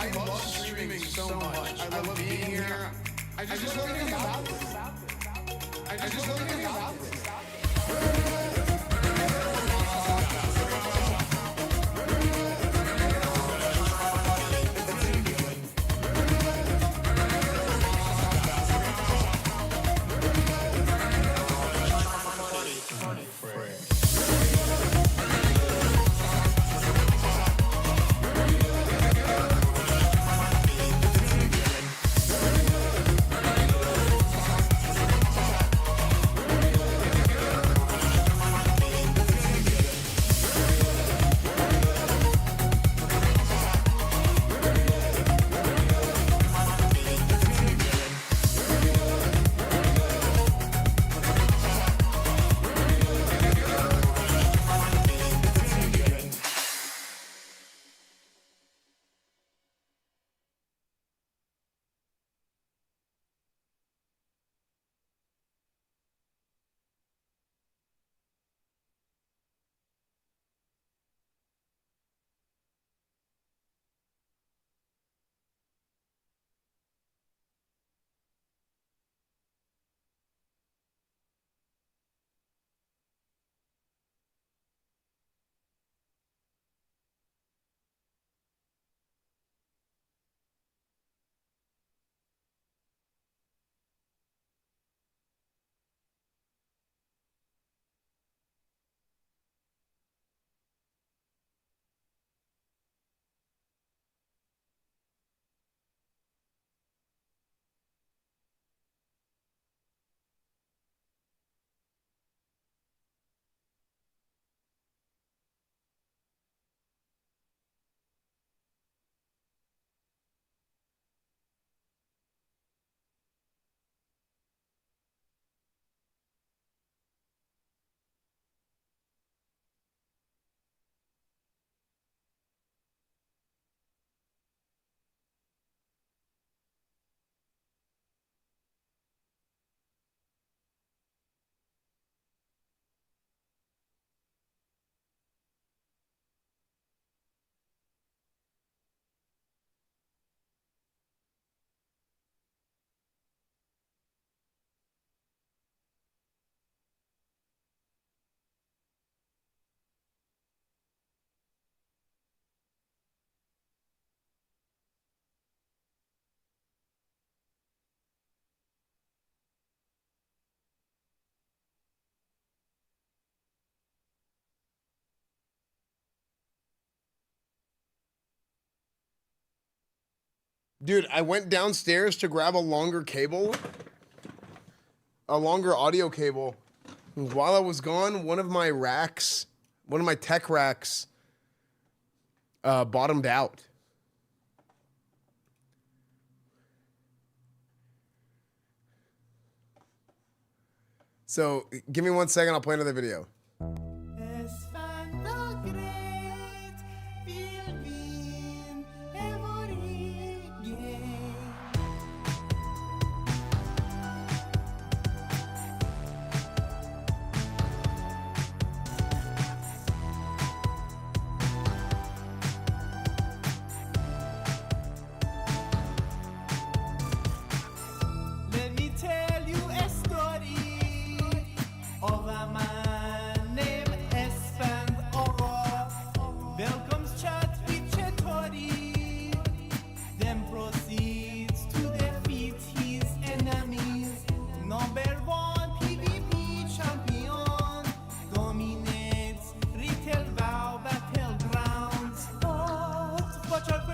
I love streaming so much. I love being here. I just love everything about this. I just love everything about this. Dude, I went downstairs to grab a longer cable, a longer audio cable. While I was gone, one of my racks, one of my tech racks, bottomed out. So give me 1 second, I'll play another video. Esfand the Great vill vin är vår egen. Let me tell you a story of a man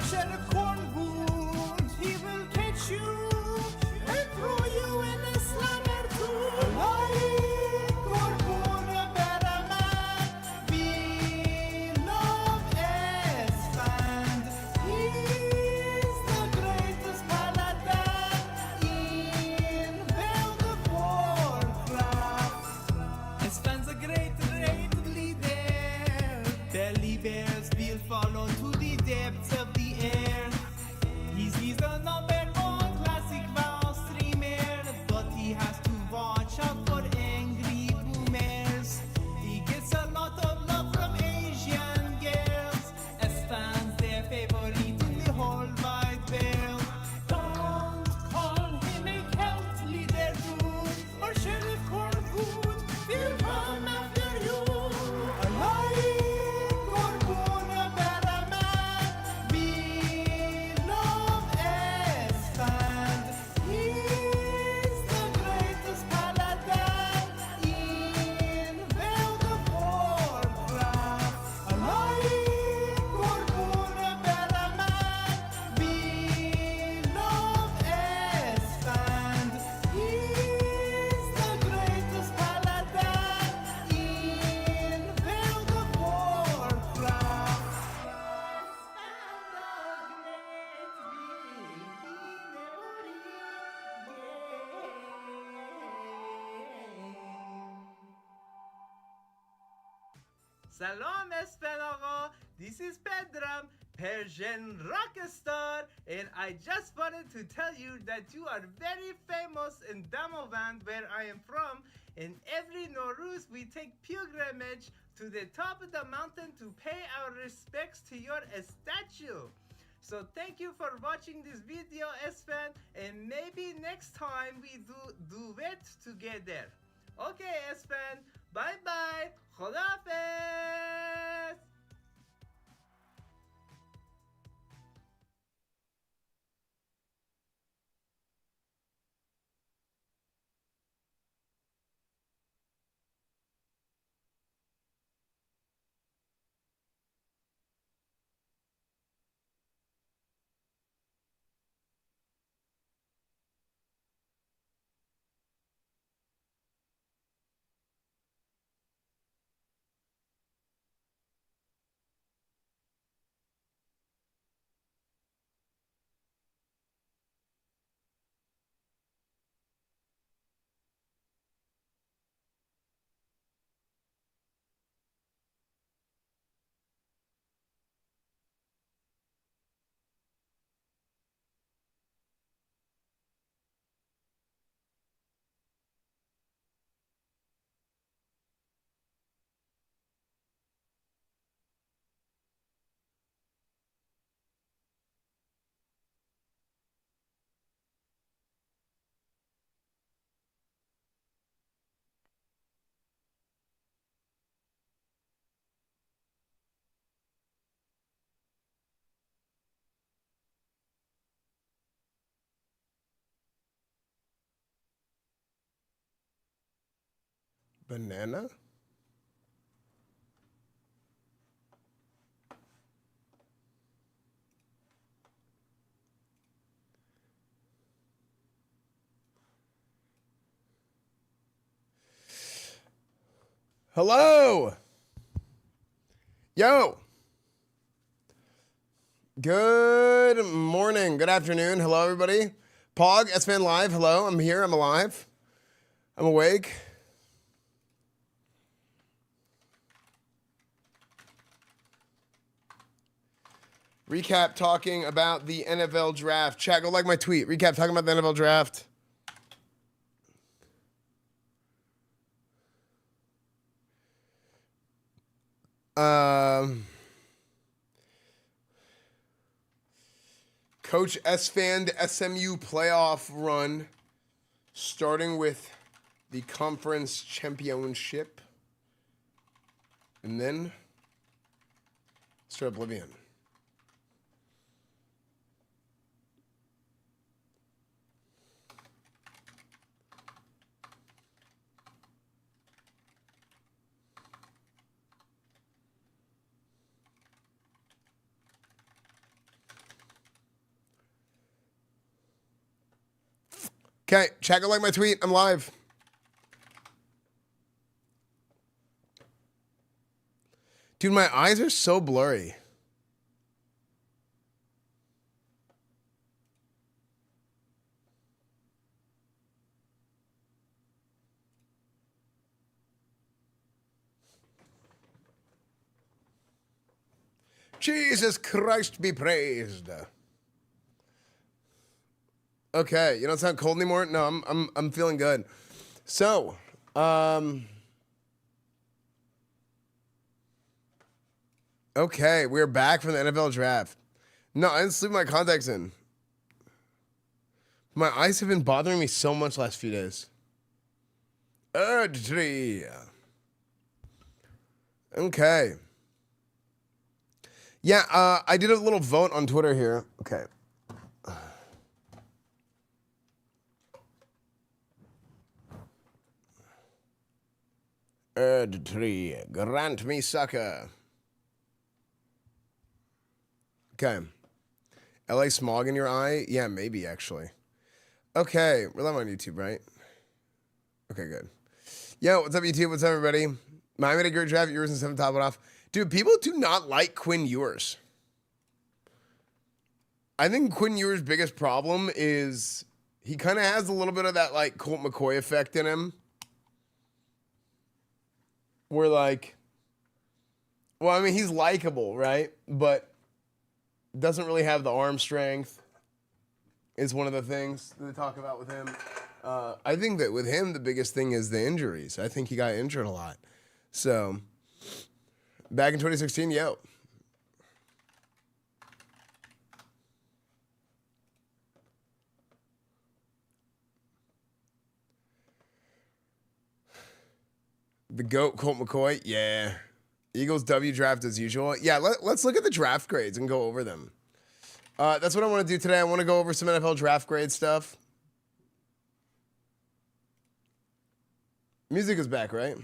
Sheriff Cornwood, he will catch you and throw you in a slammer too. Like Cornwood, better man, we love Esfand. He's the greatest paladin in World of Warcraft. Esfand's a great leader. Belly bears will fall to the depths of the air. He's the number one classic WoW streamer, but he has to watch out for angry boomers. He gets a lot of love from Asian girls. Esfand's their favorite in the whole wide world. Don't call him a cult leader, dude, or Sheriff Cornwood will come after you. I like Cornwood, better man. We love Esfand. He's the greatest paladin in World of Warcraft. I like Cornwood, better man. We love Esfand. He's the greatest paladin in World of Warcraft. Salam Espan آقا, this is Pedram, Persian rockstar, and I just wanted to tell you that you are very famous in Damavand, where I am from, and every Nowruz we take pilgrimage to the top of the mountain to pay our respects to your statue. So thank you for watching this video, Esfand, and maybe next time we do duet together. Okay, Esfand, bye bye. Khodafez. Banana? Hello. Yo. Good morning. Good afternoon. Hello, everybody. Pog, Esfand Live. Hello. I'm here. I'm alive. I'm awake. Recap talking about the NFL draft. Chat, go like my tweet. Recap talking about the NFL draft. Coach Esfand SMU playoff run, starting with the conference championship, and then start Oblivion. Okay, check out like my tweet. I'm live. Dude, my eyes are so blurry. Jesus Christ be praised. Okay, you don't sound cold anymore? No, I'm feeling good. So, okay, we're back from the NFL draft. No, I didn't sleep my contacts in. My eyes have been bothering me so much last few days. Tree. Okay. Yeah, I did a little vote on Twitter here. Okay. Tree, grant me sucker. Okay. LA smog in your eye? Yeah, maybe actually. Okay, we're live on YouTube, right? Okay, good. Yo, what's up, YouTube? What's up, everybody? Miami had a great draft. Ewers and 7 top it off. Dude, people do not like Quinn Ewers. I think Quinn Ewers' biggest problem is he kind of has a little bit of that, like, Colt McCoy effect in him. Where, like, well, I mean, he's likable, right? But doesn't really have the arm strength is one of the things that they talk about with him. I think that with him, the biggest thing is the injuries. I think he got injured a lot. So, back in 2016, yo. The GOAT, Colt McCoy, yeah. Eagles W draft as usual. Yeah, let's look at the draft grades and go over them. That's what I want to do today. I want to go over some NFL draft grade stuff. Music is back, right?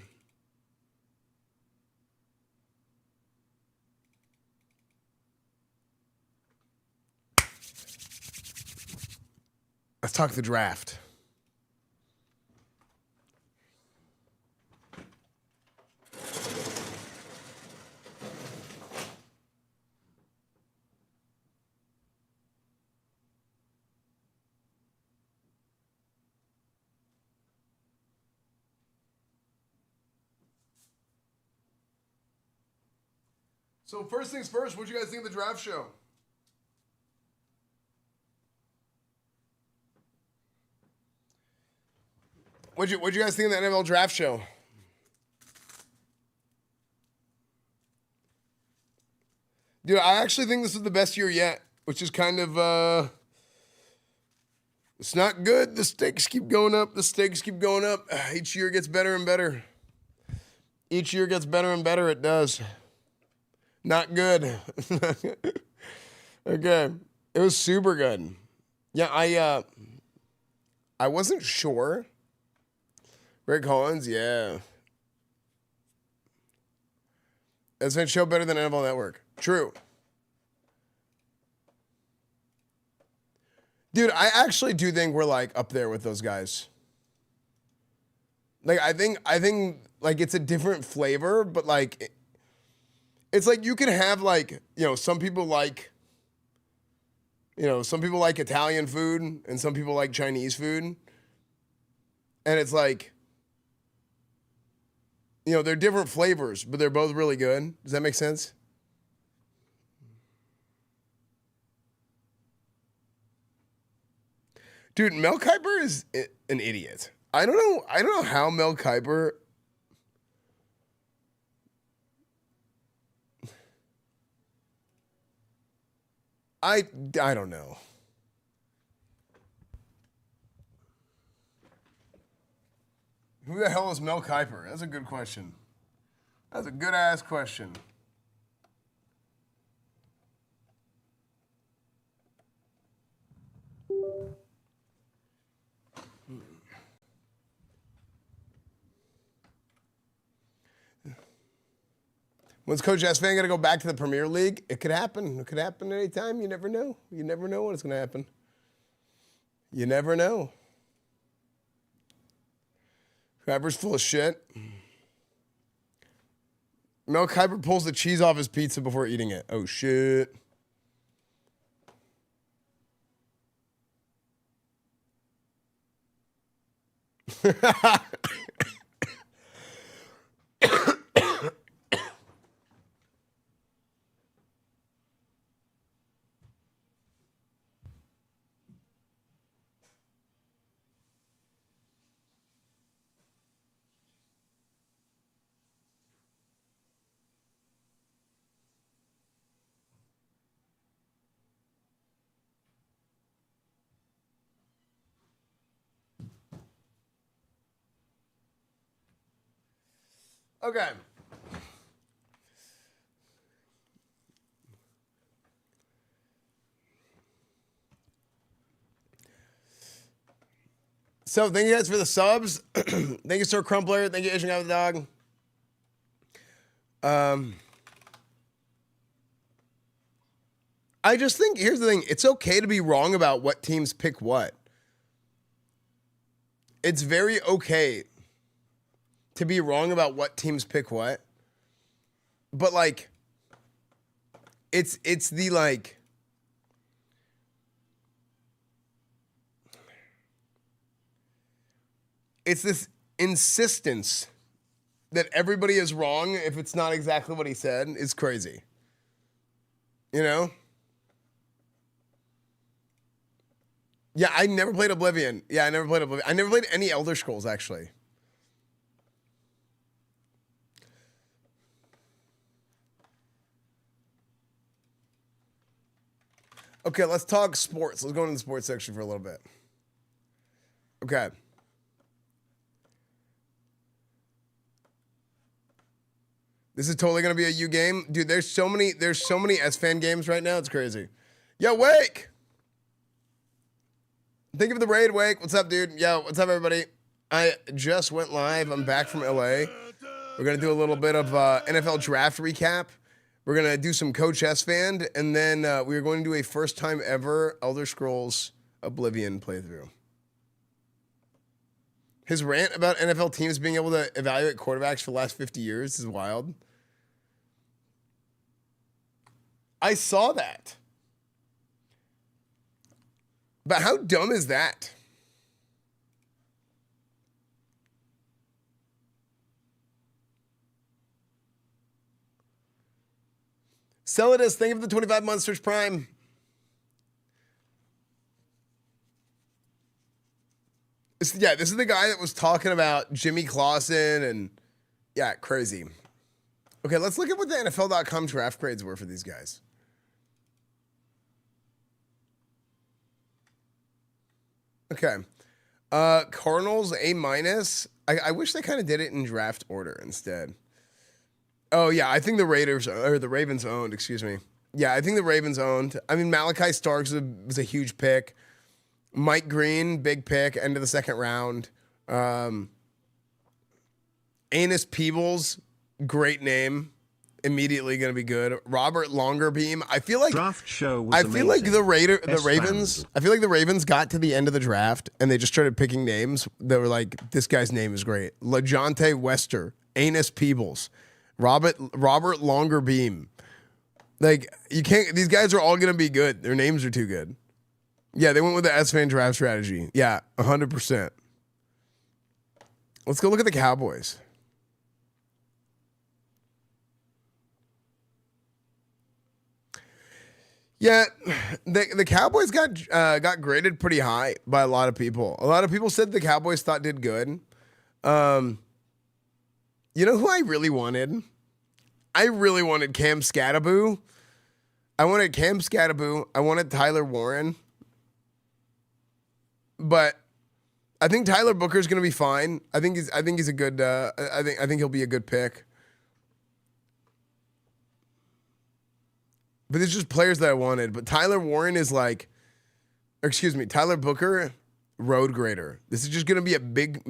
Let's talk the draft. So first things first, what do you guys think of the draft show? What'd you guys think of the NFL draft show? Dude, I actually think this is the best year yet, which is kind of, it's not good. The stakes keep going up. The stakes keep going up. Each year gets better and better. Each year gets better and better. It does. Not good. Okay. It was super good. Yeah, I wasn't sure. Rick Collins, yeah. Esfand show better than NFL Network. True. Dude, I actually do think we're like up there with those guys. Like I think like it's a different flavor, but like it's like you can have like, you know, some people like Italian food and some people like Chinese food. And it's like, you know, they're different flavors, but they're both really good. Does that make sense? Dude, Mel Kiper is an idiot. I don't know how Mel Kiper I don't know. Who the hell is Mel Kiper? That's a good question. That's a good ass question. When's Coach Esfand going to go back to the Premier League? It could happen. It could happen anytime. You never know. You never know when it's going to happen. You never know. Kuiper's full of shit. Mel Kiper pulls the cheese off his pizza before eating it. Oh, shit. Okay. So thank you guys for the subs. Thank you, Sir Crumpler. Thank you, Asian Guy with the Dog. I just think, here's the thing. It's okay to be wrong about what teams pick what. It's very okay to be wrong about what teams pick what. But, like, it's the, like... It's this insistence that everybody is wrong if it's not exactly what he said is crazy. You know? Yeah, I never played Oblivion. Yeah, I never played Oblivion. I never played any Elder Scrolls, actually. Okay, let's talk sports. Let's go into the sports section for a little bit. Okay. This is totally gonna be a U game. Dude, there's so many Esfand games right now, it's crazy. Yo, Wake! Think of the raid, Wake. What's up, dude? Yo, what's up, everybody? I just went live. I'm back from LA. We're gonna do a little bit of NFL draft recap. We're gonna do some Coach Esfand, and then we're going to do a first time ever Elder Scrolls Oblivion playthrough. His rant about NFL teams being able to evaluate quarterbacks for the last 50 years is wild. I saw that. But how dumb is that? Celadus, thank you for the 25 months Twitch Prime. Yeah, this is the guy that was talking about Jimmy Clausen and, yeah, crazy. Okay, let's look at what the NFL.com draft grades were for these guys. Okay. Cardinals, A-. I wish they kind of did it in draft order instead. Oh, yeah, I think the Ravens owned, excuse me. Yeah, I think the Ravens owned. I mean, Malachi Starks was a huge pick. Mike Green, big pick, end of the second round. Anus Peebles, great name. Immediately going to be good. Robert Longerbeam. I feel like draft show was I feel like the Ravens. Esfand. I feel like the Ravens got to the end of the draft and they just started picking names that were like, this guy's name is great. LeJonte Wester, Anus Peebles, Robert Longerbeam. Like, you can't. These guys are all going to be good. Their names are too good. Yeah, they went with the Esfand draft strategy. Yeah, 100%. Let's go look at the Cowboys. Yeah, the Cowboys got graded pretty high by a lot of people. A lot of people said the Cowboys thought did good. You know who I really wanted? I really wanted Cam Scattaboo. I wanted Cam Scattaboo. I wanted Tyler Warren. But I think Tyler Booker's going to be fine. I think he's a good. I think he'll be a good pick. But there's just players that I wanted. But Tyler Warren is like, or excuse me, Tyler Booker, road grader. This is just going to be a big.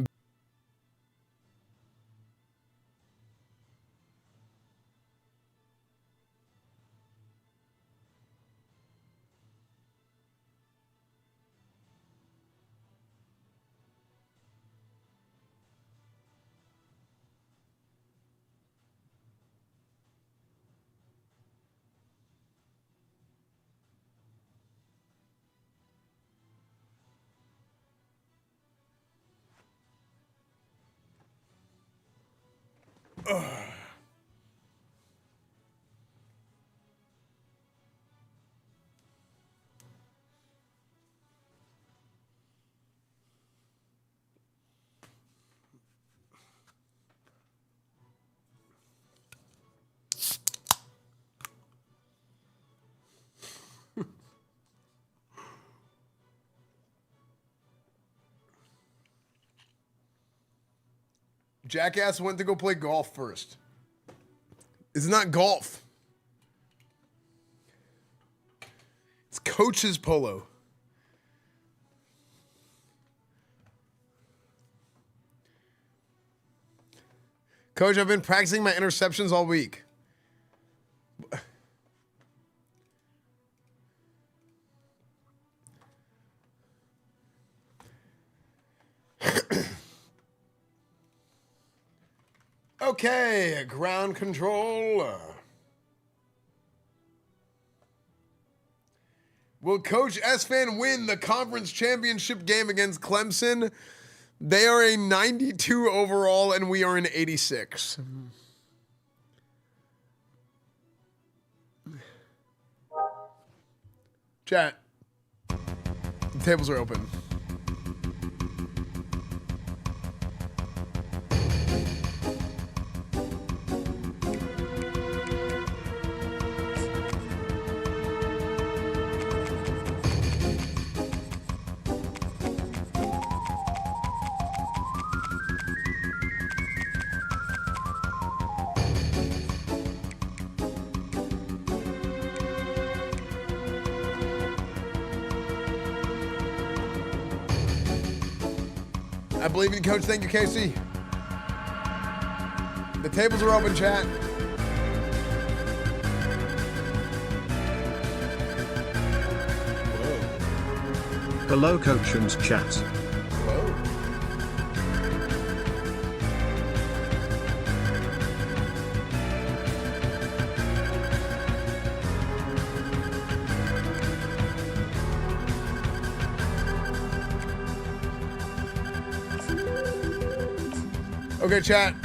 Jackass went to go play golf first. It's not golf. It's coach's polo. Coach, I've been practicing my interceptions all week. Okay, ground control. Will Coach Esfand win the conference championship game against Clemson? They are a 92 overall, and we are an 86. Chat. The tables are open. I believe in you, Coach. Thank you, Casey. The tables are open, chat. Hello, Coach and chat. Whoa. Okay, chat.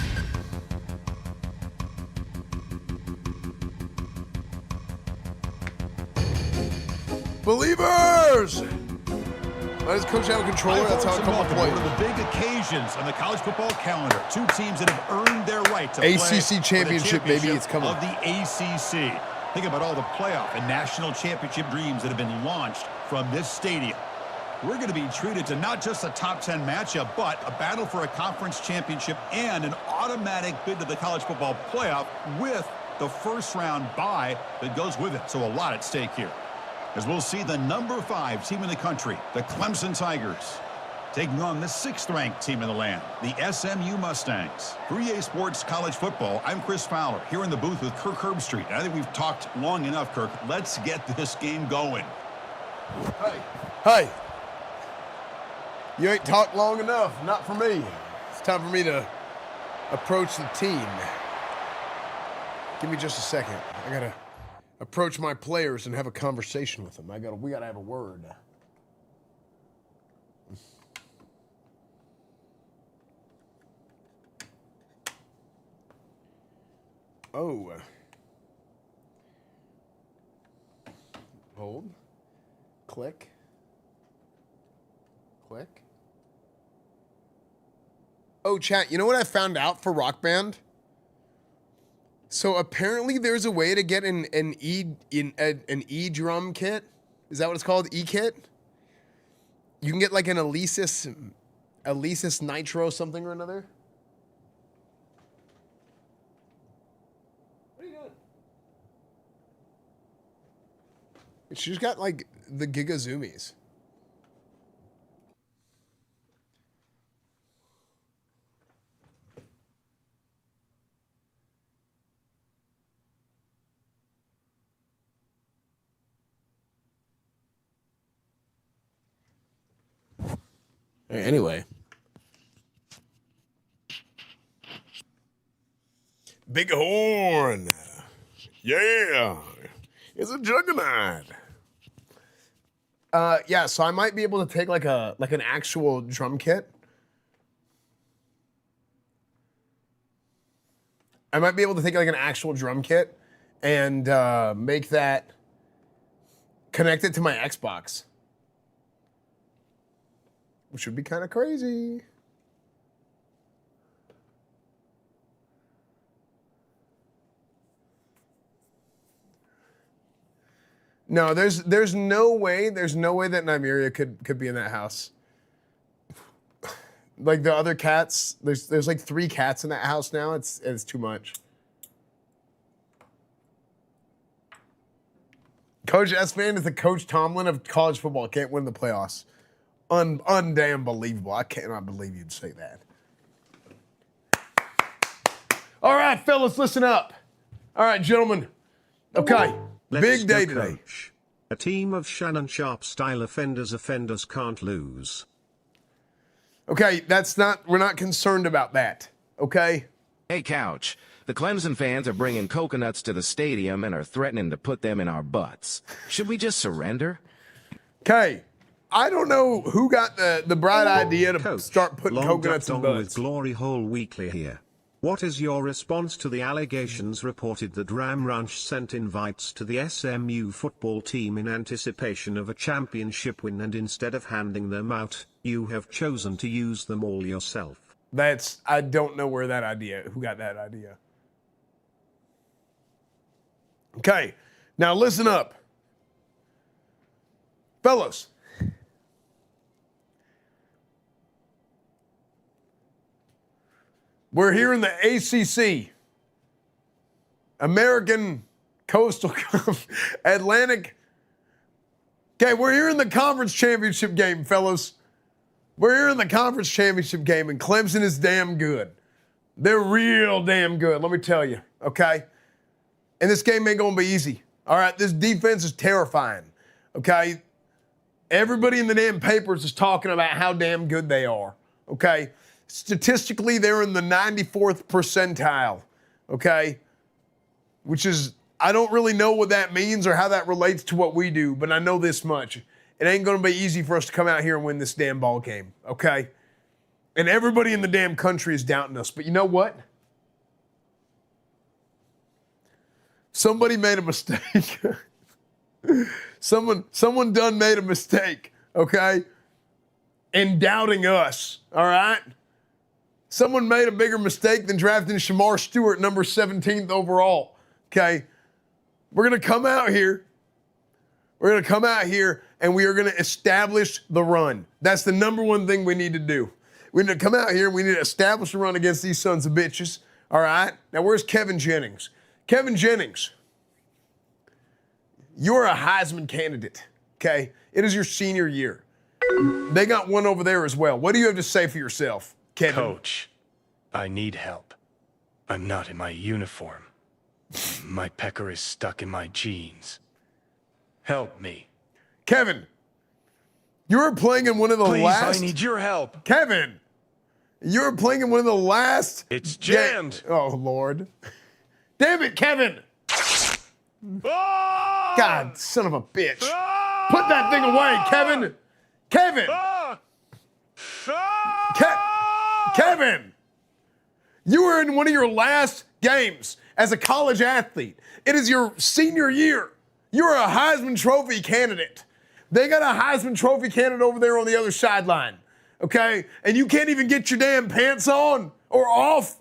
Believers! Why does Coach have a controller? That's how it comes to play. One of the big occasions on the college football calendar. Two teams that have earned their right to play ACC championship, baby. It's coming. Of the ACC. Think about all the playoff and national championship dreams that have been launched from this stadium. We're going to be treated to not just a top 10 matchup, but a battle for a conference championship and an automatic bid to the college football playoff with the first round bye that goes with it. So a lot at stake here. As we'll see the number 5 team in the country, the Clemson Tigers, taking on the 6th-ranked team in the land, the SMU Mustangs. For EA Sports College Football, I'm Chris Fowler, here in the booth with Kirk Herbstreit. I think we've talked long enough, Kirk. Let's get this game going. Hey. You ain't talked long enough. Not for me. It's time for me to approach the team. Give me just a second. I gotta approach my players and have a conversation with them. We gotta have a word. Oh. Hold. Click. Click. Oh, chat, you know what I found out for Rock Band? So apparently there's a way to get an E drum kit. Is that what it's called? E kit? You can get like an Alesis Nitro something or another. What are you doing? She's got like the Giga Zoomies. Anyway. Big horn. Yeah. It's a juggernaut. Yeah, so I might be able to take like an actual drum kit. I might be able to take like an actual drum kit and make that, connect it to my Xbox, which would be kind of crazy. No, there's no way that Nymeria could be in that house. Like the other cats, there's like 3 cats in that house now. It's too much. Coach Esfand is the Coach Tomlin of college football. Can't win the playoffs. Undamn believable. I cannot believe you'd say that. All right, fellas, listen up. All right, gentlemen. Okay, big day today. Coach. A team of Shannon Sharp style offenders can't lose. Okay, we're not concerned about that, okay? Hey, Couch. The Clemson fans are bringing coconuts to the stadium and are threatening to put them in our butts. Should we just surrender? Okay, I don't know who got the bright idea to Coach, start putting coconuts in Long butts. with Glory Hole Weekly here. What is your response to the allegations reported that Ram Ranch sent invites to the SMU football team in anticipation of a championship win, and instead of handing them out, you have chosen to use them all yourself? I don't know who got that idea. Okay, now listen up. Fellas. We're here in the ACC, American Coastal Atlantic. Okay, we're here in the conference championship game, fellas. We're here in the conference championship game, and Clemson is damn good. They're real damn good, let me tell you, okay? And this game ain't gonna be easy, all right? This defense is terrifying, okay? Everybody in the damn papers is talking about how damn good they are, okay? Statistically, they're in the 94th percentile, okay? Which is, I don't really know what that means or how that relates to what we do, but I know this much. It ain't going to be easy for us to come out here and win this damn ball game, okay? And everybody in the damn country is doubting us. But you know what? Somebody made a mistake. Someone done made a mistake, okay? In doubting us, all right? Someone made a bigger mistake than drafting Shamar Stewart, number 17th overall, okay? We're going to come out here. We're going to come out here and we are going to establish the run. That's the number one thing we need to do. We need to come out here and we need to establish a run against these sons of bitches, all right? Now, where's Kevin Jennings? Kevin Jennings, you're a Heisman candidate, okay? It is your senior year. They got one over there as well. What do you have to say for yourself, Kevin? Coach, I need help. I'm not in my uniform. My pecker is stuck in my jeans. Help me. Kevin, you were playing in one of the Please, last... I need your help. Kevin, you were playing in one of the last... It's jammed. Oh, Lord. Damn it, Kevin. Ah! God, son of a bitch. Ah! Put that thing away, Kevin. Kevin. Ah! Ah! Kevin. You were in one of your last games as a college athlete. It is your senior year. You're a Heisman Trophy candidate. They got a Heisman Trophy candidate over there on the other sideline, okay? And you can't even get your damn pants on or off.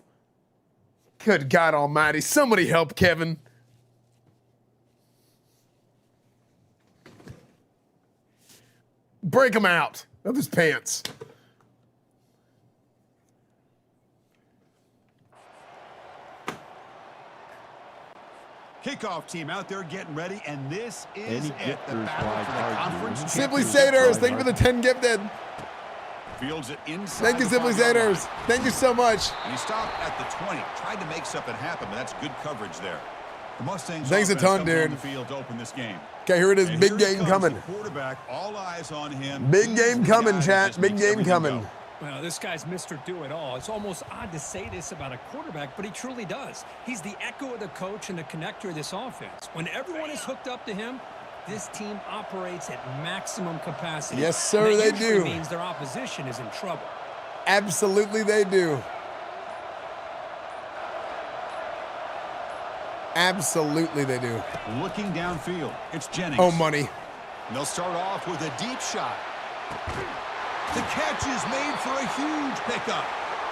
Good God almighty. Somebody help Kevin. Break him out of his pants. Kickoff team out there getting ready, and this is it. The battle for the conference Simply championship. Saders, thank you for the 10 gifted. Fields it inside. Thank you, the Simply 5-yard line. Saders. Thank you so much. And he stopped at the 20, tried to make something happen, but that's good coverage there. The Mustangs Thanks a offense ton, comes on dude. the field to open this game. Okay, here it is. And Big here he game comes, coming. the quarterback, all eyes on him. Big He's game the coming, guy that chat. just Big makes game everything coming. go. Well, this guy's Mr. Do-It-All. It's almost odd to say this about a quarterback, but he truly does. He's the echo of the coach and the connector of this offense. When everyone is hooked up to him, this team operates at maximum capacity. Yes, sir, And that they usually do. means their opposition is in trouble. Absolutely they do. Absolutely they do. Looking downfield, it's Jennings. Oh, money. And they'll start off with a deep shot. The catch is made for a huge pickup.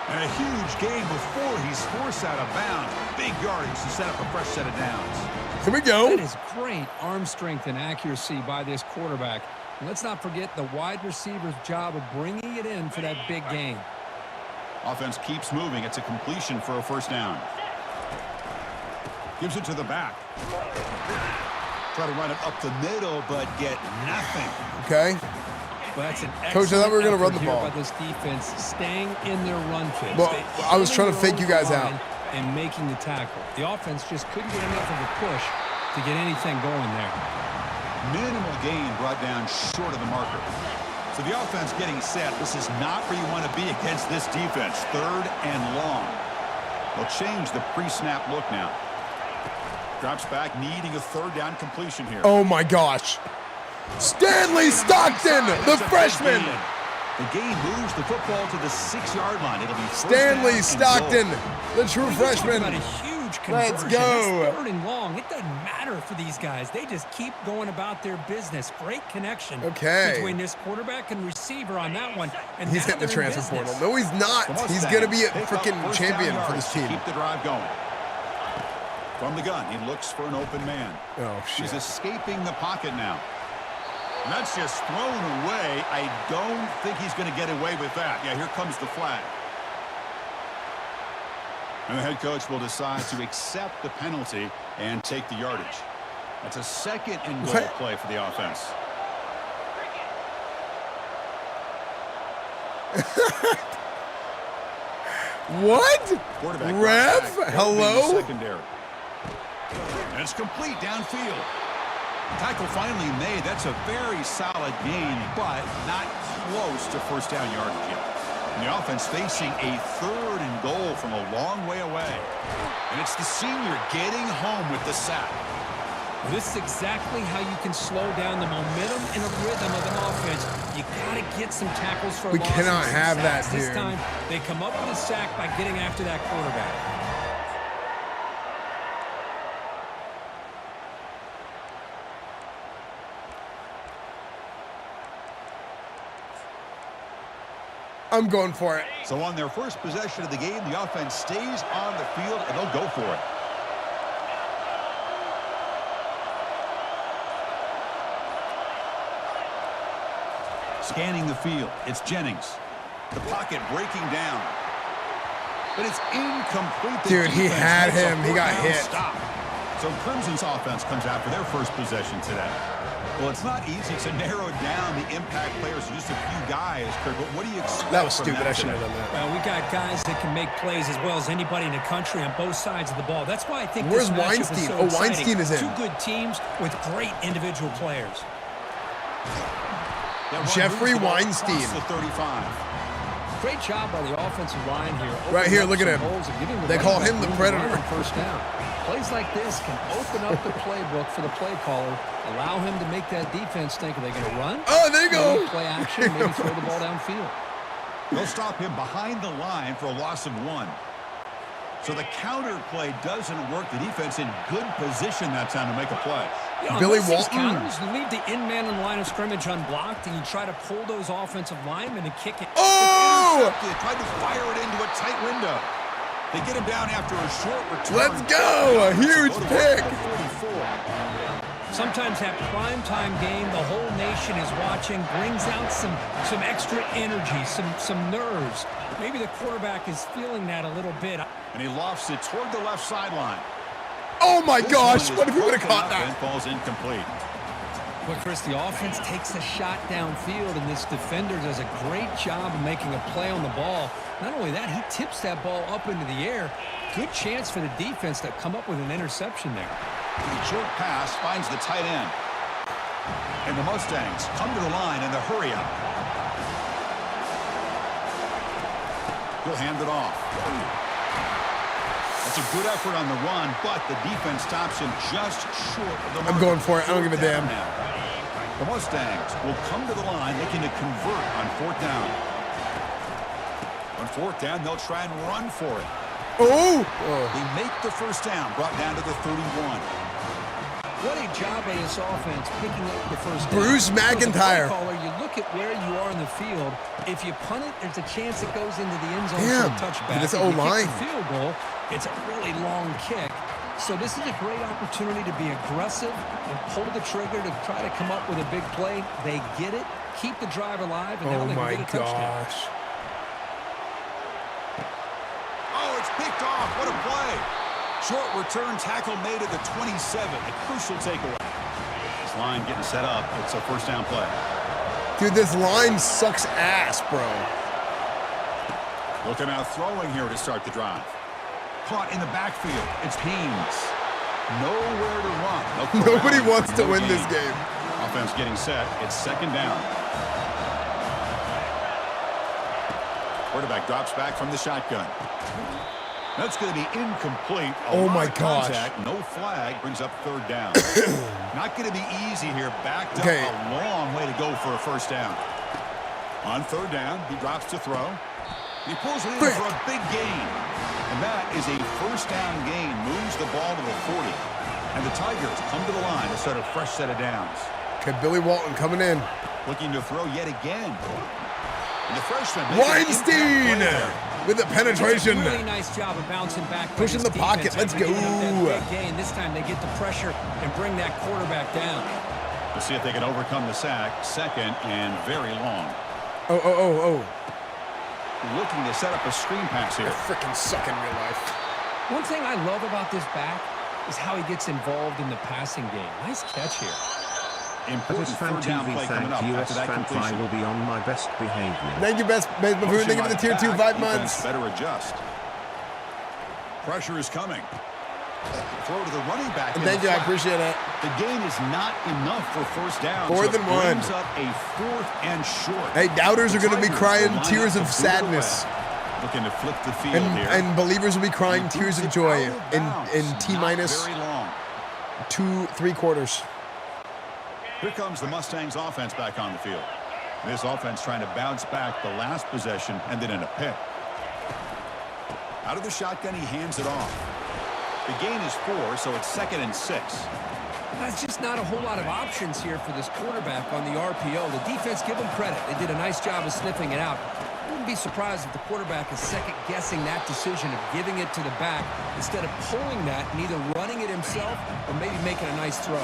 And a huge gain before he's forced out of bounds. Big yardage to set up a fresh set of downs. Here we go. That is great arm strength and accuracy by this quarterback. And let's not forget the wide receiver's job of bringing it in for that big gain. Offense keeps moving. It's a completion for a first down. Gives it to the back. Try to run it up the middle, but get nothing. Okay. Well, that's an Coach, I thought we were going to run the effort here ball. by this defense, staying in their run phase. Well, I was trying to fake you guys out. And making the tackle. The offense just couldn't get enough of a push to get anything going there. Minimal gain brought down short of the marker. So the offense getting set. This is not where you want to be against this defense. 3rd and long. They'll change the pre-snap look now. Drops back, needing a 3rd down completion here. Oh, my gosh. Stanley Stockton, the freshman. The game moves the football to the 6-yard line. It'll be Stanley Stockton, the true freshman. About a huge Let's conversion. go. That's 3rd and long. It doesn't matter for these guys. They just keep going about their business. Great connection between this quarterback and receiver on that one. And He's hitting the transfer portal. No, he's not. He's going to be a freaking champion for this team. Keep the drive going. From the gun, he looks for an open man. Oh, shit. He's escaping the pocket now. And that's just thrown away. I don't think he's going to get away with that. Yeah, here comes the flag. And the head coach will decide to accept the penalty and take the yardage. That's a 2nd and goal play for the offense. What? Rev? Hello? Secondary. And it's complete downfield. Tackle finally made. That's a very solid gain, but not close to first down yardage yet. And the offense facing a 3rd and goal from a long way away. And it's the senior getting home with the sack. This is exactly how you can slow down the momentum and a rhythm of an offense. You got to get some tackles for a loss. We cannot have that, dude. This time, they come up with a sack by getting after that quarterback. I'm going for it. So on their first possession of the game, the offense stays on the field, and they'll go for it. Scanning the field, it's Jennings. The pocket breaking down. But it's incomplete. Dude, he had him. He got hit. Stop. So Clemson's offense comes out for their first possession today. Well, it's not easy to narrow down the impact players to just a few guys, Kirk, but what do you expect? That was stupid. I shouldn't have done that. Well, we got guys that can make plays as well as anybody in the country on both sides of the ball. That's why I think Where's this matchup Weinstein? is so Oh, exciting. Weinstein is in. Two good teams with great individual players. Jeffrey Weinstein. The 35. Great job by the offensive line here. Right here, look at him. They call him the Predator. First down. Plays like this can open up the playbook for the play caller, allow him to make that defense think, are they going to run? Oh, there you go. Maybe play action, maybe throw the ball downfield. They'll stop him behind the line for a loss of 1. So the counter play doesn't work. The defense in good position that time to make a play. Yeah, Billy Walton. Walton. You leave the in man in the line of scrimmage unblocked, and you try to pull those offensive linemen and kick it. Oh! They tried to fire it into a tight window. They get him down after a short return. Let's go! A huge pick. Sometimes that primetime game, the whole nation is watching, brings out some extra energy, some nerves. Maybe the quarterback is feeling that a little bit. And he lofts it toward the left sideline. Oh my gosh! What if he would have caught And that? falls incomplete. But Chris, the offense takes a shot downfield, and this defender does a great job of making a play on the ball. Not only that, he tips that ball up into the air. Good chance for the defense to come up with an interception there. The short pass finds the tight end. And the Mustangs come to the line in the hurry-up. He'll hand it off. That's a good effort on the run, but the defense stops him just short of the mark. I'm going for it. I don't give a damn. The Mustangs will come to the line looking to convert on 4th down. On 4th down, they'll try and run for it. Oh! They make the first down, brought down to the 31. What a job by this offense picking up the first down. Bruce McIntyre. Caller, you look at where you are in the field. If you punt it, there's a chance it goes into the end zone for a touchback. This If you O-line. kick the field goal, it's a really long kick. So this is a great opportunity to be aggressive and pull the trigger to try to come up with a big play. They get it, keep the drive alive, and now Oh they can my get a touchdown. gosh. Oh, it's picked off. What a play. Short return tackle made at the 27. A crucial takeaway. This line getting set up. It's a first down play. Dude, this line sucks ass, bro. Looking out throwing here to start the drive. Caught in the backfield. It's Haynes. Nowhere to run. No Nobody corral. wants to No win this gain. game. Offense getting set. It's second down. Quarterback drops back from the shotgun. That's going to be incomplete. Oh my gosh. Contact, no flag, brings up third down. Not going to be easy here. Backed up Okay. a long way to go for a first down. On third down, he drops to throw. He pulls it in for a big gain. And that is a first down gain. Moves the ball to the 40. And the Tigers come to the line to start a fresh set of downs. Okay, Billy Walton coming in. Looking to throw yet again. And the freshman making an Weinstein impact play there. with the penetration. Really nice job of bouncing back. by Pushing this the pocket. defense Let's after giving up go. that big gain. This time they get the pressure and bring that quarterback down. Let's see if they can overcome the sack. Second and very long. Oh. Looking to set up a screen pass here. I freaking suck in real life. One thing I love about this back is how he gets involved in the passing game. Nice catch here. At Important third down EsfandTV, play coming up thank you, after that Esfand. I completion. will be on my best behavior. Thank you, best baseball food. Thank you for the tier 2 5 months. Better adjust. Pressure is coming. Throw to the running back. in Thank the you, I flat. appreciate it. The gain is not enough for first down. Fourth so and it one. brings up a fourth and short. Hey, doubters are going to be Tigers crying will line tears up of to boot it sadness. away. Looking to flip the field here. And believers will be crying tears of joy in T minus Very long. 2 3/4. Here comes the Mustangs offense back on the field. This offense trying to bounce back the last possession and then in a pick. Out of the shotgun, he hands it off. The gain is 4, so it's second and 6. That's just not a whole lot of options here for this quarterback on the RPO. The defense, give them credit. They did a nice job of sniffing it out. Wouldn't be surprised if the quarterback is second-guessing that decision of giving it to the back instead of pulling that and either running it himself or maybe making a nice throw.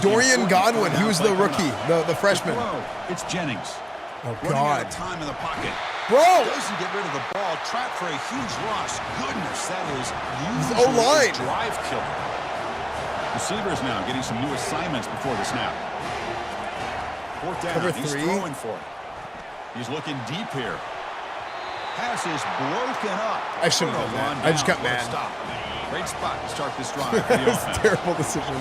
Dorian Godwin, he was the rookie, the freshman. It's Jennings. Oh, Running out God. of time in the pocket. Bro! Doesn't get rid of the ball. Trapped for a huge loss. Goodness, that is usually O-line. a drive killer. Receivers now getting some new assignments before the snap. Fourth down. Cover He's 3. throwing for it. He's looking deep here. Pass is broken up. I shouldn't have done that. I just got What a mad. stop. Great spot to start this drive for the It was a offense. terrible decision.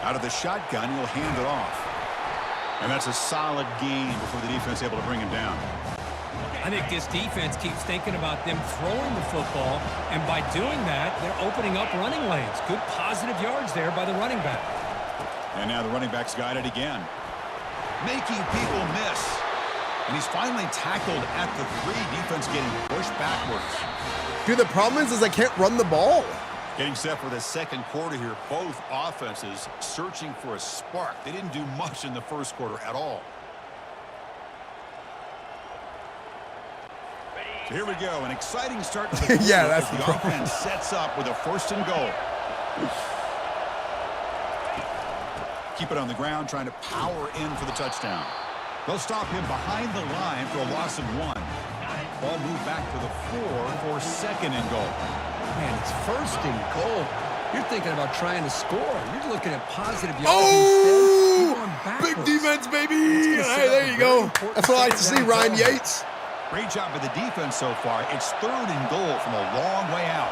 Out of the shotgun, he'll hand it off. And that's a solid gain before the defense able to bring him down. I think this defense keeps thinking about them throwing the football, and by doing that, they're opening up running lanes. Good positive yards there by the running back. And now the running back's got it again. Making people miss. And he's finally tackled at the 3. Defense getting pushed backwards. Dude, the problem is I can't run the ball. Getting set for the second quarter here. Both offenses searching for a spark. They didn't do much in the first quarter at all. So here we go. An exciting start to the quarter. Yeah, that's as the the problem. offense sets up with a first and goal. Keep it on the ground, trying to power in for the touchdown. They'll stop him behind the line for a loss of 1. Ball moved back to the 4 for second and goal. Man, it's first and goal. You're thinking about trying to score. You're looking at positive yards Oh! instead. You're going Big backwards. defense, baby! gonna set Hey, up there a you very go. important That's what I like to see, second down Ryan play. Yates. Great job by the defense so far. It's third and goal from a long way out.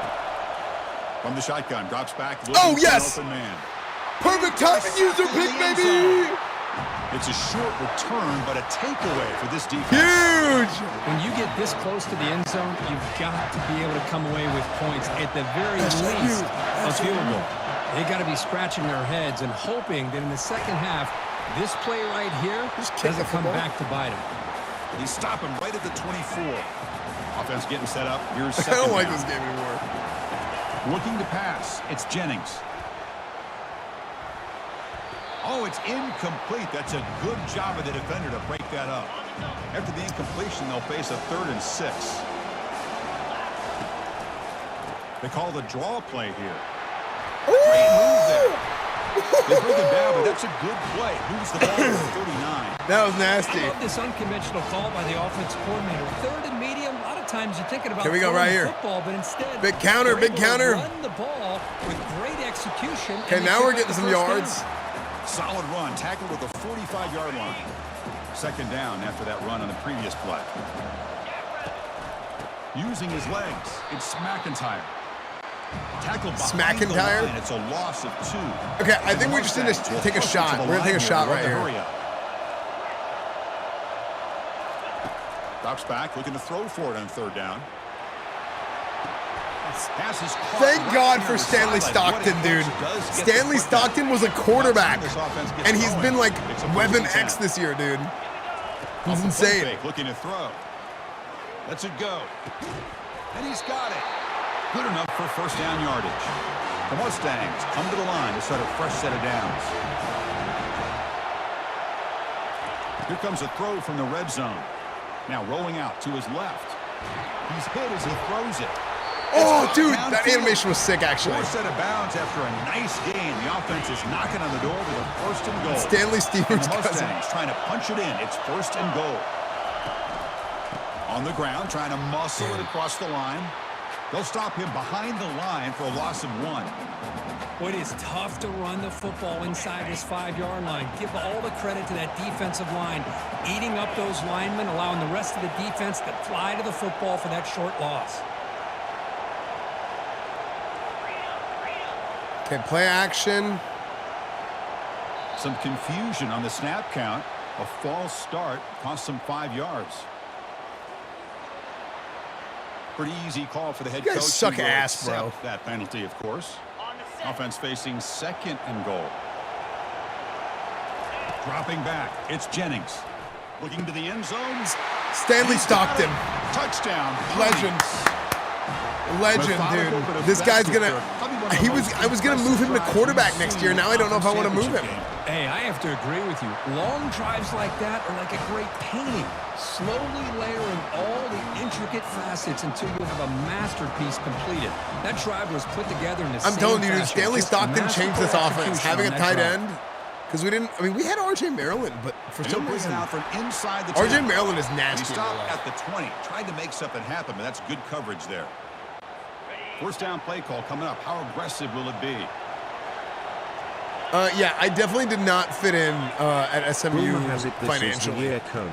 From the shotgun, drops back. Oh, looking for an yes! open man. Perfect time and user pick, baby! It's a short return, but a takeaway for this defense. Huge! When you get this close to the end zone, you've got to be able to come away with points. At the very least, a field goal. They got to be scratching their heads and hoping that in the second half, this play right here Just kick doesn't the come football. back to bite them. They stop him right at the 24. Offense getting set up. Here's I second don't like down. this game anymore. Looking to pass. It's Jennings. Oh, it's incomplete. That's a good job of the defender to break that up. After the incompletion, they'll face a 3rd and 6. They call the draw play here. Great move there. They break it down, but that's a good play. Moves the ball to 39. That was nasty. I love this unconventional call by the offensive coordinator. 3rd and medium. A lot of times you're thinking about Here we go, right here. football, but instead, Big counter, they're big able to counter. Run the ball with great execution. Okay, and they now pick we're up getting the some first yards. down. Solid run, tackled at the 45-yard line. Second down after that run on the previous play. Using his legs, it's McIntyre. Tackled behind the Smackentire? line. It's a loss of 2. Okay, I think we're just going to take a shot. We're going to take a shot right here. Drops back, looking to throw for it on 3rd down. Thank God for Stanley Stockton, dude. Stanley Stockton was a quarterback, and he's been like Weapon X this year, dude. He's insane. Looking to throw. Lets it go. And he's got it. Good enough for 1st down yardage. The Mustangs come to the line to start a fresh set of downs. Here comes a throw from the red zone. Now rolling out to his left. He's hit as he throws it. Oh, dude, that animation was sick, actually. 4 set of bounds after a nice game. The offense is knocking on the door with a 1st and goal. Stanley Stevens' And the cousin. Mustangs trying to punch it in. It's 1st and goal. On the ground, trying to muscle it across the line. They'll stop him behind the line for a loss of 1. Boy, it is tough to run the football inside this 5-yard line. Give all the credit to that defensive line, eating up those linemen, allowing the rest of the defense to fly to the football for that short loss. Okay, play action. Some confusion on the snap count. A false start cost them 5 yards. Pretty easy call for the head You guys coach. suck He will ass, bro. accept that penalty, of course. Offense facing 2nd and goal. Dropping back, it's Jennings. Looking to the end zone. Stanley Stockton. Touchdown. Legend. Legend, dude. This guy's gonna. I was gonna move him to quarterback next year. Now I don't know if I want to move him. Hey, I have to agree with you. Long drives like that are like a great painting. Slowly layering all the intricate facets until you have a masterpiece completed. That drive was put together in the I'm same telling you, dude, fashion. Stanley Just Stockton changed this masterful offense. execution Having a on tight that drive. end, because we didn't. I mean, we had R.J. Maryland, but for some He'll bring it reason, out from inside the R.J. 10. Maryland is He nasty. stopped at the 20. Tried to make something happen, but that's good coverage there. 1st down play call coming up. How aggressive will it be? Yeah, I definitely did not fit in at SMU Rumor has it this is the financially. year coach.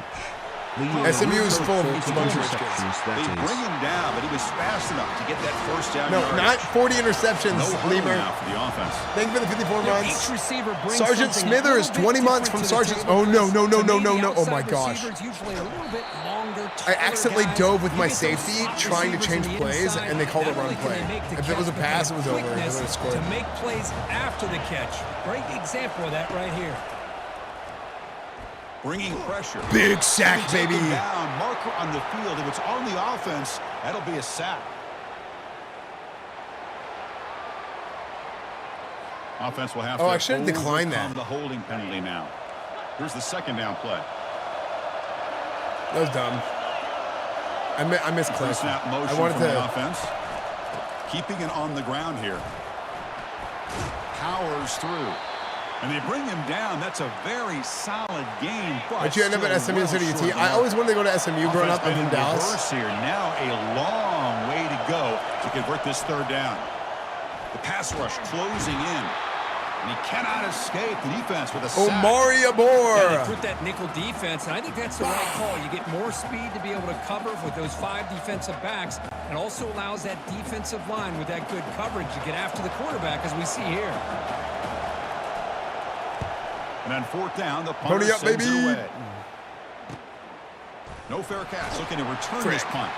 SMU is full of a bunch of rich kids. They bring him down, but he was fast enough to get that 1st down No, yardage. not 40 interceptions, No hurry Lemur. now for the offense. Thank you for the 54 Each months. receiver brings Sergeant something a Smithers, little bit 20 months different from to the Sergeant. table, Oh, no, Chris. no, no, To no, me, no, the no. Oh, my outside gosh. receiver's usually a little bit longer, I taller accidentally guys. dove with my You get those safety slot trying to receivers change in the plays, inside. and they called a Not run only can play. they make the If it was a catch, but pass, they it was have over. They quickness would have scored. to make plays after the catch. Great example of that right here. Bringing pressure. Big sack, Taken baby. Down, marker on the field. If it's on the offense, that'll be a sack. Offense will have to I should have declined overcome that. the holding penalty now. Here's the 2nd down play. That was dumb. I missed Cliff. Snap motion I wanted from the to. offense. Keeping it on the ground here. Powers through. And they bring him down. That's a very solid game. But you end up at still SMU well City short UT. of the I mark. always wanted to go to SMU growing up. I'm Offense from been in Dallas. reverse here. Now a long way to go to convert this 3rd down. The pass rush closing in. And he cannot escape the defense with a sack. Omari Yeah, Abor. they put that nickel defense, and I think that's the right call. You get more speed to be able to cover with those 5 defensive backs, and also allows that defensive line with that good coverage to get after the quarterback, as we see here. And on 4th down, the punter Pony up, sends it baby. away. No fair catch. Looking to return his punt.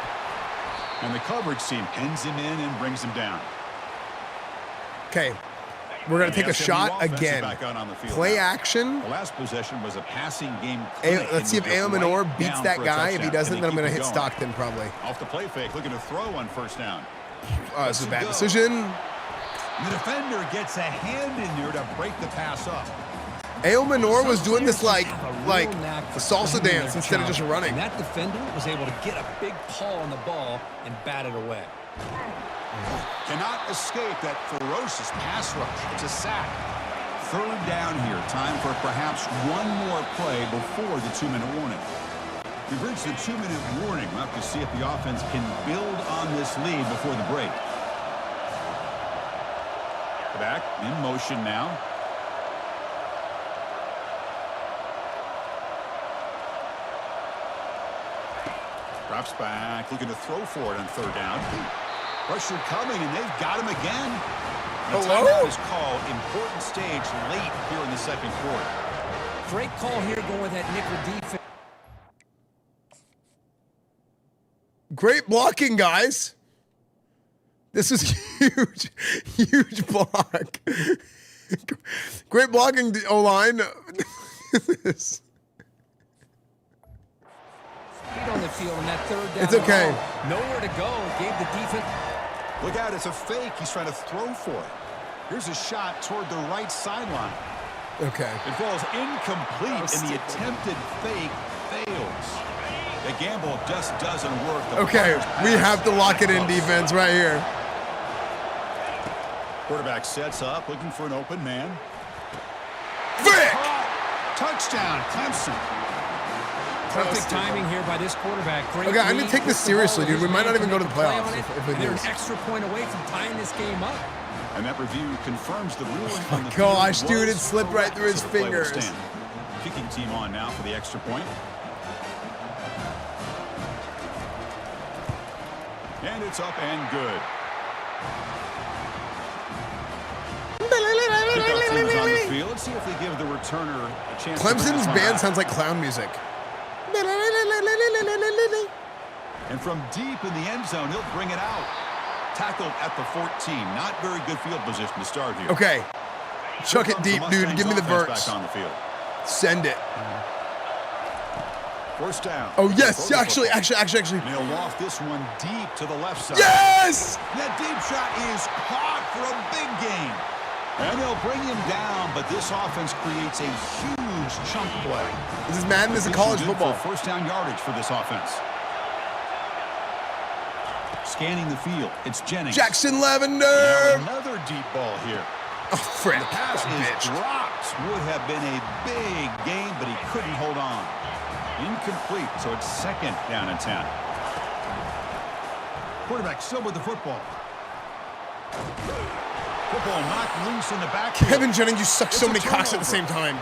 And the coverage team pins him in and brings him down. Okay. We're going to take a shot again. Play action. The last possession was a passing game. Let's see if Ao Manor beats that guy. If he doesn't, then I'm going to hit Stockton probably. Off the play fake, looking to throw on first down. This is a bad decision. The defender gets a hand in there to break the pass up. Ao Manor was doing this like the salsa dance instead of just running. And that defender was able to get a big paw on the ball and bat it away. Cannot escape that ferocious pass rush. It's a sack. Third down here. Time for perhaps one more play before the 2-minute warning. We've reached the 2-minute warning. We'll have to see if the offense can build on this lead before the break. Back in motion now. Drops back, looking to throw for it on third down. Pressure coming, and they've got him again. The timeout is called. Important stage late here in the second quarter. Great call here going with that nickel defense. Great blocking, guys. This is huge, huge block. Great blocking, O-line. On the field in that third down. It's okay. Nowhere to go. Gave the defense. Look out, it's a fake. He's trying to throw for it. Here's a shot toward the right sideline. Okay. It falls incomplete, and the attempted fake fails. The gamble just doesn't work. Okay, we have to lock it in defense right here. Quarterback sets up, looking for an open man. Vic! Touchdown, Clemson. Perfect timing here by this quarterback. Great okay, I need to take this seriously, dude. We might not even go to the playoffs if we They're lose. an extra point away from tying this game up. And that review confirms the ruling. Oh my gosh, dude, it slipped right through his fingers. Kicking team on now for the extra point. And it's up and good. Kickoff team is on the field. Let's see if they give the returner a chance. Clemson's band sounds like clown music. And from deep in the end zone, he'll bring it out. Tackled at the 14. Not very good field position to start here. Okay. Chuck it deep, dude. Give me the verts. Back on the field. Send it. First down. Oh, yes. Actually. They'll loft this one deep to the left side. Yes! That deep shot is caught for a big gain. And they'll bring him down, but this offense creates a huge chunk play. This is madness in college football. First down yardage for this offense. Scanning the field, it's Jennings. Jackson Lavender. Another deep ball here. Oh, frick. The pass is dropped. Would have been a big gain, but he couldn't hold on. Incomplete, so it's second down and 10. Quarterback still with the football. Football knocked loose in the backfield. Kevin Jennings, you suck so many cocks at the same time.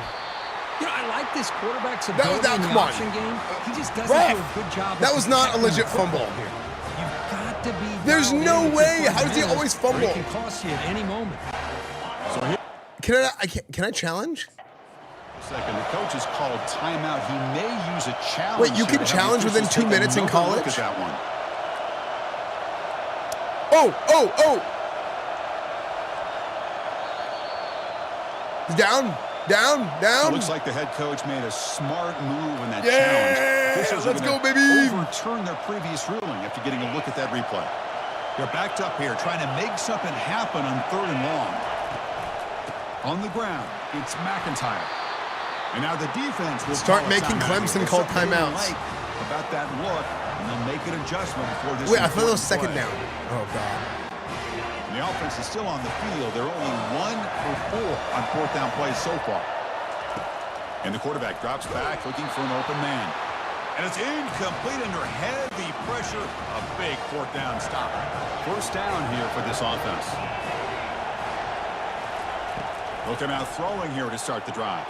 You know, I like this quarterback's ability in the come on. option game. He just doesn't do a good job. That was not a legit fumble. You've got to be. There's no way. How does he always fumble? It can cost you at any moment. So here, Can I challenge? second, the coach has called timeout. He may use a challenge. Wait, you can challenge within 2 minutes in college? Look at that one. Oh! Down. It looks like the head coach made a smart move in that challenge. Officials Let's go, baby. Overturn their previous ruling after getting a look at that replay. They're backed up here, trying to make something happen on third and long. On the ground, it's McIntyre. And now the defense will start making Clemson call timeouts. About that look, and they'll make an adjustment before this. Wait, I thought it was second down. Oh, God. And the offense is still on the field. They're only 1 for 4 on fourth down plays so far. And the quarterback drops back, looking for an open man. And it's incomplete under heavy pressure. A big fourth down stop. First down here for this offense. Looking out throwing here to start the drive.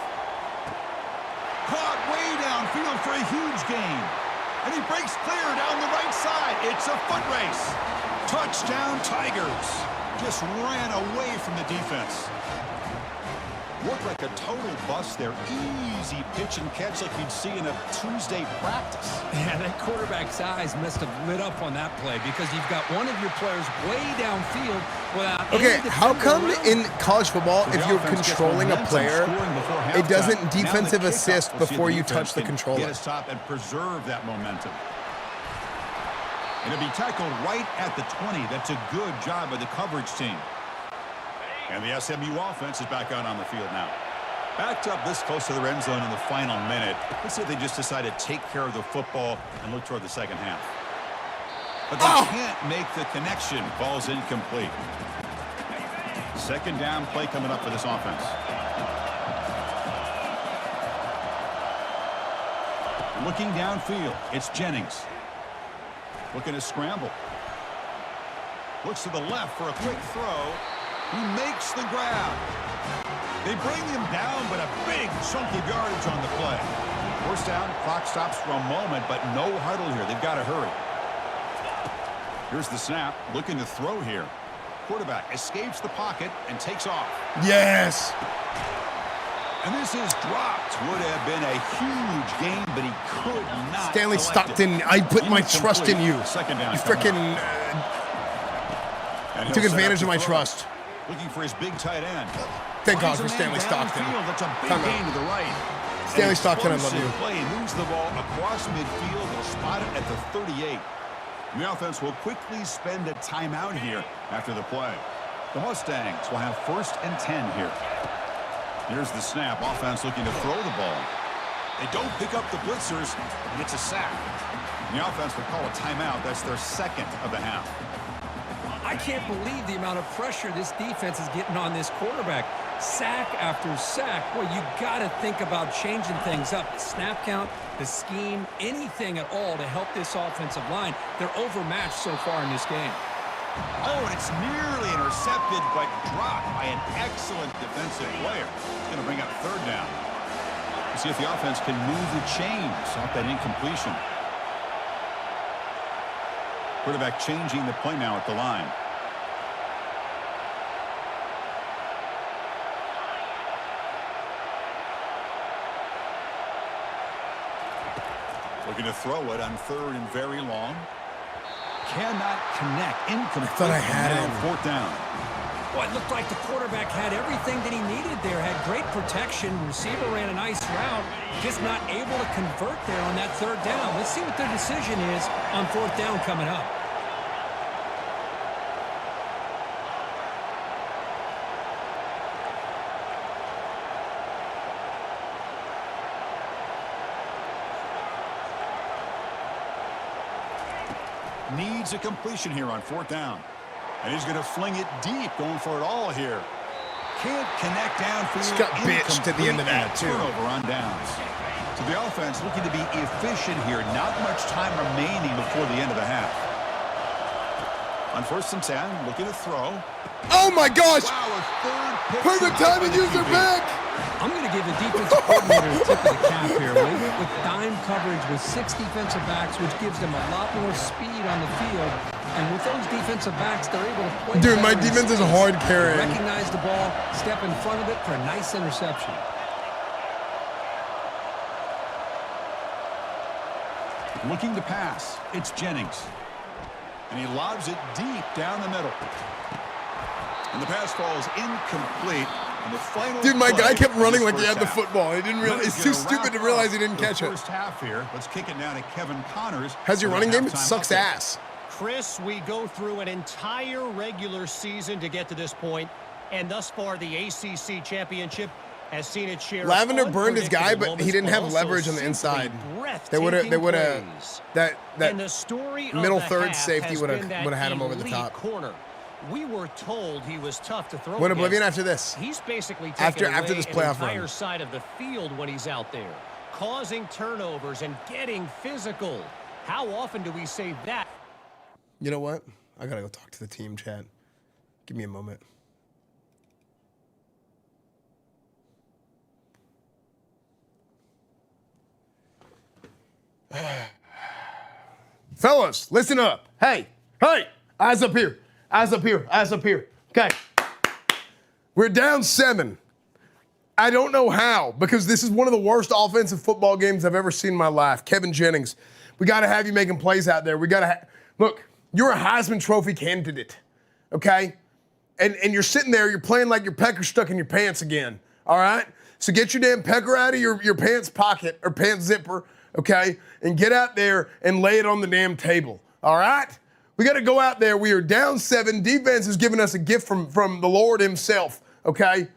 Caught way downfield for a huge gain. And he breaks clear down the right side. It's a foot race. Touchdown Tigers. Just ran away from the defense. Looked like a total bust there. Easy pitch and catch like you'd see in a Tuesday practice. Yeah, that quarterback's eyes must have lit up on that play because you've got one of your players way downfield without Okay, any how defender come around. in college football, So if the you're offense gets controlling a momentum player, scoring before it halftime. doesn't Now the defensive kickoff. assist We'll see if before the you defense touch the can controller? Get a stop and preserve that momentum. And it'll be tackled right at the 20. That's a good job by the coverage team. And the SMU offense is back out on the field now. Backed up this close to the end zone in the final minute. Let's see if they just decide to take care of the football and look toward the second half. But they can't make the connection. Ball's incomplete. Second down play coming up for this offense. Looking downfield, it's Jennings. Looking to scramble. Looks to the left for a quick throw. He makes the grab. They bring him down, but a big chunk of yardage on the play. First down, clock stops for a moment, but no huddle here. They've got to hurry. Here's the snap, looking to throw here. Quarterback escapes the pocket and takes off. Yes. And this is dropped. Would have been a huge game, but he could not. Stanley collect Stockton, it. I put my trust in you. Second down. You coming freaking up. And he'll took set advantage up of to my throw. trust. Looking for his big tight end. Thank God Finds for a Stanley man Stockton. downfield. That's a big Time out. gain to the right. Stanley An Stockton, I love explosive you. Play moves the ball across midfield. They'll spot it at the 38. The offense will quickly spend a timeout here after the play. The Mustangs will have 1st and 10 here. Here's the snap. Offense looking to throw the ball. They don't pick up the blitzers, and it's a sack. And the offense will call a timeout. That's their second of the half. I can't believe the amount of pressure this defense is getting on this quarterback. Sack after sack. Boy, you got to think about changing things up. The snap count, the scheme, anything at all to help this offensive line. They're overmatched so far in this game. Oh, and it's nearly intercepted, but dropped by an excellent defensive player. It's going to bring up 3rd down. Let's see if the offense can move the chains off that incompletion. Quarterback changing the play now at the line. Looking to throw it on 3rd and very long. Cannot connect. Incomplete. I thought I had Now him. 4th down. Well, it looked like the quarterback had everything that he needed there. Had great protection. Receiver ran a nice route. Just not able to convert there on that 3rd down. Let's see what their decision is on 4th down coming up. Needs a completion here on 4th down. And he's going to fling it deep, going for it all here. Can't connect downfield. Just got bitched at the end of that, too. Turnover on downs. So the offense looking to be efficient here. Not much time remaining before the end of the half. On 1st and 10, looking to throw. Oh my gosh! Wow, a 3rd pick. Perfect time to use their back. I'm going to give the defensive coordinator a tip of the cap here. They went with dime coverage with 6 defensive backs, which gives them a lot more speed on the field. And with those defensive backs, they're able to play. Dude, my better in defense is space, hard carrying. Recognize the ball, step in front of it for a nice interception. Looking to pass. It's Jennings. And he lobs it deep down the middle. And the pass falls incomplete. And the final Dude, my play guy kept of running this like he had the first half. football. He didn't realize. He's He's too gonna stupid to wrap realize he up didn't the catch it. First half here. Let's kick it down to Kevin Connors. How's your for the running game? It halftime sucks update. ass. Chris, we go through an entire regular season to get to this point, and thus far the ACC championship has seen its share. Lavender of burned his guy, but unpredictable he didn't moments, have but leverage also on the inside. simply They would have plays. that And the story of middle the third half safety has would been that have had him over the elite top. corner. We were told he was tough to throw. Win Oblivion against. after this. He's basically taken After this away playoff an entire run. side of the field when he's out there, causing turnovers and getting physical. How often do we say that? You know what? I gotta go talk to the team, chat. Give me a moment. Fellas, listen up. Hey, eyes up here. Eyes up here. Eyes up here. Okay. We're down 7. I don't know how, because this is one of the worst offensive football games I've ever seen in my life. Kevin Jennings, we got to have you making plays out there. We got to look, you're a Heisman Trophy candidate, okay? And you're sitting there, you're playing like your pecker stuck in your pants again, all right? So get your damn pecker out of your pants pocket or pants zipper, okay? And get out there and lay it on the damn table, all right? We got to go out there. We are down 7. Defense has given us a gift from the Lord himself, okay?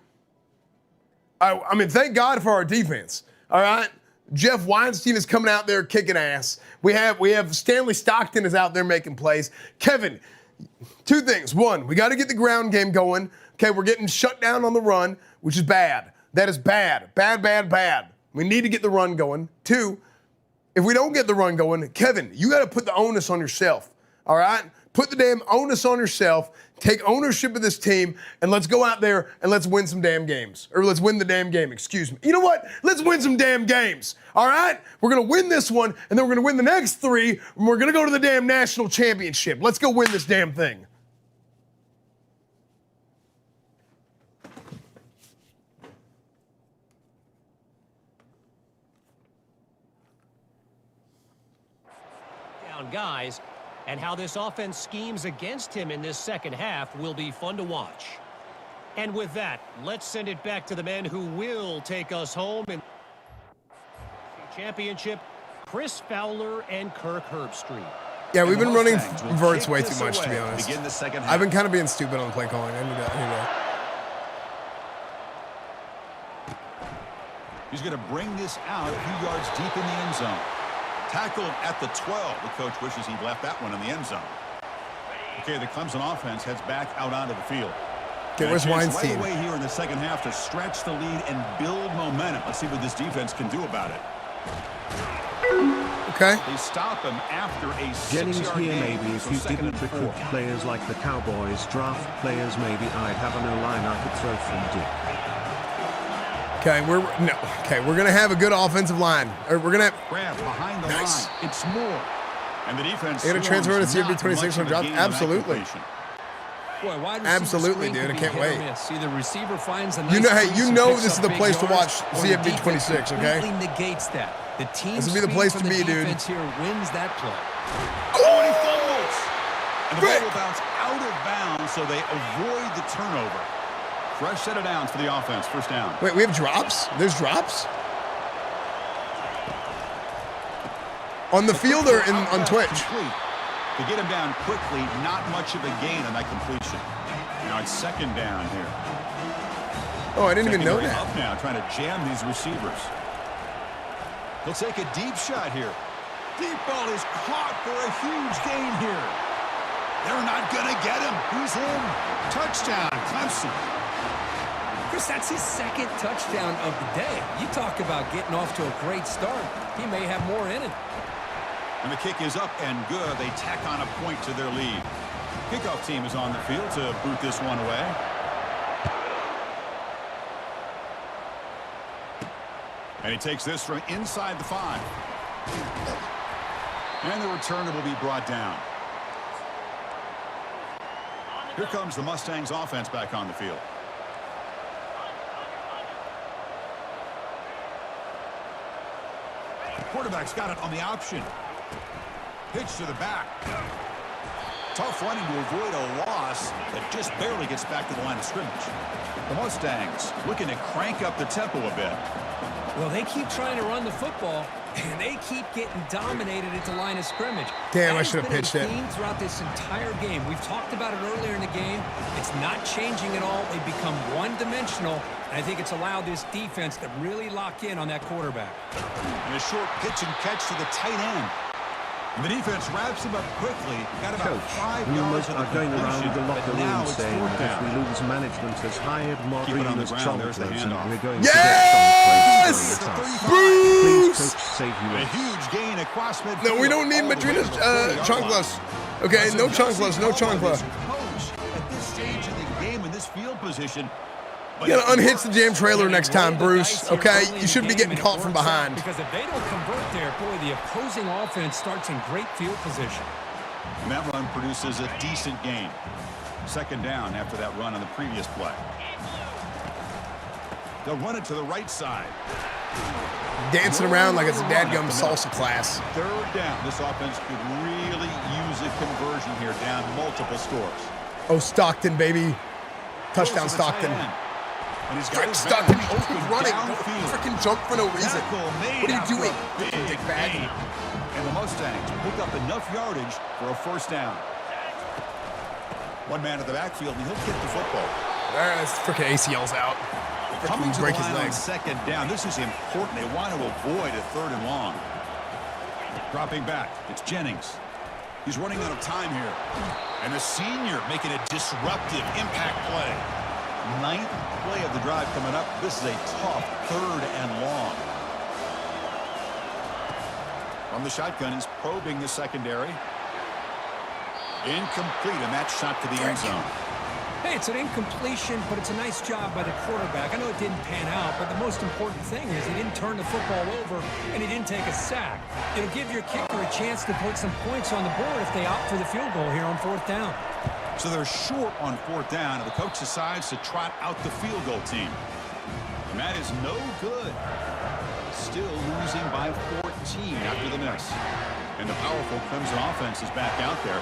I mean, thank God for our defense, all right? Jeff Weinstein is coming out there kicking ass. We have Stanley Stockton is out there making plays. Kevin, 2 things. 1, we got to get the ground game going. Okay, we're getting shut down on the run, which is bad. That is bad. Bad. We need to get the run going. 2, if we don't get the run going, Kevin, you got to put the onus on yourself, all right? Put the damn onus on yourself. Take ownership of this team, and let's go out there and let's win some damn games. Or let's win the damn game, excuse me. You know what? Let's win some damn games, all right? We're going to win this one, and then we're going to win the next 3, and we're going to go to the damn national championship. Let's go win this damn thing. Down guys. And how this offense schemes against him in this second half will be fun to watch. And with that, let's send it back to the men who will take us home in the championship, Chris Fowler and Kirk Herbstreit. Yeah, we've been running verts way too much, to be honest. I've been kind of being stupid on play calling. I need that. He's going to bring this out a few yards deep in the end zone. Tackled at the 12. The coach wishes he'd left that one in the end zone. Okay, the Clemson offense heads back out onto the field. Okay, where's Weinstein? Right away here in the second half to stretch the lead and build momentum. Let's see what this defense can do about it. Okay. They stop him after a 6-yard Jennings here, gain. maybe if So you second didn't and 4. recruit players like the Cowboys draft players, maybe I'd have an O-line I could throw from deep. Okay, we're gonna have a good offensive line. Or we're gonna have Grab behind the line. It's more. And the defense. They're gonna transfer to CFB 26 on drop. Absolutely. Boy, wide Absolutely, receiver dude. I screen can't could be hit wait. or miss. Either receiver finds a You know, nice hey, you crease and know picks this is up the big place to yards, watch or the CFB defense 26, okay? completely negates that. The team This would be the speed place from to the be, dude. defense here wins that play. Oh, and he fumbles. And the ball will bounce out of bounds, so they avoid the turnover. Fresh set of downs for the offense. First down. Wait, we have drops? There's drops? On the field or on Twitch? Complete. To get him down quickly, not much of a gain on that completion. Now it's second down here. Oh, I didn't even know Secondary that. Up now, trying to jam these receivers. He'll take a deep shot here. Deep ball is caught for a huge gain here. They're not going to get him. He's in. Touchdown, Clemson. Chris, that's his second touchdown of the day. You talk about getting off to a great start. He may have more in it. And the kick is up and good. They tack on a point to their lead. Kickoff team is on the field to boot this one away. And he takes this from inside the 5. And the returner will be brought down. Here comes the Mustangs offense back on the field. Quarterback's got it on the option. Pitch to the back. Tough running to avoid a loss that just barely gets back to the line of scrimmage. The Mustangs looking to crank up the tempo a bit. Well, they keep trying to run the football, and they keep getting dominated at the line of scrimmage. Damn, That I should have has pitched been a it. theme throughout this entire game. We've talked about it earlier in the game. It's not changing at all. They've become one-dimensional, and I think it's allowed this defense to really lock in on that quarterback. And a short pitch and catch to the tight end. And the defense wraps him up quickly. Got about Coach, 5 rumors yards of are going around the locker but now room it's saying fourth that if down. we lose, management has hired Keep it on the Marina's ground. There's the chonklers and handoff. we're going Yes! to get some Bruce! Please, Coach, save you. A huge gain across midfield. No, we don't need Madrina's chanclas. Okay, no chanclas, no chancla. Coach, at this stage of the game in this field position, You gotta unhitch the jam trailer next time, Bruce, okay? You shouldn't be getting caught from behind. Because if they don't convert there, boy, the opposing offense starts in great field position. and that run produces a decent gain. Second down after that run on the previous play. They'll run it to the right side. Dancing around like it's a dadgum salsa class. Third down. This offense could really use a conversion here, down multiple scores. Oh, Stockton, baby. Touchdown, Stockton. And he's got Frick, his Stockton, man keep open running. downfield. Don't freaking jump for no reason. Tackle made What are you after doing? a big Dick bag. gain. And the Mustangs pick up enough yardage for a first down. One man at the backfield, and he'll kick the football. That's freaking ACL's out. Coming Freaking to break the his line on legs. second down. This is important. They want to avoid a 3rd and long. Dropping back. It's Jennings. He's running out of time here. And a senior making a disruptive impact play. 9th play of the drive coming up. This is a tough 3rd and long. From the shotgun, he's probing the secondary. Incomplete, and that shot to the end zone. Hey, it's an incompletion, but it's a nice job by the quarterback. I know it didn't pan out, but the most important thing is he didn't turn the football over and he didn't take a sack. It'll give your kicker a chance to put some points on the board if they opt for the field goal here on 4th down. So they're short on 4th down, and the coach decides to trot out the field goal team. And that is no good. Still losing by 14 after the miss. And the powerful Clemson offense is back out there.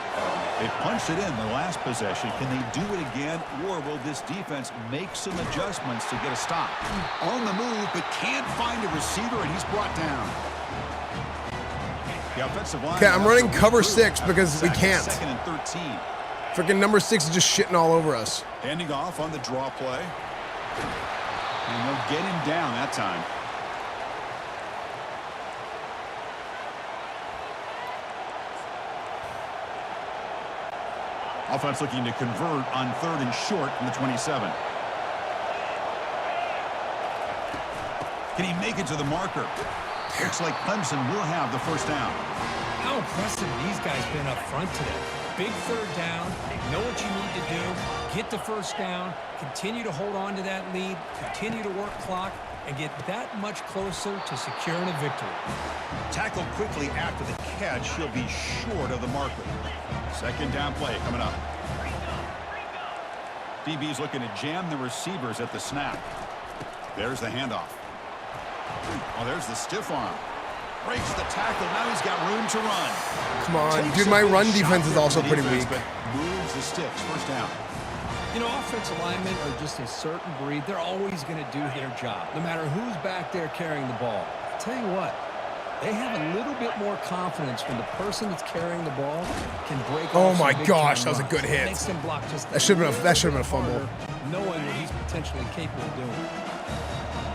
They punched it in the last possession. Can they do it again, or will this defense make some adjustments to get a stop? On the move, but can't find a receiver, and he's brought down. The offensive line. Okay, I'm running cover 6 because we can't. 2nd and 13. Freaking number 6 is just shitting all over us. Handing off on the draw play. And they'll get him down that time. Offense looking to convert on 3rd and short from the 27. Can he make it to the marker? Looks like Clemson will have the first down. How impressive these guys been up front today. Big 3rd down. Know what you need to do. Get the first down. Continue to hold on to that lead. Continue to work clock. And get that much closer to securing a victory. Tackled quickly after the catch. He'll be short of the marker. 2nd down play coming up. DB's looking to jam the receivers at the snap. There's the handoff. Oh, there's the stiff arm. Breaks the tackle. Now he's got room to run. Come on. Takes Dude, my a big run shot defense is there also from pretty defense, weak. But moves the sticks. First down. You know, offensive linemen are just a certain breed. They're always going to do their job, no matter who's back there carrying the ball. I'll tell you what, they have a little bit more confidence when the person that's carrying the ball can break. Oh off my some big gosh, time that was a runs. good hit. Makes them block just That should have been a fumble. harder, knowing what he's potentially capable of doing.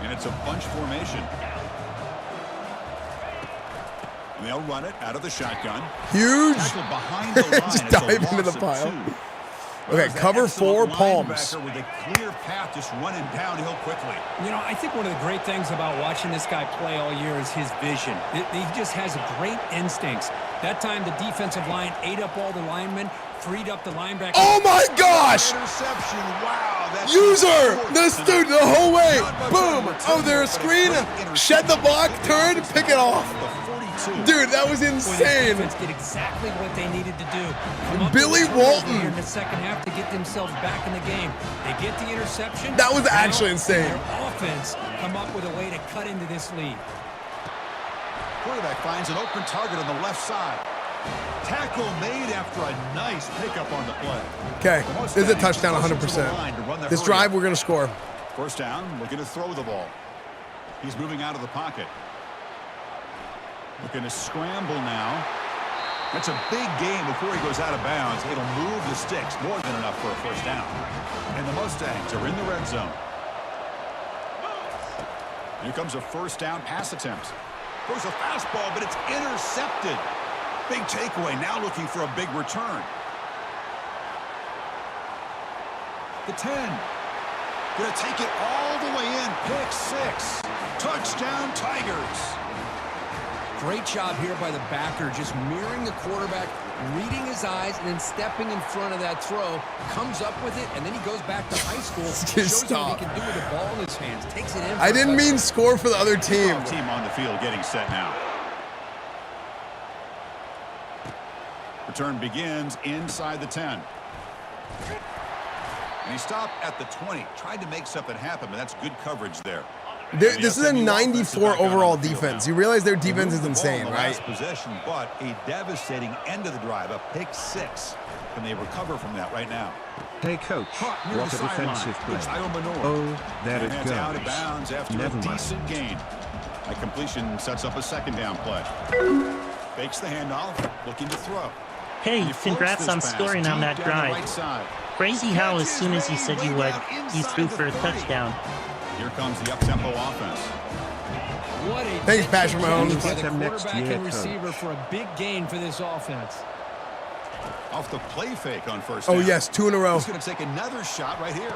And it's a bunch formation. And they'll run it out of the shotgun. Huge. Tackled behind the line. Just It's a dive into the loss of pile. 2. Okay, There's that cover excellent 4 palms. linebacker with a clear path, just running downhill quickly. You know, I think one of the great things about watching this guy play all year is his vision. He just has great instincts. That time, the defensive line ate up all the linemen, freed up the linebacker. Oh my gosh! Interception! Wow! That's User! important. This dude the whole way! Boom! Oh, there's a screen! Shed the block, turn, pick it off! The 42. Dude, that was Boy, this insane! defense did exactly what they needed to do. Come up Billy with a turnover Walton. here in the second half to get themselves back in the game. They get the interception. That was Now, actually insane. Their offense come up with a way to cut into this lead. Quarterback finds an open target on the left side. Tackle made after a nice pickup on the play. Okay, this is a touchdown 100%. This drive, we're going to score. First down, looking to throw the ball. He's moving out of the pocket. Looking to scramble now. That's a big gain before he goes out of bounds. It'll move the sticks, more than enough for a first down. And the Mustangs are in the red zone. Here comes a first down pass attempt. Throws a fastball, but it's intercepted. Big takeaway, now looking for a big return. The 10. Gonna take it all the way in. Pick 6. Touchdown, Tigers. Great job here by the backer, just mirroring the quarterback, reading his eyes, and then stepping in front of that throw, comes up with it, and then he goes back to high school, shows you what he can do with the ball in his hands, takes it in. I didn't mean score for the other team. Team on the field getting set now. Return begins inside the 10. And he stopped at the 20. Tried to make something happen, but that's good coverage there. This is a 94 overall defense. You realize their defense is insane, right? Possession, but a devastating end of the drive, a pick 6. Can they recover from that right now? Hey coach, what a defensive play. Oh, there it goes. Out of bounds after a decent gain. A completion sets up a second down play. Fakes the handoff, looking to throw. Hey, congrats on scoring on that drive. Crazy how as soon as you said you would, you threw for a touchdown. Here comes the up-tempo offense. What a Thanks, Patrick Mahomes. By the quarterback and receiver for a big gain for this offense. Off the play fake on first down. Oh, yes, 2 in a row. He's going to take another shot right here.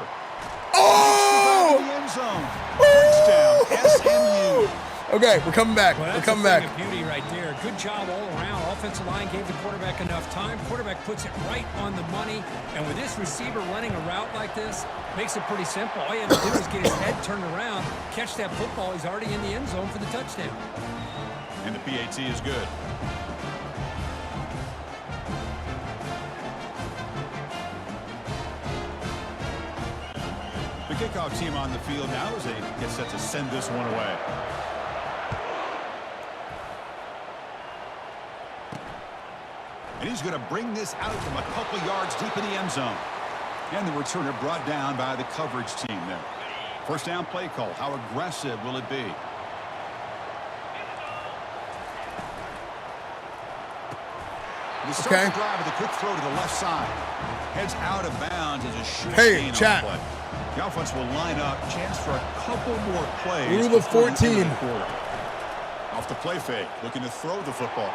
Oh! The end zone. Touchdown, SMU. Okay, we're coming back. Well, we're coming back. Beauty right there. Good job all around. Offensive line gave the quarterback enough time. Quarterback puts it right on the money. And with this receiver running a route like this, makes it pretty simple. All you have to do is get his head turned around, catch that football. He's already in the end zone for the touchdown. And the PAT is good. The kickoff team on the field now as they get set to send this one away. And he's going to bring this out from a couple yards deep in the end zone. And the returner brought down by the coverage team there. First down play call. How aggressive will it be? The start drive with a quick throw to the left side. Heads out of bounds as a short gain on the play. The offense will line up. Chance for a couple more plays. Rule of 14. Off the play fake. Looking to throw the football.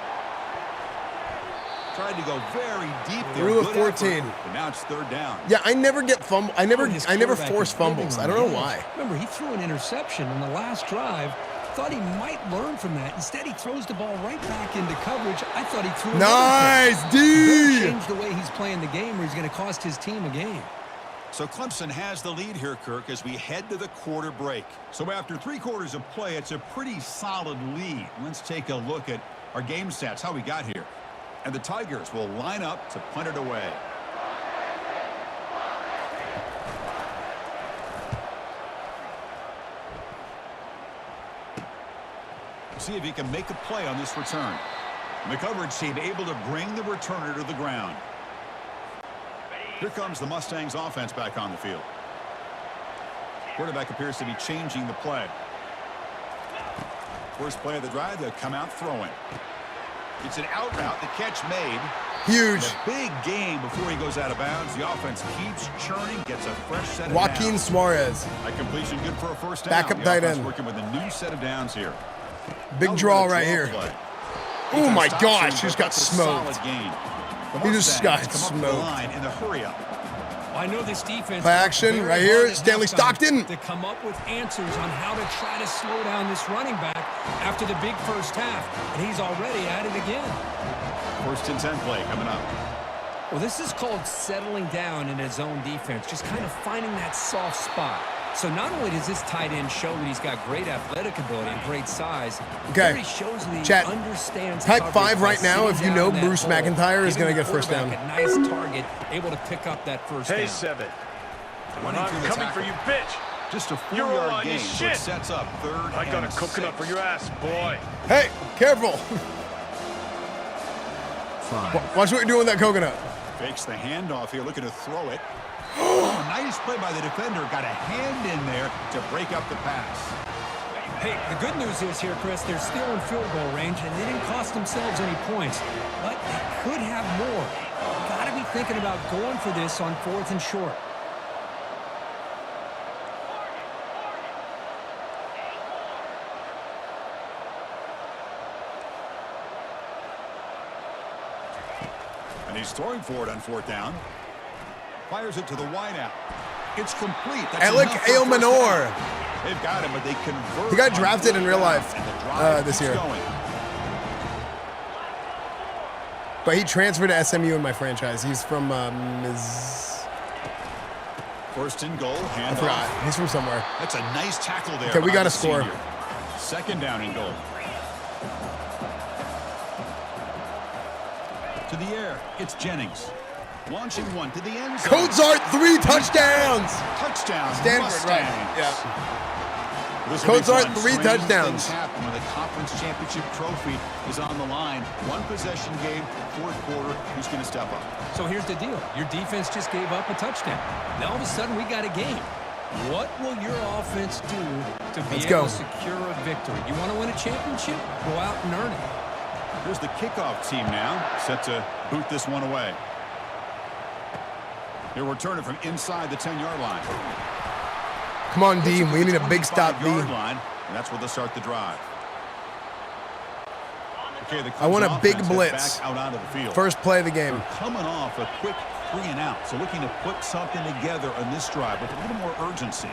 Tried to go very deep there. Rule of 14. But now it's third down. Yeah, I never get fumble. I never force fumbles. I don't know why. Remember, he threw an interception in the last drive. Thought he might learn from that. Instead, he throws the ball right back into coverage. I thought he threw. Nice, D. Change the way he's playing the game, or he's going to cost his team a game. So Clemson has the lead here, Kirk, as we head to the quarter break. So after 3 quarters of play, it's a pretty solid lead. Let's take a look at our game stats, how we got here. And the Tigers will line up to punt it away. See if he can make a play on this return. And the coverage team able to bring the returner to the ground. Here comes the Mustangs offense back on the field. Quarterback appears to be changing the play. First play of the drive, they'll come out throwing. It's an out route, the catch made. Huge. A big game before he goes out of bounds. The offense keeps churning, gets a fresh set of Joaquin downs. Suarez. A completion good for a first down. Backup tight end. Working with a new set of downs here. Big draw right here. Oh my gosh, he just got smoked. He just got smoked. In the hurry up. I know this defense. Play action right here. Stanley Stockton. To come up with answers on how to try to slow down this running back after the big first half. And he's already at it again. First and 10 play coming up. Well, this is called settling down in his own defense. Just kind of finding that soft spot. So not only does this tight end show that he's got great athletic ability and great size, okay. Shows that he Chat, understands type 5 right now if you know Bruce McIntyre is going to get first down. A nice target, able to pick up that first down. Hey, Seven. I'm coming for you, bitch. Just a 4-yard gain, so it sets up third I got a and coconut 6. for your ass, boy. Hey, careful. Watch what you're doing with that coconut. Fakes the handoff here, looking to throw it. Oh, nice play by the defender. Got a hand in there to break up the pass. Hey, the good news is here, Chris, they're still in field goal range, and they didn't cost themselves any points. But they could have more. Got to be thinking about going for this on 4th and short. And he's throwing for it on 4th down. Fires it to the wideout. It's complete. Alec Ailmanor. They've got him, but they convert. He got drafted in real life this year. But he transferred to SMU in my franchise. He's from First and goal. I forgot. He's from somewhere. That's a nice tackle there. Okay, we got to score. Senior. Second down and goal. To the air. It's Jennings. Launching one to the end zone. Cozart, 3 touchdowns. Touchdown. Stanford, right? Mustangs. Yeah. This will be Cozart, fun. 3 Strange touchdowns. things happen when the conference championship trophy is on the line. One possession game, fourth quarter. Who's going to step up? So here's the deal. Your defense just gave up a touchdown. Now all of a sudden we got a game. What will your offense do to be able to secure a victory? You want to win a championship? Go out and earn it. Here's the kickoff team now, set to boot this one away. He'll return it from inside the 10-yard line. Come on, D. We need a big stop, D. Line, and that's where they'll start the drive. Okay, I want a big blitz. Out onto the field. First play of the game. They're coming off a quick 3 and out, so looking to put something together on this drive with a little more urgency.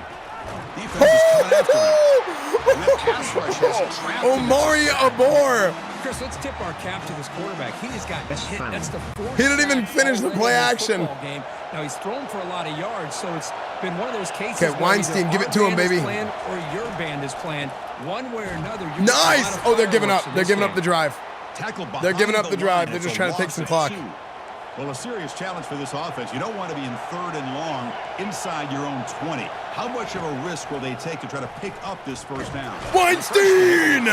Defense is coming after him. The pass rush has trapped him. Omari Abor. Chris, let's tip our cap to this quarterback. He has got hit. That's the 4th. He didn't even finish the play action. Game. Now he's thrown for a lot of yards, so it's been one of those cases. Okay, Weinstein, give it to him, baby. Or your band is playing one way or another. Nice. Oh, they're giving up. They're giving up the drive. They're giving up the drive. They're just trying to take some clock. Well, a serious challenge for this offense. You don't want to be in 3rd and long inside your own 20. How much of a risk will they take to try to pick up this first down? Weinstein!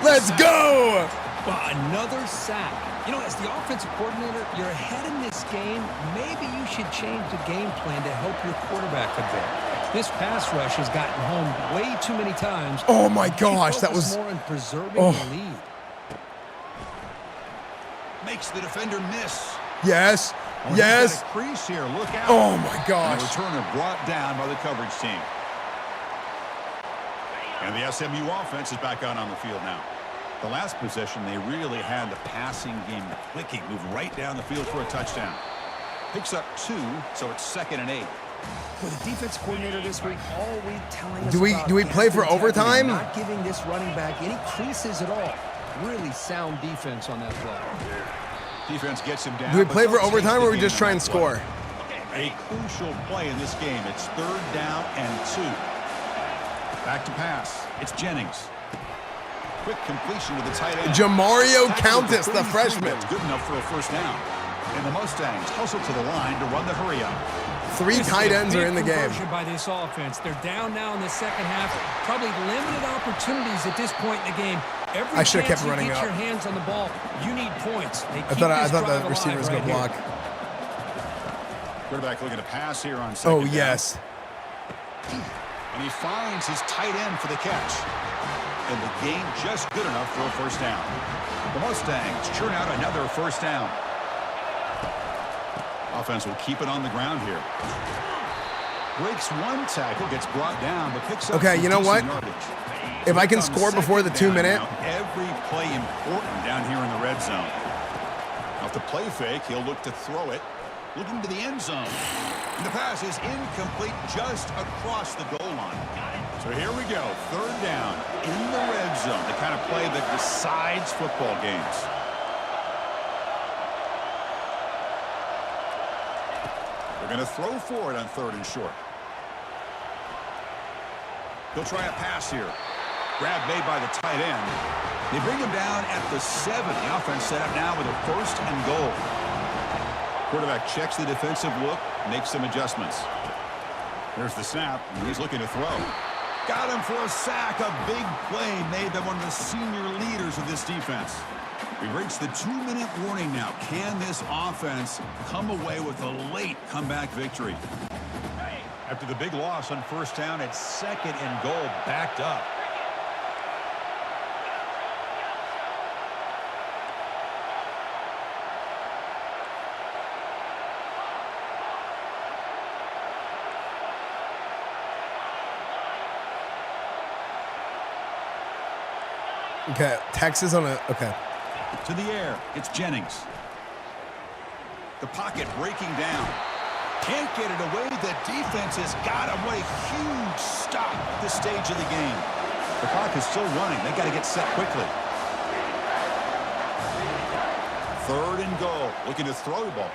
Let's go! Well, another sack. You know, as the offensive coordinator, you're ahead in this game. Maybe you should change the game plan to help your quarterback a bit. This pass rush has gotten home way too many times. Oh, my gosh. That was... more on preserving the lead. Makes the defender miss. Yes. Yes. Crease here. Look out. Oh, my gosh. And the returner brought down by the coverage team. And the SMU offense is back out on the field now. The last possession, they really had the passing game clicking. Moved right down the field for a touchdown. Picks up 2, so it's 2nd and 8. Well, the defense coordinator this week all week telling us do we play for overtime? Not giving this running back any creases at all. Really sound defense on that play. Defense gets him down. Do we play for overtime or we just try and score? A crucial play in this game. It's 3rd down and 2. Back to pass. It's Jennings. Quick completion to the tight end. Jamario Countess, the freshman. Good enough for a first down. And the Mustangs hustle to the line to run the hurry up. 3 tight ends are in the game. By this offense. They're down now in the second half. Probably limited opportunities at this point in the game. I should have kept running get up. Your hands on the ball. You need points. I thought the receiver was going to block. Quarterback looking to pass here on second. Oh, yes. And he finds his tight end for the catch. And the gain just good enough for a first down. The Mustangs churn out another first down. Offense will keep it on the ground here. Breaks one tackle, gets brought down, but picks up. Okay, you know what? If I can score before the 2-minute. Every play important down here in the red zone. Off the play fake, he'll look to throw it. Looking to the end zone. And the pass is incomplete just across the goal line. So here we go. 3rd down in the red zone. The kind of play that decides football games. They're going to throw for it on 3rd and short. He'll try a pass here. Grab made by the tight end. They bring him down at the 7. The offense set up now with a 1st and goal. Quarterback checks the defensive look, makes some adjustments. There's the snap, and he's looking to throw. Got him for a sack. A big play made by one of the senior leaders of this defense. We've reached the 2-minute warning now. Can this offense come away with a late comeback victory? After the big loss on 1st down, it's 2nd and goal, backed up. Okay, Texas on a... Okay. To the air, it's Jennings. The pocket breaking down. Can't get it away. The defense has got him. What a huge stop at this stage of the game. The clock is still running. They got to get set quickly. 3rd and goal. Looking to throw the ball.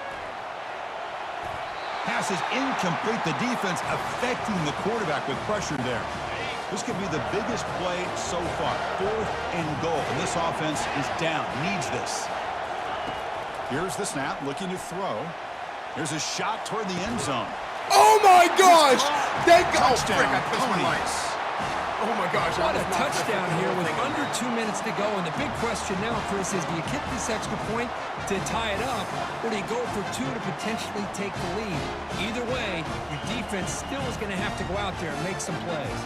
Pass is incomplete. The defense affecting the quarterback with pressure there. This could be the biggest play so far. 4th and goal. And this offense is down. Needs this. Here's the snap. Looking to throw. There's a shot toward the end zone. Oh my gosh! Thank God. Touchdown, I pushed my mic. Oh my gosh. What a touchdown here with under 2 minutes to go. And the big question now, Chris, is do you kick this extra point to tie it up, or do you go for 2 to potentially take the lead? Either way, your defense still is going to have to go out there and make some plays.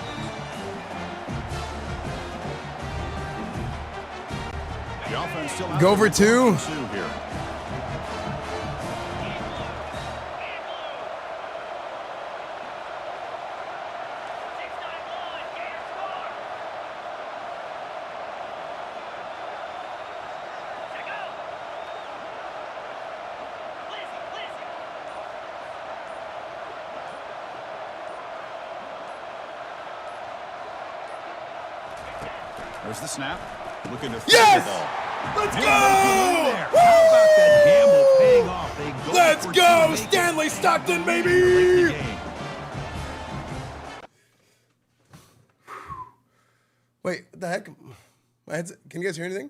The offense still out Go for 2. Here. There's the snap. Looking to yes! the ball. Let's He'll go! make it in there. How about that gamble paying off? They go Let's for go! 2, Stanley Stockton, late in baby! the game. Wait, what the heck? My head's, can you guys hear anything?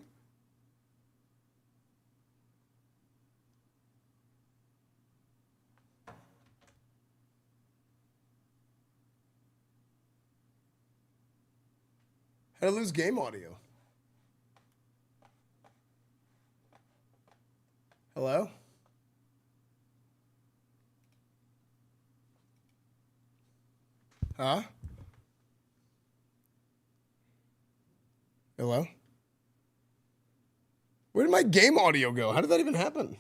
How to lose game audio? Hello? Huh? Hello? Where did my game audio go? How did that even happen?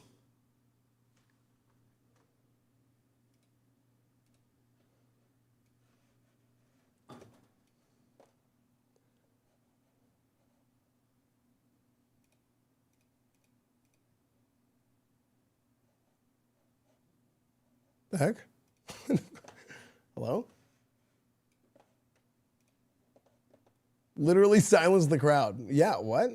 The heck? Hello? Literally silence the crowd. Yeah, what?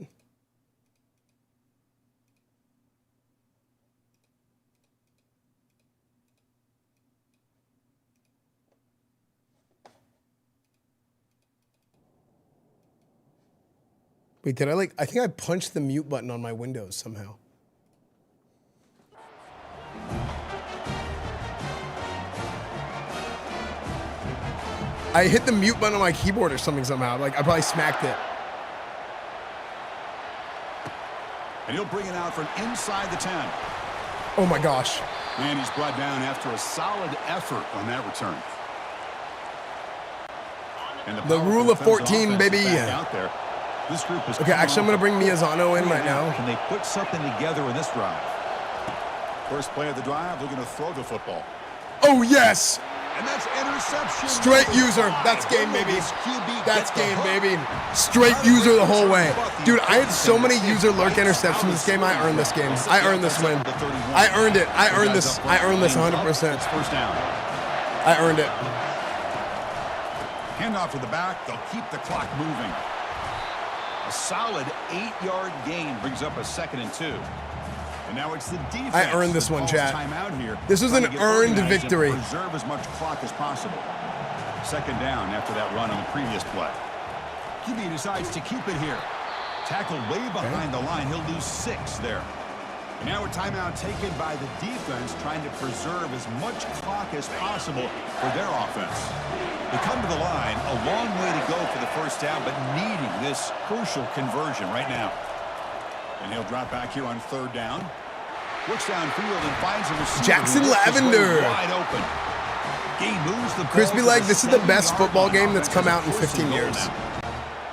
Wait, did I I think I punched the mute button on my Windows somehow. I hit the mute button on my keyboard or something somehow. I probably smacked it. And he'll bring it out from inside the 10. Oh my gosh. And he's brought down after a solid effort on that return. And the rule of 14, baby. Out there. This group is okay, actually, I'm going to bring Miazano in right now. Can they put something together in this drive? First play of the drive, they're going to throw the football. Oh, yes. And that's interception. Straight user. That's game, baby. That's game, baby. Straight user the whole way. Dude, I had so many user lurk interceptions this game. I earned this game. I earned this win. I earned it. I earned this. I earned this 100%. First down. I earned it. Handoff to the back. They'll keep the clock moving. A solid 8-yard gain brings up a 2nd and 2. And now it's the defense. I earned this one, chat. Here, this was an earned victory. Preserve as much clock as possible. 2nd down after that run on the previous play. QB decides to keep it here. Tackled way behind the line. He'll lose 6 there. And now a timeout taken by the defense, trying to preserve as much clock as possible for their offense. They come to the line, a long way to go for the first down, but needing this crucial conversion right now. And he'll drop back here on 3rd down. Looks downfield and finds a receiver. Jackson Lavender. Wide open. He moves the ball. Crispy Leg, this is the best football game that's come out in 15 years.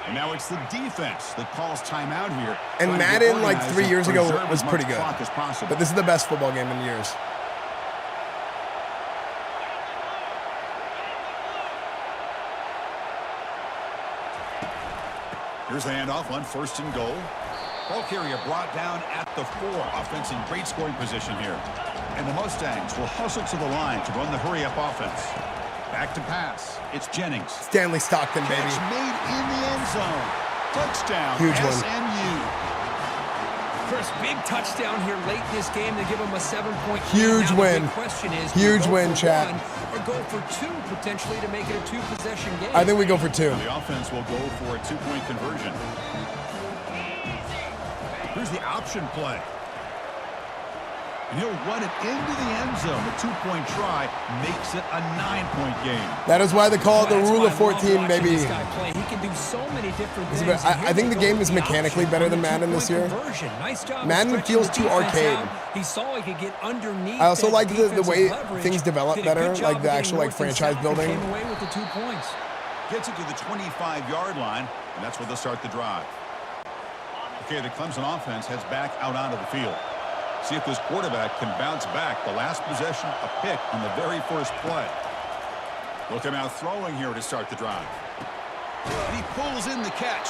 And now it's the defense that calls timeout here. And Madden, 3 years ago, was pretty good. But this is the best football game in years. Here's the handoff on 1st and goal. Ball carrier brought down at the 4. Offense in great scoring position here. And the Mustangs will hustle to the line to run the hurry-up offense. Back to pass. It's Jennings. Stanley Stockton, baby. Catch made in the end zone. Touchdown. Huge one. SMU. Chris, big touchdown here late in this game to give them a 7-point lead. Huge win. The question is, huge win, chat. Or go for 2 potentially to make it a 2-possession game. I think we go for 2. And the offense will go for a 2-point conversion. Here's the option play. And he'll run it into the end zone. The 2-point try makes it a 9-point game. That is why they call it the rule of 14, baby. He can do so many different things. I think the game is mechanically better than Madden this year. Nice job. Madden feels too arcade. He saw he could get underneath. I also like the way things develop better, like the actual like franchise building. Came away with the 2 points. Gets it to the 25-yard line, and that's where they'll start the drive. Okay, the Clemson offense heads back out onto the field. See if this quarterback can bounce back. The last possession, a pick on the very first play. Look him out throwing here to start the drive. And he pulls in the catch.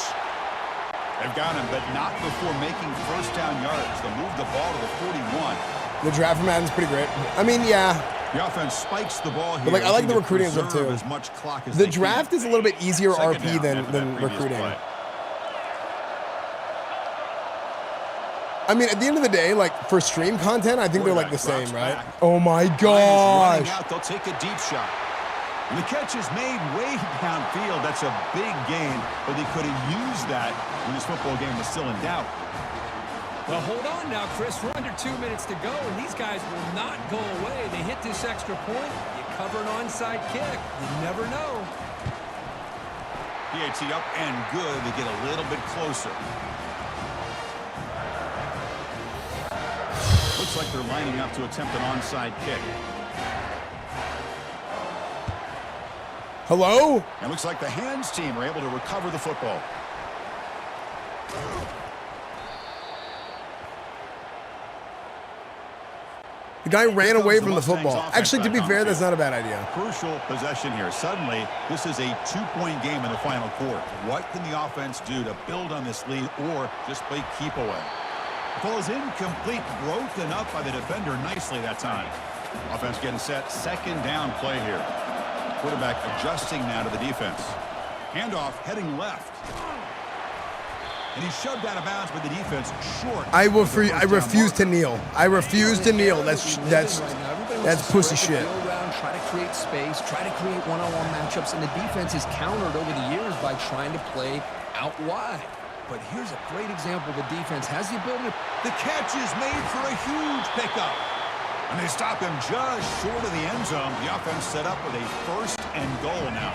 They've got him, but not before making first down yards. They'll move the ball to the 41. The draft for Madden's pretty great. I mean, yeah. The offense spikes the ball here. But like, I like the recruiting stuff too. As much clock as the draft is a little bit easier RP than recruiting. Play. I mean, at the end of the day, like for stream content, I think they're like the same, right? Back. Oh my gosh! Out, they'll take a deep shot. And the catch is made way downfield. That's a big gain, but they could have used that when this football game was still in doubt. Well, hold on now, Chris. We're under 2 minutes to go, and these guys will not go away. They hit this extra point. You cover an onside kick. You never know. PAT up and good. They get a little bit closer. Looks like they're lining up to attempt an onside kick. Hello? It looks like the hands team are able to recover the football. The guy ran away from the football. Actually, to be fair, that's not a bad idea. Crucial possession here. Suddenly, this is a 2-point game in the final quarter. What can the offense do to build on this lead or just play keep away? The ball is incomplete, broken up by the defender nicely that time. Offense getting set. Second down play here. Quarterback adjusting now to the defense. Handoff heading left. And he's shoved out of bounds by the defense short. I refuse to kneel. I refuse to kneel. That's pussy shit. Try to create space, try to create one-on-one matchups, and the defense is countered over the years by trying to play out wide. But here's a great example. The defense has the ability. The catch is made for a huge pickup. And they stop him just short of the end zone. The offense set up with a first and goal now.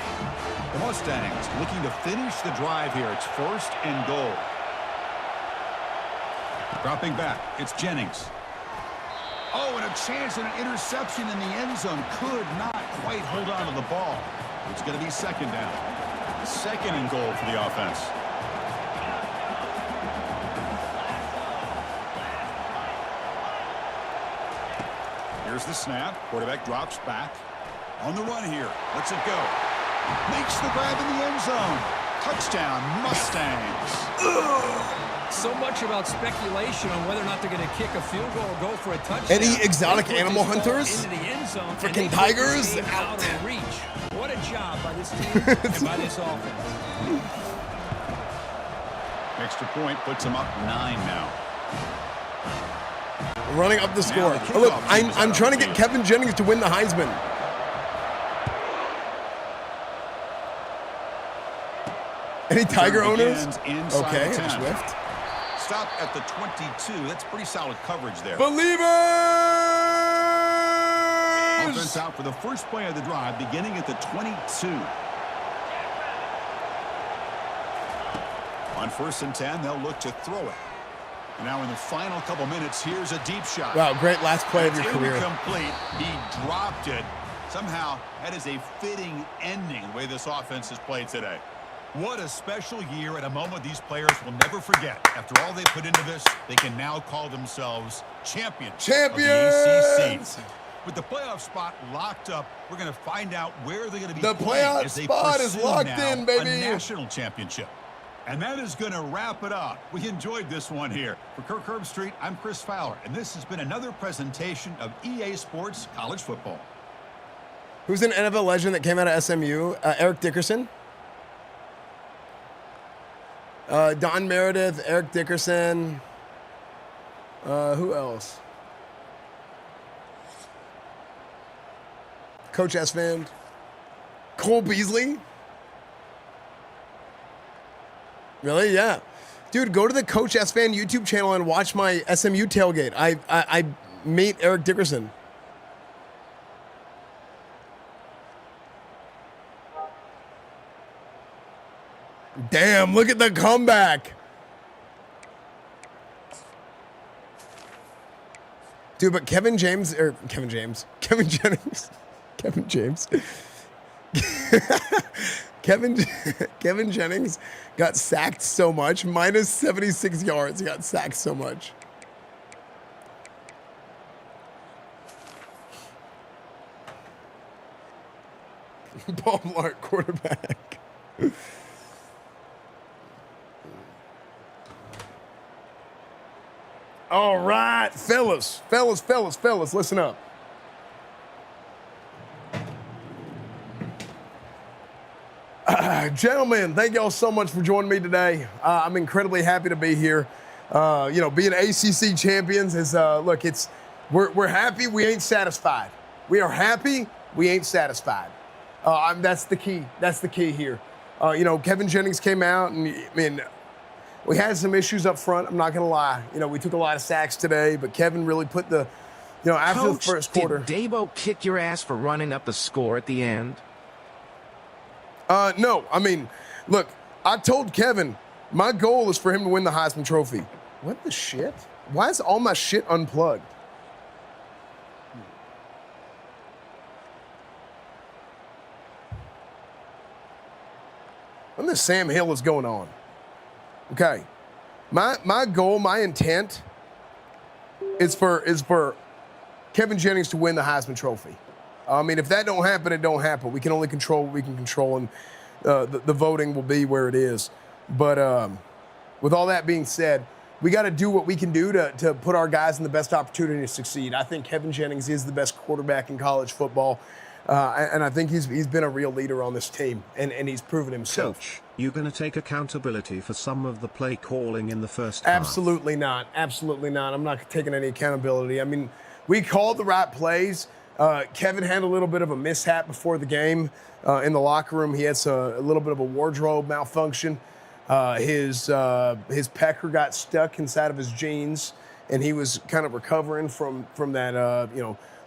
The Mustangs looking to finish the drive here. It's first and goal. Dropping back, it's Jennings. Oh, and a chance at an interception in the end zone. Could not quite hold on to the ball. It's going to be second down. Second and goal for the offense. Here's the snap. Quarterback drops back. On the run here. Lets it go. Makes the grab in the end zone. Touchdown, Mustangs. So much about speculation on whether or not they're going to kick a field goal or go for a touchdown. Any exotic animal hunters? Freaking tigers? Out of reach. What a job by this team and by this offense. Extra point puts them up 9 now. Running up the score. Oh, look, I'm trying to get Kevin Jennings to win the Heisman. Any Tiger owners? Okay, Swift. Stop at the 22. That's pretty solid coverage there. Believers! Offense out for the first play of the drive, beginning at the 22. On 1st and 10, they'll look to throw it. And now in the final couple minutes, here's a deep shot. Wow, great last play of your career. Incomplete. He dropped it. Somehow, that is a fitting ending the way this offense has played today. What a special year at a moment these players will never forget. After all they put into this, they can now call themselves champions. Of the ACC. With the playoff spot locked up, we're going to find out where they're going to be. The playoff spot is locked in, baby. A national championship. And that is going to wrap it up. We enjoyed this one here. For Kirk Herbstreit, I'm Chris Fowler, and this has been another presentation of EA Sports College Football. Who's an NFL legend that came out of SMU? Eric Dickerson. Don Meredith, Eric Dickerson. Who else? Coach Esfand. Cole Beasley. Really? Yeah. Dude, go to the Coach Esfand YouTube channel and watch my SMU tailgate. meet Eric Dickerson. Damn, look at the comeback. Dude, but Kevin Jennings. Kevin Jennings got sacked so much. Minus 76 yards. He got sacked so much. Paul Blart, quarterback. All right, fellas, listen up. Gentlemen, thank y'all so much for joining me today. I'm incredibly happy to be here. Being ACC champions is, we're happy, we ain't satisfied. We are happy, we ain't satisfied. That's the key. That's the key here. Kevin Jennings came out, and we had some issues up front. I'm not gonna lie. We took a lot of sacks today, but Kevin really put the, after Coach, the first quarter. Did Dabo kick your ass for running up the score at the end? No. I mean, look, I told Kevin my goal is for him to win the Heisman Trophy. What the shit? Why is all my shit unplugged? What in the Sam Hill is going on? Okay. My goal, my intent is for Kevin Jennings to win the Heisman Trophy. I mean, if that don't happen, it don't happen. We can only control what we can control, and the voting will be where it is. But with all that being said, we got to do what we can do to put our guys in the best opportunity to succeed. I think Kevin Jennings is the best quarterback in college football, and I think he's been a real leader on this team, and he's proven himself. Coach, you going to take accountability for some of the play calling in the first Absolutely not. Absolutely not. I'm not taking any accountability. I mean, we called the right plays. Kevin had a little bit of a mishap before the game in the locker room. He had a little bit of a wardrobe malfunction. His pecker got stuck inside of his jeans, and he was kind of recovering from that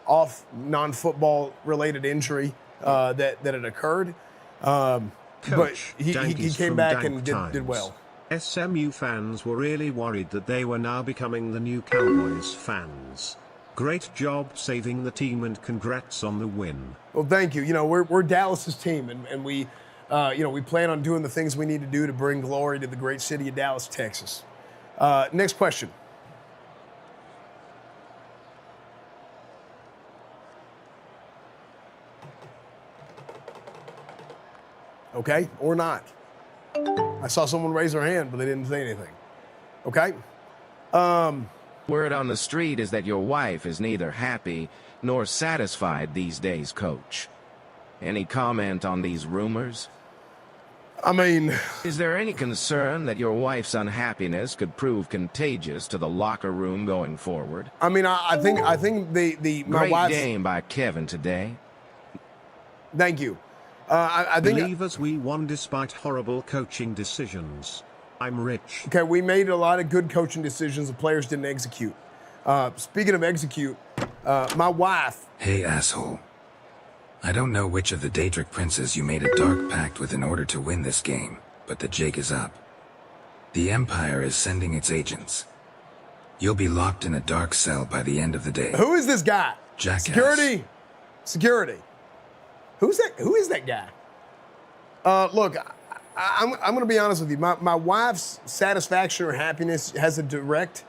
off non-football related injury that had occurred. But he came back and did well. SMU fans were really worried that they were now becoming the new Cowboys fans. Great job saving the team, and congrats on the win. Well, thank you. We're Dallas's team, and we plan on doing the things we need to do to bring glory to the great city of Dallas, Texas. Next question. Okay, or not. I saw someone raise their hand, but they didn't say anything. Okay. Word on the street is that your wife is neither happy nor satisfied these days, Coach. Any comment on these rumors? I mean, is there any concern that your wife's unhappiness could prove contagious to the locker room going forward? I mean, I think my Great game by Kevin today. Thank you. I think believe us, we won despite horrible coaching decisions. I'm rich. Okay, we made a lot of good coaching decisions. The players didn't execute. Speaking of execute, my wife. Hey, asshole. I don't know which of the Daedric princes you made a dark pact with in order to win this game, but the jig is up. The Empire is sending its agents. You'll be locked in a dark cell by the end of the day. Who is this guy? Jackass. Security. Who is that guy? Look, I'm going to be honest with you. My wife's satisfaction or happiness has a direct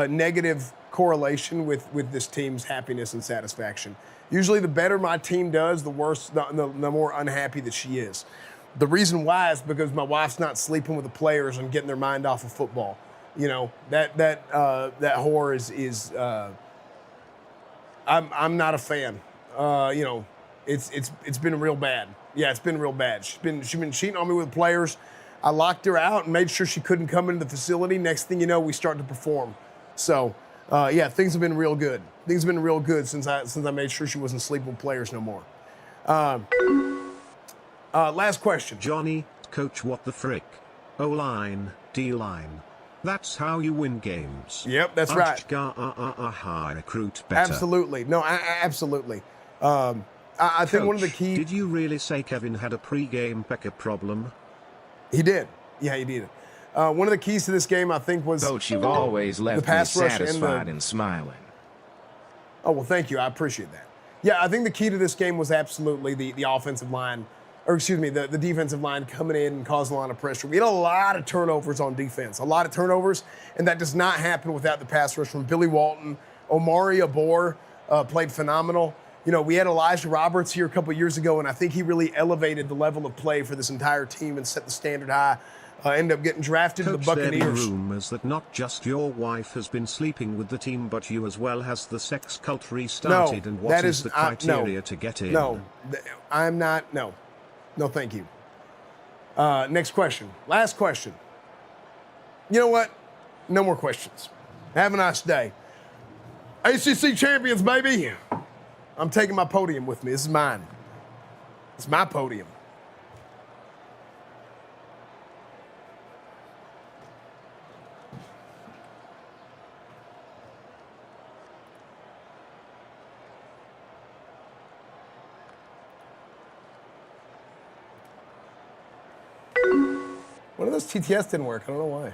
negative correlation with this team's happiness and satisfaction. Usually the better my team does, the worse, the more unhappy that she is. The reason why is because my wife's not sleeping with the players and getting their mind off of football. That whore is I'm not a fan. It's been real bad. Yeah, it's been real bad. She's been cheating on me with players. I locked her out and made sure she couldn't come into the facility. Next thing you know, we start to perform. So, things have been real good. Things have been real good since I made sure she wasn't sleeping with players no more. Last question. Johnny, Coach, what the frick? O-line, D-line. That's how you win games. Yep, that's right. Recruit better. Absolutely. No, absolutely. I think one of the key... Did you really say Kevin had a pre-game Pecker problem? He did. Yeah, he did. One of the keys to this game, I think, was... Coach, you've always left me satisfied and smiling. Oh, well, thank you. I appreciate that. Yeah, I think the key to this game was absolutely the offensive line, or excuse me, the defensive line coming in and causing a lot of pressure. We had a lot of turnovers on defense, a lot of turnovers, and that does not happen without the pass rush from Billy Walton. Omari Abor played phenomenal. You know, we had Elijah Roberts here a couple years ago, and I think he really elevated the level of play for this entire team and set the standard high. Ended up getting drafted to the Buccaneers. There are rumors that not just your wife has been sleeping with the team, but you as well. Has the sex cult restarted? And what is the criteria to get in? No, I'm not. No, thank you. Next question. Last question. You know what? No more questions. Have a nice day. ACC champions, baby. I'm taking my podium with me. This is mine. It's my podium. One of those TTS didn't work. I don't know why.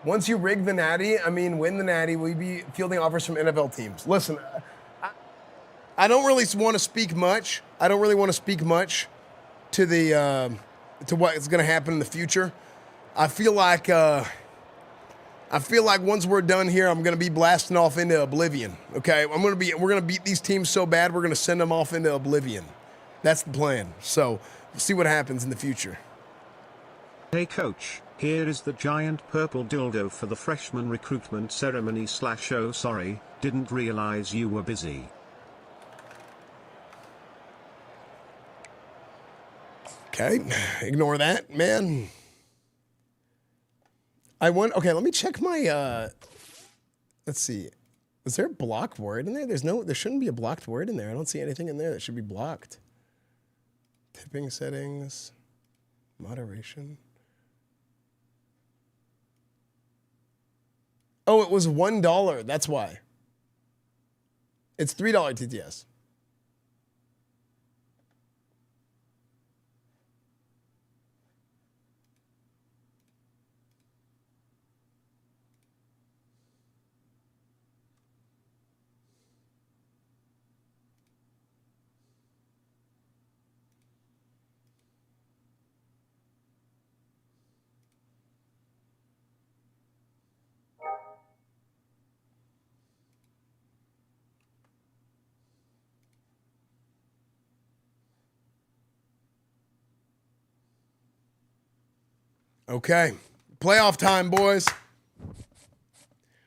Once you rig the natty, win the natty, we'd be fielding offers from NFL teams. Listen, I don't really want to speak much. I don't really want to speak much to the to what is going to happen in the future. I feel like once we're done here, I'm going to be blasting off into Oblivion. Okay, we're going to beat these teams so bad we're going to send them off into Oblivion. That's the plan. So we'll see what happens in the future. Hey coach, here is the giant purple dildo for the freshman recruitment ceremony / oh sorry, didn't realize you were busy. Okay, ignore that, man. Okay, let me check my, let's see. Is there a blocked word in there? There shouldn't be a blocked word in there. I don't see anything in there that should be blocked. Tipping settings, moderation. Oh, it was $1. That's why. It's $3 TTS. Okay. Playoff time, boys.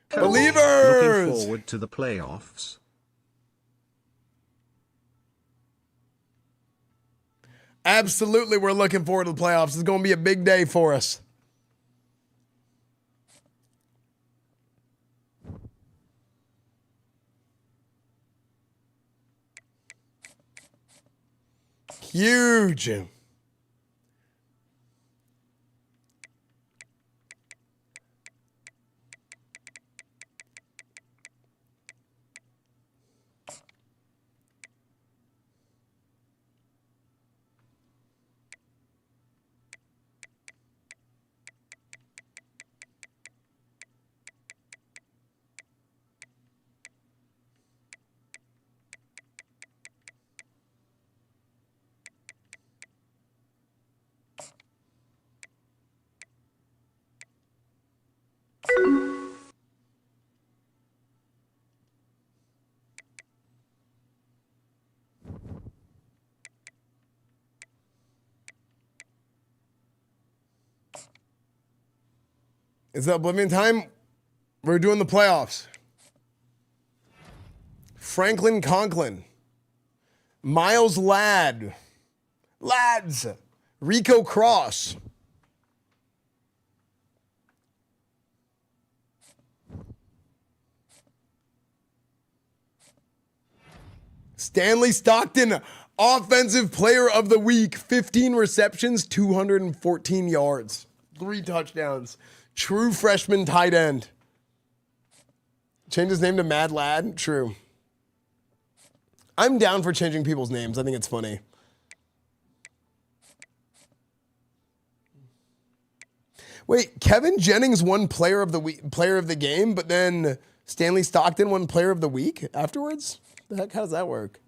Believers! Looking forward to the playoffs. Absolutely, we're looking forward to the playoffs. It's going to be a big day for us. Huge. It's Oblivion time. We're doing the playoffs. Franklin Conklin. Miles Lads. Rico Cross. Stanley Stockton, Offensive Player of the Week. 15 receptions, 214 yards. 3 touchdowns. True freshman tight end. Change his name to Mad Lad? True. I'm down for changing people's names. I think it's funny. Wait, Kevin Jennings won Player of the Week, Player of the Game, but then Stanley Stockton won Player of the Week afterwards? The heck, how does that work?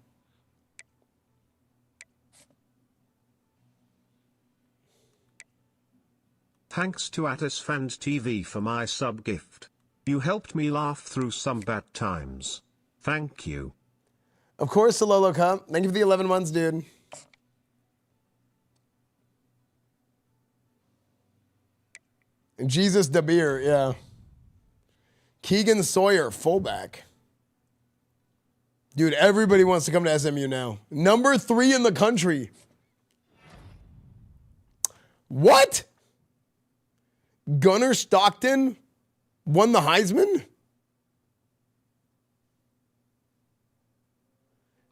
Thanks to EsfandTV for my sub gift. You helped me laugh through some bad times. Thank you. Of course, Sololo Cup. Thank you for the 11 months, dude. Jesus Dabir, yeah. Keegan Sawyer, fullback. Dude, everybody wants to come to SMU now. Number 3 in the country. What? Gunnar Stockton won the Heisman?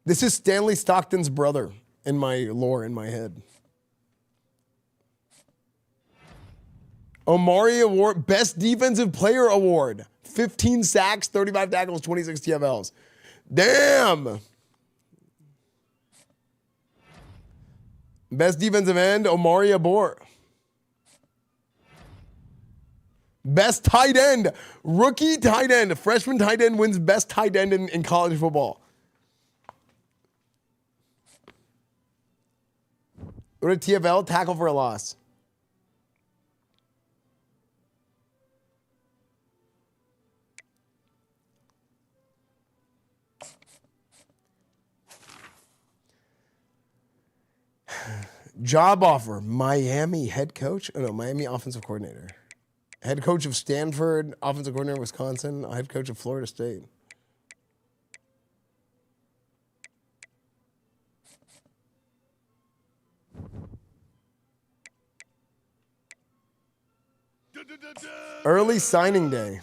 This is Stanley Stockton's brother in my lore, in my head. Omari Award, Best Defensive Player Award. 15 sacks, 35 tackles, 26 TFLs. Damn. Best defensive end, Omari Abor. Best tight end, rookie tight end. Freshman tight end wins best tight end in college football. What a TFL, tackle for a loss. Job offer, Miami head coach. Oh no, Miami offensive coordinator. Head coach of Stanford, offensive coordinator of Wisconsin, head coach of Florida State. Early signing day.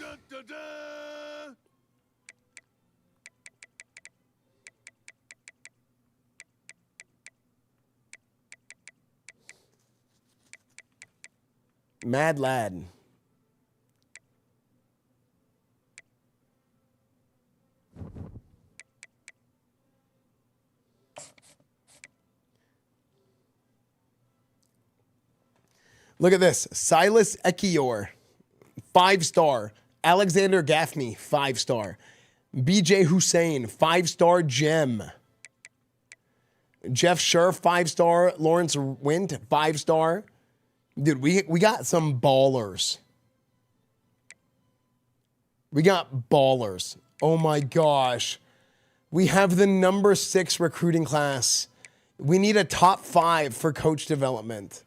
Mad Lad. Look at this. Silas Ekiyor, 5-star. Alexander Gaffney, 5-star. BJ Hussein, 5-star gem. Jeff Scherf, 5-star. Lawrence Wint, 5-star. Dude, we got some ballers. We got ballers. Oh my gosh. We have the number 6 recruiting class. We need a top 5 for coach development.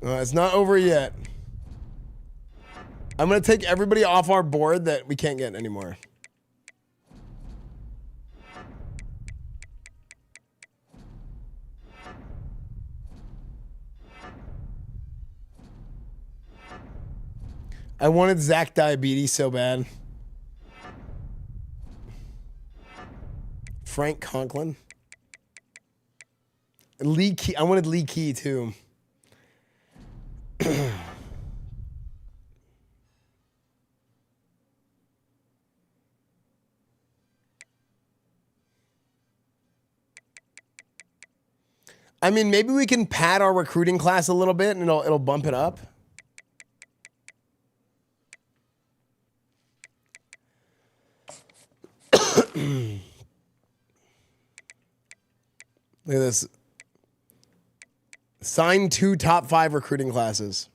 It's not over yet. I'm going to take everybody off our board that we can't get anymore. I wanted Zach Diabetes so bad. Frank Conklin. Lee Key. I wanted Lee Key too. I mean, maybe we can pad our recruiting class a little bit and it'll bump it up. Look at this. Sign 2 top 5 recruiting classes.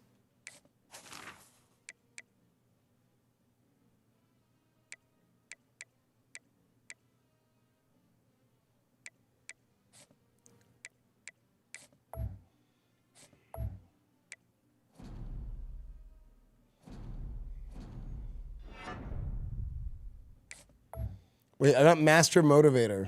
Wait, I got Master Motivator.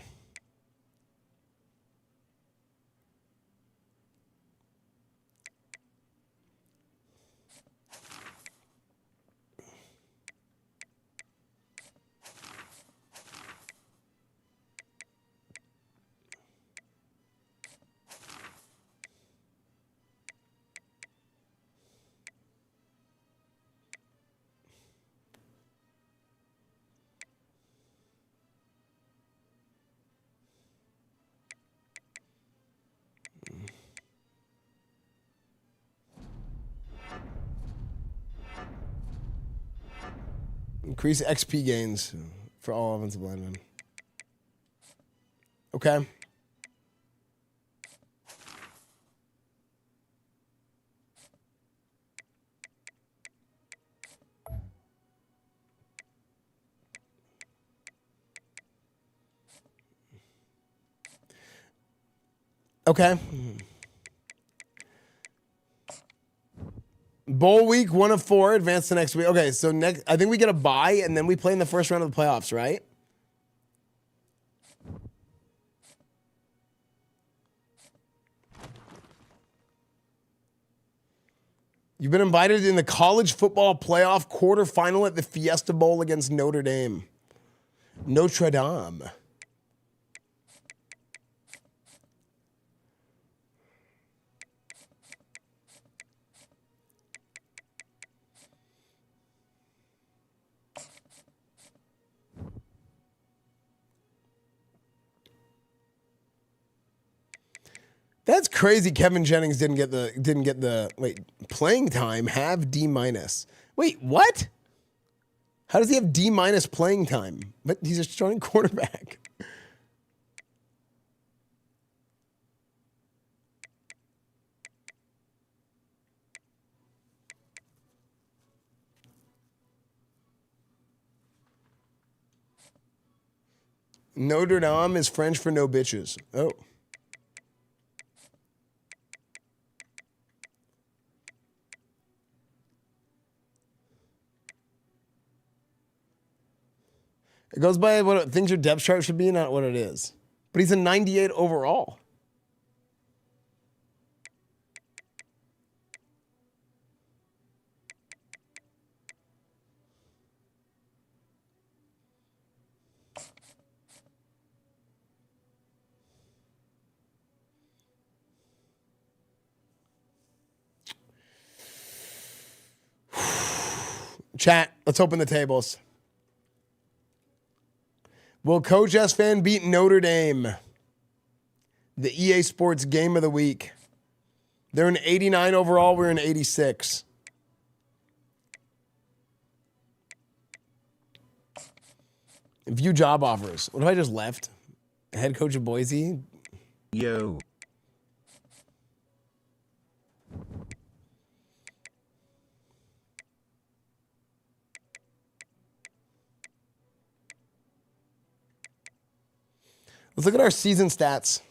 Increase XP gains for all offensive linemen. Okay. Okay. Bowl week 1 of 4, advance to next week. Okay, so next, I think we get a bye, and then we play in the first round of the playoffs, right? You've been invited in the college football playoff quarterfinal at the Fiesta Bowl against Notre Dame. Notre Dame. That's crazy. Kevin Jennings didn't get the playing time. Have D-. Wait, what? How does he have D- playing time? But he's a starting quarterback. Notre Dame is French for no bitches. Oh. It goes by what it thinks your depth chart should be, not what it is. But he's a 98 overall. Chat, let's open the tables. Will Coach Esfand beat Notre Dame? The EA Sports Game of the Week. They're an 89 overall. We're an 86. View job offers. What if I just left? Head coach of Boise? Yo. Let's look at our season stats.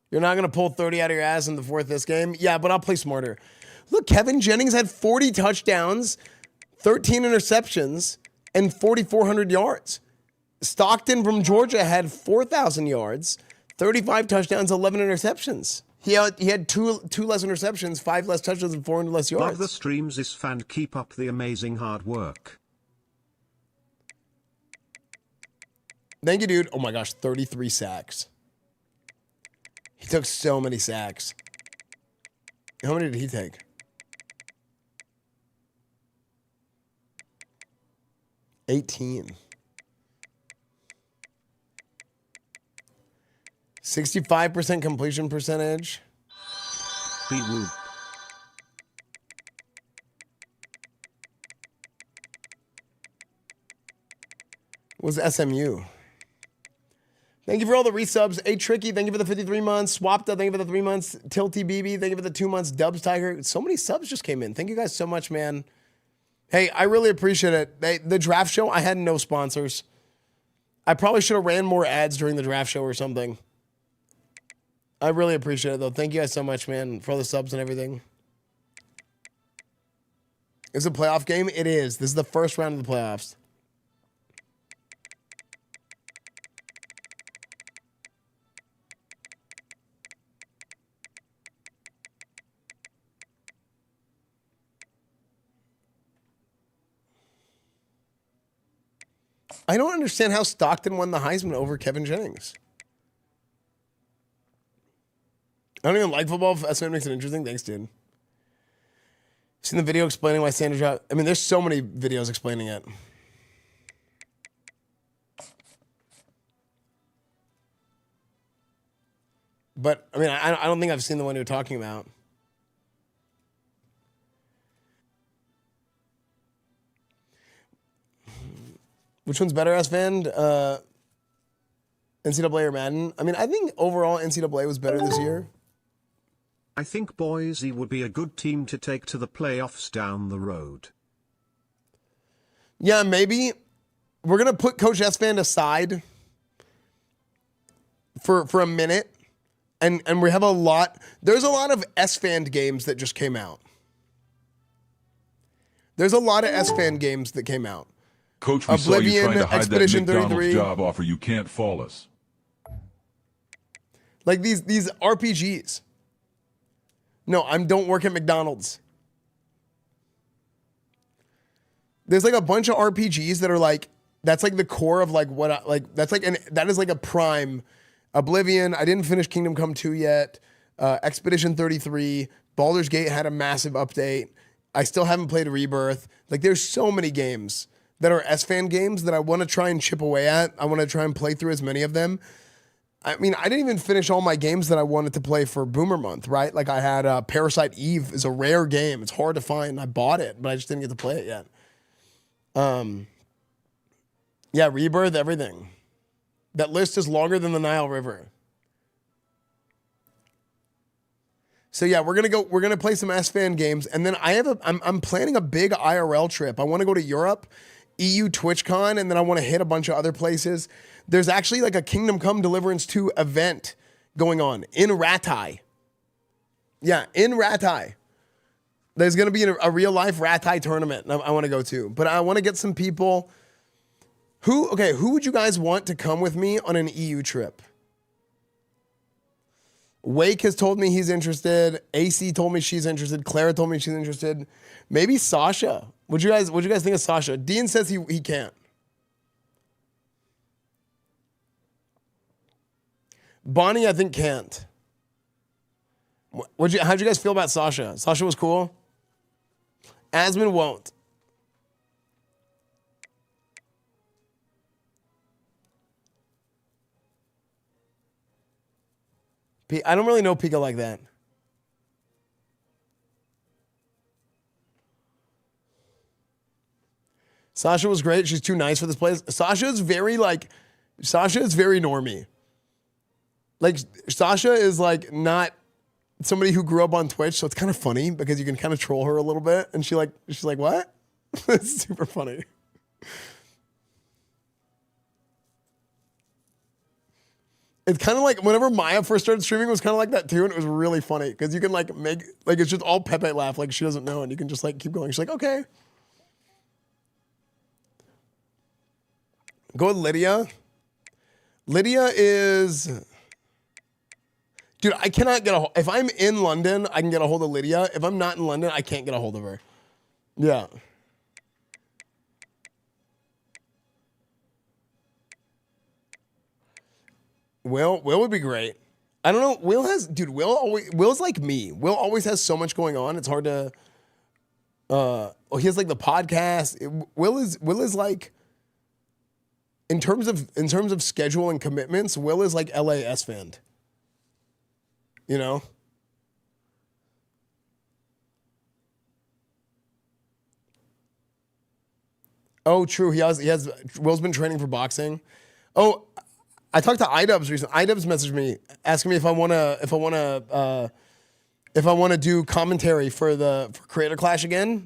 You're not going to pull 30 out of your ass in the fourth this game? Yeah, but I'll play smarter. Look, Kevin Jennings had 40 touchdowns, 13 interceptions, and 4,400 yards. Stockton from Georgia had 4,000 yards, 35 touchdowns, 11 interceptions. He had two less interceptions, 5 less touchdowns, and 400 less yards. Love the streams, Esfand. Keep up the amazing hard work. Thank you, dude. Oh my gosh, 33 sacks. He took so many sacks. How many did he take? 18. 65% completion percentage. Beat whoop. Was SMU. Thank you for all the resubs. A Tricky, thank you for the 53 months. Swapta, thank you for the 3 months. Tilty BB, thank you for the 2 months. Dubs Tiger. So many subs just came in. Thank you guys so much, man. Hey, I really appreciate it. The draft show, I had no sponsors. I probably should have ran more ads during the draft show or something. I really appreciate it, though. Thank you guys so much, man, for all the subs and everything. It's a playoff game? It is. This is the first round of the playoffs. I don't understand how Stockton won the Heisman over Kevin Jennings. I don't even like football. Esfand makes it interesting. Thanks, dude. Seen the video explaining why Sanders out? I mean, there's so many videos explaining it. But, I mean, I don't think I've seen the one you're talking about. Which one's better, Esfand? NCAA or Madden? I mean, I think overall NCAA was better this year. I think Boise would be a good team to take to the playoffs down the road. Yeah, maybe. We're going to put Coach Esfand aside for a minute. And we have a lot. There's a lot of Esfand games that just came out. There's a lot of Esfand games that came out. Coach, we Oblivion, saw you trying to hide Expedition that McDonald's 33. job offer. You can't fall us. Like these RPGs. No, I don't work at McDonald's. There's like a bunch of RPGs that are like, that's like the core of like what I, like, that's like, that is like a prime. Oblivion, I didn't finish Kingdom Come 2 yet. Expedition 33, Baldur's Gate had a massive update. I still haven't played Rebirth. Like there's so many games that are Esfand games that I want to try and chip away at. I want to try and play through as many of them. I mean, I didn't even finish all my games that I wanted to play for Boomer Month, right? Like I had Parasite Eve is a rare game. It's hard to find. I bought it, but I just didn't get to play it yet. Yeah, Rebirth, everything. That list is longer than the Nile River. So yeah, we're gonna play some Esfand games, and then I'm planning a big IRL trip. I want to go to Europe, EU TwitchCon, and then I want to hit a bunch of other places. There's actually like a Kingdom Come Deliverance 2 event going on in Ratai. Yeah, in Ratai. There's gonna be a real life Ratai tournament I want to go to, but I want to get some people. Who would you guys want to come with me on an EU trip? Wake has told me he's interested. AC told me she's interested. Clara told me she's interested. Maybe Sasha. What'd you guys think of Sasha? Dean says he can't. Bonnie, I think can't. How'd you guys feel about Sasha? Sasha was cool. Asmund won't. I don't really know Pika like that. Sasha was great. She's too nice for this place. Sasha is very normie. Like Sasha is like not somebody who grew up on Twitch, so it's kind of funny because you can kind of troll her a little bit, and she's like, what? It's super funny. It's kind of like whenever Maya first started streaming, it was kind of like that too, and it was really funny because you can like make like it's just all Pepe laugh like she doesn't know, and you can just like keep going. She's like, okay. Go with Lydia. Lydia is, dude. I cannot get if I'm in London, I can get a hold of Lydia. If I'm not in London, I can't get a hold of her. Yeah. Will would be great. I don't know. Will's like me. Will always has so much going on. It's hard to. He has like the podcast. Will is like. In terms of schedule and commitments, Will is like LA Esfand. You know. Oh, true. He has. Will's been training for boxing. Oh. I talked to iDubbbz recently. iDubbbz messaged me asking me if I want to do commentary for Creator Clash again.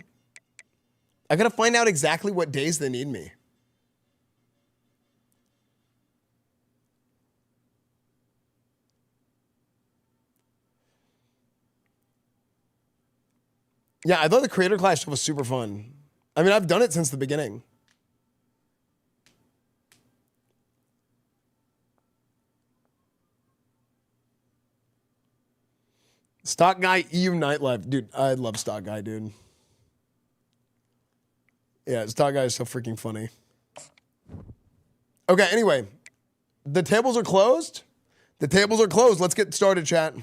I gotta find out exactly what days they need me. Yeah, I thought the Creator Clash stuff was super fun. I mean, I've done it since the beginning. Stock Guy EU Nightlife. Dude, I love Stock Guy, dude. Yeah, Stock Guy is so freaking funny. Okay, anyway. The tables are closed. The tables are closed. Let's get started, chat.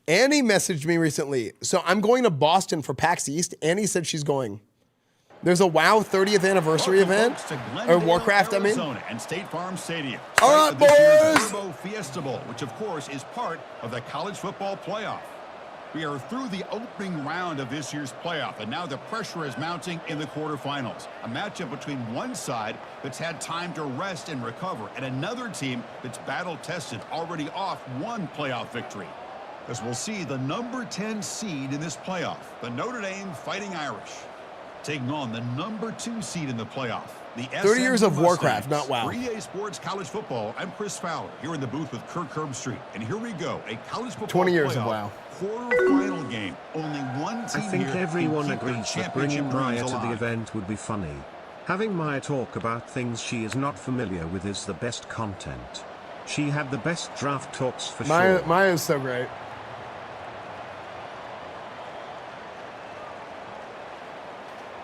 Annie messaged me recently. So I'm going to Boston for PAX East. Annie said she's going. There's a WoW 30th anniversary event. Or Warcraft, Arizona, and State Farm Stadium. All right, boys. Turbo Fiesta Bowl, which of course is part of the college football playoff. We are through the opening round of this year's playoff, and now the pressure is mounting in the quarterfinals. A matchup between one side that's had time to rest and recover, and another team that's battle-tested, already off one playoff victory. As we'll see the number 10 seed in this playoff, the Notre Dame Fighting Irish, taking on the number 2 seed in the playoff, the 30 years of Warcraft, not WoW. 3A Sports College Football. I'm Chris Fowler, here in the booth with Kirk Herbstreit. And here we go, a college football 20 years of playoff WoW. quarterfinal game. Only one team I think here everyone can keep their agrees that bringing championship Maya dreams to the alive. event would be funny. Having Maya talk about things she is not familiar with is the best content. She had the best draft talks for sure. Maya is so great.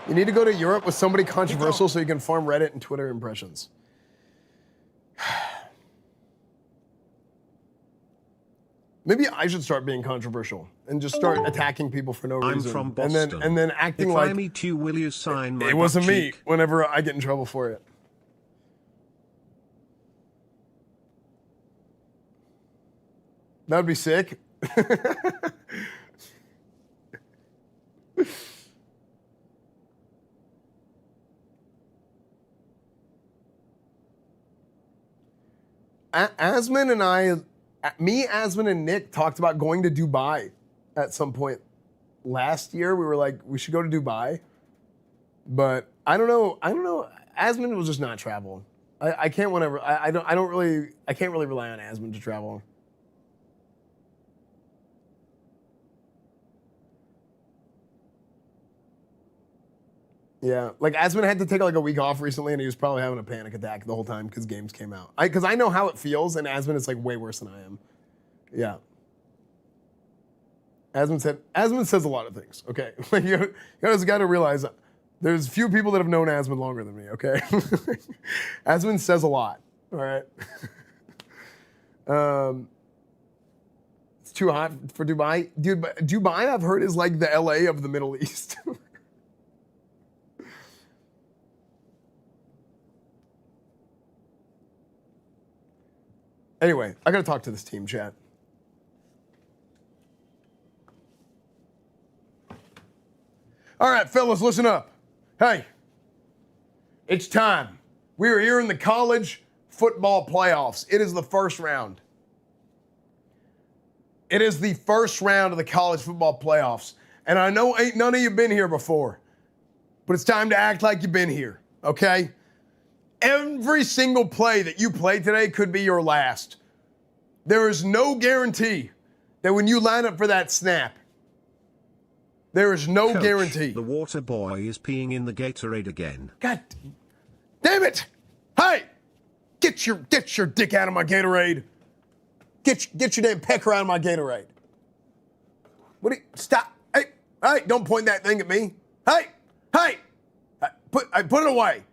You need to go to Europe with somebody controversial so you can farm Reddit and Twitter impressions. Maybe I should start being controversial and just start attacking people for no reason. I'm from Boston. And then acting if like I meet you, will you sign my it wasn't butt me cheek? whenever I get in trouble for it. That would be sick. Asman and Asman and Nick talked about going to Dubai at some point last year. We were like, we should go to Dubai. But I don't know. Asman will just not travel. I can't whenever. I can't really rely on Asman to travel. Yeah, like Asman had to take like a week off recently, and he was probably having a panic attack the whole time because games came out. Because I know how it feels, and Asman is like way worse than I am. Yeah. Asman says a lot of things. Okay, like you guys got to realize there's few people that have known Asman longer than me. Okay, Asman says a lot. All right. It's too hot for Dubai, dude. But Dubai, I've heard, is like the LA of the Middle East. Anyway, I gotta talk to this team, chat. All right, fellas, listen up. Hey, it's time. We are here in the college football playoffs. It is the first round. It is the first round of the college football playoffs. And I know ain't none of you been here before, but it's time to act like you've been here, okay? Every single play that you play today could be your last. There is no guarantee that when you line up for that snap, there is no Coach, guarantee. The water boy is peeing in the Gatorade again. God damn it! Hey, get your dick out of my Gatorade. Get your damn pecker out of my Gatorade. Stop! Hey, don't point that thing at me. Hey, put it away.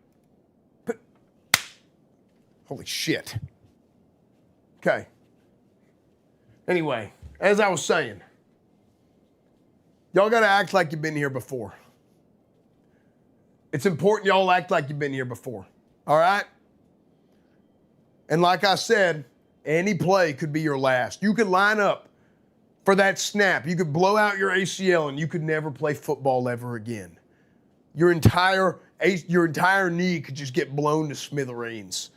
Holy shit. Okay. Anyway, as I was saying, y'all gotta act like you've been here before. It's important y'all act like you've been here before. All right? And like I said, any play could be your last. You could line up for that snap. You could blow out your ACL and you could never play football ever again. Your entire knee could just get blown to smithereens.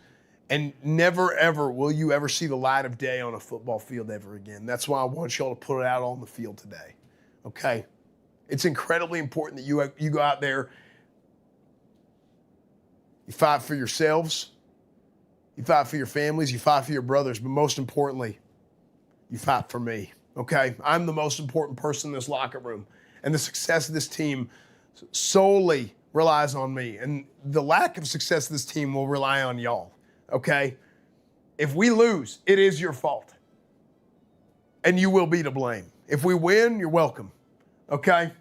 And never, ever will you ever see the light of day on a football field ever again. That's why I want y'all to put it out on the field today. Okay? It's incredibly important that you go out there, you fight for yourselves, you fight for your families, you fight for your brothers, but most importantly, you fight for me. Okay? I'm the most important person in this locker room. And the success of this team solely relies on me. And the lack of success of this team will rely on y'all. Okay? If we lose, it is your fault. And you will be to blame. If we win, you're welcome. Okay?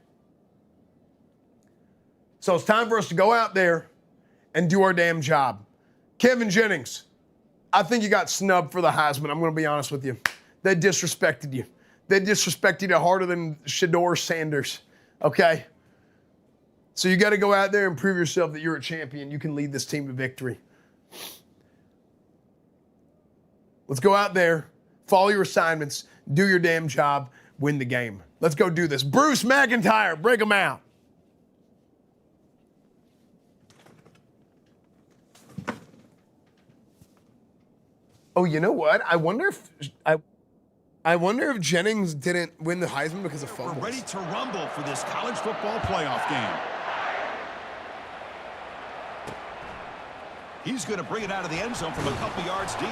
So it's time for us to go out there and do our damn job. Kevin Jennings, I think you got snubbed for the Heisman. I'm going to be honest with you. They disrespected you. They disrespected you harder than Shador Sanders, okay? So you got to go out there and prove yourself that you're a champion. You can lead this team to victory. Let's go out there, follow your assignments, do your damn job, win the game. Let's go do this. Bruce McIntyre, break them out. Oh, you know what? I wonder if Jennings didn't win the Heisman because of fumbles. We're ready to rumble for this college football playoff game. He's going to bring it out of the end zone from a couple yards deep.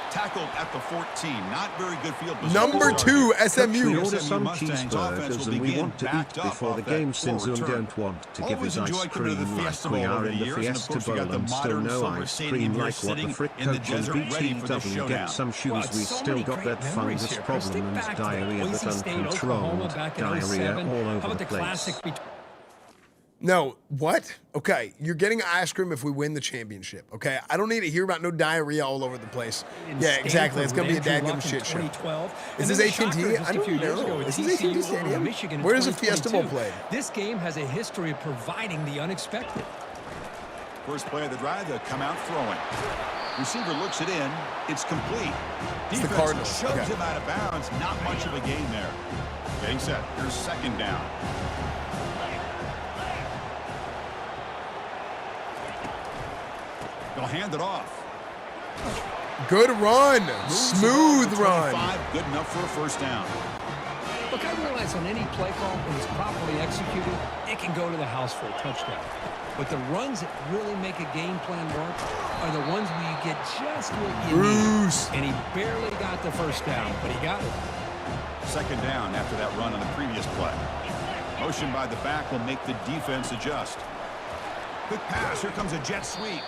Tackled at the 14. Not very good field position. Number 2, SMU. We order some cheeseburgers and we want to eat before the game since we don't want to give his ice cream like we are in the Fiesta Bowl and still no ice cream like what the frick coach and BTW get some shoes. We still got that fungus problem and diarrhea but uncontrolled. Diarrhea all over the place. No, what? Okay, you're getting ice cream if we win the championship, okay? I don't need to hear about no diarrhea all over the place. Yeah, exactly. It's going to be a dadgum shit show. Is this AT&T? I don't know. Is this AT&T Stadium? Where is the Fiesta Bowl played? This game has a history of providing the unexpected. First play of the drive, they'll come out throwing. Receiver looks it in. It's complete. It's the Cardinals. Shoves him out of bounds. Not much of a gain there. Getting set. Here's second down. They'll hand it off. Good run. Smooth run. Good enough for a first down. Look, I realize on any play call, when it's properly executed, it can go to the house for a touchdown. But the runs that really make a game plan work are the ones where you get just what you need. And he barely got the first down, but he got it. Second down after that run on the previous play. Motion by the back will make the defense adjust. Quick pass. Here comes a jet sweep.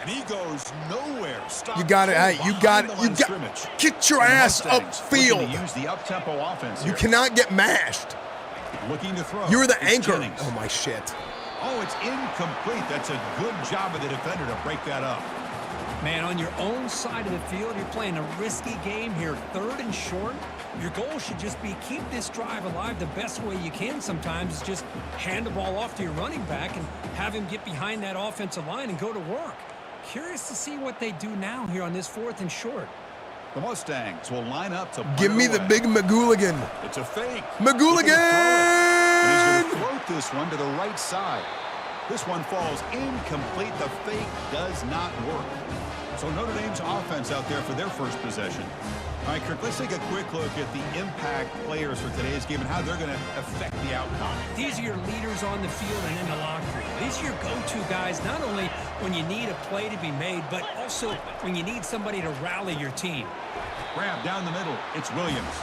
And he goes nowhere. You got it. Hey, you got it. You got. Get your ass upfield. Use the up-tempo offense you cannot get mashed. Looking to throw. You're the anchor. Jennings. Oh my shit. Oh, it's incomplete. That's a good job of the defender to break that up. Man, on your own side of the field, you're playing a risky game here, 3rd and short. Your goal should just be keep this drive alive the best way you can sometimes. Is just hand the ball off to your running back and have him get behind that offensive line and go to work. Curious to see what they do now here on this 4th and short. The Mustangs will line up to give me the big McGooligan. It's a fake. McGooligan! And he's going to float this one to the right side. This one falls incomplete. The fake does not work. So Notre Dame's offense out there for their first possession. All right, Kirk, let's take a quick look at the impact players for today's game and how they're going to affect the outcome. These are your leaders on the field and in the locker room. These are your go-to guys, not only when you need a play to be made, but also when you need somebody to rally your team. Grab down the middle. It's Williams.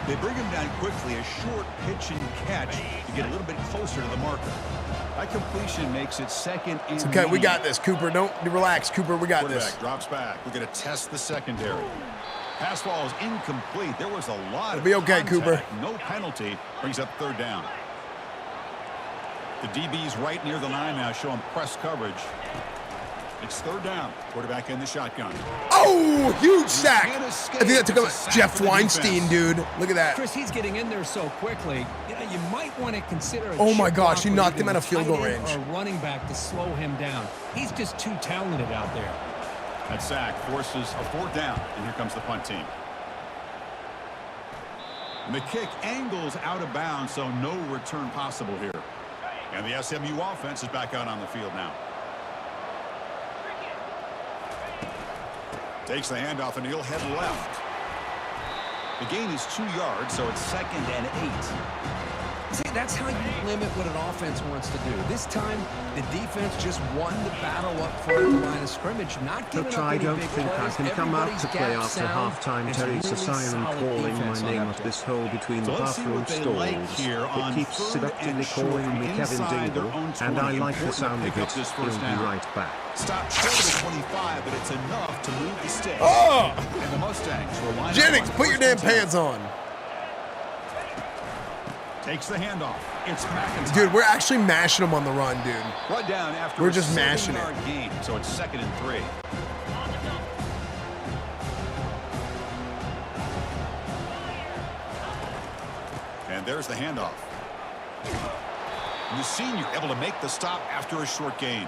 They bring him down quickly, a short pitch and catch to get a little bit closer to the marker. That completion makes it second and okay, we got this, Cooper. Don't relax, Cooper. We got this. Drops back. We're going to test the secondary. Pass ball is incomplete. There was a lot of be okay, contact. Cooper. No penalty. Brings up 3rd down. The DB's right near the line now, showing press coverage. It's 3rd down. Quarterback in the shotgun. Oh, huge sack. I think that took him. Jeff Weinstein, dude. Look at that. Chris, he's getting in there so quickly. You know, you might want to consider oh my gosh, he knocked him out of field goal range. Or a running back to slow him down. He's just too talented out there. That sack forces a 4th down, and here comes the punt team. And the kick angles out of bounds, so no return possible here. And the SMU offense is back out on the field now. Takes the handoff, and he'll head left. The gain is 2 yards, so it's 2nd and 8. See, that's how you limit what an offense wants to do. This time, the defense just won the battle up front of the line of scrimmage, not giving up any big plays. I don't think I can come out to play after halftime. Teresa Siren calling my name up this hole between the bathroom stalls. It keeps seductively calling me Kevin Dingle, and I like the sound of it. He'll be right back. Stop short of the 25, but it's enough to move the sticks. Oh! And the Mustangs will line Jennings, up put your damn pants on. Takes the handoff. It's McIntyre. Dude, we're actually mashing them on the run, dude. Brought down after we're just mashing it. Game, so it's 2nd and 3. And there's the handoff. And the senior able to make the stop after a short gain.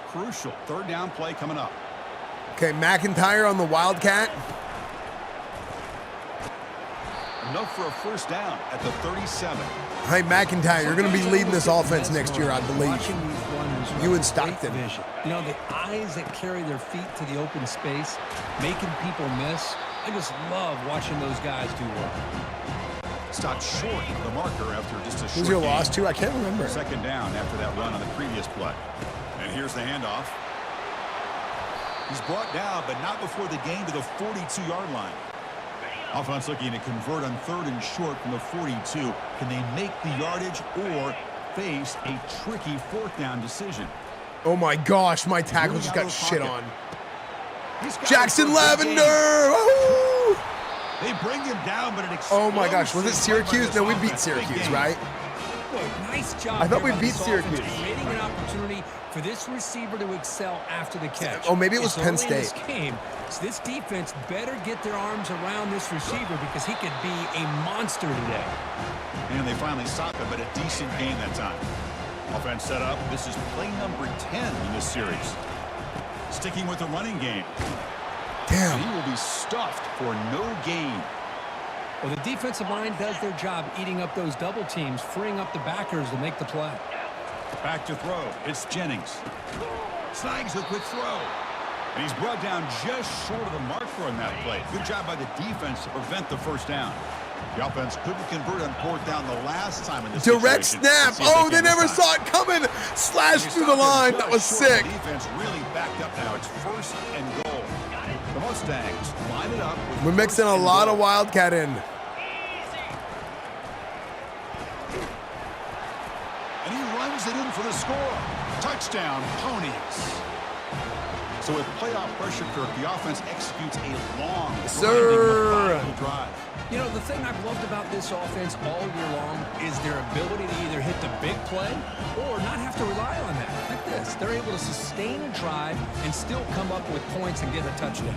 Crucial 3rd down play coming up. Okay, McIntyre on the Wildcat. Enough for a 1st down at the 37. Hey, McIntyre, you're going to be leading this offense next year, I believe. You and Stockton. You know, the eyes that carry their feet to the open space, making people miss. I just love watching those guys do work. Stopped short of the marker after just a short Who's your gain. loss to? I can't remember. 2nd down after that run on the previous play. And here's the handoff. He's brought down, but not before the gain to the 42-yard line. Offense looking to convert on 3rd and short from the 42. Can they make the yardage or face a tricky 4th down decision? Oh my gosh, my tackle just got shit on. Jackson Lavender! Oh! They bring him down, but it oh my gosh, was it Syracuse? No, we beat Syracuse, right? Nice job. I thought we beat Syracuse. Creating an opportunity for this receiver to excel after the catch. Oh, maybe it was Penn State. This game, so this defense better get their arms around this receiver because he could be a monster today. And they finally stopped him, but a decent gain that time. Offense set up. This is play number 10 in this series. Sticking with the running game. Damn. And he will be stuffed for no gain. Well, the defensive line does their job eating up those double teams, freeing up the backers to make the play. Back to throw. It's Jennings. Snags a quick throw. And he's brought down just short of the marker on that play. Good job by the defense to prevent the 1st down. The offense couldn't convert on 4th down the last time in this direct situation. snap. Oh, they never saw it coming. Slashed through the line. That was sick. The defense really backed up now. It's 1st and goal. The Mustangs line it up. We're mixing a lot of Wildcat in. And he runs it in for the score. Touchdown, Ponies. So with playoff pressure, Kirk, the offense executes a long, methodical drive. You know, the thing I've loved about this offense all year long is their ability to either hit the big play or not have to rely on that. Like this, they're able to sustain a drive and still come up with points and get a touchdown.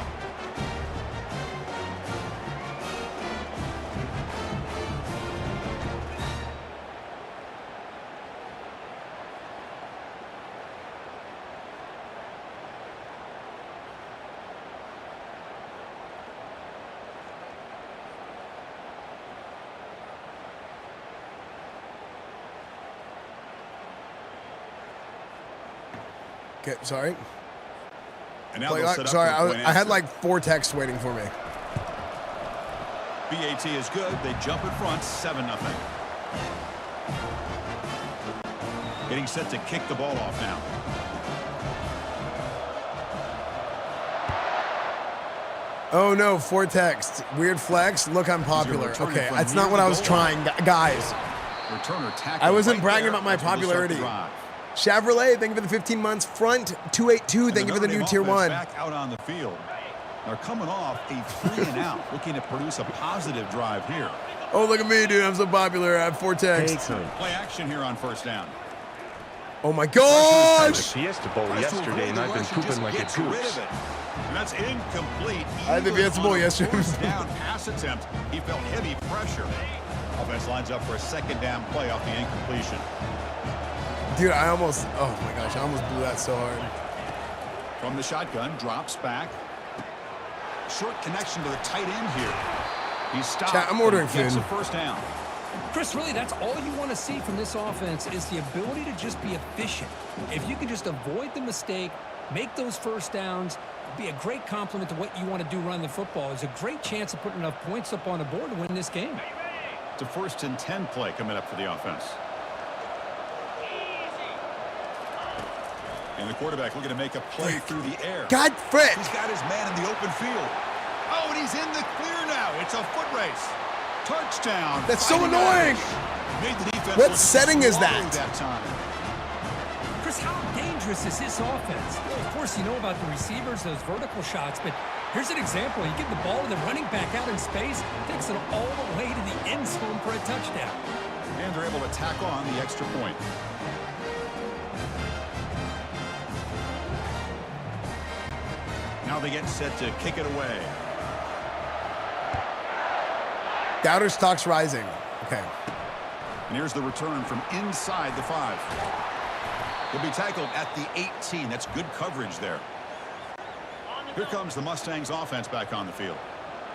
Okay, sorry. And now sorry, I had like 4 texts waiting for me. BAT is good. They jump in front, 7-0. Getting set to kick the ball off now. Oh no, 4 texts. Weird flex. Look, I'm popular. Okay, that's not what I was trying, guys. I wasn't bragging about my popularity. Chevrolet, thank you for the 15 months. Front 282, thank you for the new tier 1. Back out on the field. They're coming off a 3 and out, looking to produce a positive drive here. Oh, look at me, dude. I'm so popular. I have 4 texts. Play action here on 1st down. Oh my gosh! Fiesta Bowl yesterday, and I've been pooping like a goose. And that's incomplete. I had the Fiesta Bowl yesterday. Down pass attempt. He felt heavy pressure. Offense lines up for a 2nd down play off the incompletion. Dude, I almost, oh my gosh, I almost blew that so hard. From the shotgun, drops back. Short connection to the tight end here. He's stopped. Chat, I'm ordering food. Gets a 1st down. Chris, really, that's all you want to see from this offense is the ability to just be efficient. If you can just avoid the mistake, make those 1st downs, be a great compliment to what you want to do running the football. It's a great chance of putting enough points up on the board to win this game. It's a 1st and 10 play coming up for the offense. And the quarterback looking to make a play through the air. God, Frick! He's got his man in the open field. Oh, and he's in the clear now. It's a foot race. Touchdown. That's so annoying. Made the defense what setting is that? Chris, Chris, how dangerous is this offense? Well, of course, you know about the receivers, those vertical shots, but here's an example. You get the ball to the running back out in space, takes it all the way to the end zone for a touchdown. And they're able to tack on the extra point. Now they get set to kick it away. Doubter stock's rising. Okay. And here's the return from inside the 5. He'll be tackled at the 18. That's good coverage there. Here comes the Mustangs offense back on the field,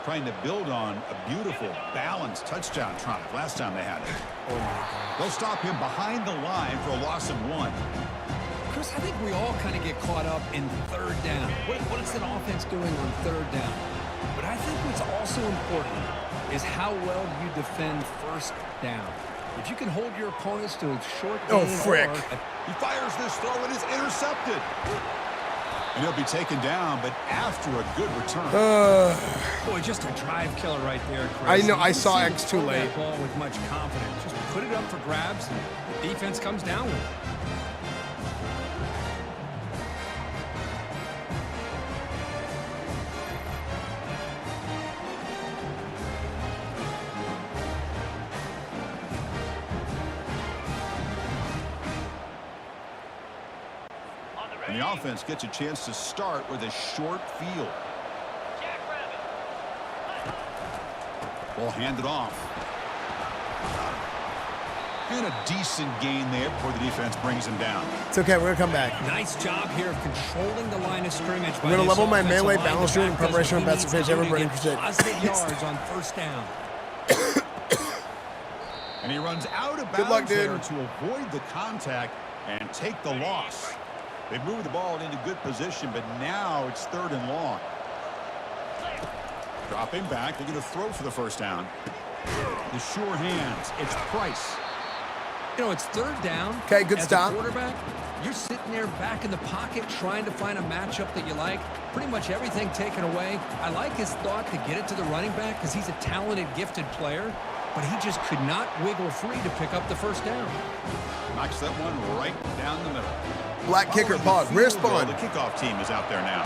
trying to build on a beautiful, balanced touchdown drive last time they had it. Oh my God. They'll stop him behind the line for a loss of 1. Chris, I think we all kind of get caught up in third down. What is an offense doing on third down? But I think what's also important is how well you defend first down. If you can hold your opponents to a short gain. Oh, frick. He fires this throw and is intercepted. And he'll be taken down, but after a good return. Boy, just a drive killer right there, Chris. I know. I You saw see X him too throw late. that ball with much confidence. Just put it up for grabs, and the defense comes down with it. And the offense gets a chance to start with a short field. Ball handed off. And a decent gain there before the defense brings him down. It's okay. We're going to come back. Nice job here of controlling the line of scrimmage. I'm going to level my melee balance route in preparation for best pitch ever. Running for positive yards on first down. And he runs out of bounds Good luck, dude. there to avoid the contact and take the loss. They moved the ball into good position, but now it's 3rd and long. Dropping back, they're going to throw for the first down. The sure hands, it's Price. You know, it's third down. Okay, good As stop. a quarterback, you're sitting there back in the pocket trying to find a matchup that you like. Pretty much everything taken away. I like his thought to get it to the running back because he's a talented, gifted player, but he just could not wiggle free to pick up the first down. Knocks that one right down the middle. Black kicker, pause. Rear spawn. The kickoff team is out there now.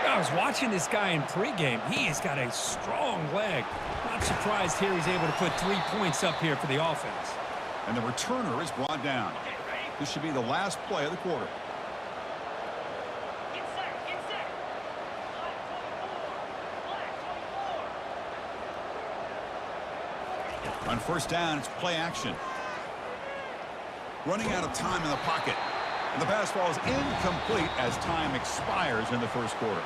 I was watching this guy in pregame. He has got a strong leg. Not surprised here he's able to put 3 points up here for the offense. And the returner is brought down. This should be the last play of the quarter. On first down, it's play action. Running out of time in the pocket. And the pass falls incomplete as time expires in the first quarter.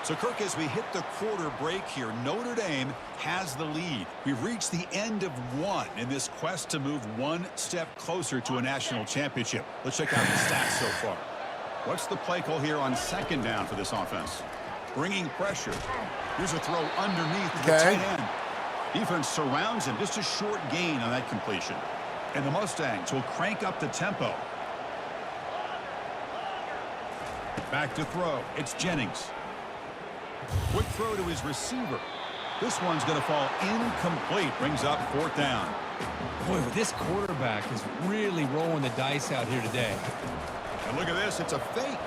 So, Kirk, as we hit the quarter break here, Notre Dame has the lead. We've reached the end of 1 in this quest to move 1 step closer to a national championship. Let's check out the stats so far. What's the play call here on 2nd down for this offense? Bringing pressure. Here's a throw underneath the tight end. Defense surrounds him. Just a short gain on that completion. And the Mustangs will crank up the tempo. Back to throw. It's Jennings. Quick throw to his receiver. This one's going to fall incomplete. Brings up 4th down. Boy, this quarterback is really rolling the dice out here today. And look at this. It's a fake.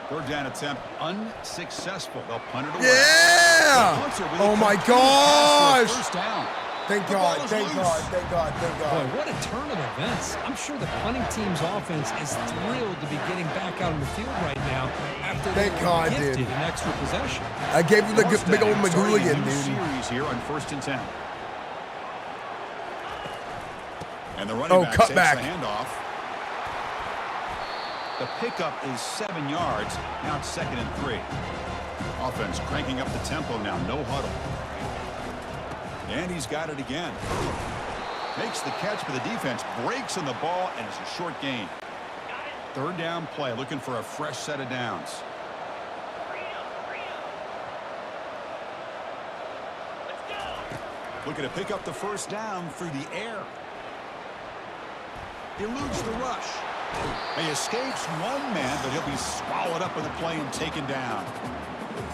3rd down attempt unsuccessful. They'll punt it away. Yeah! Oh my gosh! First down. Thank God, thank God, thank God, thank God. Boy, what a turn of events. I'm sure the punting team's offense is thrilled to be getting back out on the field right now after they were gifted an extra possession. I gave him the big old McGooligan, dude. Series here on 1st and 10. And the running back takes the handoff. The pickup is 7 yards. Now it's 2nd and 3. Offense cranking up the tempo now. No huddle. And he's got it again. Makes the catch for the defense. Breaks on the ball, and it's a short gain. 3rd down play. Looking for a fresh set of downs. Looking to pick up the first down through the air. Eludes the rush. He escapes one man, but he'll be swallowed up in the play and taken down.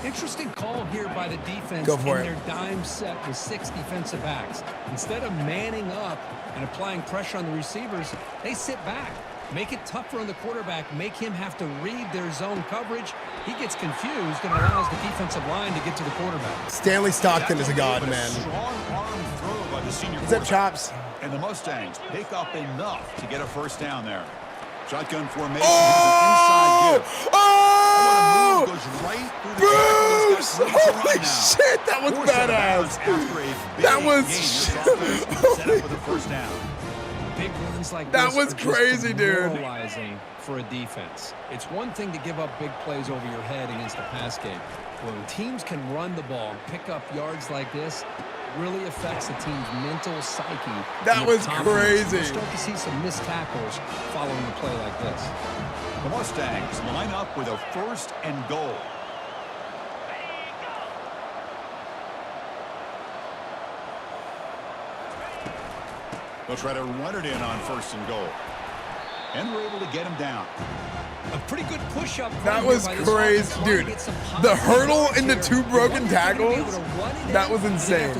Interesting call here by the defense Go for in it. their dime set with 6 defensive backs. Instead of manning up and applying pressure on the receivers, they sit back. Make it tougher on the quarterback. Make him have to read their zone coverage. He gets confused and allows the defensive line to get to the quarterback. Stanley Stockton is a god, man. Strong arm throw by the senior He's at chops. And the Mustangs pick up enough to get a first down there. Shotgun formation. Oh! Oh! Goes right through the Bruce! Holy shit, that was badass. That was set up with a first down. Big runs like that this was crazy, dude. Demoralizing for a defense. It's one thing to give up big plays over your head against a pass game. When teams can run the ball and pick up yards like this, really affects the team's mental psyche. That was crazy. We'll start to see some missed tackles following a play like this. The Mustangs line up with a first and goal. They'll try to run it in on first and goal. And we're able to get him down. A pretty good push-up. That was crazy, dude. The hurdle into 2 broken tackles, that was insane.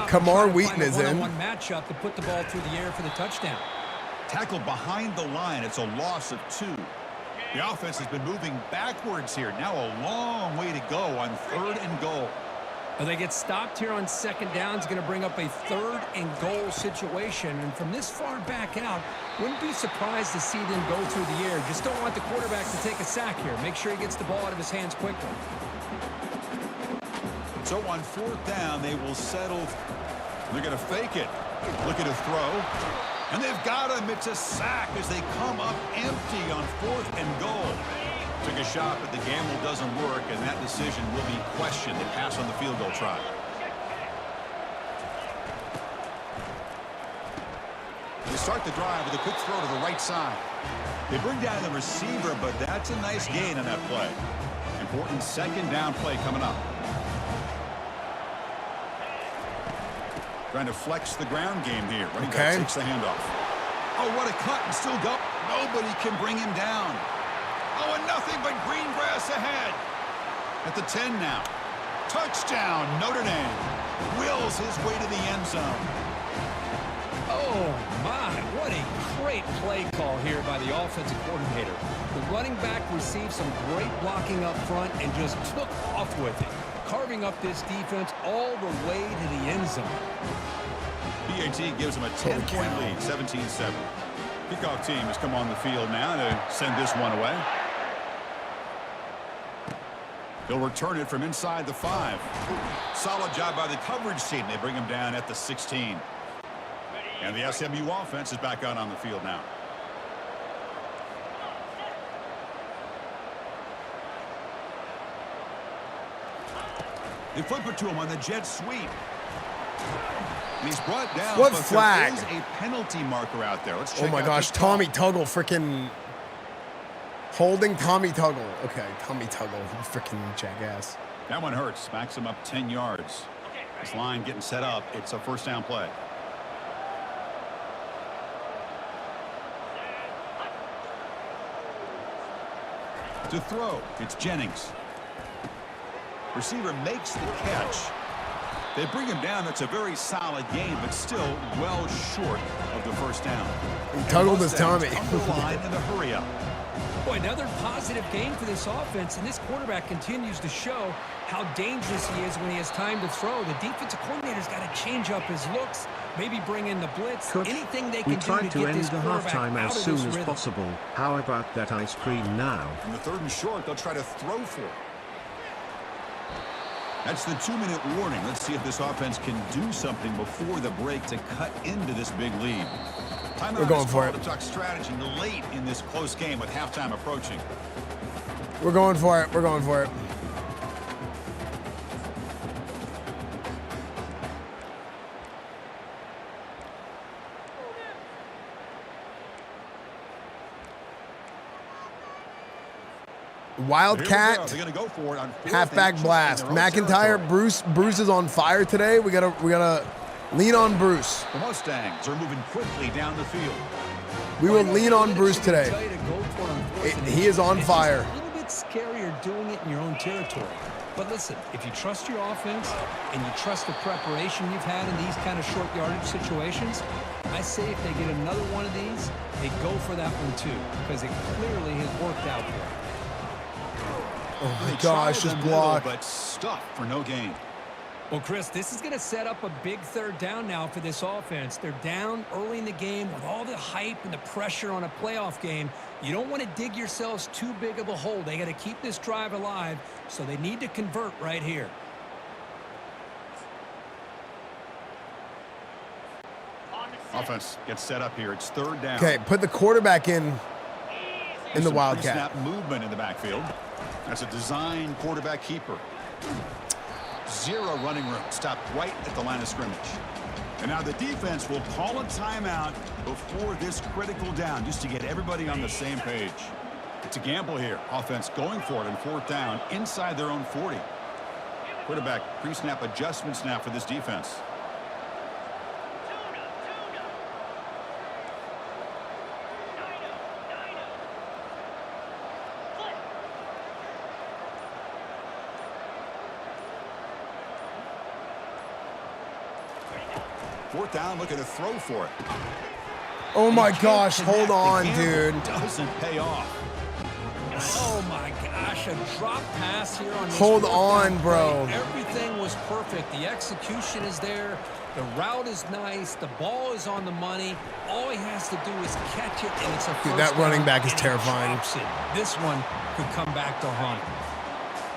Kamar Wheaton is in. Matchup to put the ball through the air for the touchdown. Tackled behind the line. It's a loss of 2. The offense has been moving backwards here. Now a long way to go on 3rd and goal. Well, they get stopped here on 2nd down. It's going to bring up a 3rd and goal situation. And from this far back out, wouldn't be surprised to see them go through the air. Just don't want the quarterback to take a sack here. Make sure he gets the ball out of his hands quickly. So on 4th down, they will settle. They're going to fake it. Look at a throw. And they've got him. It's a sack as they come up empty on 4th and goal. Took a shot, but the gamble doesn't work, and that decision will be questioned. They pass on the field goal try. They start the drive with a quick throw to the right side. They bring down the receiver, but that's a nice gain on that play. Important 2nd down play coming up. Trying to flex the ground game here. Running back takes the handoff. Oh, what a cut and still go. Nobody can bring him down. Oh, and nothing but green grass ahead. At the 10 now. Touchdown, Notre Dame. Wills his way to the end zone. Oh, my. What a great play call here by the offensive coordinator. The running back received some great blocking up front and just took off with it, carving up this defense all the way to the end zone. BAT gives them a 10-point lead, 17-7. Kickoff team has come on the field now to send this one away. They'll return it from inside the 5. Solid job by the coverage team. They bring him down at the 16. And the SMU offense is back out on the field now. They flip it to him on the jet sweep. And he's brought down. What but flag? there is a penalty marker out there. Let's check Oh my out gosh, this call. Tommy Tuggle freaking holding Tommy Tuggle. Okay, Tommy Tuggle, you freaking jackass. That one hurts. Backs him up 10 yards. This line getting set up. It's a 1st down play. To throw, it's Jennings. Receiver makes the catch. They bring him down. That's a very solid game, but still well short of the 1st down. He tuggled his Tommy. Line in the hurry up. Boy, another positive game for this offense, and this quarterback continues to show how dangerous he is when he has time to throw. The defensive coordinator's got to change up his looks, maybe bring in the blitz, anything they can do tried to to get end this the quarterback halftime out as of soon this as rhythm. possible. How about that ice cream now? On the 3rd and short, they'll try to throw for it. That's the 2-minute warning. Let's see if this offense can do something before the break to cut into this big lead. We're going for it. To talk strategy late in this close game with halftime approaching. We're going for it. We're going for it. Wildcat, halfback blast. McIntyre, Bruce is on fire today. We gotta lean on Bruce. The Mustangs are moving quickly down the field. We will lean on Bruce today. He is on fire. It's a little bit scarier doing it in your own territory. But listen, if you trust your offense and you trust the preparation you've had in these kind of short yardage situations, I say if they get another one of these, they go for that one too, because it clearly has worked out for them. Oh my gosh, just block. But stuffed for no gain. Well, Chris, this is going to set up a big third down now for this offense. They're down early in the game with all the hype and the pressure on a playoff game. You don't want to dig yourselves too big of a hole. They got to keep this drive alive, so they need to convert right here. Offense gets set up here. It's third down. Okay, put the quarterback in the Wildcat. Snap movement in the backfield. That's a design quarterback keeper. Zero running room. Stopped right at the line of scrimmage. And now the defense will call a timeout before this critical down just to get everybody on the same page. It's a gamble here. Offense going for it in fourth down inside their own 40. Quarterback pre-snap adjustment snap for this defense. Fourth down, looking to throw for it. Oh my gosh, hold on, dude. Doesn't pay off. Oh my gosh, a drop pass here on this. Hold on, bro. Everything was perfect. The execution is there. The route is nice. The ball is on the money. All he has to do is catch it, and it's a first down. Dude, that running back is terrifying. This one could come back to haunt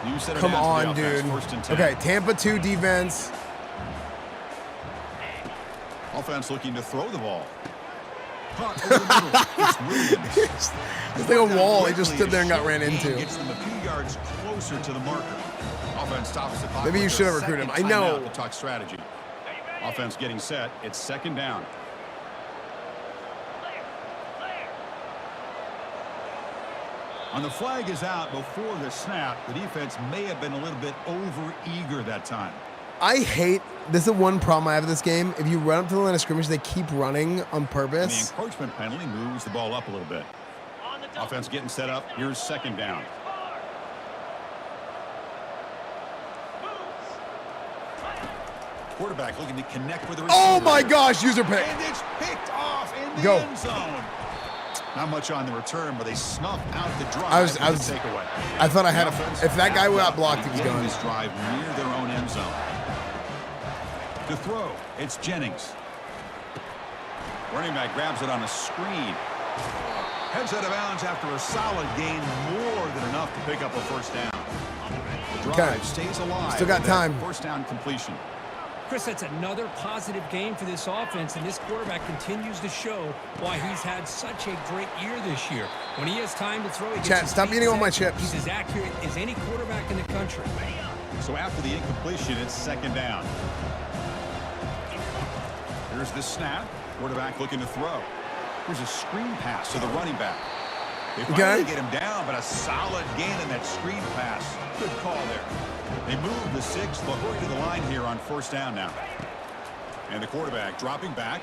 him. Come on, dude. Okay, Tampa 2 defense. Offense looking to throw the ball. It's like a wall. He just stood there and got ran into. Gets them a few yards closer to the marker. Offense stops the clock. Maybe you should have recruited him. I know. To talk strategy. Offense getting set. It's second down. On the flag is out before the snap. The defense may have been a little bit over-eager that time. I hate, this is one problem I have with this game. If you run up to the line of scrimmage, they keep running on purpose. And the encroachment penalty moves the ball up a little bit. Offense getting set up. Here's second down. Quarterback looking to connect with the receiver. Oh my gosh, user pick. And it's picked off in the end zone. Not much on the return, but they snuff out the drive. I thought I had a, if that guy got blocked, he was gone. This drive near their own end zone. To throw, it's Jennings. Running back grabs it on a screen. Heads out of bounds after a solid gain, more than enough to pick up a first down. The drive stays alive. Still got time. First down completion. Chris, that's another positive game for this offense, and this quarterback continues to show why he's had such a great year this year. When he has time to throw, he Chat, stop eating all my chips. He's as accurate as any quarterback in the country. So after the incompletion, it's second down. Here's the snap. Quarterback looking to throw. Here's a screen pass to the running back. They finally get him down, but a solid gain in that screen pass. Good call there. They move the 6, but hurry to the line here on first down now. And the quarterback dropping back.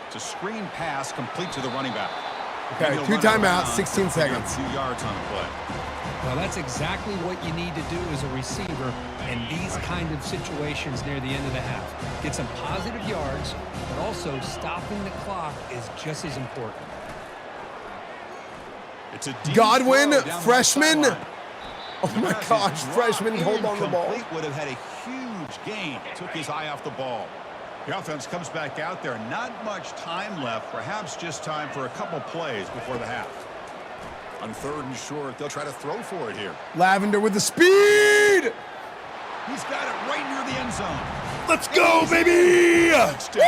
It's a screen pass complete to the running back. Okay, 2 timeouts, 16 seconds. 2 yards on the play. Well, that's exactly what you need to do as a receiver in these kind of situations near the end of the half. Get some positive yards, but also stopping the clock is just as important. It's a deep Godwin, throw down freshman. the Oh my gosh, freshman, hold on the ball. Would have had a huge gain. Took his eye off the ball. The offense comes back out there. Not much time left. Perhaps just time for a couple plays before the half. On third and short, they'll try to throw for it here. Lavender with the speed. He's got it right near the end zone. Let's go, baby! Touchdown,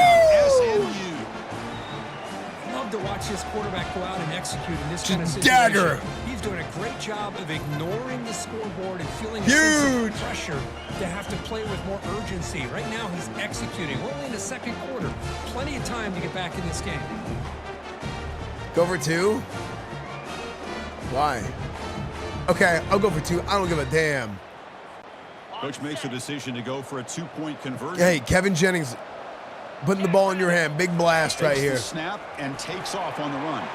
SMU. I love to watch this quarterback go out and execute in this kind of situation. Dagger. He's doing a great job of ignoring the scoreboard and feeling a sense of pressure to have to play with more urgency. Right now, he's executing. We're only in the second quarter. Plenty of time to get back in this game. Go for 2? Why? Okay, I'll go for 2. I don't give a damn. Coach makes a decision to go for a 2-point conversion. Hey, Kevin Jennings, putting the ball in your hand. Big blast right here. Snap and takes off on the run.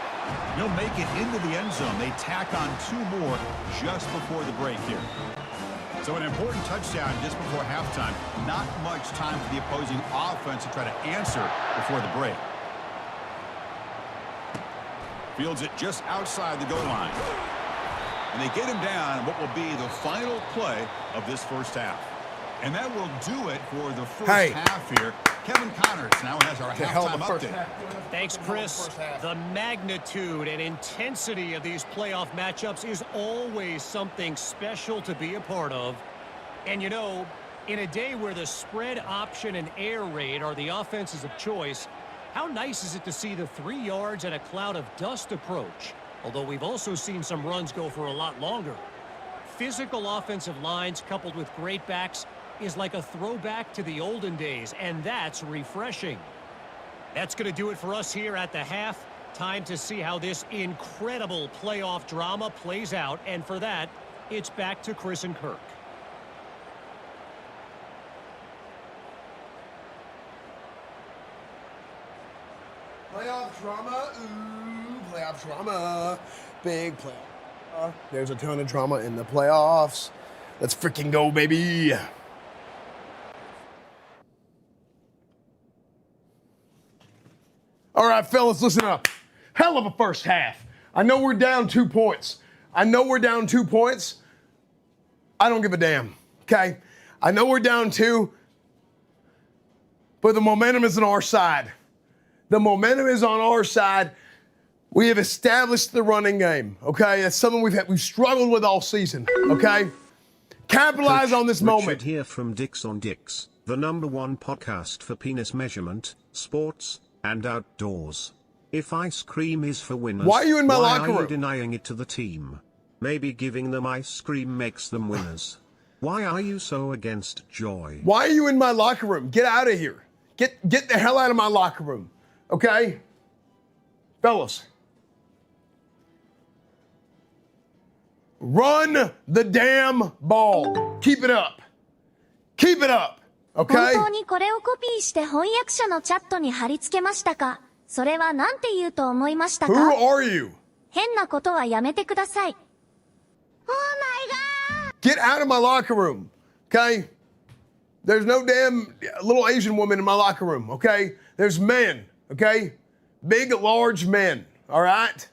He'll make it into the end zone. They tack on 2 more just before the break here. So an important touchdown just before halftime. Not much time for the opposing offense to try to answer before the break. Fields it just outside the goal line. And they get him down what will be the final play of this first half. And that will do it for the first half here. Kevin Connors now has our halftime update. Thanks, Chris. The magnitude and intensity of these playoff matchups is always something special to be a part of. And, you know, in a day where the spread option and air raid are the offenses of choice, how nice is it to see the 3 yards and a cloud of dust approach? Although we've also seen some runs go for a lot longer. Physical offensive lines coupled with great backs is like a throwback to the olden days, and that's refreshing. That's going to do it for us here at the half. Time to see how this incredible playoff drama plays out, and for that, it's back to Chris and Kirk. Playoff drama, ooh, playoff drama, big playoff. There's a ton of drama in the playoffs. Let's freaking go, baby. All right, fellas, listen up. Hell of a first half. I know we're down 2 points. I don't give a damn, okay? I know we're down 2, but the momentum is on our side. We have established the running game, okay? That's something we've struggled with all season, okay? Capitalize on this moment. Richard here from Dicks on Dicks, the #1 podcast for penis measurement, sports, and outdoors. If ice cream is for winners, why are you in my locker room? Why are you room? denying it to the team? Maybe giving them ice cream makes them winners. Why are you so against joy? Why are you in my locker room? Get out of here. Get the hell out of my locker room, okay? Fellas. Run the damn ball. Keep it up. Okay? 本当にこれをコピーして翻訳者のチャットに貼り付けましたか？それはなんて言うと思いましたか？ Who are you? 変なことはやめてください。Oh my god! Get out of my locker room, okay? There's no damn little Asian woman in my locker room, okay? There's men, okay? Big, large men, all right?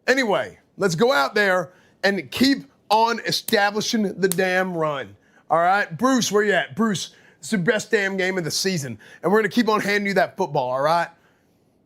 Anyway, let's go out there and keep on establishing the damn run, all right? Bruce, where you at? Bruce, it's the best damn game of the season, and we're going to keep on handing you that football, all right?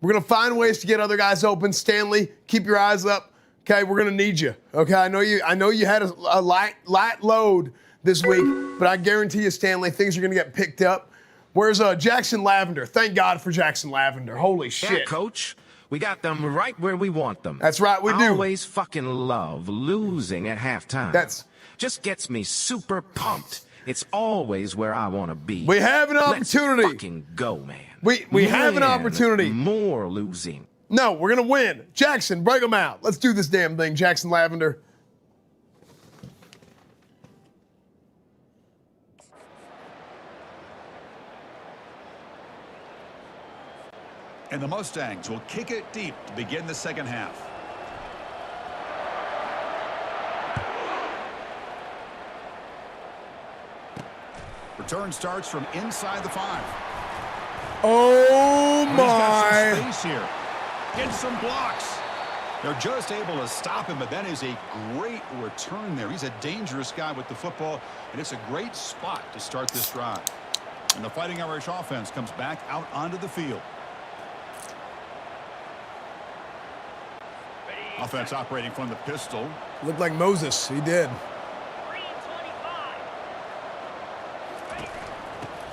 We're going to find ways to get other guys open. Stanley, keep your eyes up, okay? We're going to need you, okay? I know you had a light load this week, but I guarantee you, Stanley, things are going to get picked up. Where's Jackson Lavender? Thank God for Jackson Lavender. Holy shit. Yeah, Coach. We got them right where we want them. That's right, we do. I always fucking love losing at halftime. That's just gets me super pumped. It's always where I want to be. We have an opportunity. Let's fucking go, man. We have an opportunity. More losing. No, we're going to win. Jackson, break them out. Let's do this damn thing, Jackson Lavender. And the Mustangs will kick it deep to begin the second half. Return starts from inside the 5. Oh He's got some space here. Gets some blocks. They're just able to stop him, but that is a great return there. He's a dangerous guy with the football, and it's a great spot to start this drive. And the Fighting Irish offense comes back out onto the field. Offense operating from the pistol. Looked like Moses. He did.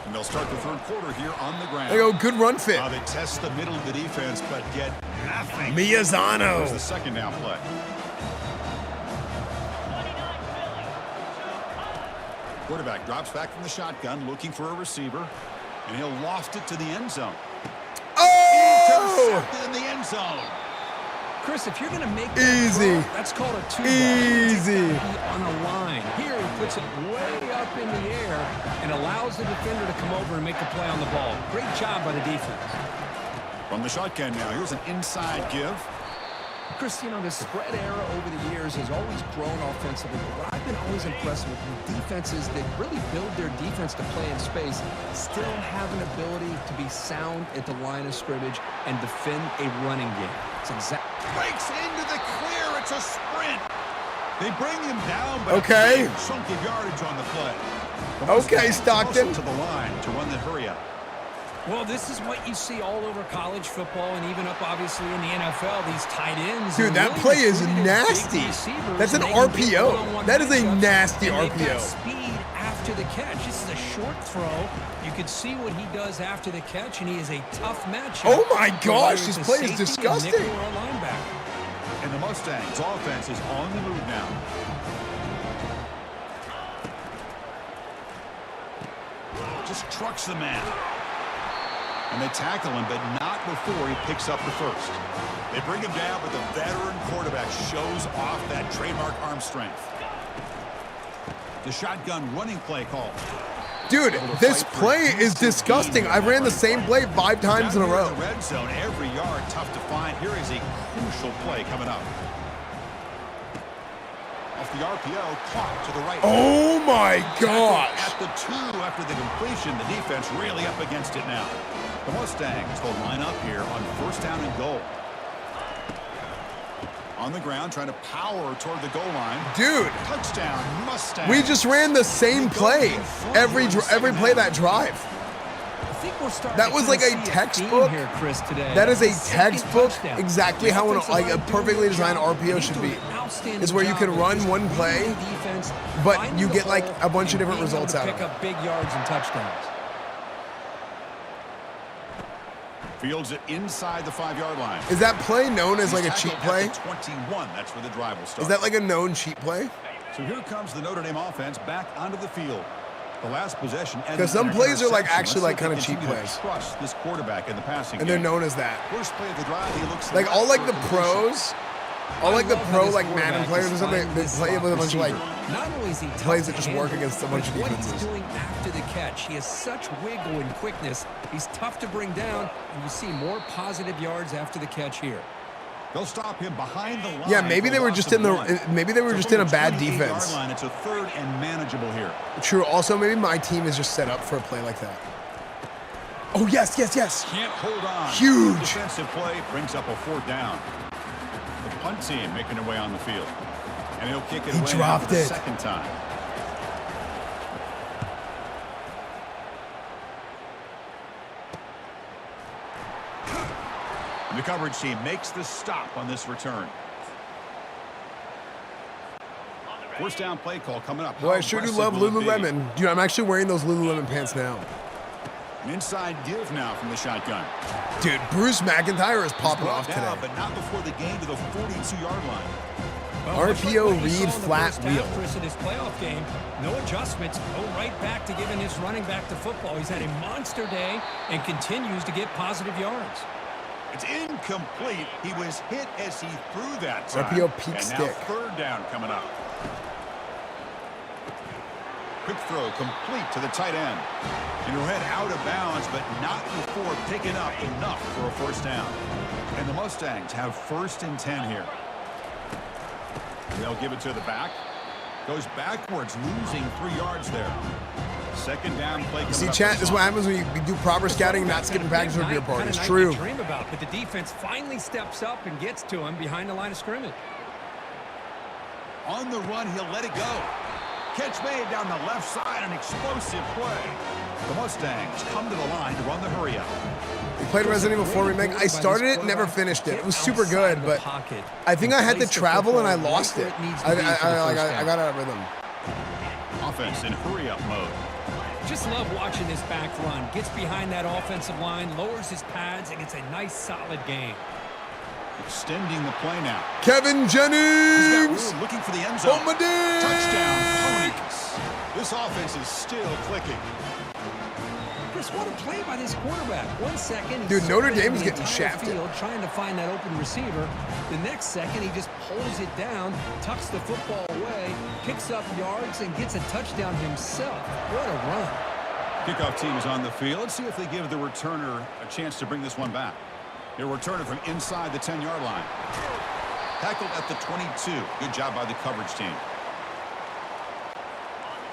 And they'll start the third quarter here on the ground. There you go. Good run fit. They test the middle of the defense, but get nothing. Miazano. There's the second down play. Quarterback drops back from the shotgun, looking for a receiver, and he'll loft it to the end zone. Oh! Intercepted in the end zone. Chris, if you're going to make that easy, throw, that's called a 2-ball. Easy. On the line. Here he puts it way up in the air and allows the defender to come over and make the play on the ball. Great job by the defense. From the shotgun now, here's an inside give. Chris, you know, the spread era over the years has always grown offensively. What I been always impressed with defenses that really build their defense to play in space, still have an ability to be sound at the line of scrimmage and defend a running game. It's breaks into the clear. It's a sprint. They bring him down, but okay. A chunk of yardage on the play. Okay, Stockton. To the line to run the hurry up. Well, this is what you see all over college football and even up, obviously, in the NFL. These tight ends. Dude, that play is nasty. That's an RPO. That is a nasty RPO. Speed after the catch. This is a short throw. You can see what he does after the catch, and he is a tough matchup. Oh my gosh, this play is disgusting. And the Mustangs' offense is on the move now. Just trucks the man. And they tackle him, but not before he picks up the first. They bring him down, but the veteran quarterback shows off that trademark arm strength. The shotgun running play call. Dude, this play is disgusting. I ran the same play 5 times in a row. In the red zone, every yard tough to find. Here is a crucial play coming up. Off the RPO, caught to the right. Oh my gosh. At the 2 after the completion, the defense really up against it now. The Mustangs will line up here on 1st down and goal. On the ground, trying to power toward the goal line. Dude. Touchdown, Mustangs. We just ran the same play every play that drive. That was like a textbook. Here, Chris, today. That is a textbook. Exactly how like a perfectly designed RPO should be. Is where you can run one play, but you get like a bunch of different results out of it. Pick up big yards and touchdowns. Fields it inside the 5-yard line. Is that play known as like a cheat play? 21. That's where the drive will start. Is that like a known cheat play? So here comes the Notre Dame offense back onto the field. The last possession. Because some plays are like actually like kind of cheat plays. Trust this quarterback in the passing and they're known as that. First play of the drive, he looks like all like the pros. All like the pro like Madden players or something, they play with a bunch of like plays that just work against a bunch of defenses. What he's doing after the catch, he has such wiggle and quickness. He's tough to bring down, and you see more positive yards after the catch here. They'll stop him behind the line. Yeah, maybe they were just in the a bad defense. Line, it's a 3rd and manageable here. True. Also, maybe my team is just set up for a play like that. Oh yes, yes, yes. Can't hold on. Huge. Defensive play brings up a 4th down. The punt team making their way on the field. And he'll kick it away dropped for the it. 2nd time. And the coverage team makes the stop on this return. 1st down play call coming up. Boy, I sure do love Lululemon. Dude, I'm actually wearing those Lululemon pants now. An inside give now from the shotgun. Dude, Bruce McIntyre is popping off today. Down, but not before the gain to the 42-yard line. Well, RPO read flat wheel. Chris, in his playoff game, no adjustments, go right back to giving his running back the football. He's had a monster day and continues to get positive yards. It's incomplete. He was hit as he threw that time. RPO peak and stick. Now 3rd down coming up. Quick throw complete to the tight end. And he'll head out of bounds, but not before picking up enough for a 1st down. And the Mustangs have 1st and 10 here. They'll give it to the back. Goes backwards, losing 3 yards there. 2nd down play. See, chat, this is what happens when you do proper scouting and not skipping packages with your part. It's true. Dream about, but the defense finally steps up and gets to him behind the line of scrimmage. On the run, he'll let it go. Catch made down the left side, an explosive play. The Mustangs come to the line to run the hurry up. We played Resident Evil 4 Remake. I started it, never finished it. It was super good, but I think I had to travel and I lost it. I got out of rhythm. Offense in hurry up mode. Just love watching this back run. Gets behind that offensive line, lowers his pads, and it's a nice, solid game. Extending the play now. Kevin Jennings! Looking for the end zone. Oh, my dick! Touchdown, Ponies. This offense is still clicking. Chris, what a play by this quarterback. 1 second. Dude, Notre Dame's getting shafted. Field, trying to find that open receiver. The next second, he just pulls it down, tucks the football away, picks up yards, and gets a touchdown himself. What a run. Kickoff team is on the field. Let's see if they give the returner a chance to bring this one back. He'll return it from inside the 10-yard line. Tackled at the 22. Good job by the coverage team.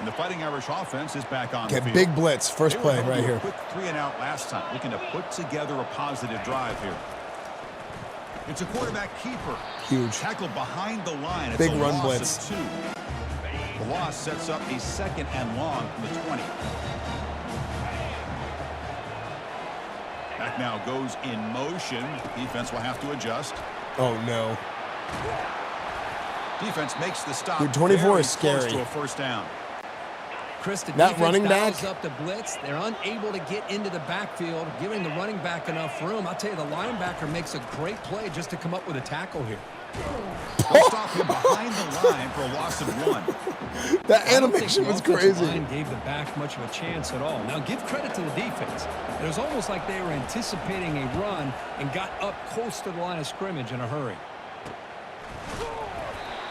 And the Fighting Irish offense is back on the Okay, field. big blitz. First They were play able to right do a here. Quick 3-and-out last time, looking to put together a positive drive here. It's a quarterback keeper. Huge. Tackled behind the line. It's Big a run loss blitz. of 2. The loss sets up a 2nd and long from the 20. Back now goes in motion. Defense will have to adjust. Oh, no. Defense makes the stop. Dude, 24 very is scary. close to a first down. Chris, the That defense running back? dials up the blitz. They're unable to get into the backfield, giving the running back enough room. I'll tell you, the linebacker makes a great play just to come up with a tackle here. They'll stop him behind the line for a loss of 1. That I don't think animation the was offensive crazy. line gave the back much of a chance at all. Now, give credit to the defense. It was almost like they were anticipating a run and got up close to the line of scrimmage in a hurry.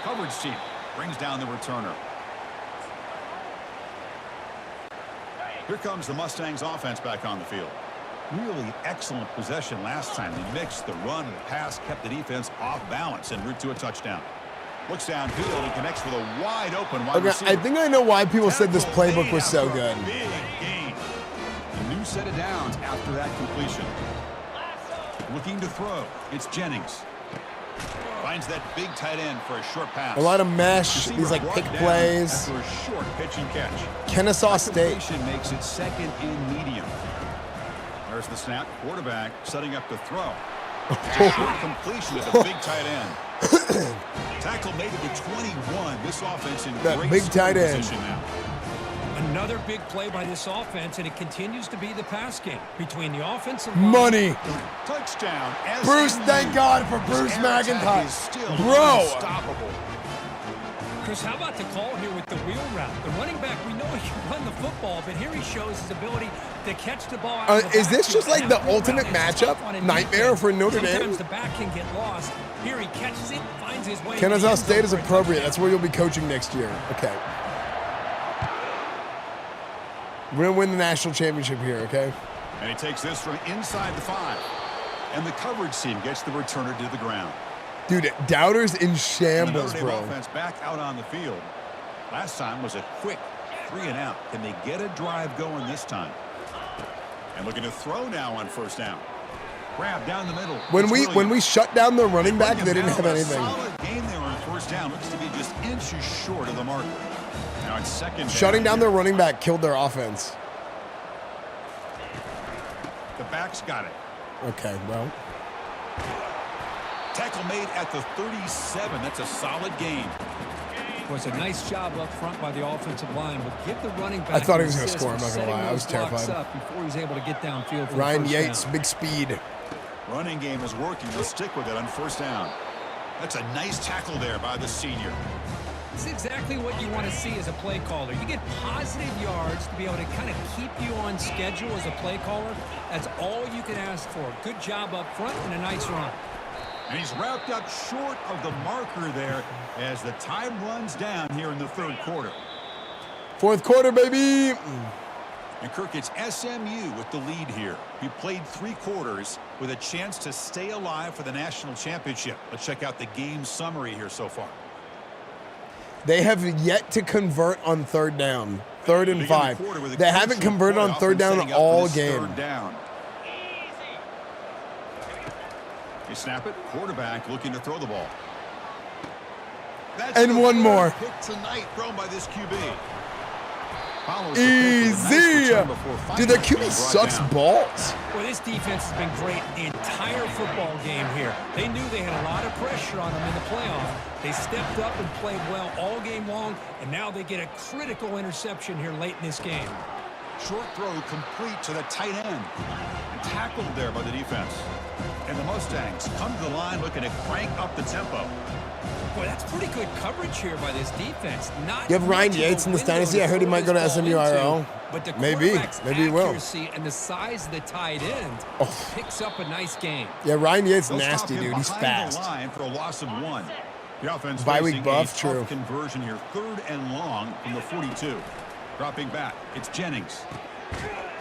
Coverage team brings down the returner. Here comes the Mustangs offense back on the field. Really excellent possession last time. They mixed the run and the pass, kept the defense off balance en route to a touchdown. Looks downfield and connects with a wide open wide Okay, receiver. I think I know why people said this Tackle playbook made was so after a good. Big gain. A new set of downs after that completion. Looking to throw. It's Jennings. Finds that big tight end for a short pass. A lot of mesh, Receiver these like brought pick down plays. After a short pitch and catch. Kennesaw State. Completion makes it 2nd and medium. There's the snap. Quarterback setting up to throw. Short completion to the big tight end. Tackle made at the 21. This offense in That great big tight scoring end. position now. Another big play by this offense, and it continues to be the pass game between the offensive line. Money. Touchdown. Bruce, SMU. thank God for This Bruce air attack McIntyre. is still Bro. unstoppable. Chris, how about the call here with the wheel route? The running back, we know he can run the football, but here he shows his ability to catch the ball out of the Is this backfield. just like And the that wheel ultimate route is matchup tough on a nightmare defense. for Notre Dame? Sometimes the back can get lost. Here he catches it, finds his way. Kennesaw into the end State zone is for a appropriate. touchdown. That's where you'll be coaching next year. Okay. We're going to win the national championship here, okay? And he takes this from inside the 5. And the coverage team gets the returner to the ground. Dude, Doubter's in And the shambles, Notre Dame bro. offense back out on the field. Last time was a quick 3-and-out. Can they get a drive going this time? And looking to throw now on first down. Grab down the middle. When It's we Williams. shut down the running back, Bring they him didn't have down. A anything. solid game there on first down. Looks to be just inches short of the marker. Now it's 2nd down. Shutting down here. their running back killed their offense. The back's got it. Okay, well. Tackle made at the 37. That's a solid gain. Was a nice job up front by the offensive line, but give the running back. I thought he an was gonna assist score, I'm for not gonna setting lie. I was those blocks terrified. up before he's able to get downfield for the Ryan first Yates, down. big speed. Running game is working. Let's stick with it on first down. That's a nice tackle there by the senior. It's exactly what you want to see as a play caller. You get positive yards to be able to kind of keep you on schedule as a play caller. That's all you can ask for. Good job up front and a nice run. And he's wrapped up short of the marker there as the time runs down here in the 3rd quarter. 4th quarter, baby. And Kirk, it's SMU with the lead here. He played 3 quarters with a chance to stay alive for the national championship. Let's check out the game summary here so far. They have yet to convert on 3rd down. 3rd and 5. They haven't converted on 3rd down all game. 3rd down. You snap it. Quarterback looking to throw the ball. That's And the one third more. pick tonight thrown by this QB. Follows the pick with a nice Easy. return before Dude, their finally QB being brought sucks down. balls. Well, this defense has been great the entire football game here. They knew they had a lot of pressure on them in the playoff. They stepped up and played well all game long, and now they get a critical interception here late in this game. Short throw complete to the tight end. And tackled there by the defense. And the Mustangs come to the line looking to crank up the tempo. Boy, that's pretty good coverage here by this defense. Not You have Ryan much of a Yates in this window dynasty. to I heard he throw might go this to ball SMU into, IRL. But the Maybe. quarterback's Maybe he will. accuracy and the size of the tight end picks up a nice game. Yeah, Ryan Yates They'll stop nasty, him dude. He's behind fast. the line for a loss of 1. The offense Bye-week facing buff, a true. tough conversion here. 3rd and long from the 42. Dropping back. It's Jennings.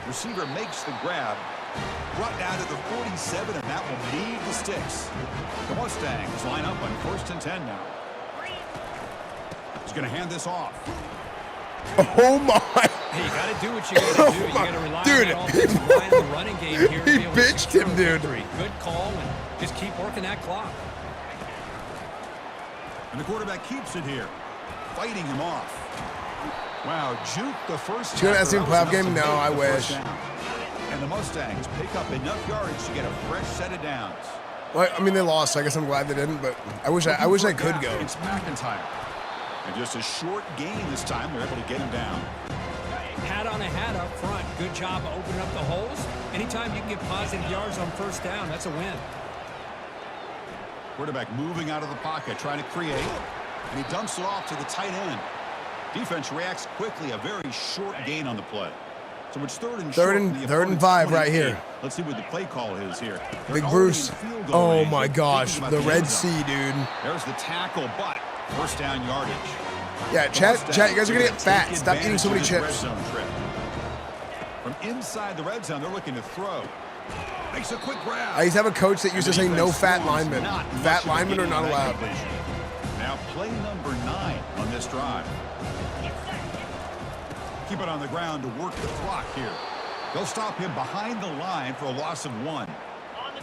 Receiver makes the grab. Brought down to the 47, and that will need the sticks. The Mustangs line up on 1st and 10 now. He's going to hand this off. Oh my! Hey, you got to do what you got to do. You got to rely Dude, on that offensive line and the running game here. He bitched him, dude. Good call, and just keep working that clock. And the quarterback keeps it here, fighting him off. Wow, juke the first. You gonna SMU playoff game? No, I wish. And the Mustangs pick up enough yards to get a fresh set of downs. Well, I mean, they lost. So I guess I'm glad they didn't, but I wish I could go. It's McIntyre. And just a short gain this time. They're able to get him down. Hat on a hat up front. Good job of opening up the holes. Anytime you can get positive yards on first down, that's a win. Quarterback moving out of the pocket, trying to create. And he dumps it off to the tight end. Defense reacts quickly. A very short gain on the play. So it's third and 5 right here. Let's see what the play call is here. Big Bruce. Oh my gosh, the Red Sea, dude. There's the tackle, but first down yardage. Yeah, chat, you guys are gonna get fat. Stop eating so many chips. From inside the red zone, they're looking to throw. Makes a quick grab. I used to have a coach that used to say no fat linemen. Fat linemen are not allowed. Now play number 9 on this drive. Keep it on the ground to work the clock here. They'll stop him behind the line for a loss of 1.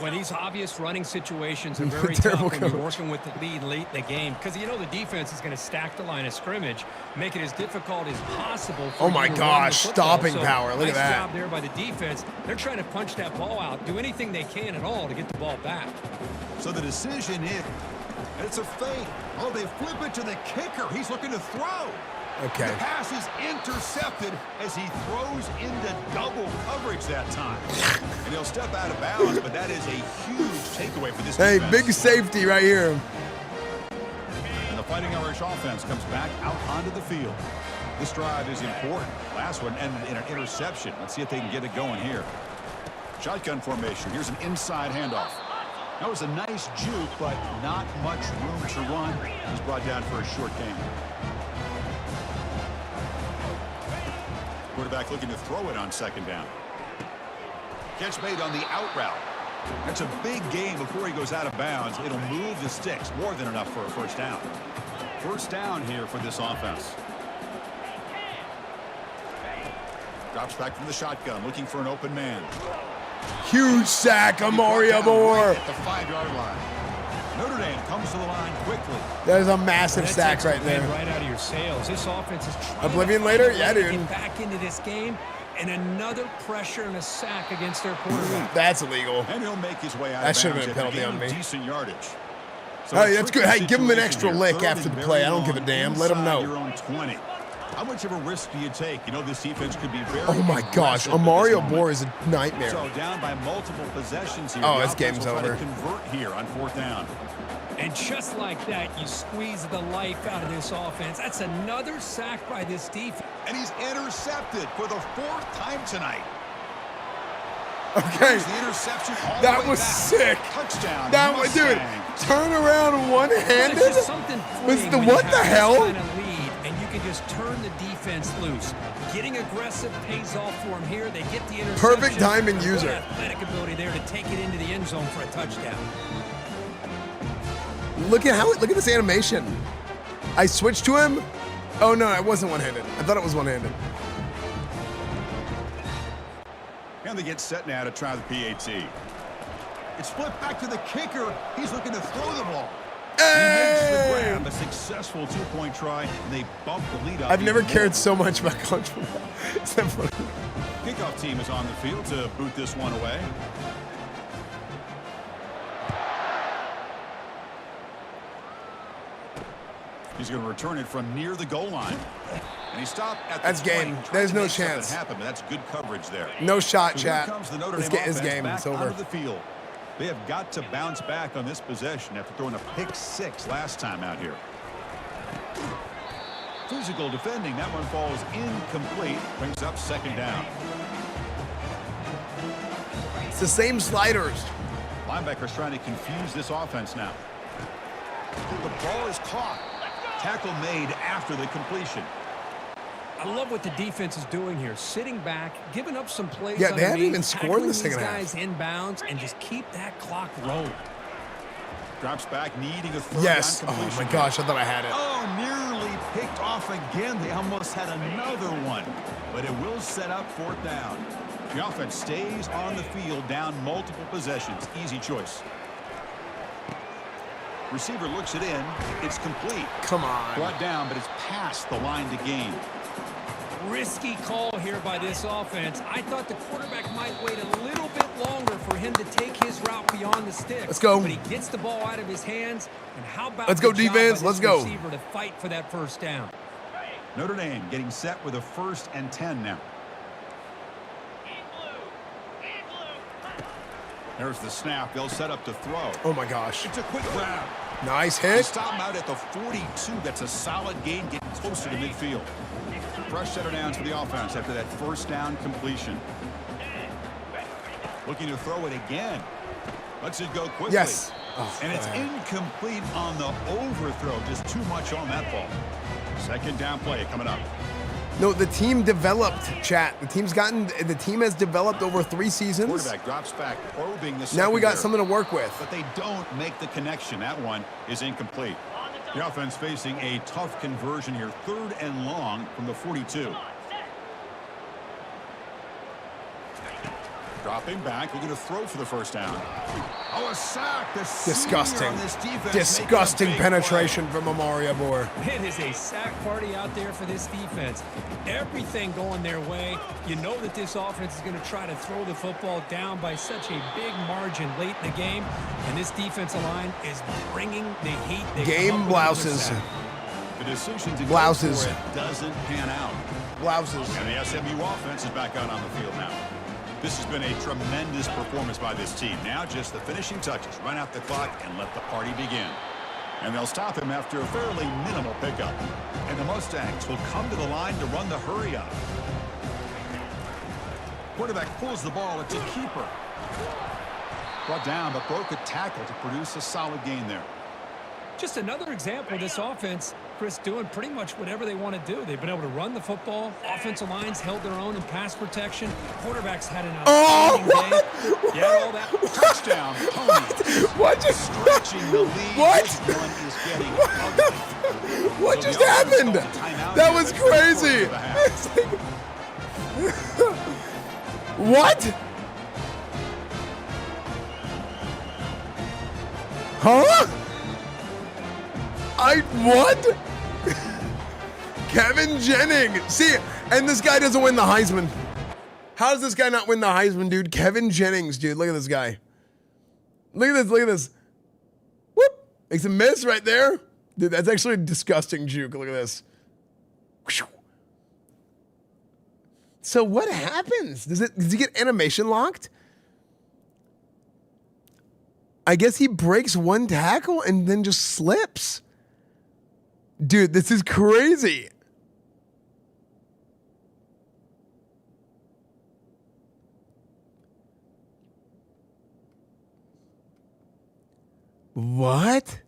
Well, these obvious running situations are very tough when you're working with the lead late in the game, because you know the defense is going to stack the line of scrimmage, make it as difficult as possible. Oh my gosh, stopping power! Look at that. Nice job there by the defense. They're trying to punch that ball out, do anything they can at all to get the ball back. So the decision is, it's a fake. Oh, they flip it to the kicker. He's looking to throw. Okay. The pass is intercepted as he throws into double coverage that time. And he'll step out of bounds, but that is a huge takeaway for this defense. Hey, big safety right here. And the Fighting Irish offense comes back out onto the field. This drive is important. Last one ended in an interception. Let's see if they can get it going here. Shotgun formation. Here's an inside handoff. That was a nice juke, but not much room to run. He's brought down for a short gain. Quarterback looking to throw it on second down. Catch made on the out route. That's a big gain before he goes out of bounds. It'll move the sticks, more than enough for a first down. First down here for this offense. Drops back from the shotgun, looking for an open man. Huge sack on Mario Moore. Right at the 5-yard line. Notre Dame comes to the line quickly. That is a massive sack right there. Right out of your sails. This offense is trying Oblivion later? Yeah, dude. Get back into this game, and another pressure and a sack against their quarterback. That's illegal. And he'll make his way out that of should have bounds been a penalty on me. Decent yardage. So hey, that's good. Hey, give him an extra lick after the play. I don't give a damn. Let him know. Your own 20. How much of a risk do you take? You know this defense could be very. Oh my gosh, Mario Moore is a nightmare. So down by multiple possessions here. Oh, this game's over. Convert here on 4th down. And just like that, you squeeze the life out of this offense. That's another sack by this defense. And he's intercepted for the 4th time tonight. Okay. The interception that was sick. Touchdown. That was, dude. Turn around one-handed. What the hell? And you can just turn the defense loose. Getting aggressive pays off for him here. They get the interception. Perfect timing user. Athletic ability there to take it into the end zone for a touchdown. Look at this animation. I switched to him. Oh no, it wasn't one-handed. I thought it was one-handed. And they get set now to try the PAT. It's flipped back to the kicker. He's looking to throw the ball. Hey! He makes the grab, a successful 2-point try, and they bump the lead up. I've never cared so much about college football. Is that funny? Kickoff team is on the field to boot this one away. He's going to return it from near the goal line. And he stopped at the That's game. There's no chance. Happen, but that's good coverage there. No shot, so chat. This game. Back it's over. onto the field. They have got to bounce back on this possession after throwing a pick 6 last time out here. Physical defending. That one falls incomplete. Brings up 2nd down. It's the same sliders. Linebackers trying to confuse this offense now. The ball is caught. Tackle made after the completion. I love what the defense is doing here. Sitting back, giving up some plays. Yeah, they haven't even scored in the second half. Guys inbounds and just keep that clock rolling. Drops back, needing a third Yes. down Oh completion. my gosh, I thought I had it. Oh, nearly picked off again. They almost had another one, but it will set up fourth down. The offense stays on the field, down multiple possessions. Easy choice. Receiver looks it in. It's complete. Come on. Brought down, but it's past the line to gain. Risky call here by this offense. I thought the quarterback might wait a little bit longer for him to take his route beyond the sticks. Let's go. But he gets the ball out of his hands. And how about Let's go, the job defense. by Let's this go. receiver to fight for that first down? Notre Dame getting set with a 1st and 10 now. There's the snap. They'll set up to throw. Oh my gosh. It's a quick grab. Nice They hit. stop him out at the 42. That's a solid gain, getting closer to midfield. Fresh set of downs for the offense after that first down completion. Looking to throw it again. Lets it go quickly. Yes. Oh, And it's incomplete on the overthrow. Just too much on that ball. Second down play coming up. No, the team developed, chat. The team has developed over 3 seasons. Quarterback drops back, probing the Now we got secondary. something to work with. But they don't make the connection. That one is incomplete. The offense facing a tough conversion here. 3rd and long from the 42. Dropping back, looking to throw for the first down. Oh, a sack. The Disgusting. senior on this defense Disgusting making a big penetration from Amari Abor. It is a sack party out there for this defense. Everything going their way. You know that this offense is going to try to throw the football down by such a big margin late in the game. And this defensive line is bringing the heat. They Game come up with blouses. another sack. The decision to Blouses. go for it doesn't pan out. Blouses. And the SMU offense is back out on the field now. This has been a tremendous performance by this team. Now just the finishing touches. Run out the clock and let the party begin. And they'll stop him after a fairly minimal pickup. And the Mustangs will come to the line to run the hurry up. Quarterback pulls the ball. It's a keeper. Brought down, but broke a tackle to produce a solid gain there. Just another example of this offense, Chris, doing pretty much whatever they want to do. They've been able to run the football. Offensive lines held their own in pass protection. Quarterbacks had an outstanding day. Yeah, all that. Touchdown, Tony. What just stretching the lead? What? This one is getting ugly. What So just the offense happened? calls a timeout That here was at the first crazy. of the half. What? Huh? What? Kevin Jennings. See, and this guy doesn't win the Heisman. How does this guy not win the Heisman, dude? Kevin Jennings, dude. Look at this guy. Look at this. Look at this. Whoop. Makes a miss right there. Dude, that's actually a disgusting juke. Look at this. So what happens? Does he get animation locked? I guess he breaks one tackle and then just slips. Dude, this is crazy. What?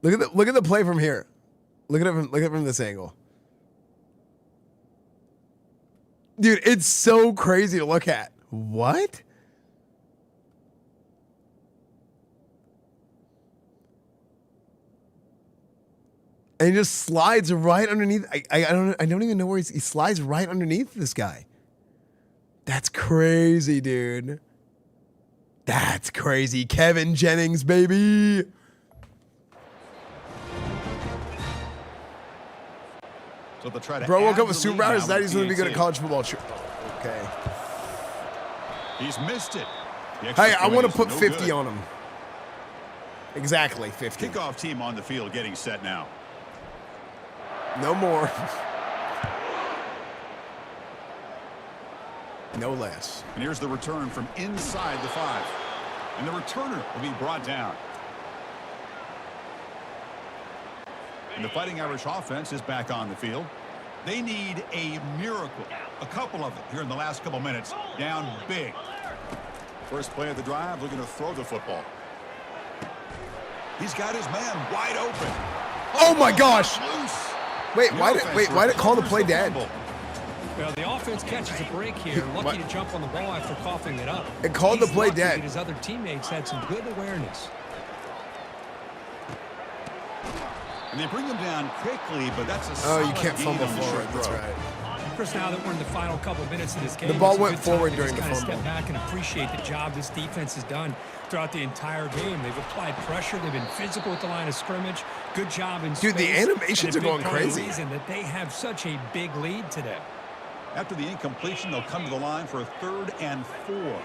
Look at the play from here. Look at it from this angle. Dude, it's so crazy to look at. What? And he just slides right underneath. I don't even know where he slides right underneath this guy. That's crazy, dude. That's crazy. Kevin Jennings, baby. So they'll try to Bro woke add up with the lead superpowers. now That with he's going to be good at TNT. college football. Okay. He's missed it. The extra Hey, I point want to is put no 50 good. on him. Exactly, 50. Kickoff team on the field getting set now. No more. No less. And here's the return from inside the 5. And the returner will be brought down. And the Fighting Irish offense is back on the field. They need a miracle. A couple of them here in the last couple minutes. Down big. First play of the drive, looking to throw the football. He's got his man wide open. Oh my gosh. Loose. Wait, The why offense did it call the recovers play dead? fumble. Well, the offense catches a break here. Lucky to jump on the ball after coughing it up. It called the play dead. His other teammates had some good awareness. And they bring him down quickly, but that's a Oh, you can't fumble forward. That's right. Chris, now that we're in the final couple minutes of this game, The ball it's a went good time forward to during just the kinda fumble. Step back and appreciate the job this defense has done throughout the entire game. They've applied pressure. They've been physical at the line of scrimmage. Good job in Dude, the space, animations and a are big going part of the crazy. reason that they have such a big lead today. After the incompletion, they'll come to the line for a 3rd and 4.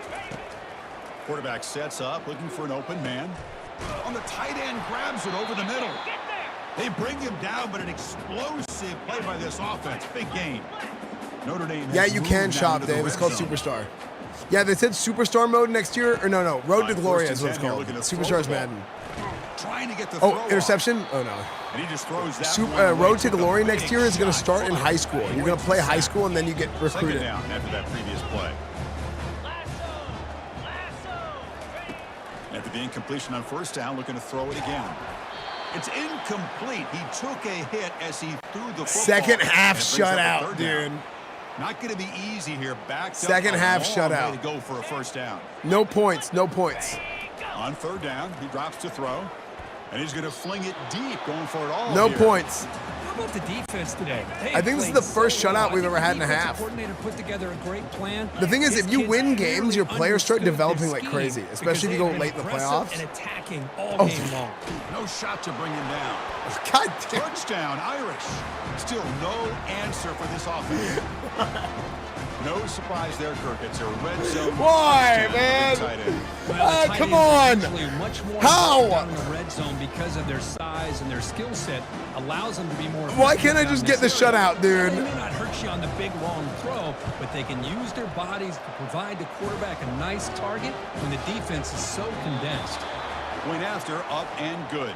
Quarterback sets up, looking for an open man. On the tight end, grabs it over the middle. They bring him down, but an explosive play by this offense. Big gain. Notre Dame. Yeah, you can shop, Dave. It's called Superstar. Yeah, they said Superstar mode next year. Or no, Road to Gloria is what it's called. Superstars Madden. Trying to get the Oh, interception? Oh, no. And he just throws that Road to Glory next year is going to start in high school. You're going to play high school, and then you get recruited. Second down after that previous play. After the incompletion on 1st down, looking to throw it again. It's incomplete. He took a hit as he threw the football. Second half shutout, dude. Not going to be easy here. Back Second half shutout. To go for a 1st down. No points. No points. On 3rd down, he drops to throw. And he's going to fling it deep, going for it all. No here. points. How about the defense today? I think this is the first shutout we've ever had in a half. Coordinator put together a great plan. The thing is, if you win games, your players start developing like crazy, especially if you go late in the playoffs. And attacking all game long. No shot to bring him down. God damn. Touchdown, Irish. Still no answer for this offense. No surprise there, Kirk. It's a red zone. Why, man? Come on. How? Down in the red zone because of their size and their skill set allows them to be more. Why can't I just get the shutout, dude? They may not hurt you on the big long throw, but they can use their bodies to provide the quarterback a nice target when the defense is so condensed. Point after, up and good.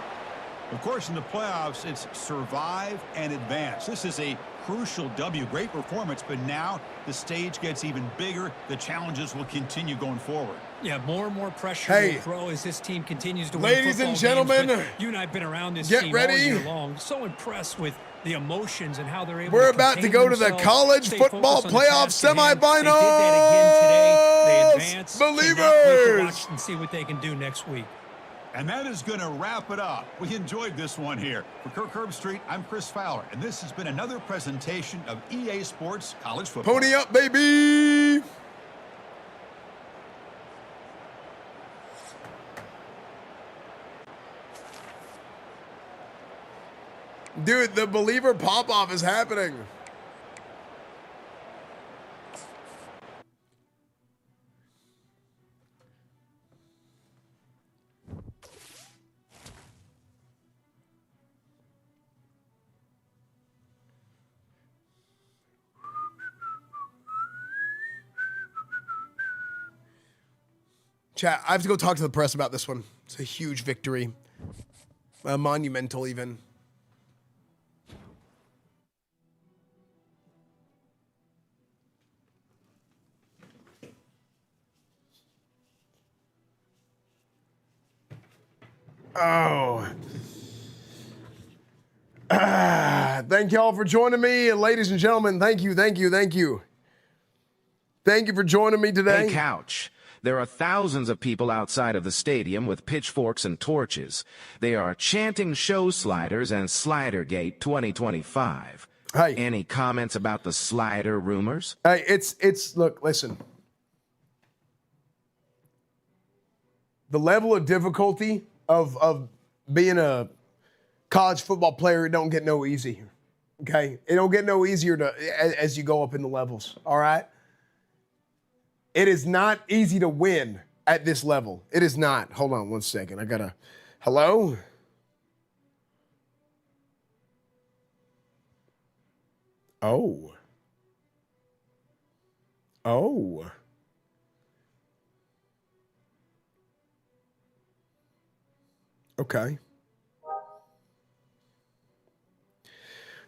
Of course, in the playoffs, it's survive and advance. This is a crucial W. Great performance, but now the stage gets even bigger. The challenges will continue going forward. Yeah, more and more pressure Hey, will grow as this team continues to win ladies and gentlemen, games, you and I have been around this get team ready. all year long. So impressed with the emotions and how they're able We're to about to contain go to the themselves, college stay football focused on the playoff task at hand. They did semifinals. that again today. They advance. Believers. Cannot wait to watch and see what they can do next week. And that is going to wrap it up. We enjoyed this one here. For Kirk Herbstreit, I'm Chris Fowler, and this has been another presentation of EA Sports College Football. Pony up, baby. Dude, the Believer pop-off is happening. Chat, I have to go talk to the press about this one. It's a huge victory. Monumental, even. Oh. Thank y'all for joining me. Ladies and gentlemen, thank you, thank you, thank you. Thank you for joining me today. Hey, Couch. There are thousands of people outside of the stadium with pitchforks and torches. They are chanting show sliders and Slidergate 2025. Hey. Any comments about the slider rumors? Hey, look, listen. The level of difficulty of being a college football player, it don't get no easier. Okay? It don't get no easier as you go up in the levels. All right? It is not easy to win at this level. It is not. Hold on one second. I gotta. Hello? Oh. Oh. Okay.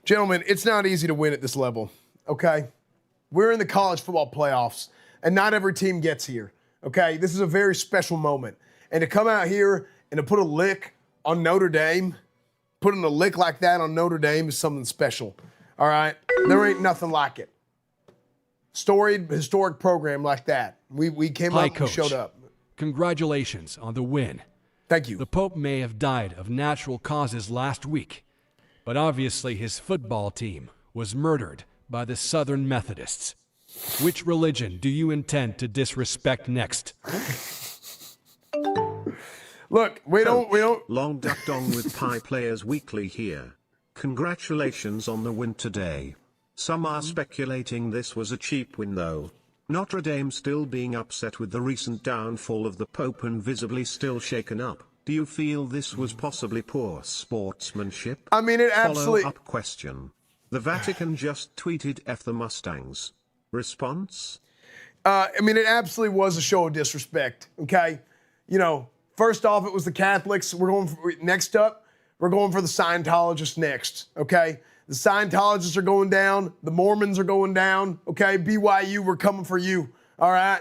Gentlemen, it's not easy to win at this level. Okay? We're in the college football playoffs. And not every team gets here, okay? This is a very special moment. And to come out here and to put a lick on Notre Dame, putting a lick like that on Notre Dame is something special, all right? There ain't nothing like it. storied, historic program like that. We came Hi, up and Coach. showed up. Congratulations on the win. Thank you. The Pope may have died of natural causes last week, but obviously his football team was murdered by the Southern Methodists. Which religion do you intend to disrespect next? Look, we don't. Long Duck Dong with Pie Players Weekly here. Congratulations on the win today. Some are speculating this was a cheap win though. Notre Dame still being upset with the recent downfall of the Pope and visibly still shaken up. Do you feel this was possibly poor sportsmanship? I mean, it absolutely... Follow-up question. The Vatican just tweeted F the Mustangs. Response? I mean, it absolutely was a show of disrespect, okay? You know, first off, it was the Catholics. Next up, we're going for the Scientologists next, okay? The Scientologists are going down. The Mormons are going down, okay? BYU, we're coming for you, all right?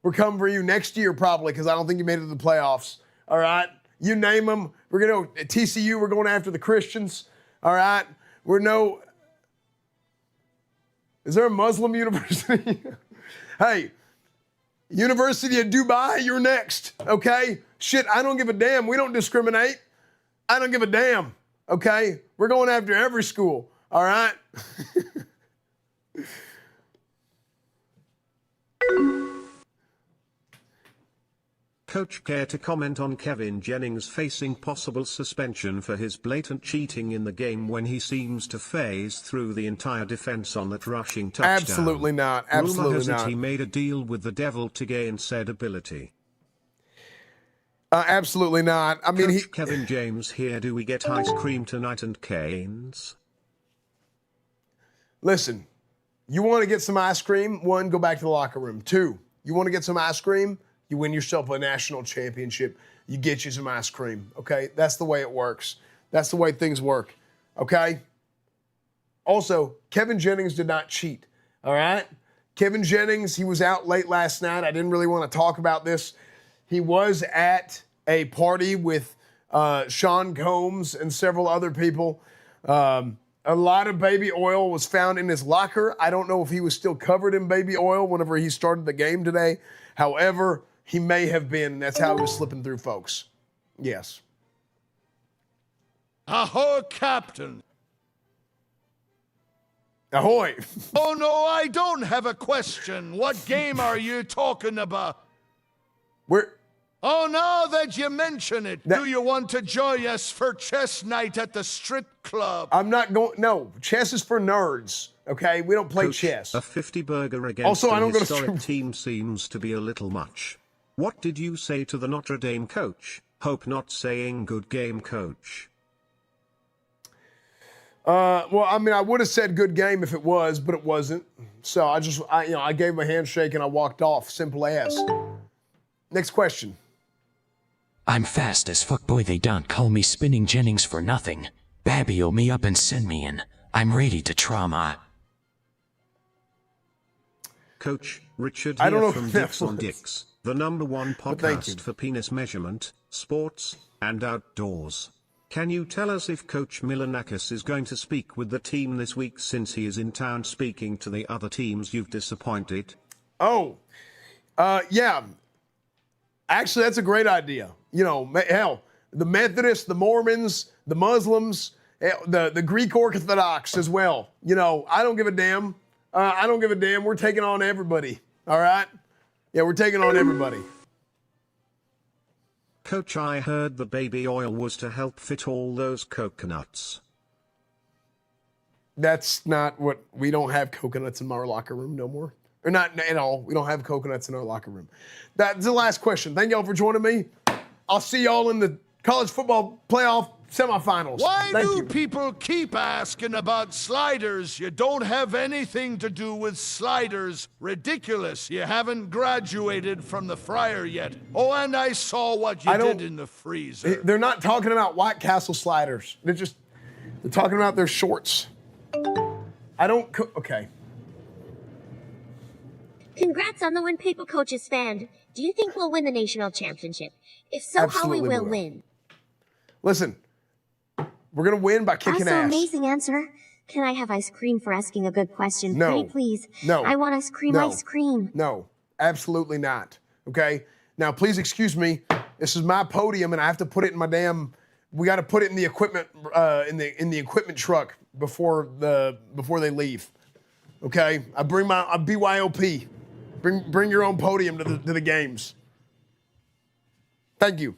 We're coming for you next year probably because I don't think you made it to the playoffs, all right? You name them. We're going to, at TCU, we're going after the Christians, all right? Is there a Muslim university? Hey, University of Dubai, you're next, okay? Shit, I don't give a damn. We don't discriminate. I don't give a damn, okay? We're going after every school, all right? Coach, care to comment on Kevin Jennings facing possible suspension for his blatant cheating in the game when he seems to phase through the entire defense on that rushing touchdown? Absolutely not. Absolutely Rumor has not. it he made a deal with the devil to gain said ability. Absolutely not. I mean, Coach Kevin James here. Do we get ice cream tonight and canes? Listen, you want to get some ice cream? 1, go back to the locker room. 2, you want to get some ice cream? You win yourself a national championship. You get you some ice cream, okay? That's the way it works. That's the way things work, okay? Also, Kevin Jennings did not cheat, all right? Kevin Jennings, he was out late last night. I didn't really want to talk about this. He was at a party with Sean Combs and several other people. A lot of baby oil was found in his locker. I don't know if he was still covered in baby oil whenever he started the game today. However, he may have been. That's how he was slipping through, folks. Yes. Ahoy, Captain. Ahoy. Oh, no, I don't have a question. What game are you talking about? Oh, now that you mention it, do you want to join us for chess night at the strip club? I'm not going. No, chess is for nerds. Okay, we don't play Coach, chess. A 50 burger against Also, I don't go to historic team seems to be a little much. What did you say to the Notre Dame coach? Hope not saying good game, coach. Well, I mean, I would have said good game if it was, but it wasn't. So I gave him a handshake and I walked off. Simple as. Next question. I'm fast as fuck, boy. They don't call me Spinning Jennings for nothing. Babby-o me up and send me in. I'm ready to trauma. Coach, Richard I don't here know from if that Dicks on was- Dicks, the #1 thank you. podcast for penis measurement, sports, and outdoors. Can you tell us if Coach Milanakis is going to speak with the team this week since he is in town speaking to the other teams you've disappointed? Oh, yeah. Actually, that's a great idea. You know, hell, the Methodists, the Mormons, the Muslims, the Greek Orthodox as well. You know, I don't give a damn. I don't give a damn. We're taking on everybody. All right? Yeah, we're taking on everybody. Coach, I heard the baby oil was to help fit all those coconuts. That's not what, we don't have coconuts in our locker room no more. Or not at all. We don't have coconuts in our locker room. That's the last question. Thank y'all for joining me. I'll see y'all in the college football playoff semifinals. Why Thank do you. people keep asking about sliders? You don't have anything to do with sliders. Ridiculous. You haven't graduated from the fryer yet. Oh, and I saw what you did in the freezer. They're not talking about White Castle sliders. They're talking about their shorts. Okay. Congrats on the win, Paper Coach Esfand. Do you think we'll win the national championship? If so, Absolutely how we will we will. win? Listen, we're going to win by kicking That's an ass. amazing answer. Can I have ice cream for asking a good question? No. Pretty please. No. I want ice cream, No. ice cream. No, absolutely not. Okay? Now, please excuse me. This is my podium, and I have to put it in my damn. We got to put it in the equipment in the equipment truck before they leave. Okay? I bring my BYOP. Bring your own podium to the games. Thank you.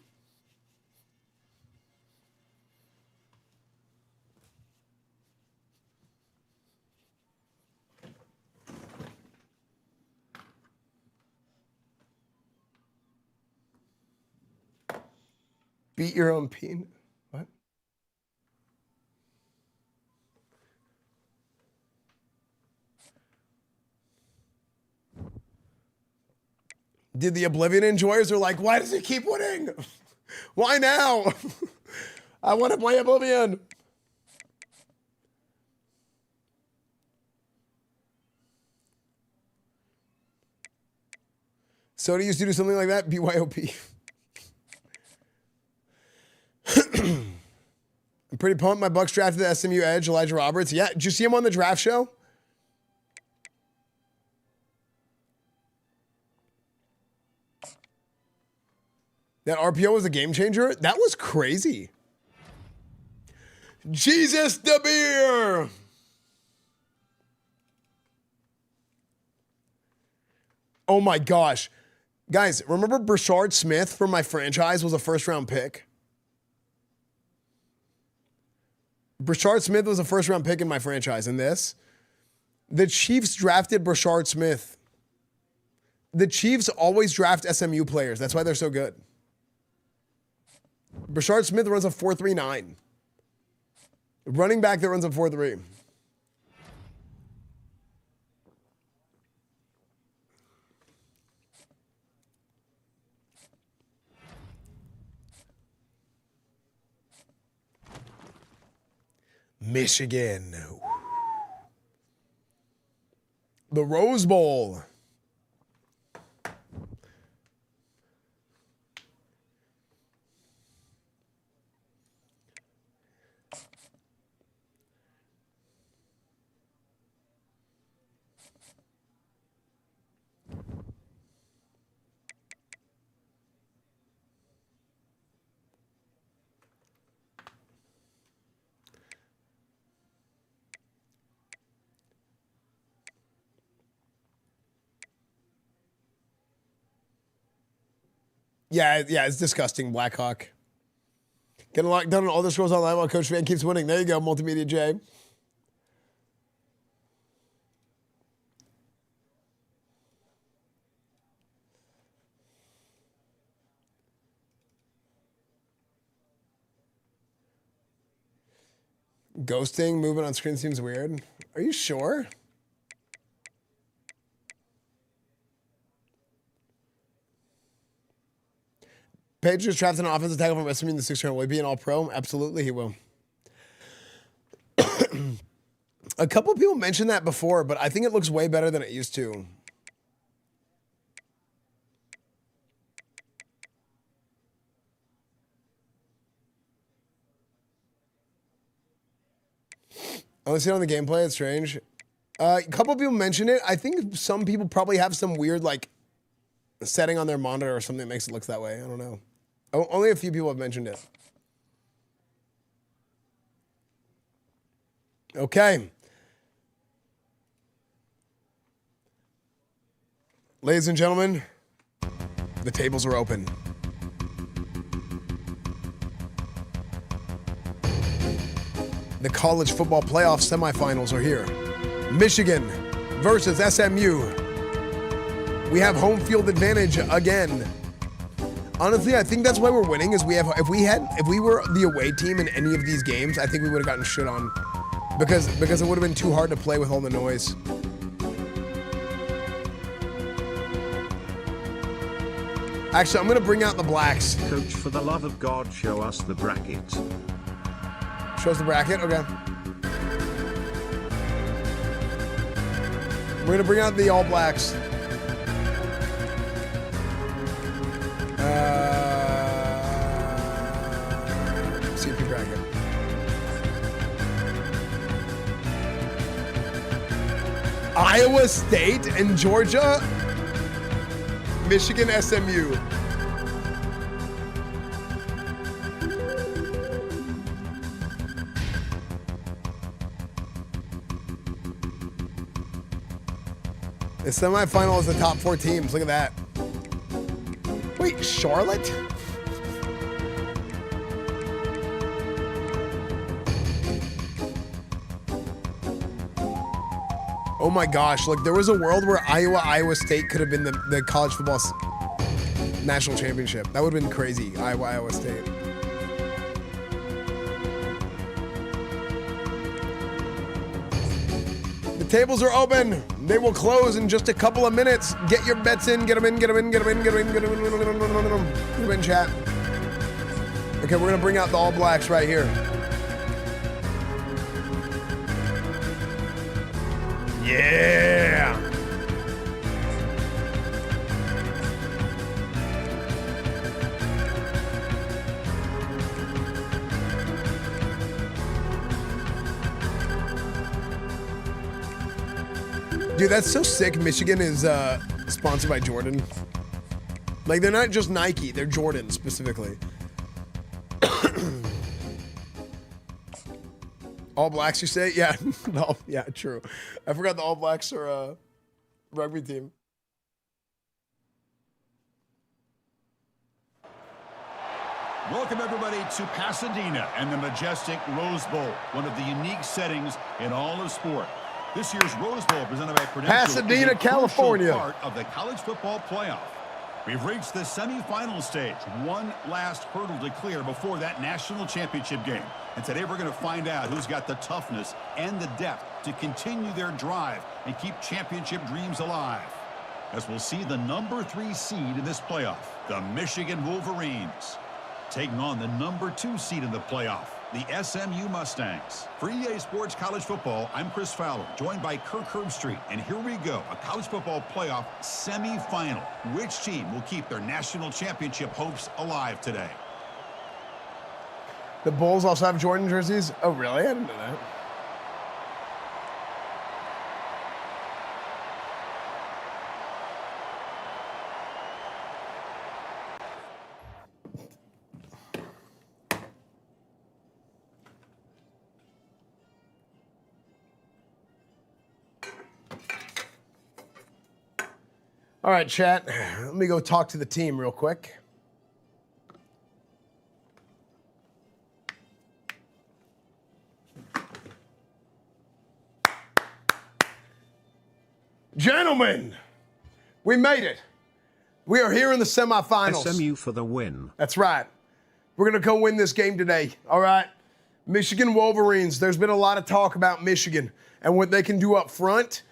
Beat your own peanut. What? Did the Oblivion enjoyers are like, why does he keep winning? Why now? I want to play Oblivion. Soda used to do something like that? BYOP. I'm pretty pumped. My Bucks drafted the SMU edge, Elijah Roberts. Yeah, did you see him on the draft show? That RPO was a game changer? That was crazy. Jesus the beer! Oh my gosh. Guys, remember Brashard Smith from my franchise was a first-round pick? Brashard Smith was a first-round pick in my franchise. And this? The Chiefs drafted Brashard Smith. The Chiefs always draft SMU players. That's why they're so good. Brashard Smith runs a 4.39. Running back that runs a 4.3. Michigan. The Rose Bowl. Yeah, it's disgusting, Blackhawk. Getting locked down on all the scrolls online while Coach Van keeps winning. There you go, Multimedia J. Ghosting, movement on screen seems weird. Are you sure? Page just drafted an offensive tackle from SMU in the 6th round. Will he be an all-pro? Absolutely, he will. A couple people mentioned that before, but I think it looks way better than it used to. I only see it on the gameplay. It's strange. A couple people mentioned it. I think some people probably have some weird, like, setting on their monitor or something that makes it look that way. I don't know. Only a few people have mentioned it. Okay. Ladies and gentlemen, the tables are open. The college football playoff semifinals are here. Michigan versus SMU. We have home field advantage again. Honestly, I think that's why we're winning. Is if we were the away team in any of these games, I think we would have gotten shit on, because it would have been too hard to play with all the noise. Actually, I'm gonna bring out the blacks. Coach, for the love of God, show us the bracket. Show us the bracket, okay. We're gonna bring out the All Blacks. CP bracket. Iowa State and Georgia, Michigan, SMU. The semifinal is the top 4 teams. Look at that. Wait, Charlotte? Oh my gosh, look, there was a world where Iowa State could have been the college football national championship. That would have been crazy, Iowa State. The tables are open. They will close in just a couple of minutes. Get your bets in, get them in, get them in, get them in, get them in, get them in, get them in, chat. Okay, we're gonna bring out the All Blacks right here. Yeah. Dude, that's so sick. Michigan is sponsored by Jordan. Like, they're not just Nike, they're Jordan specifically. All Blacks, you say? Yeah. No, yeah, true. I forgot the All Blacks are a rugby team. Welcome, everybody, to Pasadena and the majestic Rose Bowl, one of the unique settings in all of sport. This year's Rose Bowl, presented by Prudential, Pasadena, California, part of the college football playoff. We've reached the semifinal stage, one last hurdle to clear before that national championship game. And today we're going to find out who's got the toughness and the depth to continue their drive and keep championship dreams alive. As we'll see the number 3 seed in this playoff, the Michigan Wolverines, taking on the number 2 seed in the playoff, the SMU Mustangs. For EA Sports College Football, I'm Chris Fowler, joined by Kirk Herbstreit. And here we go, a college football playoff semifinal. Which team will keep their national championship hopes alive today? The Bulls also have Jordan jerseys? Oh, really? I didn't know that. All right, chat. Let me go talk to the team real quick. Gentlemen, we made it. We are here in the semifinals. SMU for the win. That's right. We're going to go win this game today, all right? Michigan Wolverines, there's been a lot of talk about Michigan and what they can do up front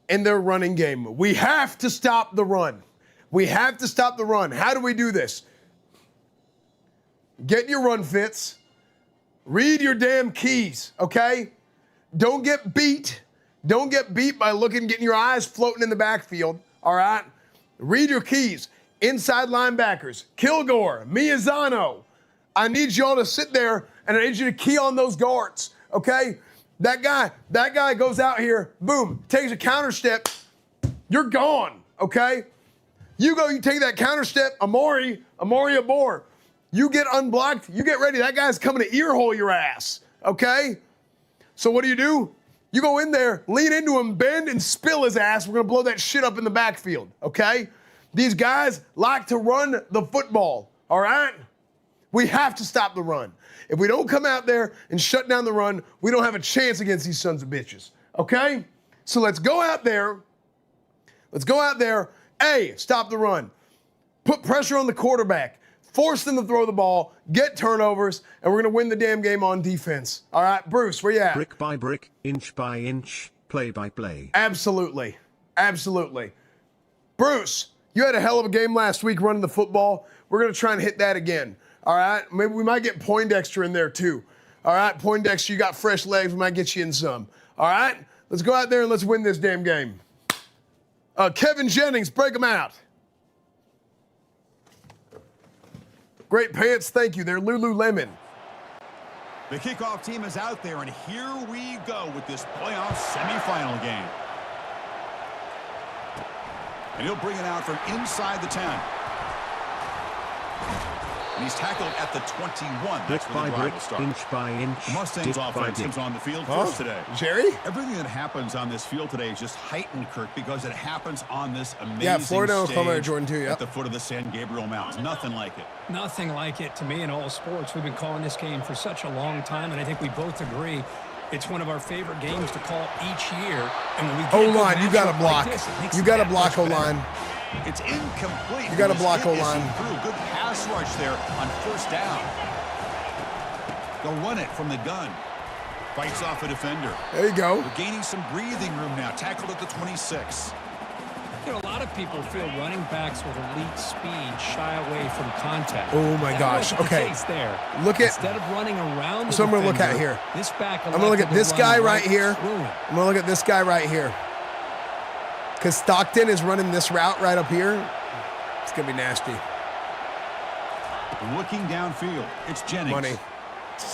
in their running game. We have to stop the run. We have to stop the run. How do we do this? Get your run fits. Read your damn keys, okay? Don't get beat. Don't get beat by getting your eyes floating in the backfield, all right? Read your keys. Inside linebackers, Kilgore, Miazano. I need y'all to sit there, and I need you to key on those guards, okay? That guy goes out here, boom, takes a counter step, you're gone, okay? You take that counter step, Amori Abor. You get unblocked, you get ready. That guy's coming to earhole your ass, okay? So what do? You go in there, lean into him, bend and spill his ass. We're going to blow that shit up in the backfield, okay? These guys like to run the football, all right? We have to stop the run. If we don't come out there and shut down the run, we don't have a chance against these sons of bitches, okay? So let's go out there. A, stop the run. Put pressure on the quarterback. Force them to throw the ball, get turnovers, and we're going to win the damn game on defense. All right, Bruce, where you at? Brick by brick, inch by inch, play by play. Absolutely. Bruce, you had a hell of a game last week running the football. We're going to try and hit that again. All right? Maybe we might get Poindexter in there too. All right, Poindexter, you got fresh legs. We might get you in some. All right? Let's go out there and let's win this damn game. Kevin Jennings, break them out. Great pants, thank you. They're Lululemon. The kickoff team is out there, and here we go with this playoff semifinal game. And he'll bring it out from inside the 10. And he's tackled at the 21. That's where the drive will start. Inch by inch, The Mustangs offense comes on the field first today. Jerry? Everything that happens on this field today is just heightened, Kirk, because it happens on this amazing Florida and Oklahoma stage Jordan too, at the foot of the San Gabriel Mountains. Nothing like it. Nothing like it to me in all sports. We've been calling this game for such a long time, and I think we both agree it's one of our favorite games to call each year. And when we get O-line, you got to block. You got to block O-line. It's incomplete. You got to block O-line. Good pass rush there on first down. They'll run it from the gun. Fights off a defender. There you go. They're gaining some breathing room now. Tackled at the 26. You know, a lot of people feel running backs with elite speed shy away from contact. Oh my gosh. Okay. There. Look at. Instead of running around the So I'm going to look defender, at here. This back I'm going to look at this guy right here. through him. I'm going to look at this guy right here. Because Stockton is running this route right up here. It's going to be nasty. Looking downfield, it's Jennings. Money.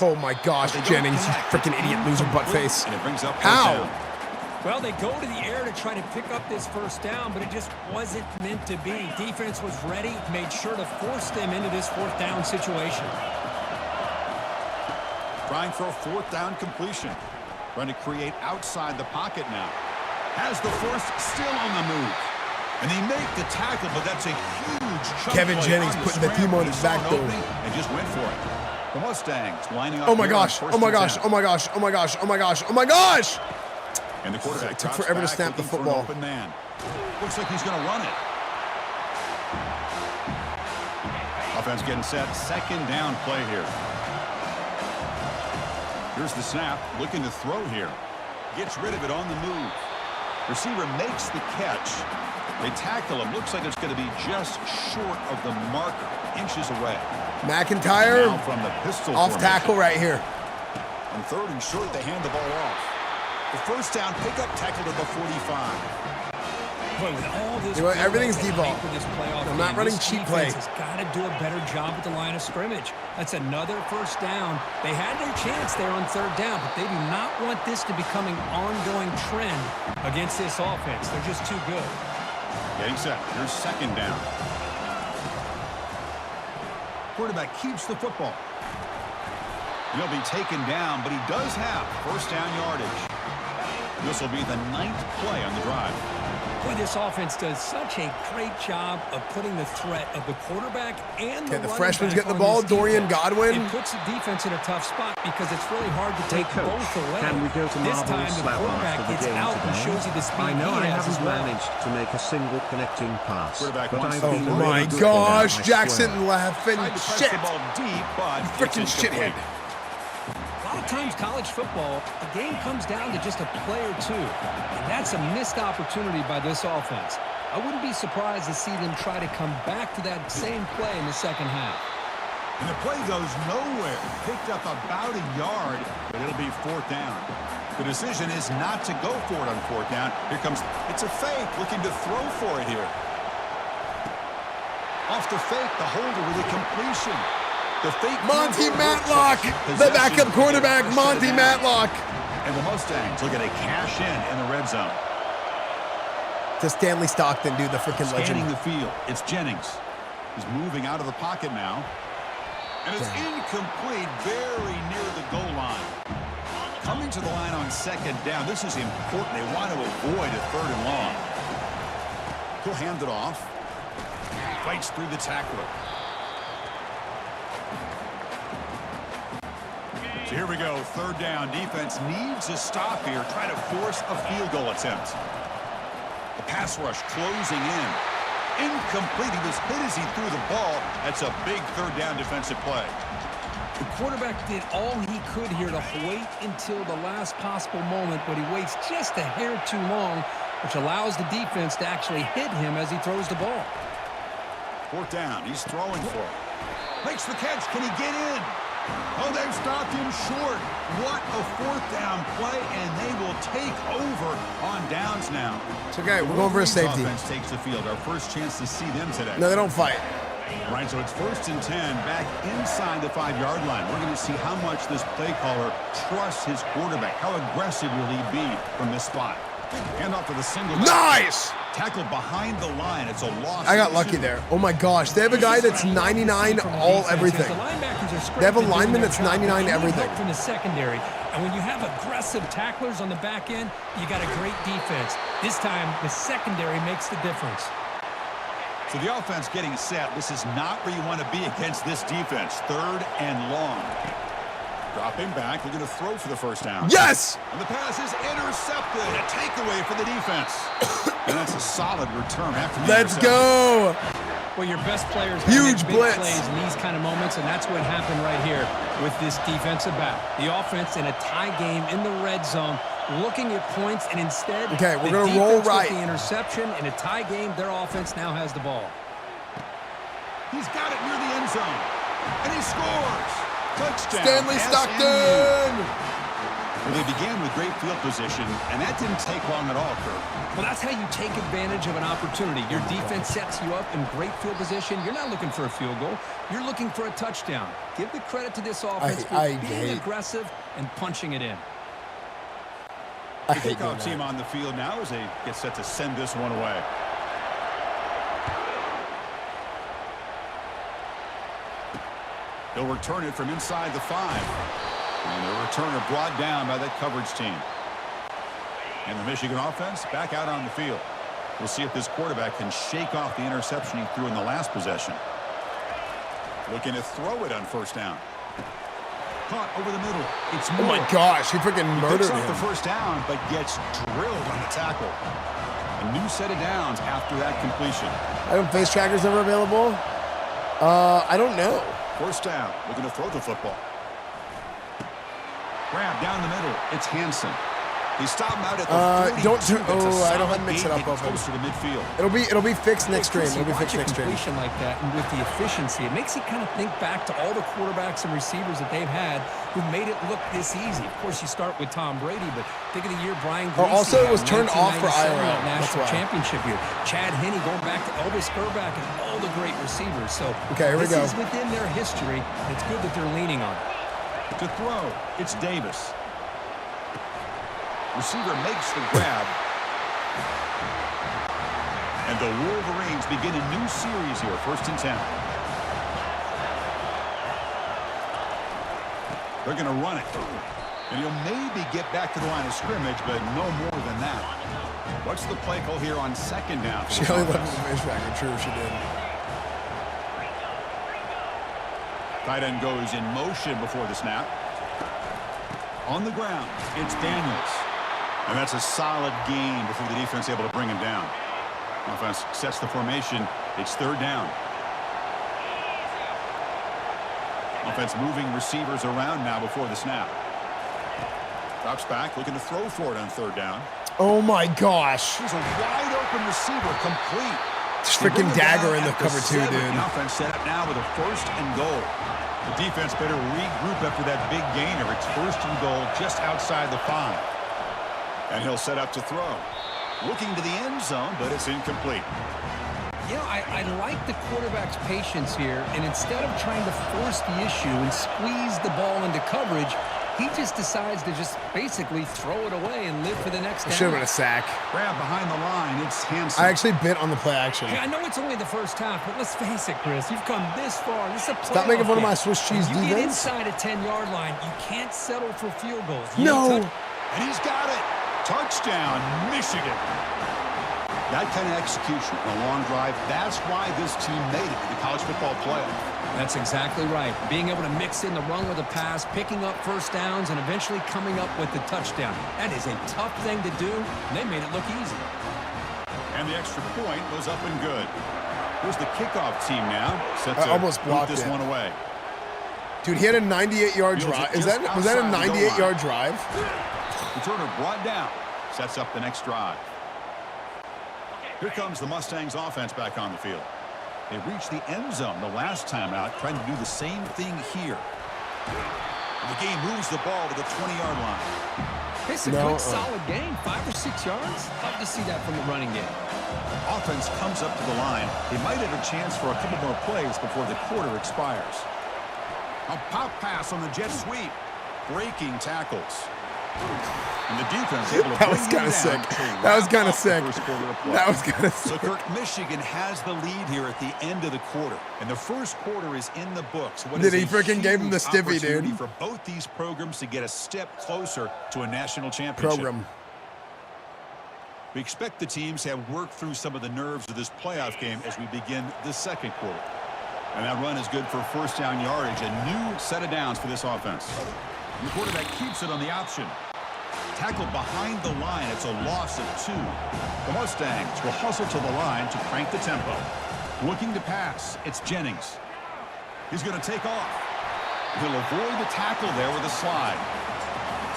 Oh my gosh, Jennings, you freaking idiot, loser, butt face. And it brings up How? Well, they go to the air to try to pick up this first down, but it just wasn't meant to be. Defense was ready, made sure to force them into this fourth down situation. Trying for a fourth down completion. Trying to create outside the pocket now. Has the first, still on the move. And they make the tackle, but that's a huge chunk. Kevin Jennings putting the team on his back, though. And just went for it. The Mustangs lining up. Oh my gosh, oh my gosh, oh my gosh, oh my gosh, oh my gosh, oh my gosh! And the quarterback It took forever to snap the football. Open man. Looks like he's going to run it. Offense getting set. Second down play here. Here's the snap. Looking to throw here. Gets rid of it on the move. Receiver makes the catch. They tackle him. Looks like it's going to be just short of the marker. Inches away. McIntyre Now from the pistol off formation. tackle right here. On third and short, they hand the ball off. The first down pickup tackled at the 45. But with all this, You know what, everything's default. for this playoff I'm not game, running this cheap play. defense has got to do a better job at the line of scrimmage. That's another first down. They had their chance there on third down, but they do not want this to become an ongoing trend against this offense. They're just too good. Getting set. Here's second down. Quarterback keeps the football. He'll be taken down, but he does have first down yardage. This will be the 9th play on the drive. Boy, this offense does such a great job of putting the threat of the quarterback and the freshman's running back getting the on ball, this Dorian defense. Godwin. It puts the defense in a tough spot because it's really hard to Hey, take Coach, both away. can we go to This Marble time the Slap quarterback after the gets game out and today? shows you the speed I know he I has as haven't well. managed to make a single connecting pass, Quarterback but wants I've to been Oh really my good gosh, for them, I Jackson swear. laughing Tried to press shit. the ball deep, but Freaking it's incomplete. shithead. A lot of times college football, the game comes down to just a play or two, and that's a missed opportunity by this offense. I wouldn't be surprised to see them try to come back to that same play in the second half. And the play goes nowhere. Picked up about a yard, but it'll be fourth down. The decision is not to go for it on fourth down. Here comes, it's a fake, looking to throw for it here. Off the fake, the holder with a completion. The fake. Monty Matlock, the backup quarterback, Monty Matlock. And the Mustangs look at a cash in the red zone. To Stanley Stockton, dude, the freaking Scanning legend. the field. It's Jennings. He's moving out of the pocket now. And it's incomplete, very near the goal line. Coming to the line on second down. This is important. They want to avoid a third and long. He'll hand it off. Fights through the tackler. So here we go. Third down. Defense needs a stop here. Try to force a field goal attempt. The pass rush closing in. Incomplete. He was hit as he threw the ball. That's a big third down defensive play. The quarterback did all he could here to wait until the last possible moment, but he waits just a hair too long, which allows the defense to actually hit him as he throws the ball. Fourth down. He's throwing for it. Makes the catch. Can he get in? Oh, they've stopped him short. What a fourth down play, and they will take over on downs now. It's okay. We're going for a safety. Offense takes the field. Our first chance to see them today. No, they don't fight. Right, so it's 1st and 10, back inside the 5-yard line. We're going to see how much this play caller trusts his quarterback. How aggressive will he be from this spot? Hand off to the single. Nice! Tackled behind the line. It's a loss. I got lucky there. Oh my gosh. They have a guy that's 99 all everything. They have a lineman that's 99 everything. From the secondary. And when you have aggressive tacklers on the back end, you got a great defense. This time, the secondary makes the difference. So the offense getting set. This is not where you want to be against this defense. 3rd and long. Dropping back. We're going to throw for the first down. Yes! And the pass is intercepted. A takeaway for the defense. And that's a solid return after the Let's go! Well, your best players huge make big blitz plays in these kind of moments, and that's what happened right here with this defensive back. The offense in a tie game in the red zone, looking at points, and instead, okay, we're going to roll right. With the interception in a tie game, their offense now has the ball. He's got it near the end zone, and he scores. Touchdown. Stanley Stockton. Well, they began with great field position, and that didn't take long at all, Kirk. Well, that's how you take advantage of an opportunity. Your defense sets you up in great field position. You're not looking for a field goal. You're looking for a touchdown. Give the credit to this offense for being aggressive and punching it in. The kickoff team on the field now as they get set to send this one away. They'll return it from inside the 5. And the returner brought down by that coverage team. And the Michigan offense back out on the field. We'll see if this quarterback can shake off the interception he threw in the last possession. Looking to throw it on first down. Caught over the middle. It's oh my gosh, he freaking murdered him. Picks up the first down, but gets drilled on the tackle. A new set of downs after that completion. I don't face trackers ever available. I don't know. First down. We're going to throw the football. Grab down the middle. It's Hansen. He stopped him out at the 42. I don't have to mix it up. Closer to midfield. It'll be fixed next stream. It'll be fixed next stream. Like that, and with the efficiency, it makes you kind of think back to all the quarterbacks and receivers that they've had who made it look this easy. Of course, you start with Tom Brady, but think of the year Brian Greasy also, it was turned off for Iowa. National championship year. Chad Henne going back to Elvis Burback and all the great receivers. So okay, here we go. This is within their history. It's good that they're leaning on it. To throw, it's Davis. Receiver makes the grab. And the Wolverines begin a new series here, 1st and 10. They're going to run it. And he'll maybe get back to the line of scrimmage, but no more than that. What's the play call here on 2nd down? She only left the face tracker. True, she did. Tight end goes in motion before the snap. On the ground, it's Daniels. And that's a solid gain before the defense able to bring him down. Offense sets the formation. It's 3rd down. Offense moving receivers around now before the snap. Drops back, looking to throw for it on 3rd down. Oh my gosh. He's a wide open receiver, complete. Just freaking dagger in the cover 2, dude. The offense set up now with a 1st and goal. The defense better regroup after that big gainer. It's 1st and goal just outside the 5. And he'll set up to throw. Looking to the end zone, but it's incomplete. You know, I like the quarterback's patience here, and instead of trying to force the issue and squeeze the ball into coverage, he just decides to just basically throw it away and live for the next down. Should have been a sack. Grab behind the line. It's Hansen. I actually bit on the play action. Hey, I know it's only the first half, but let's face it, Chris. You've come this far. This is a playoff. Stop making fun of my Swiss cheese defense. You get inside a 10-yard line, you can't settle for field goals. No. And he's got it. Touchdown, Michigan. That kind of execution on a long drive, that's why this team made it to the college football playoff. That's exactly right. Being able to mix in the run with the pass, picking up first downs, and eventually coming up with the touchdown. That is a tough thing to do, and they made it look easy. And the extra point was up and good. Here's the kickoff team now. Set to almost blocked this one away. Dude, he had a 98-yard drive. Was that a 98-yard drive? Returner brought down. Sets up the next drive. Here comes the Mustangs offense back on the field. They reached the end zone the last time out, trying to do the same thing here. The game moves the ball to the 20-yard line. It's a good, solid game. 5 or 6 yards. Love to see that from the running game. Offense comes up to the line. They might have a chance for a couple more plays before the quarter expires. A pop pass on the jet sweep. Breaking tackles. And the defense able to That was kind of sick. That was kind of sick. That was kind of sick. So, Kirk, Michigan has the lead here at the end of the quarter. And the first quarter is in the books. Did he freaking gave him the stiffy, dude? For both these programs to get a step closer to a national championship. We expect the teams to have worked through some of the nerves of this playoff game as we begin the second quarter. And that run is good for first down yardage. A new set of downs for this offense. And the quarterback keeps it on the option. Tackled behind the line. It's a loss of 2. The Mustangs will hustle to the line to crank the tempo. Looking to pass. It's Jennings. He's going to take off. He'll avoid the tackle there with a slide.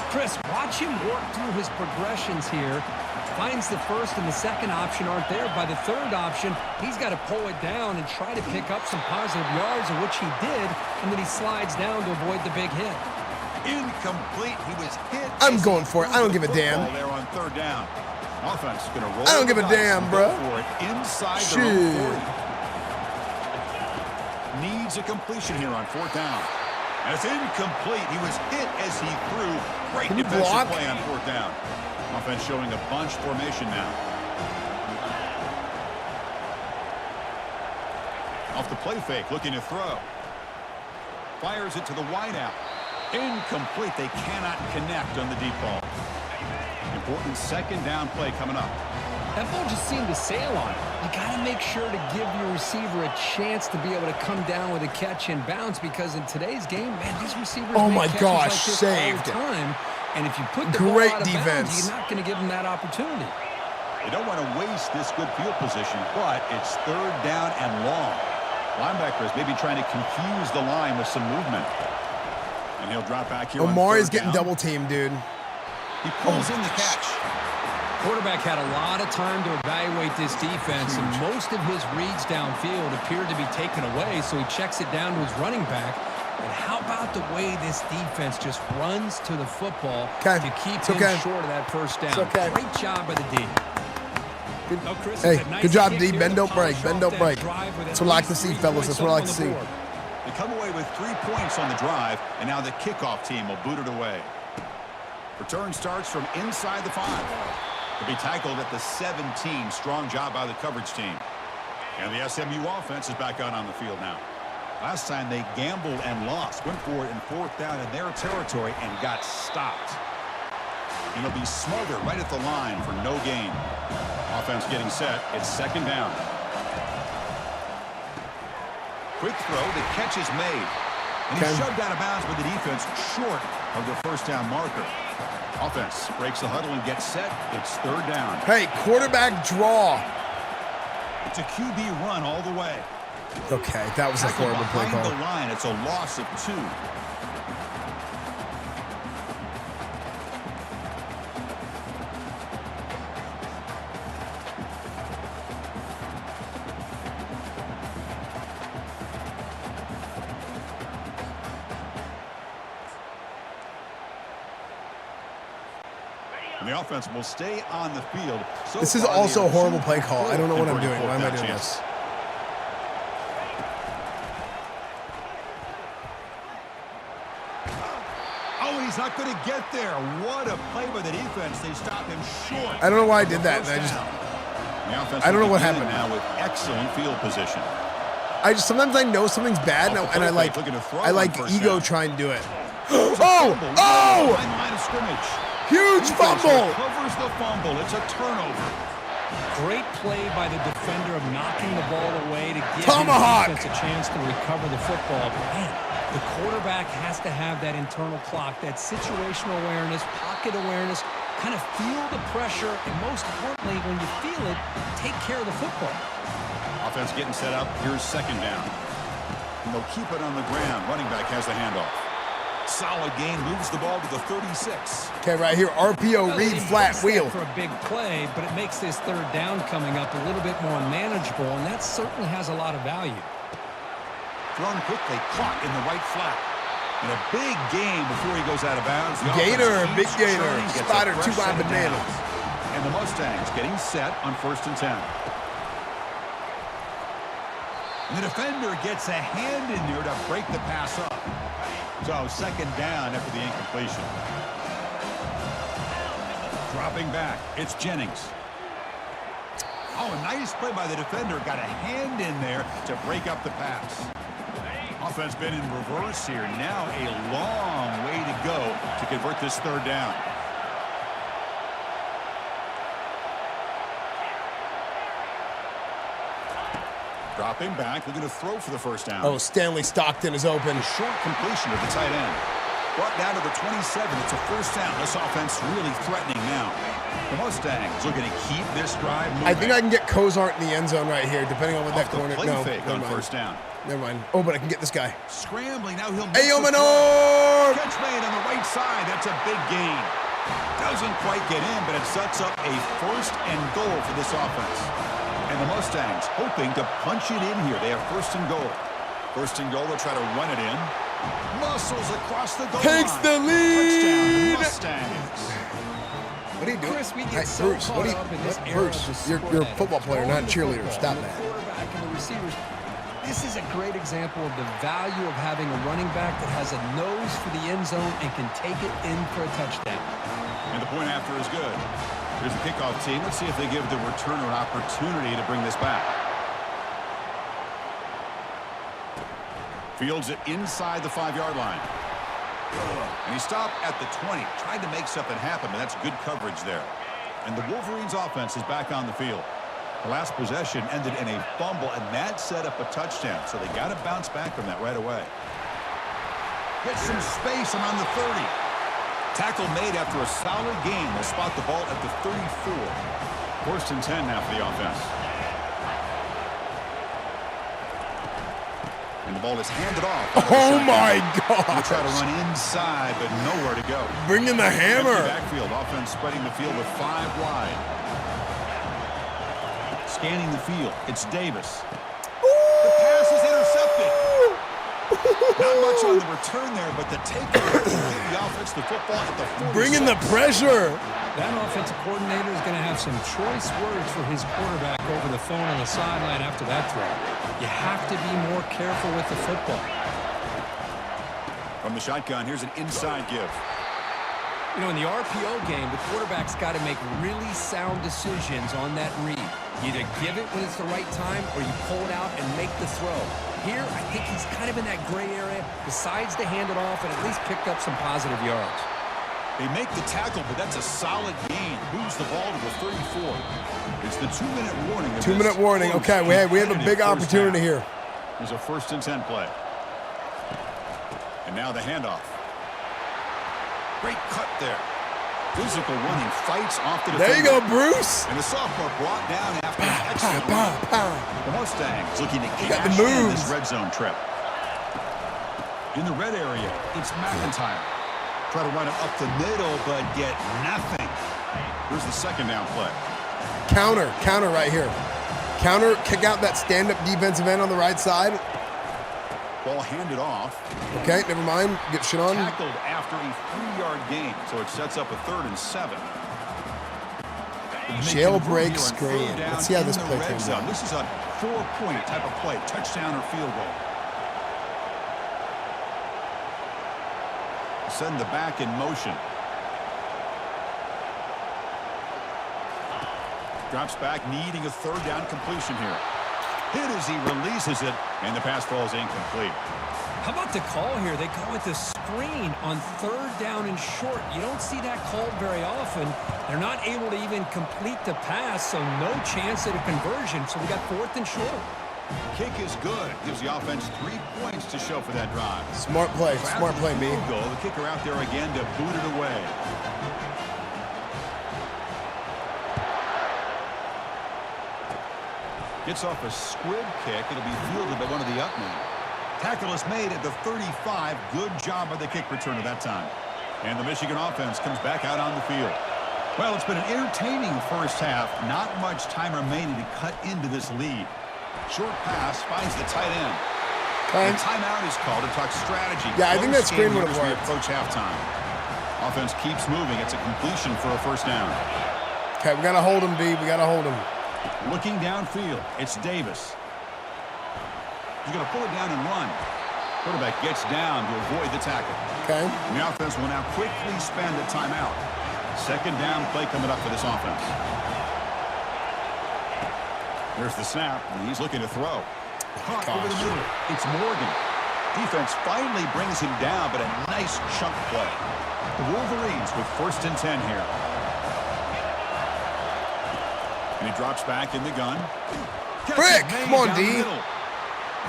Chris, watch him work through his progressions here. Finds the first and the second option aren't there. By the third option, he's got to pull it down and try to pick up some positive yards, of which he did, and then he slides down to avoid the big hit. Incomplete. He was hit. I'm going for it. I don't give a damn. There on third down. Offense is going to roll. I don't give a damn, bro. For it inside their own 40. Needs a completion here on fourth down. And it's incomplete. He was hit as he threw. Great defensive play on fourth down. Offense showing a bunch formation now. Off the play fake, looking to throw. Fires it to the wideout. Incomplete. They cannot connect on the deep ball. Important second down play coming up. That ball just seemed to sail on it. You got to make sure to give your receiver a chance to be able to come down with a catch and bounce, because in today's game, man, these receivers make catches like this all the time. And if you put the ball out of bounds, you're not going to give them that opportunity. They don't want to waste this good field position, but it's third down and long. Linebackers maybe trying to confuse the line with some movement. And he'll drop back here. Omari's getting double teamed, dude. He pulls in the catch. Quarterback had a lot of time to evaluate this defense, and most of his reads downfield appeared to be taken away, so he checks it down to his running back. And how about the way this defense just runs to the football to keep him short of that first down? Great job by the D. Hey, good job, D. Bend, don't break. Bend, don't break. That's what I like to see, fellas. That's what I like to see. They come away with 3 points on the drive, and now the kickoff team will boot it away. Return starts from inside the 5. He'll be tackled at the 17. Strong job by the coverage team. And the SMU offense is back out on the field now. Last time they gambled and lost. Went for it in fourth down in their territory and got stopped. And he'll be smothered right at the line for no gain. Offense getting set. It's second down. Quick throw. The catch is made. And he's shoved out of bounds by the defense short of the first down marker. Offense breaks the huddle and gets set. It's third down. Hey, quarterback draw. It's a QB run all the way. Okay, that was a horrible play call. Behind the line, it's a loss of 2. And the offense will stay on the field. So this is also a horrible play call. I don't know what I'm doing. Why am I doing this? Oh, he's not going to get there. What a play by the defense. They stopped him short. I don't know why I did that. I don't know what happened. Now with excellent field position. Sometimes I know something's bad, and I like ego trying to do it. Oh! Line of scrimmage. Huge fumble! Covers the fumble. It's a turnover. Great play by the defender of knocking the ball away to give Tomahawk. his defense a chance to recover the football. But man, the quarterback has to have that internal clock, that situational awareness, pocket awareness, kind of feel the pressure, and most importantly, when you feel it, take care of the football. Offense getting set up. Here's second down. And they'll keep it on the ground. Running back has the handoff. Solid gain, moves the ball to the 36. Okay, right here, RPO, read, flat, wheel. For a big play, but it makes this third down coming up a little bit more manageable, and that certainly has a lot of value. Thrown quickly, caught in the right flat. And a big gain before he goes out of bounds. Gainer, big gainer. Spider, 2-wide bananas. And the Mustangs getting set on 1st and 10. And the defender gets a hand in there to break the pass up. So second down after the incompletion. Dropping back, it's Jennings. Oh, a nice play by the defender. Got a hand in there to break up the pass. Offense been in reverse here. Now a long way to go to convert this third down. Dropping back, looking to throw for the first down. Oh, Stanley Stockton is open. A short completion to the tight end. Brought down to the 27. It's a first down. This offense really threatening now. The Mustangs looking to keep this drive moving. I think I can get Cozart in the end zone right here, depending on what that corner. Play No, fake never on mind. first down. Never mind. Oh, but I can get this guy. Scrambling, now he'll Hey, yo, Manor! Catch made on the right side. That's a big gain. Doesn't quite get in, but it sets up a first and goal for this offense. And the Mustangs hoping to punch it in here. They have first and goal. First and goal, they'll try to run it in. Muscles across the goal Takes line. the lead! Touchdown, Mustangs. What are you doing? Chris, we get Hey, so Bruce, caught up in this era of the Bruce, sport you're a that football player, not a throwing the cheerleader. football Stop to the that. quarterback and the receivers. This is a great example of the value of having a running back that has a nose for the end zone and can take it in for a touchdown. And the point after is good. Here's the kickoff team. Let's see if they give the returner an opportunity to bring this back. Fields it inside the 5-yard line. And he stopped at the 20. Tried to make something happen, but that's good coverage there. And the Wolverines offense is back on the field. The last possession ended in a fumble, and that set up a touchdown. So they got to bounce back from that right away. Get some space around the 30. Tackle made after a solid game. They'll spot the ball at the 34. First and 10 now for the offense. And the ball is handed off. Oh my God! They try to run inside, but nowhere to go. Bring in the hammer. Backfield offense spreading the field with 5 wide. Scanning the field, it's Davis. The pass is intercepted. Not much on the return there, but the takeaway to give the offense the football at the 46. Bring in the pressure. That offensive coordinator is going to have some choice words for his quarterback over the phone on the sideline after that throw. You have to be more careful with the football. From the shotgun, here's an inside give. You know, in the RPO game, the quarterback's got to make really sound decisions on that read. You either give it when it's the right time or you pull it out and make the throw. Here, I think he's kind of in that gray area, decides to hand it off and at least picked up some positive yards. They make the tackle, but that's a solid gain. Moves the ball to the 34. It's the 2-minute warning. 2-minute warning. Okay, we have a big opportunity here. There's a 1st and 10 play. And now the handoff. Great cut there. Physical running, fights off the defender. There you go, Bruce. And the sophomore brought down after an excellent run. The Mustangs looking to cash in this red zone trip. In the red area, it's McIntyre. Try to run it up the middle, but get nothing. Here's the 2nd down play. Counter right here. Counter, kick out that stand-up defensive end on the right side. Ball handed off. Okay, never mind. Get shit on. Tackled after a 3-yard gain, so it sets up a 3rd and 7. Jailbreak screen. Let's see how this play turns out. This is a 4-point type of play, touchdown or field goal. Send the back in motion. Drops back, needing a 3rd down completion here. Hit as he releases it, and the pass falls incomplete. How about the call here? They call it the screen on 3rd down and short. You don't see that called very often. They're not able to even complete the pass, so no chance at a conversion. So we got 4th and short. Kick is good. Gives the offense 3 points to show for that drive. Smart play, me. Goal. The kicker out there again to boot it away. Gets off a squib kick. It'll be fielded by one of the up men. Tackle is made at the 35. Good job by the kick returner that time. And the Michigan offense comes back out on the field. Well, it's been an entertaining first half. Not much time remaining to cut into this lead. Short pass finds the tight end. The timeout is called to talk strategy. Yeah, I think that screen would have worked. worked. Approach halftime. Offense keeps moving. It's a completion for a 1st down. Okay, we got to hold him, B. We got to hold him. Looking downfield, it's Davis. He's going to pull it down and run. Quarterback gets down to avoid the tackle. Okay. And the offense will now quickly spend a timeout. Second down play coming up for this offense. There's the snap, and he's looking to throw. Caught over the middle. It's Morgan. Defense finally brings him down, but a nice chunk play. The Wolverines with 1st and 10 here. And he drops back in the gun. Frick! Come on, D.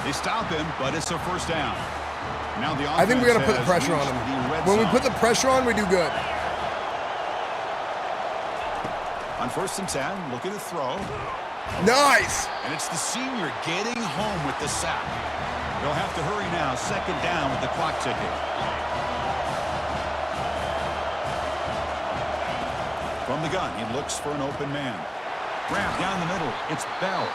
They stop him, but it's a 1st down. Now the I think we got to put the pressure on him. When we put the pressure on, we do good. On 1st and 10, looking to throw. Nice! And it's the senior getting home with the sack. They'll have to hurry now. 2nd down with the clock ticking. From the gun, he looks for an open man. Grab down the middle. It's Bell.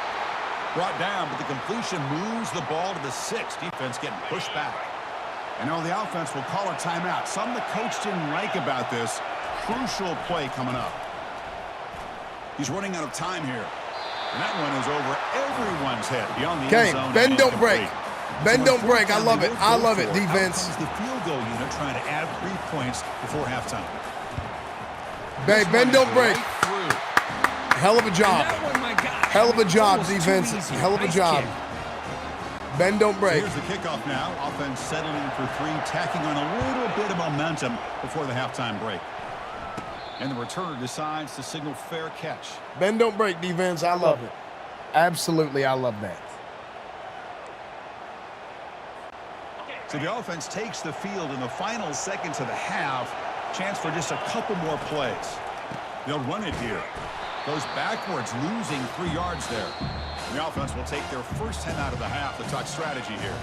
Brought down, but the completion moves the ball to the 6. Defense getting pushed back. And now the offense will call a timeout. Something the coach didn't like about this. Crucial play coming up. He's running out of time here. And that one is over everyone's head beyond the end zone. Okay, bend, don't break. Bend, don't break. I love it. I love it, defense. The field goal unit trying to add 3 points before halftime. Bend, don't break. Hell of a job. Hell of a job, defense. Hell of a job. Bend, don't break. So here's the kickoff now. Offense settling for 3, tacking on a little bit of momentum before the halftime break. And the returner decides to signal fair catch. Bend, don't break, defense. I love it. Absolutely, I love that. So the offense takes the field in the final seconds of the half. Chance for just a couple more plays. They'll run it here. Goes backwards, losing 3 yards there. And the offense will take their first 10 out of the half. The talk strategy here.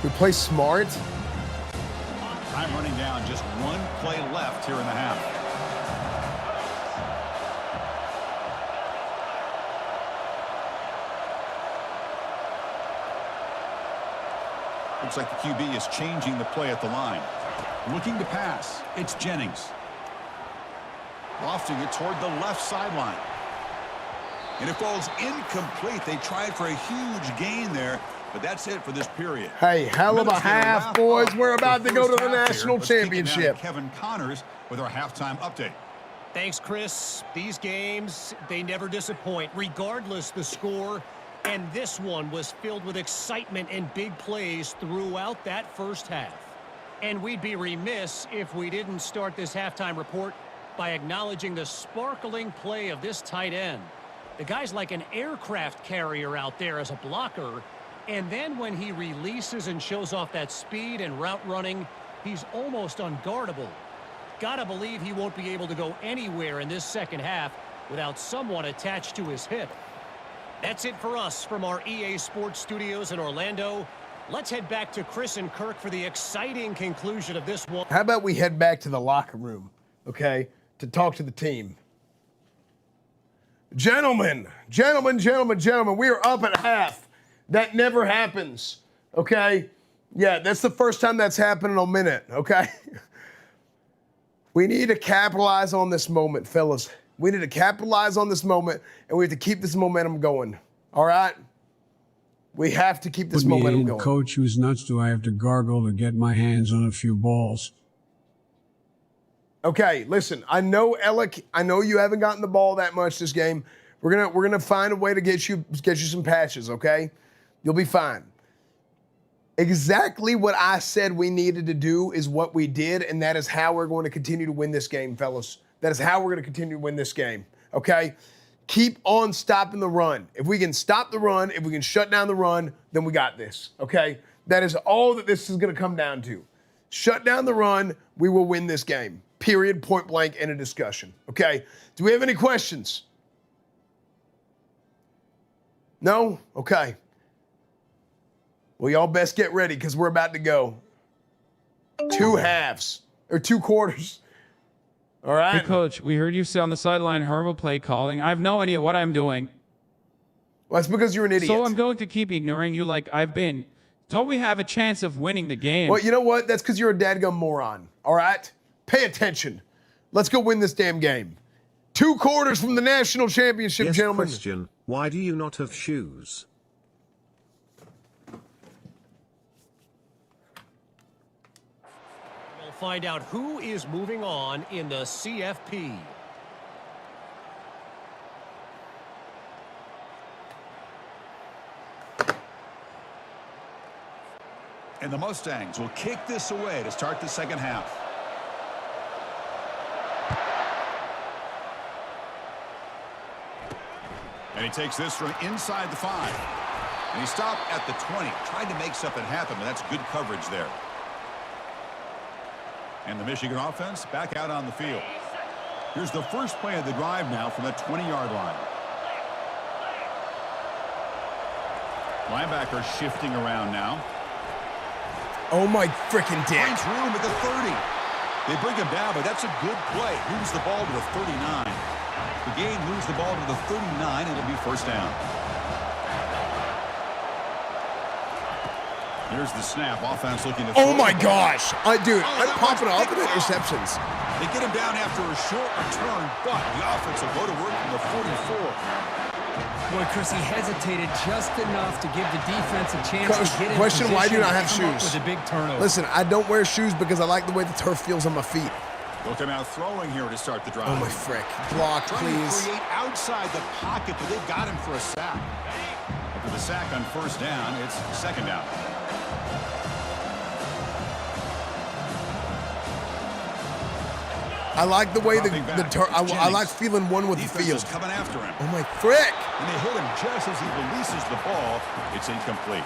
We play smart. Time running down. Just 1 play left here in the half. Looks like the QB is changing the play at the line. Looking to pass. It's Jennings. Lofting it toward the left sideline. And it falls incomplete. They tried for a huge gain there, but that's it for this period. Hey, hell of a half, boys. We're about to go to the national championship. Kevin Connors with our halftime update. Thanks, Chris. These games, they never disappoint, regardless the score. And this one was filled with excitement and big plays throughout that first half. And we'd be remiss if we didn't start this halftime report by acknowledging the sparkling play of this tight end. The guy's like an aircraft carrier out there as a blocker. And then when he releases and shows off that speed and route running, he's almost unguardable. Gotta believe he won't be able to go anywhere in this second half without someone attached to his hip. That's it for us from our EA Sports Studios in Orlando. Let's head back to Chris and Kirk for the exciting conclusion of this one. How about we head back to the locker room, okay, to talk to the team. Gentlemen, we are up at half. That never happens, okay? Yeah, that's the first time that's happened in a minute, okay? We need to capitalize on this moment, fellas. We need to capitalize on this moment, and we have to keep this momentum going, all right? We have to keep this momentum going. Coach, whose nuts do I have to gargle to get my hands on a few balls? Okay, listen, I know, Alec, I know you haven't gotten the ball that much this game. We're gonna find a way to get you some patches, okay? You'll be fine. Exactly what I said we needed to do is what we did, and that is how we're going to continue to win this game, fellas. That is how we're going to continue to win this game, okay? Keep on stopping the run. If we can stop the run, if we can shut down the run, then we got this, okay? That is all that this is going to come down to. Shut down the run, we will win this game. Period, point blank, end of discussion, okay? Do we have any questions? No? Okay. Well, y'all best get ready because we're about to go. 2 halves, or 2 quarters. All right. Hey, Coach, we heard you say on the sideline, horrible play calling. I have no idea what I'm doing. Well, that's because you're an idiot. So I'm going to keep ignoring you like I've been. Don't we have a chance of winning the game? Well, you know what? That's because you're a dadgum moron. All right? Pay attention. Let's go win this damn game. 2 quarters from the national championship, gentlemen. Question, why do you not have shoes? find out who is moving on in the CFP. And the Mustangs will kick this away to start the second half. And he takes this from inside the 5. And he stopped at the 20. Tried to make something happen, but that's good coverage there. And the Michigan offense back out on the field. Here's the first play of the drive now from the 20-yard line. Linebacker shifting around now. Oh my freaking dick. Finds room at the 30. They bring him down, but that's a good play. Moves the ball to the 39. The game moves the ball to the 39, and it'll be first down. Here's the snap. Offense looking to throw. Oh my gosh. Dude, I'm popping off with interceptions. They get him down after a short return, but the offense will go to work from the 44. Boy, Chris, he hesitated just enough to give the defense a chance Coach, to get in question, why do you not have position and come up shoes? with a big turnover. Listen, I don't wear shoes because I like the way the turf feels on my feet. They'll come out throwing here to start the drive. Oh my frick. Block, Trying please. to create outside the pocket, but they've got him for a sack. After the sack on first down, it's second down. I like the way I like feeling one with the field. Coming after him. Oh my frick. And they hit him just as he releases the ball. It's incomplete.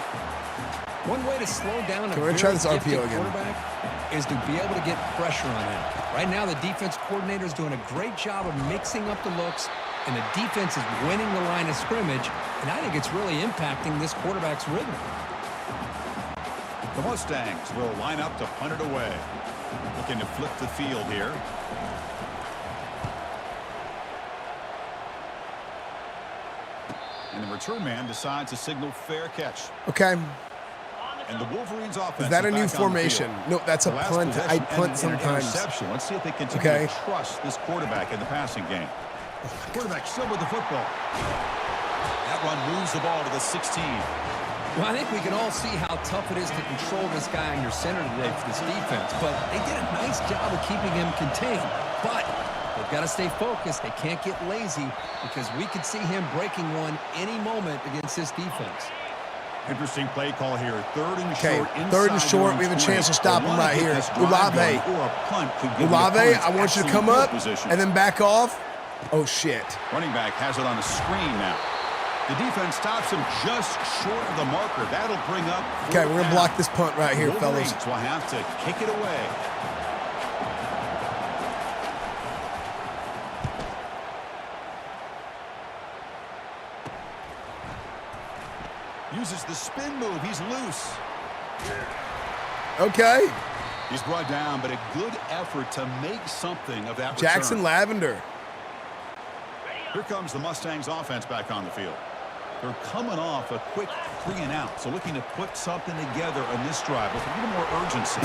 One way to slow down a We're very gonna try this gifted RPO again. quarterback is to be able to get pressure on him. Right now, the defense coordinator is doing a great job of mixing up the looks, and the defense is winning the line of scrimmage, and I think it's really impacting this quarterback's rhythm. The Mustangs will line up to punt it away. Looking to flip the field here. And the return man decides to signal fair catch. Okay. And the Wolverines offense Is that a new back on the formation? field. No, that's a The last punt. I possession punt ended in an sometimes. interception. Let's see if they continue Okay. to trust this quarterback in the passing game. Quarterback still with the football. That run moves the ball to the 16. Well, I think we can all see how tough it is to control this guy in your center today for this defense, but they did a nice job of keeping him contained. But they've got to stay focused. They can't get lazy because we could see him breaking one any moment against this defense. Interesting play call here. Third and Okay, short. third and inside short. their We have a 20. chance to stop They him wanna right get here. this drive Olave. going, or a punt could give the Olave, opponents I want you to excellent come field up position. and then back off. Oh, shit. Running back has it on the screen now. The defense stops him just short of the marker. That'll bring up. Okay, we're going to block this punt right here, fellas. Wolverines will have to kick it away. Uses the spin move. He's loose. Okay. He's brought down, but a good effort to make something of that Jackson return. Lavender. Here comes the Mustangs offense back on the field. They're coming off a quick 3 and out, so looking to put something together on this drive with a little more urgency.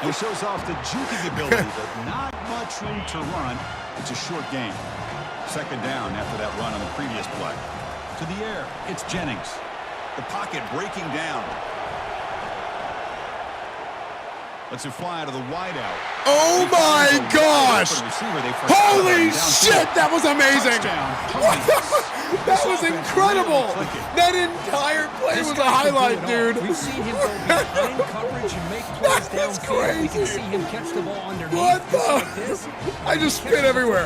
And shows off the juking ability, but not much room to run. It's a short game. Second down after that run on the previous play. To the air, it's Jennings. The pocket breaking down. Lets it fly out of the wideout. Oh my gosh! Holy shit, that was amazing! That was incredible! That entire play was a highlight, dude. We've seen him go behind coverage and make plays downfield. We can see him catch the ball underneath. What Just like this. I just spit everywhere.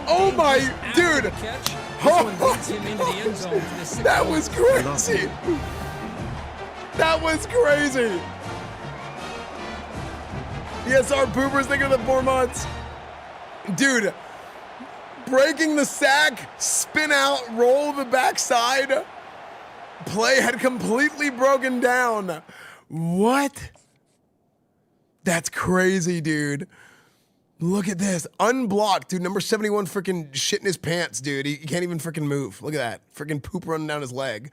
Oh my, dude! That was crazy! That was crazy! Yes, our poopers, thank you for the 4 months. Dude, breaking the sack, spin out, roll the backside. Play had completely broken down. What? That's crazy, dude. Look at this. Unblocked, dude. Number 71 freaking shitting his pants, dude. He can't even freaking move. Look at that. Freaking poop running down his leg.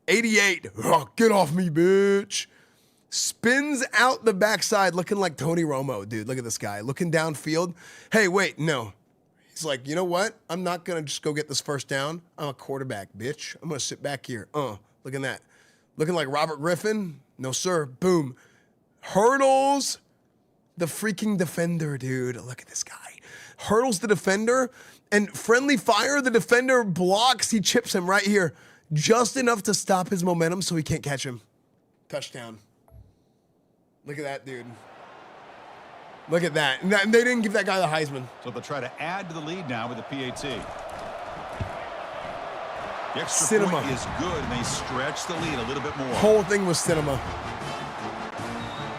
88. Oh, get off me, bitch. Spins out the backside looking like Tony Romo, dude. Look at this guy. Looking downfield. Hey, wait, no. He's like, you know what? I'm not going to just go get this first down. I'm a quarterback, bitch. I'm going to sit back here. Look at that. Looking like Robert Griffin. No, sir. Boom. Hurdles. The freaking defender, dude. Look at this guy. Hurdles the defender, and friendly fire, the defender blocks. He chips him right here. Just enough to stop his momentum so he can't catch him. Touchdown. Look at that, dude. Look at that. And they didn't give that guy the Heisman. So they'll try to add to the lead now with the PAT. The extra Cinema. point is good, and they stretch the lead a little bit more. Whole thing was cinema.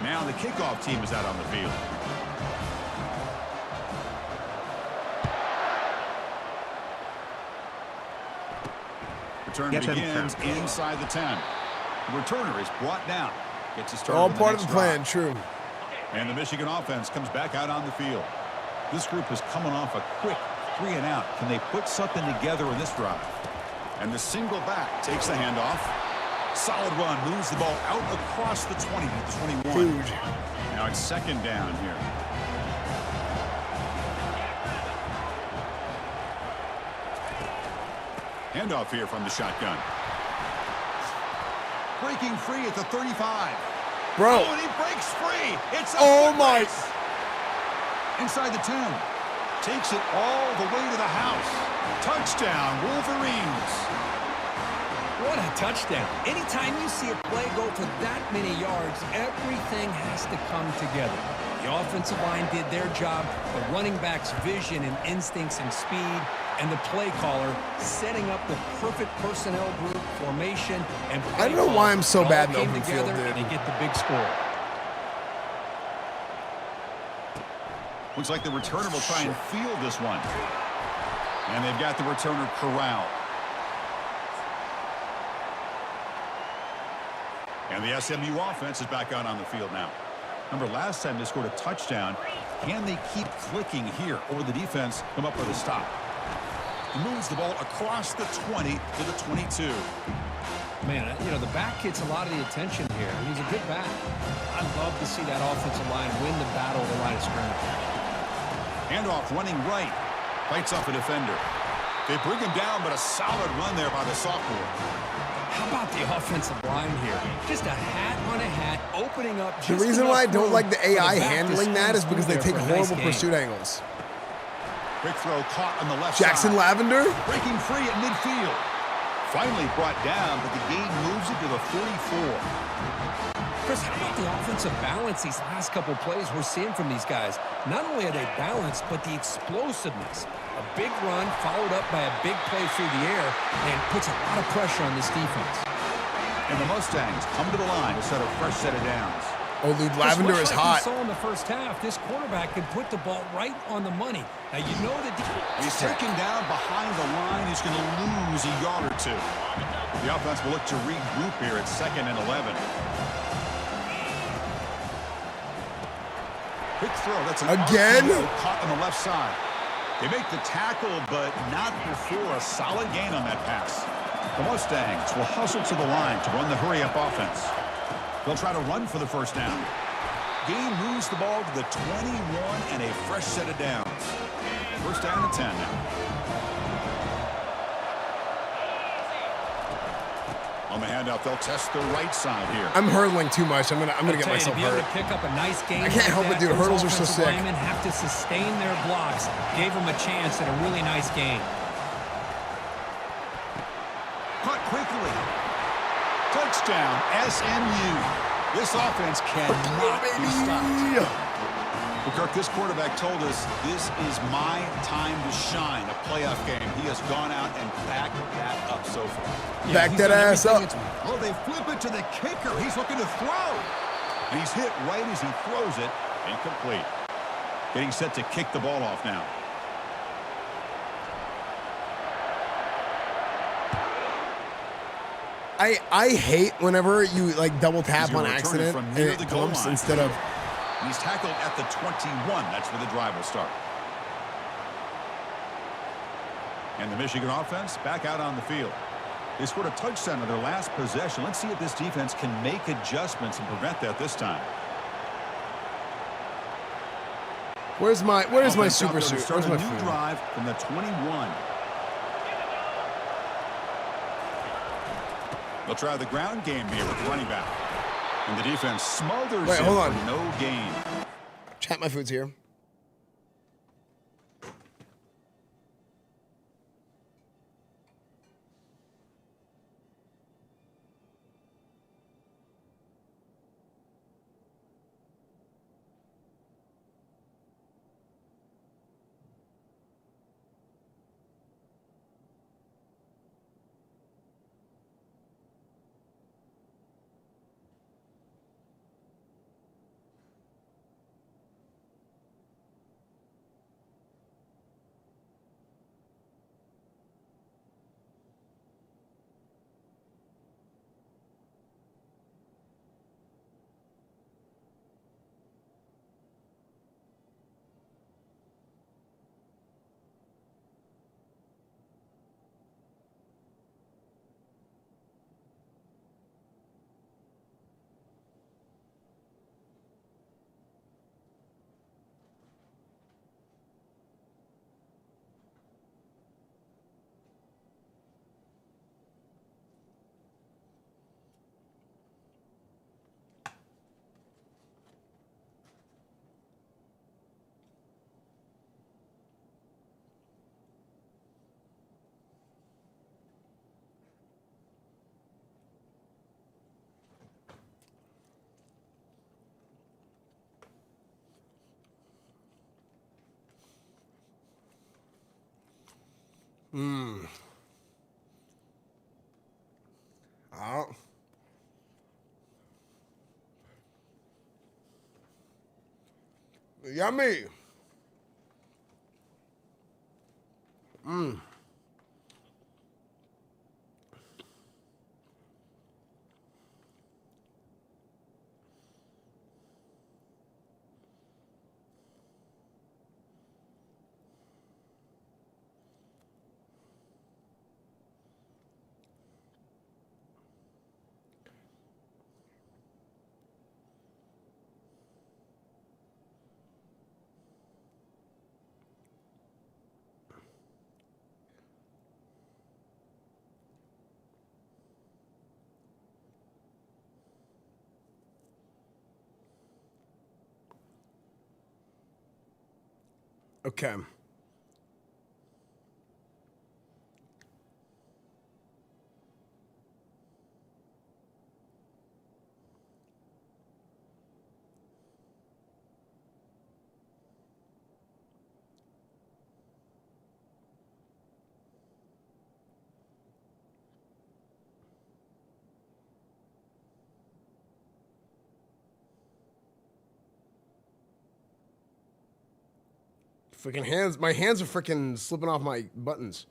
Now the kickoff team is out on the field. Return begins inside the 10. The returner is brought down. Gets a start. All part of the plan, true. And the Michigan offense comes back out on the field. This group is coming off a quick 3 and out. Can they put something together in this drive? And the single back takes the handoff. Solid run, moves the ball out across the 20 to the 21. Huge. Now it's second down here. Handoff here from the shotgun. Breaking free at the 35. Bro. Oh, and he breaks free. It's a my. Inside the 10. Takes it all the way to the house. Touchdown, Wolverines. What a touchdown. Anytime you see a play go for that many yards, everything has to come together. The offensive line did their job, the running back's vision and instincts and speed, and the play caller setting up the perfect personnel group, formation, and play I don't know why I'm so bad in the came open together field, dude. and they get the big score. Looks like the returner will try and field this one. And they've got the returner corralled. And the SMU offense is back out on the field now. Remember, last time they scored a touchdown. Can they keep clicking here, or the defense come up with a stop? He moves the ball across the 20 to the 22. Man, you know, the back gets a lot of the attention here. He's a good back. I'd love to see that offensive line win the battle of the line of scrimmage. Handoff running right. Fights off a defender. They bring him down, but a solid run there by the sophomore. How about the offensive line here? Just a hat on a hat, opening up. The reason why I don't like the AI handling that is because they take horrible pursuit angles. Quick throw caught on the left Jackson side. Lavender. Breaking free at midfield. Finally brought down, but the gain moves it to the 44. Chris, how about the offensive balance these last couple plays we're seeing from these guys? Not only are they balanced, but the explosiveness. A big run followed up by a big play through the air and puts a lot of pressure on this defense. And the Mustangs come to the line to set a fresh set of downs. Oh, dude, Lavender is hot. We saw in the first half, this quarterback could put the ball right on the money. Now, you know that he's taken down behind the line. He's going to lose a yard or two. The offense will look to regroup here at 2nd and 11. Quick throw. That's an again caught on the left side. They make the tackle, but not before a solid gain on that pass. The Mustangs will hustle to the line to run the hurry-up offense. They'll try to run for the first down. Gain moves the ball to the 21 and a fresh set of downs. First down and 10 now. On the handoff, they'll test the right side here. I'm hurdling too much. I'm gonna get myself to be able hurt. to pick up a nice game I can't help it, dude. Hurdles are so sick. Linemen have to sustain their blocks. Gave them a chance at a really nice game. Cut quickly. Touchdown, SMU. This offense cannot be stopped. Well, Kirk, this quarterback told us this is my time to shine, a playoff game. He has gone out and backed that up so far. Back that ass up. Oh, they flip it to the kicker. He's looking to throw. And he's hit right as he throws it. Incomplete. Getting set to kick the ball off now. I hate whenever you like double tap on accident and it jumps instead of. And he's tackled at the 21. That's where the drive will start. And the Michigan offense back out on the field. They scored a touchdown on their last possession. Let's see if this defense can make adjustments and prevent that this time. Where's my super suit? Where's my new drive from the 21? They'll try the ground game here with the running back. And the defense smothers hold on. for no gain. Chat, my food's here. Oh. Yummy. Okay. Freaking hands. My hands are freaking slipping off my buttons.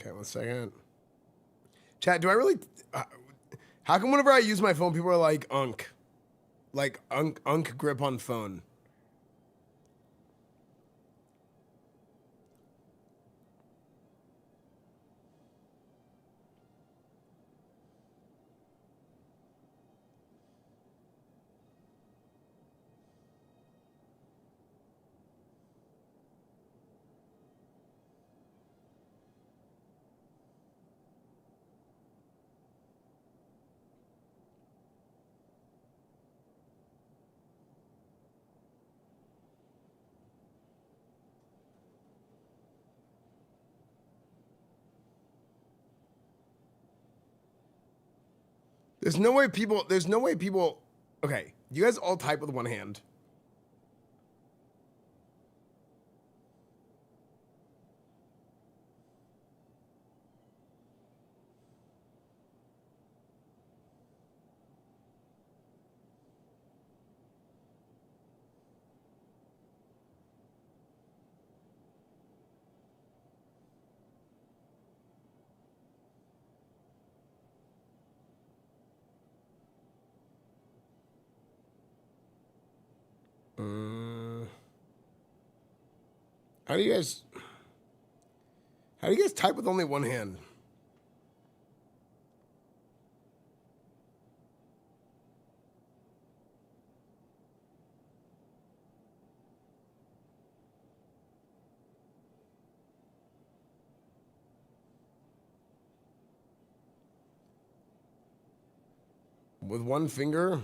Okay, 1 second. Chat, do I really... how come whenever I use my phone, people are like, unk? Like, unk grip on phone. There's no way people... Okay, you guys all type with one hand. How do you guys type with only one hand? With one finger?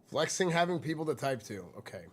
Flexing having people to type to. Okay.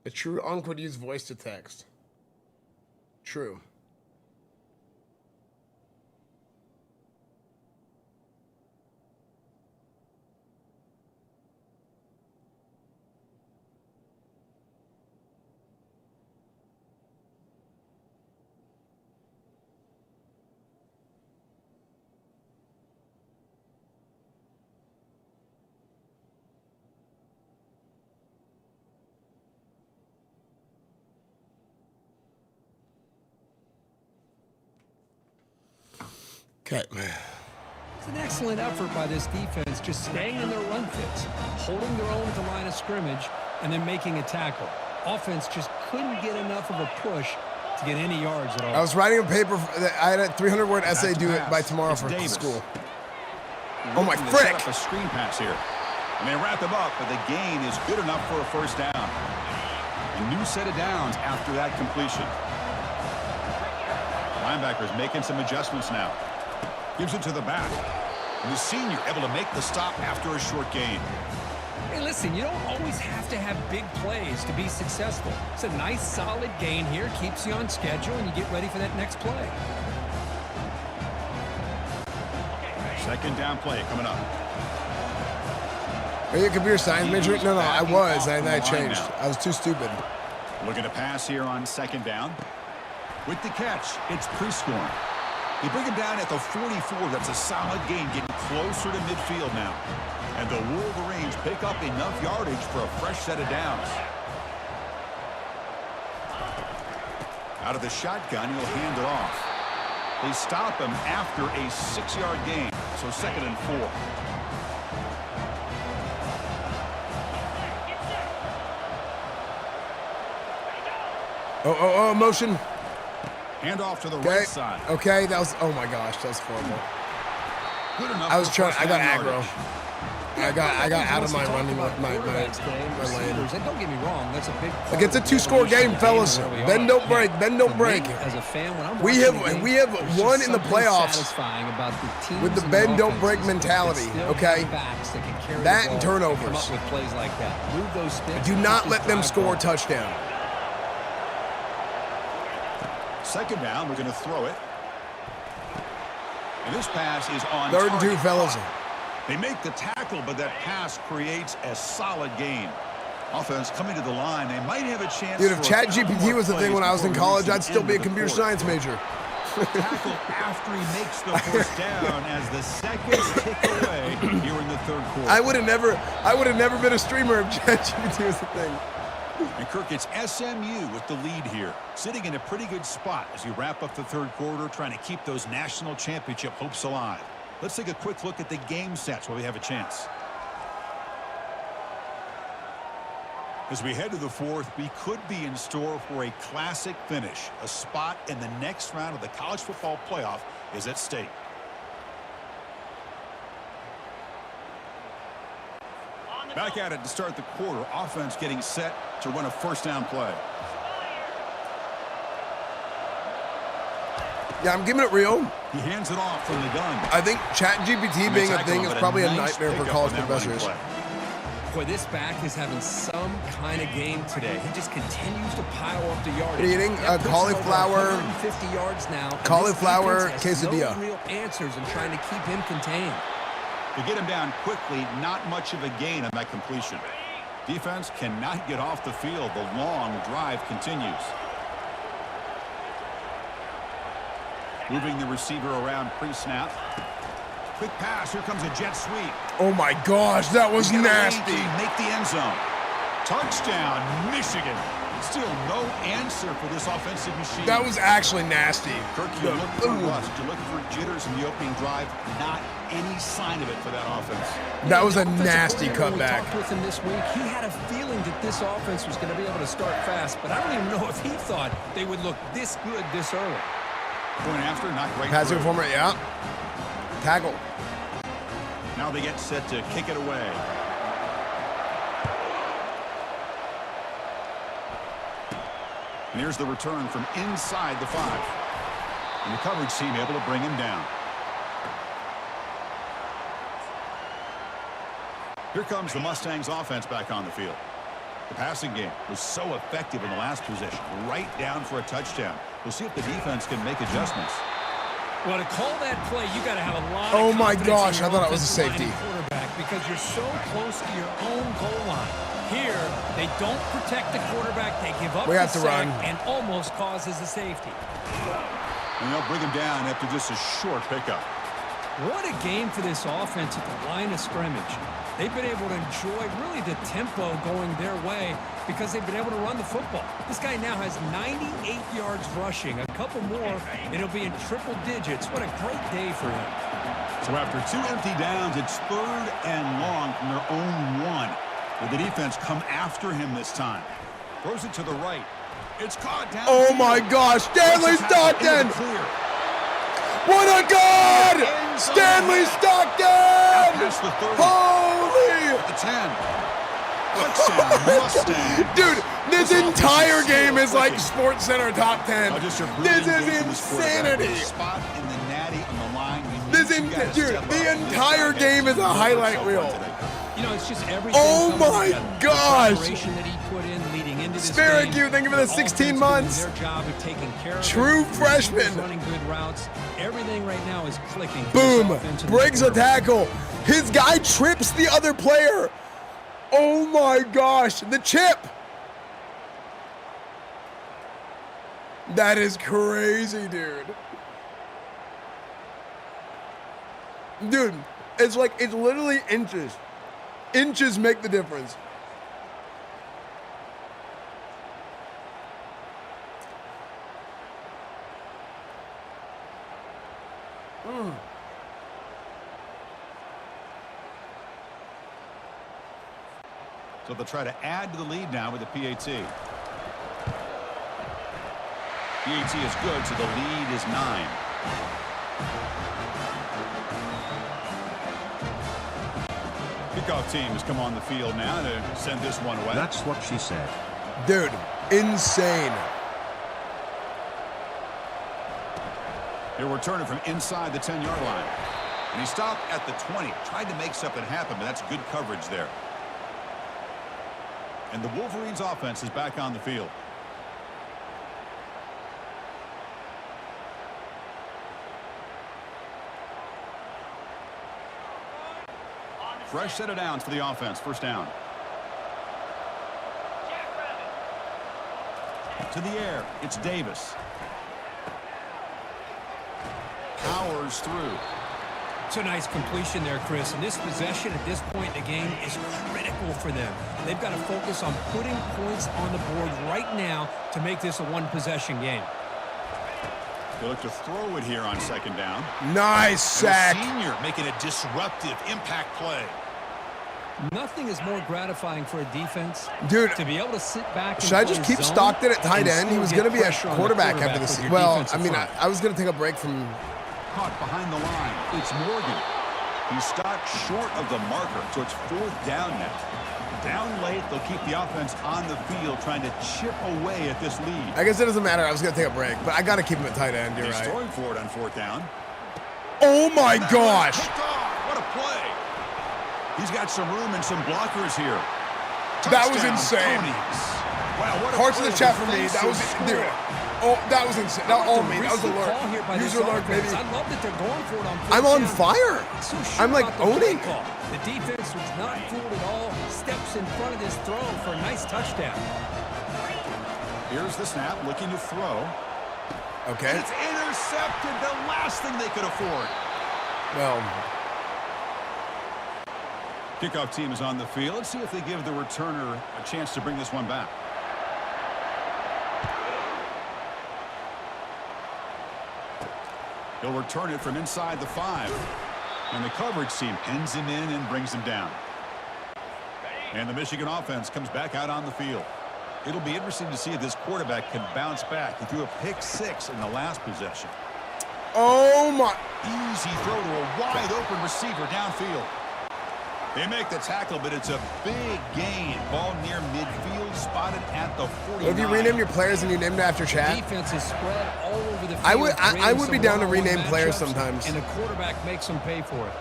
A true unk would use voice to text. True. Okay. It's an excellent effort by this defense, just staying in their run fits, holding their own at the line of scrimmage, and then making a tackle. Offense just couldn't get enough of a push to get any yards at all. I was writing a paper. I had a 300-word essay due it by tomorrow for school. Oh my frick! Set up a screen pass here. And they wrap him up, but the gain is good enough for a first down. A new set of downs after that completion. Linebackers making some adjustments now. Gives it to the back. And the senior able to make the stop after a short gain. Hey, listen, you don't always have to have big plays to be successful. It's a nice, solid gain here. Keeps you on schedule, and you get ready for that next play. Second down play coming up. Are you a computer science major? No, I was, and I changed. I was too stupid. Looking to pass here on second down. With the catch, it's Prescorn. They bring him down at the 44. That's a solid gain, getting closer to midfield now. And the Wolverines pick up enough yardage for a fresh set of downs. Out of the shotgun, he'll hand it off. They stop him after a 6-yard gain, so 2nd and 4. Oh, motion. Hand off to the right side. Okay, that was, oh my gosh, that was horrible. Good enough. I was trying, I got aggro. I got out of my running, my lane. And don't get me wrong, that's a big part. Like, it's a 2-score game, fellas. Bend don't break, bend don't break. As a fan, when I'm we have won in the playoffs with the bend don't break mentality, okay? That and turnovers. Do not let them score a touchdown. Second down, we're going to throw it. And this pass is on 3rd and 2, fellas. They make the tackle, but that pass creates a solid gain. Offense coming to the line. They might have a chance. Dude, if ChatGPT was the thing when I was in college, I'd still be a computer science major. Tackle after he makes the first down as the seconds tick away here in the 3rd quarter. I would have never been a streamer if ChatGPT was the thing. And Kirk, it's SMU with the lead here, sitting in a pretty good spot as we wrap up the third quarter, trying to keep those national championship hopes alive. Let's take a quick look at the game sets while we have a chance. As we head to the fourth, we could be in store for a classic finish. A spot in the next round of the college football playoff is at stake. Back at it to start the quarter. Offense getting set to run a first down play. Yeah, I'm giving it real. He hands it off from the gun. I think ChatGPT being a thing is probably a nightmare for college professors. Boy, this back is having some kind of game today. He just continues to pile up the yardage. What are you eating? Cauliflower. 150 yards now. Cauliflower quesadilla. No real answers in trying to keep him contained. To get him down quickly, not much of a gain on that completion. Defense cannot get off the field. The long drive continues. Moving the receiver around pre-snap. Quick pass. Here comes a jet sweep. Oh my gosh, that was nasty. Make the end zone. Touchdown, Michigan. Still no answer for this offensive machine. That was actually nasty. Kirk, you look for rust. You're looking for jitters in the opening drive. Not any sign of it for that offense. That was a nasty cutback. We talked with him this week. He had a feeling that this offense was going to be able to start fast, but I don't even know if he thought they would look this good this early. Going after, not great. Pass reformer, yeah. Tackle. Now they get set to kick it away. And here's the return from inside the 5. And the coverage team able to bring him down. Here comes the Mustangs offense back on the field. The passing game was so effective in the last possession, right down for a touchdown. We'll see if the defense can make adjustments. Well, to call that play, you got to have a lot of Oh my confidence gosh, in I your thought it was a offensive line safety. and quarterback because you're so close to your own goal line. Here, they don't protect the quarterback. They give up We have the to sack run. and almost causes a safety. And they'll bring him down after just a short pickup. What a game for this offense at the line of scrimmage. They've been able to enjoy really the tempo going their way because they've been able to run the football. This guy now has 98 yards rushing. A couple more, and he'll be in triple digits. What a great day for him. So after 2 empty downs, it's 3rd and long from their own 1. Will the defense come after him this time? Throws it to the right. It's caught down. Oh my gosh, Stanley Stockton! What a god! Stanley Stockton! Holy! The 10. Dude, this entire game is like Sports Center top 10. This is insanity. Spot in the natty on the line. Dude, the entire game is a highlight reel. You know, it's just everything. Oh my gosh! That he put in leading into this Sparrow, game. thank you for the 16 months. Their job of taking care of True it. freshman. Running good routes. Everything right now is clicking. Boom! Breaks a tackle. His guy trips the other player. Oh my gosh! The chip. That is crazy, dude. Dude, it's like, it's literally inches. Inches make the difference. So they'll try to add to the lead now with the PAT. PAT is good, so the lead is 9. Kickoff team has come on the field now to send this one away. That's what she said. Dude, insane. They're returning from inside the 10-yard line. And he stopped at the 20. Tried to make something happen, but that's good coverage there. And the Wolverines offense is back on the field. Fresh set of downs for the offense. First down. To the air. It's Davis. Powers through. It's a nice completion there, Chris. And this possession at this point in the game is critical for them. They've got to focus on putting points on the board right now to make this a one-possession game. They look to throw it here on second down. Nice sack. And a senior making a disruptive impact play. Nothing is more gratifying for a defense, dude, to be able to sit back. Should I just keep Stockton at tight end? He was going to be a quarterback after this. Well, I mean, I was going to take a break from. Caught behind the line. It's Morgan. He's stopped short of the marker, so it's 4th down now. Down late, they'll keep the offense on the field, trying to chip away at this lead. I guess it doesn't matter. I was going to take a break, but I got to keep him at tight end. You're right. He's throwing for it on 4th down. Oh my gosh! What a play! He's got some room and some blockers here. That was insane. Wow, what a Hearts in the chat for me. defensive That was, dude. Oh, that was insane. That was alert. User alert, baby. I love that they're going for it on 4th I'm on down. fire. So I'm like owning. The defense was not fooled at all. Steps in front of this throw for a nice touchdown. Here's the snap, looking to throw. Okay. It's intercepted. The last thing they could afford. Well. Kickoff team is on the field. Let's see if they give the returner a chance to bring this one back. He'll return it from inside the 5. And the coverage team pins him in and brings him down. And the Michigan offense comes back out on the field. It'll be interesting to see if this quarterback can bounce back. He threw a pick-6 in the last possession. Oh my. Easy throw to a wide open receiver downfield. They make the tackle, but it's a big gain. Ball near midfield, spotted at the 49. If you rename your players and you named it after Chad, Defense is spread all over the field. I would be down to rename players sometimes. And the quarterback makes them pay for it.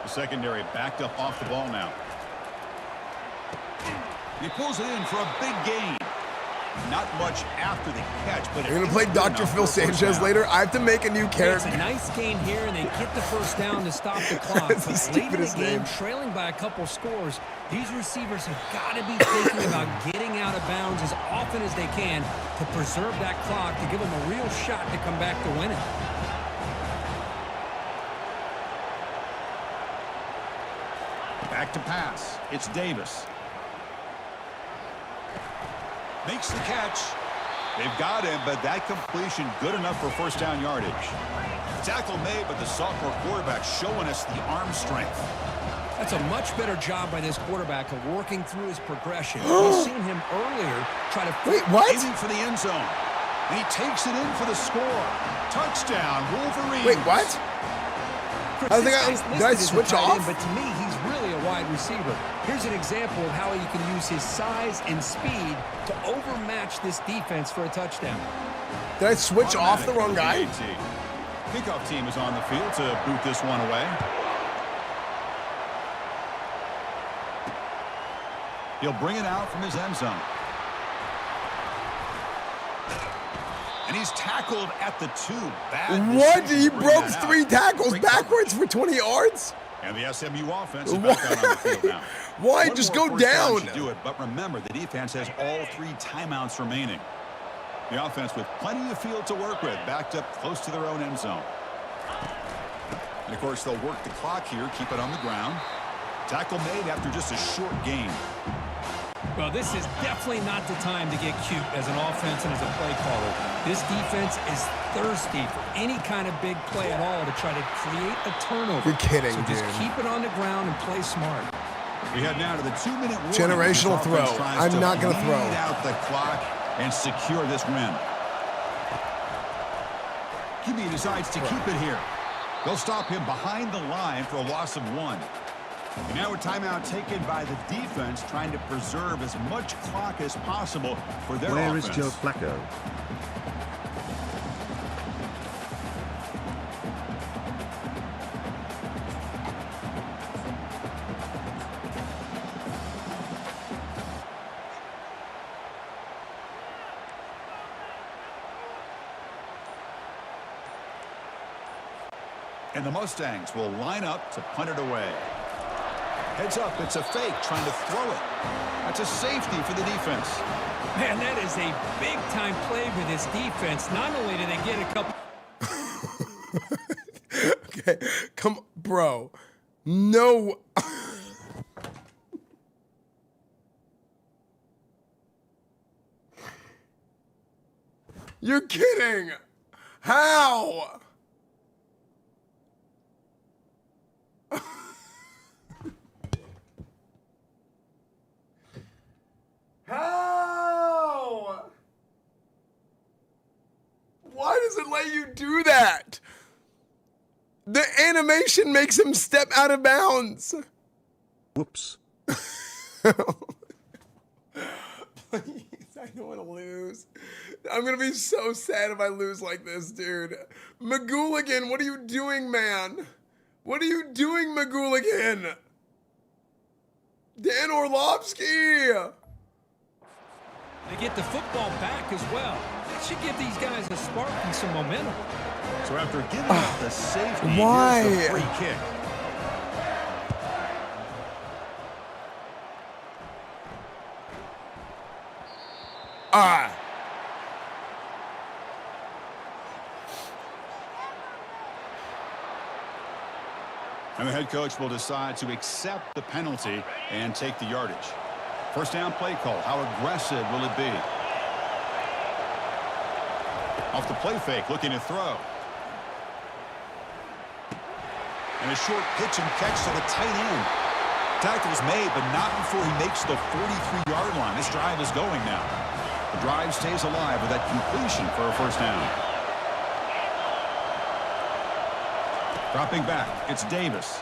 The secondary backed up off the ball now. He pulls it in for a big gain. Not much after the catch, but you're going to play Dr. Phil Sanchez later? I have to make a new character. It's a nice gain here, and they get the first down to stop the clock. That's the But late in the stupidest game, name. trailing by a couple scores, these receivers have got to be thinking about getting out of bounds as often as they can to preserve that clock, to give them a real shot to come back to win it. Back to pass. It's Davis. Makes the catch. They've got him, but that completion good enough for 1st down yardage. Tackle made, but the sophomore quarterback showing us the arm strength. That's a much better job by this quarterback of working through his progression. We've seen him earlier try to... Wait, what? Aiming for the end zone. And he takes it in for the score. Touchdown, Wolverines. Wait, what? Did I switch off? But to me, he's really a wide receiver. Here's an example of how he can use his size and speed to overmatch this defense for a touchdown. Did I switch off the wrong guy? Kickoff team is on the field to boot this one away. He'll bring it out from his end zone. And he's tackled at the 2. Bad What? decision He to bring broke that out. 3 tackles Great backwards for 20 yards? And the SMU offense is back out on the field now. Why? One Just more go first down down. should do it, but remember, the defense has all 3 timeouts remaining. The offense with plenty of field to work with, backed up close to their own end zone. And, of course, they'll work the clock here, keep it on the ground. Tackle made after just a short gain. Well, this is definitely not the time to get cute as an offense and as a play caller. This defense is thirsty for any kind of big play at all to try to create a turnover. You're kidding, so just dude. keep it on the ground and play smart. We head now to the 2-minute warning. Generational This offense throw. tries I'm not gonna bleed throw. out the clock and secure this win. QB decides to keep it here. They'll stop him behind the line for a loss of 1. And now a timeout taken by the defense, trying to preserve as much clock as possible for their Where is offense. Joe Flacco? And the Mustangs will line up to punt it away. Heads up, it's a fake, trying to throw it. That's a safety for the defense. Man, that is a big-time play for this defense. Not only do they get a couple... Okay, come, bro. No. You're kidding. How? How? Why does it let you do that? The animation makes him step out of bounds. Whoops. Please, I don't want to lose. I'm going to be so sad if I lose like this, dude. Magooligan, what are you doing, man? What are you doing, Magooligan? Dan Orlovsky. They get the football back as well. That should give these guys a spark and some momentum. So after giving up the safety, why? here's the free kick. And the head coach will decide to accept the penalty and take the yardage. First down play call. How aggressive will it be? Off the play fake, looking to throw. And a short pitch and catch to the tight end. Tackle's made, but not before he makes the 43-yard line. This drive is going now. The drive stays alive with that completion for a first down. Dropping back, it's Davis.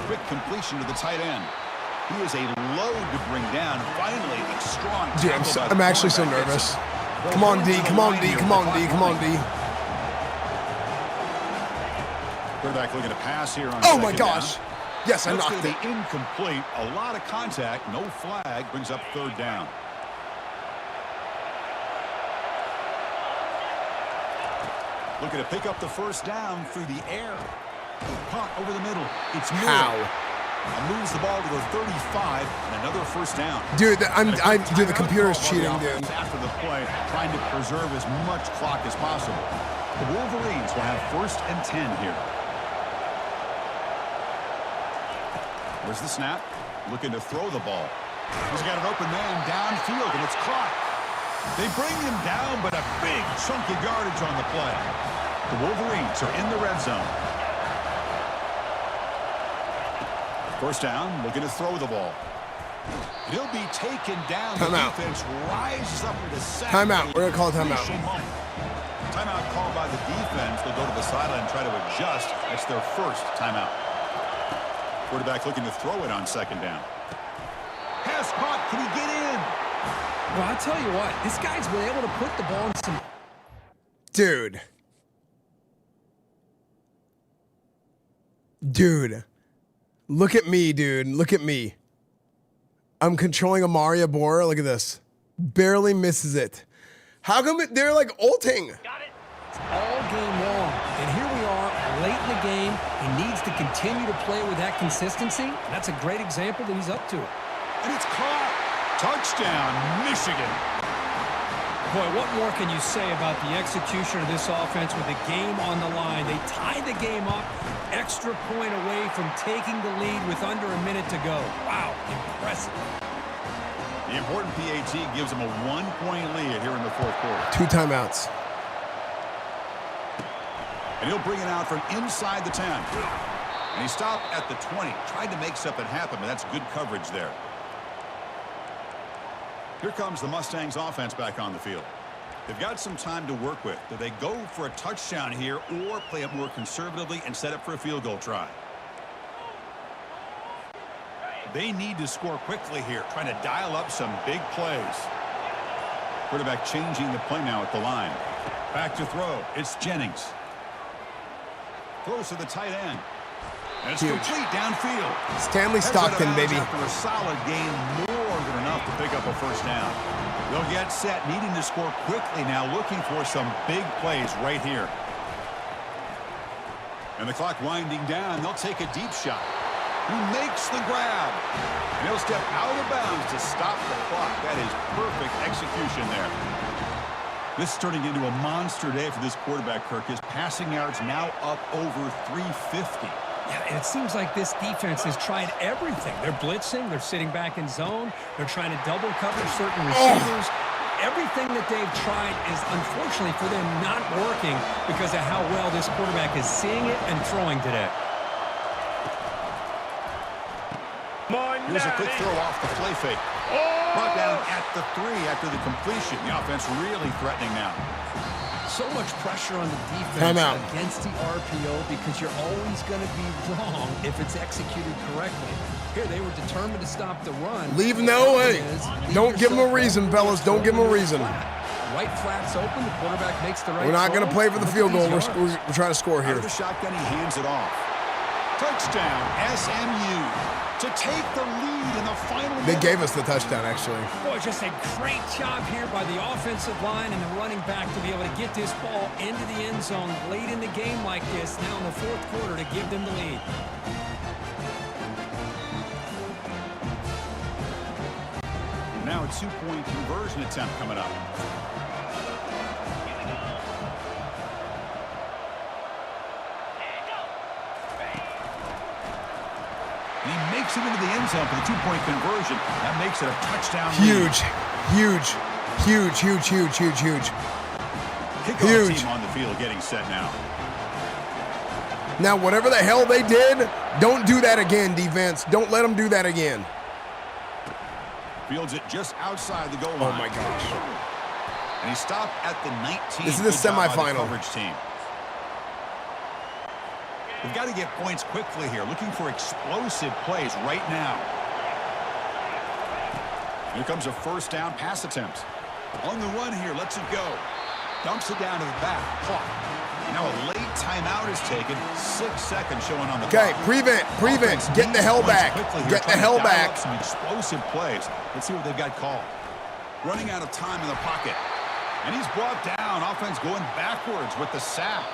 Quick completion to the tight end. He is a load to bring down. Finally, a strong tackle. Dude, I'm actually so nervous. Come on, D. Come on, D. Come on, D. Come on, D. Quarterback looking to pass here on Oh my second gosh. down. Yes, I That's knocked going it. to be incomplete. A lot of contact. No flag. Brings up third down. Looking to pick up the first down through the air. Caught over the middle. It's Moore. How? And moves the ball to the 35 and another first down. Dude, dude, the computer's cheating, dude. After the play, trying to preserve as much clock as possible. The Wolverines will have 1st and 10 here. Where's the snap? Looking to throw the ball. He's got an open man downfield, and it's caught. They bring him down, but a big chunk of yardage on the play. The Wolverines are in the red zone. First down, looking to throw the ball. He'll be taken down. Timeout. The defense rises up with a sack. Timeout. We're going to call a timeout. Timeout called by the defense. They'll go to the sideline and try to adjust. That's their first timeout. Quarterback looking to throw it on second down. Pass caught. Can he get in? Well, I tell you what, this guy's been able to put the ball in some... Dude. Dude. Look at me, dude. Look at me. I'm controlling a Mario Bora. Look at this. Barely misses it. How come they're like ulting? Got it. It's all game long. And here we are, late in the game. He needs to continue to play with that consistency. And that's a great example that he's up to it. And it's caught. Touchdown, Michigan. Boy, what more can you say about the execution of this offense with the game on the line? They tied the game up, extra point away from taking the lead with under a minute to go. Wow, impressive. The important PAT gives them a 1-point lead here in the fourth quarter. 2 timeouts. And he'll bring it out from inside the 10. And he stopped at the 20. Tried to make something happen, but that's good coverage there. Here comes the Mustangs offense back on the field. They've got some time to work with. Do they go for a touchdown here or play it more conservatively and set up for a field goal try? They need to score quickly here, trying to dial up some big plays. Quarterback changing the play now at the line. Back to throw. It's Jennings. Throws to the tight end. And it's complete downfield. Stanley Stockton, baby. After a solid game, more than enough to pick up a first down. They'll get set, needing to score quickly now, looking for some big plays right here. And the clock winding down, they'll take a deep shot. He makes the grab. And he'll step out of bounds to stop the clock. That is perfect execution there. This is turning into a monster day for this quarterback, Kirk. His passing yards now up over 350. Yeah, and it seems like this defense has tried everything. They're blitzing, they're sitting back in zone, they're trying to double cover certain receivers. Everything that they've tried is, unfortunately for them, not working because of how well this quarterback is seeing it and throwing today. Here's a quick throw off the play fake. Brought down at the 3 after the completion. The offense really threatening now. So much pressure on the Time defense out. against the RPO because you're always going to be wrong if it's executed correctly. Here, they were determined to stop the run. Leave no way. Don't give them a reason, fellas. Don't give them a reason. Right flat's open. The quarterback makes the right We're not going to throw. play for the field goal. We're trying to score Out here. of the shotgun, he hands it off. Touchdown, SMU. To take the lead in the final They minute. gave us the touchdown, actually. Boy, just a great job here by the offensive line and the running back to be able to get this ball into the end zone late in the game like this, now in the fourth quarter, to give them the lead. Now a 2-point conversion attempt coming up. And he makes it into the end zone for the 2-point conversion. That makes it a touchdown lead. Huge. Kickoff Huge. team on the field getting set now. Now, whatever the hell they did, don't do that again, defense. Don't let them do that again. Fields it just outside the goal line. Oh, my gosh. And he stopped at the 19. This is the Good job by the semifinal. coverage team. We've got to get points quickly here. Looking for explosive plays right now. Here comes a first down pass attempt. On the run here, lets it go. Dumps it down to the back. Clock. Now a late timeout is taken. 6 seconds showing on the Okay, clock. prevent. Offense Get the needs hell points back. quickly here, Get the trying to hell dial back. up some explosive plays. Let's see what they've got called. Running out of time in the pocket. And he's brought down. Offense going backwards with the sack.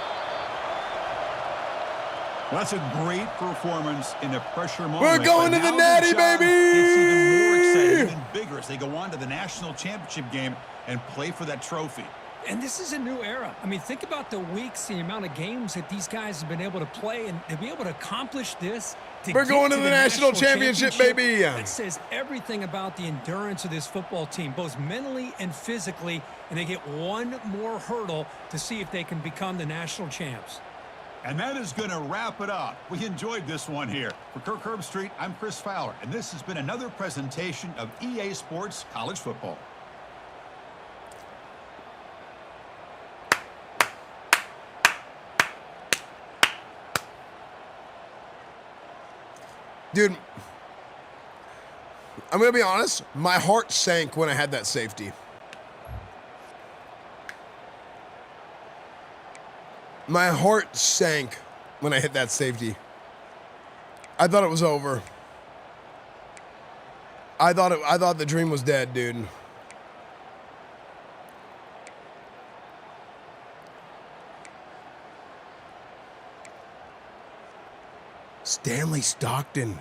Well, that's a great performance in a pressure moment. We're going But to the now natty, the job baby! gets even more exciting and bigger as they go on to the national championship game and play for that trophy. And this is a new era. I mean, think about the weeks, the amount of games that these guys have been able to play, and to be able to accomplish this. We're going to the national championship, baby. That says everything about the endurance of this football team, both mentally and physically, and they get one more hurdle to see if they can become the national champs. And that is going to wrap it up. We enjoyed this one here. For Kirk Herbstreit, I'm Chris Fowler, and this has been another presentation of EA Sports College Football. Dude, I'm going to be honest. My heart sank when I had that safety. My heart sank when I hit that safety. I thought it was over. I thought the dream was dead, dude. Stanley Stockton.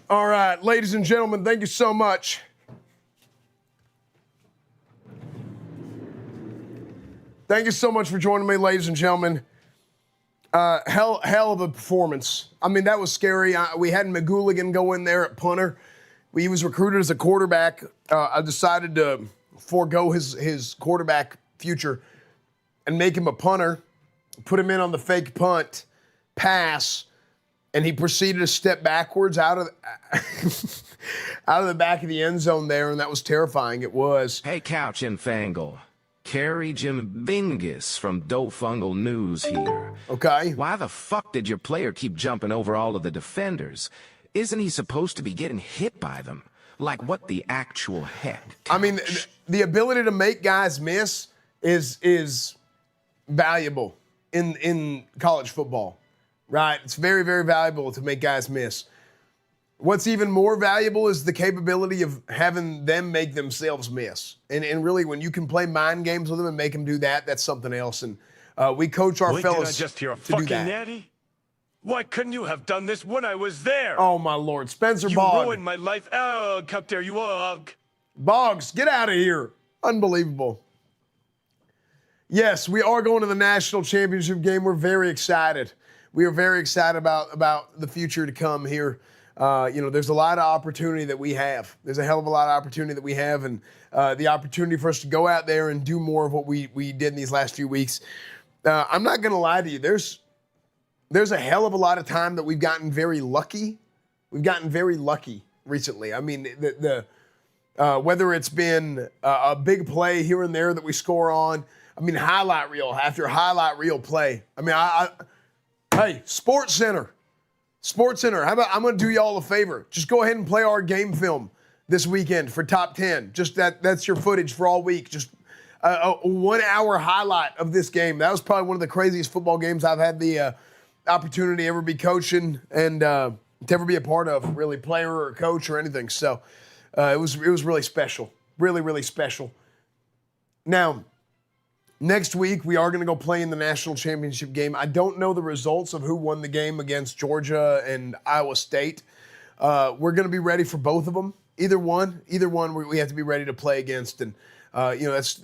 All right, ladies and gentlemen, thank you so much. Thank you so much for joining me, ladies and gentlemen. Hell of a performance. I mean, that was scary. We had McGooligan go in there at punter. He was recruited as a quarterback. I decided to forego his quarterback future and make him a punter, put him in on the fake punt, pass, and he proceeded to step backwards out of the back of the end zone there, and that was terrifying. It was. Hey, Couch and Fangle. Carrie Jim Bingus from Dofungal News here. Okay. Why the fuck did your player keep jumping over all of the defenders? Isn't he supposed to be getting hit by them? Like, what the actual heck? I mean, the ability to make guys miss is valuable in college football, right? It's very, very valuable to make guys miss. What's even more valuable is the capability of having them make themselves miss. And really, when you can play mind games with them and make them do that, that's something else. And we coach our fellas Did I just hear a to do fucking that. natty? Why couldn't you have done this when I was there? Oh, my Lord. Spencer You Boggs. ruined my life. Oh, how dare you, Ugh. Boggs, get out of here. Unbelievable. Yes, we are going to the national championship game. We're very excited. We are very excited about the future to come here. There's a lot of opportunity that we have. There's a hell of a lot of opportunity that we have, and the opportunity for us to go out there and do more of what we did in these last few weeks. I'm not going to lie to you. There's a hell of a lot of time that we've gotten very lucky. We've gotten very lucky recently. I mean, whether it's been a big play here and there that we score on. I mean, highlight reel after highlight reel play. I mean, hey, Sports Center. How about I'm going to do y'all a favor. Just go ahead and play our game film this weekend for top 10. Just that's your footage for all week. Just a 1 hour highlight of this game. That was probably one of the craziest football games I've had the opportunity to ever be coaching and to ever be a part of, really, player or coach or anything. So it was really special. Really, really special. Now, next week, we are going to go play in the national championship game. I don't know the results of who won the game against Georgia and Iowa State. We're going to be ready for both of them. Either one we have to be ready to play against. And, that's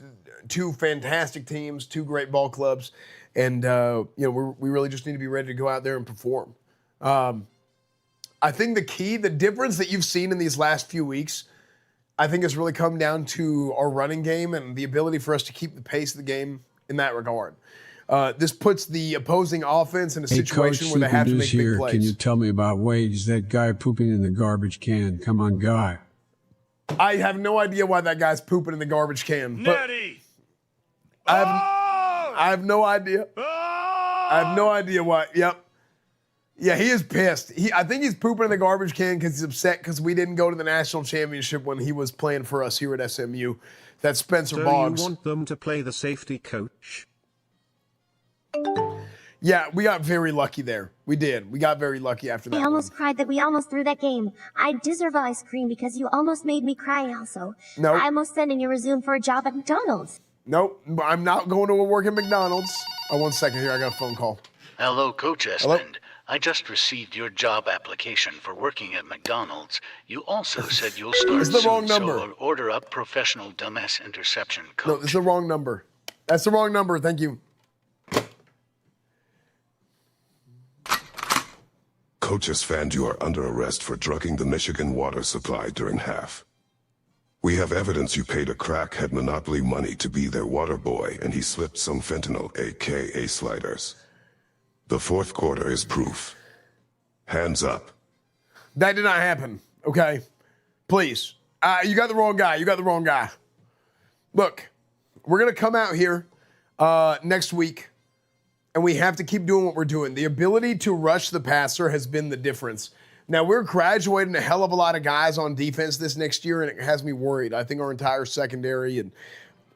two fantastic teams, two great ball clubs. And, we really just need to be ready to go out there and perform. I think the difference that you've seen in these last few weeks, I think has really come down to our running game and the ability for us to keep the pace of the game in that regard. This puts the opposing offense in a situation where they have to make big plays. Can you tell me about Wade? Is that guy pooping in the garbage can? Come on, guy. I have no idea why that guy's pooping in the garbage can. Nettie! I have no idea. I have no idea why. Yep. Yeah, he is pissed. I think he's pooping in the garbage can because he's upset because we didn't go to the national championship when he was playing for us here at SMU. That's Spencer Boggs. So you want them to play the safety coach? Yeah, we got very lucky there. We did. We got very lucky after that. I almost cried that we almost threw that game. I deserve ice cream because you almost made me cry also. Nope. I almost sent in your resume for a job at McDonald's. Nope. I'm not going to work at McDonald's. Oh, 1 second here. I got a phone call. Hello, Coach Esfand. Hello? I just received your job application for working at McDonald's. You also said you'll start It's the soon, wrong number. so I'll order up professional dumbass interception, Coach. No, this is the wrong number. That's the wrong number. Thank you. Coach Esfand, you are under arrest for drugging the Michigan water supply during half. We have evidence you paid a crackhead Monopoly money to be their water boy, and he slipped some fentanyl, aka sliders. The fourth quarter is proof. Hands up. That did not happen, okay? Please. You got the wrong guy. Look, we're going to come out here next week, and we have to keep doing what we're doing. The ability to rush the passer has been the difference. Now, we're graduating a hell of a lot of guys on defense this next year, and it has me worried. I think our entire secondary and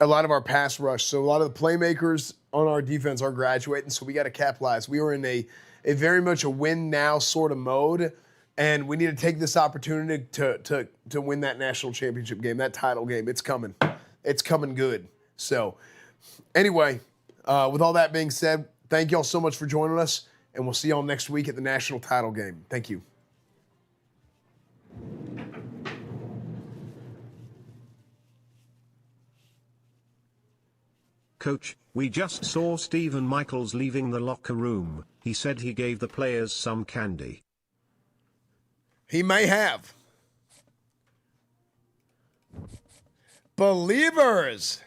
a lot of our pass rush. So a lot of the playmakers on our defense are graduating, so we got to capitalize. We are in a very much a win now sort of mode, and we need to take this opportunity to win that national championship game, that title game. It's coming. It's coming good. So anyway, with all that being said, thank y'all so much for joining us, and we'll see y'all next week at the national title game. Thank you. Coach, we just saw Stephen Michaels leaving the locker room. He said he gave the players some candy. He may have. Believers.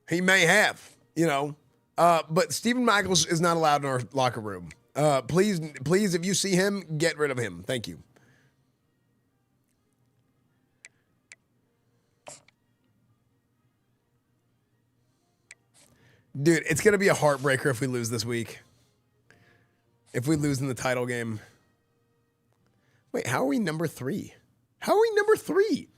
He may have, but Stephen Michaels is not allowed in our locker room. Please, if you see him, get rid of him. Thank you. Dude, it's going to be a heartbreaker if we lose this week. If we lose in the title game. Wait, how are we number 3? How are we number 3?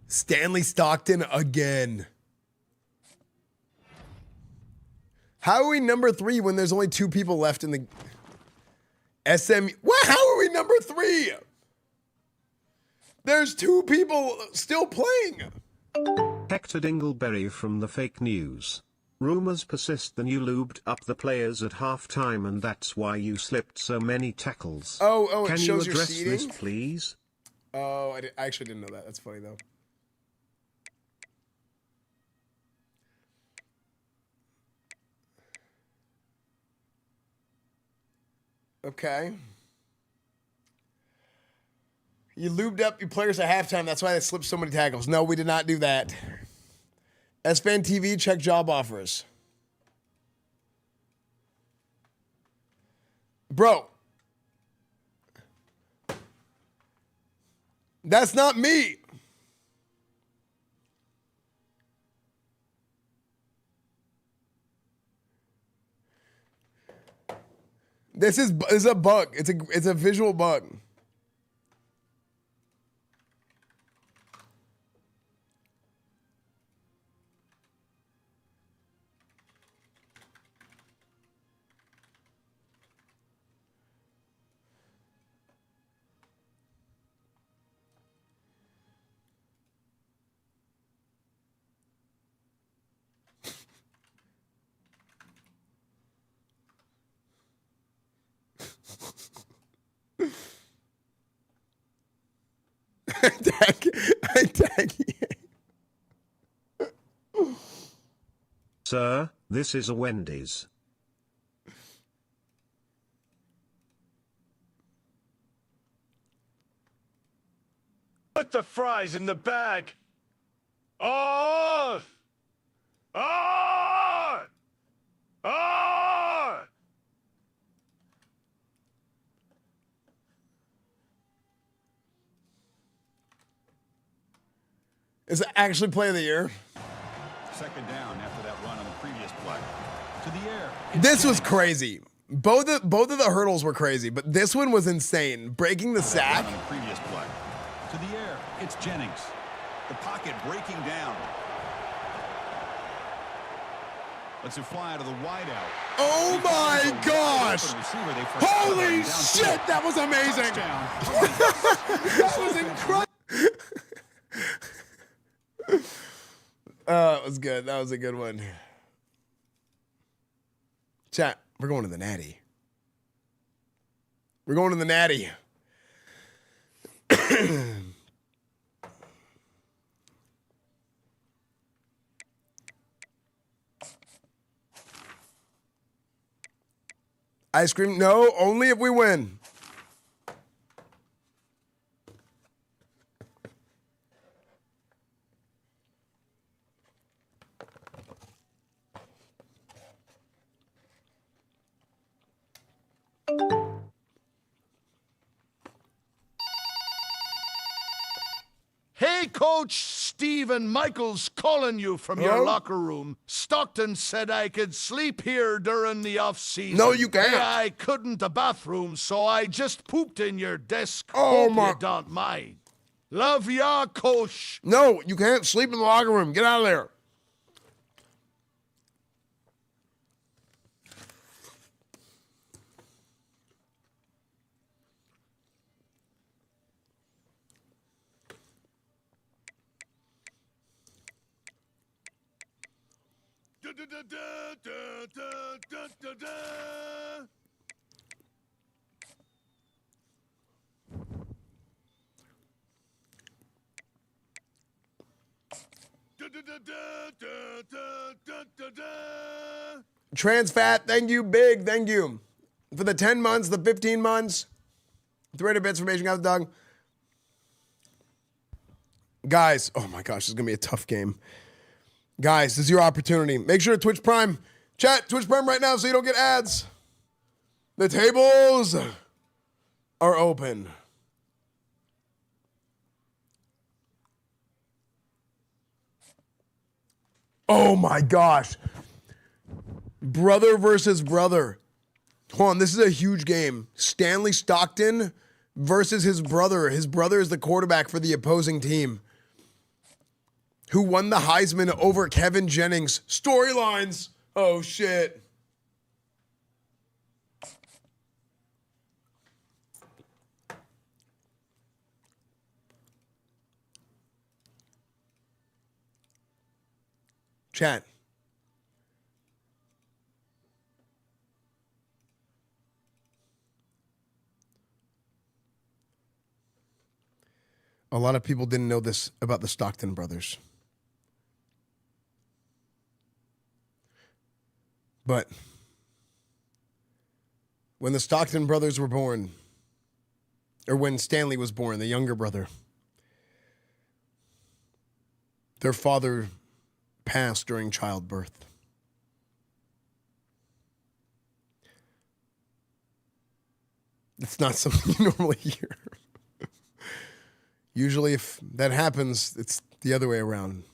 Stanley Stockton again. How are we number 3 when there's only 2 people left in the SMU? What? How are we number 3? There's 2 people still playing. Hector Dingleberry from the fake news. Rumors persist that you lubed up the players at halftime and that's why you slipped so many tackles. Oh, it Can you shows your address seating? this, please? Oh, I actually didn't know that. That's funny, though. Okay. You lubed up your players at halftime. That's why they slipped so many tackles. No, we did not do that. EsfandTV, check job offers. Bro. That's not me. This is a bug. It's a visual bug. I tag you. Sir, this is a Wendy's. Put the fries in the bag. Oh! Oh! Oh! Is it actually play of the year? Second down after that run on the previous play. To the air. This was crazy. Both of the hurdles were crazy, but this one was insane. Breaking the sack. On the previous play. To the air. It's Jennings. The pocket breaking down. Lets it fly out of the wideout. Oh my gosh! Holy shit, that was amazing! That was incredible! It was good. That was a good one. Chat, we're going to the natty. We're going to the natty. Ice cream? No, only if we win. Hey, Coach Stephen Michaels calling you from your locker room. Stockton said I could sleep here during the off-season. No, you can't. Hey, I couldn't the bathroom, so I just pooped in your desk. Oh, Hope my- you don't mind. Love ya, Coach. No, you can't sleep in the locker room. Get out of there. Trans fat, thank you, big, thank you. For the 10 months, the 15 months. 300 bits for Asian Guys Dog. Guys, oh my gosh, this is going to be a tough game. Guys, this is your opportunity. Make sure to Twitch Prime. Chat, Twitch Prime right now so you don't get ads. The tables are open. Oh my gosh. Brother versus brother. Hold on, this is a huge game. Stanley Stockton versus his brother. His brother is the quarterback for the opposing team, who won the Heisman over Kevin Jennings. Storylines. Oh, shit. Chat. A lot of people didn't know this about the Stockton brothers. But when the Stockton brothers were born, or when Stanley was born, the younger brother, their father passed during childbirth. It's not something you normally hear. Usually if that happens, it's the other way around.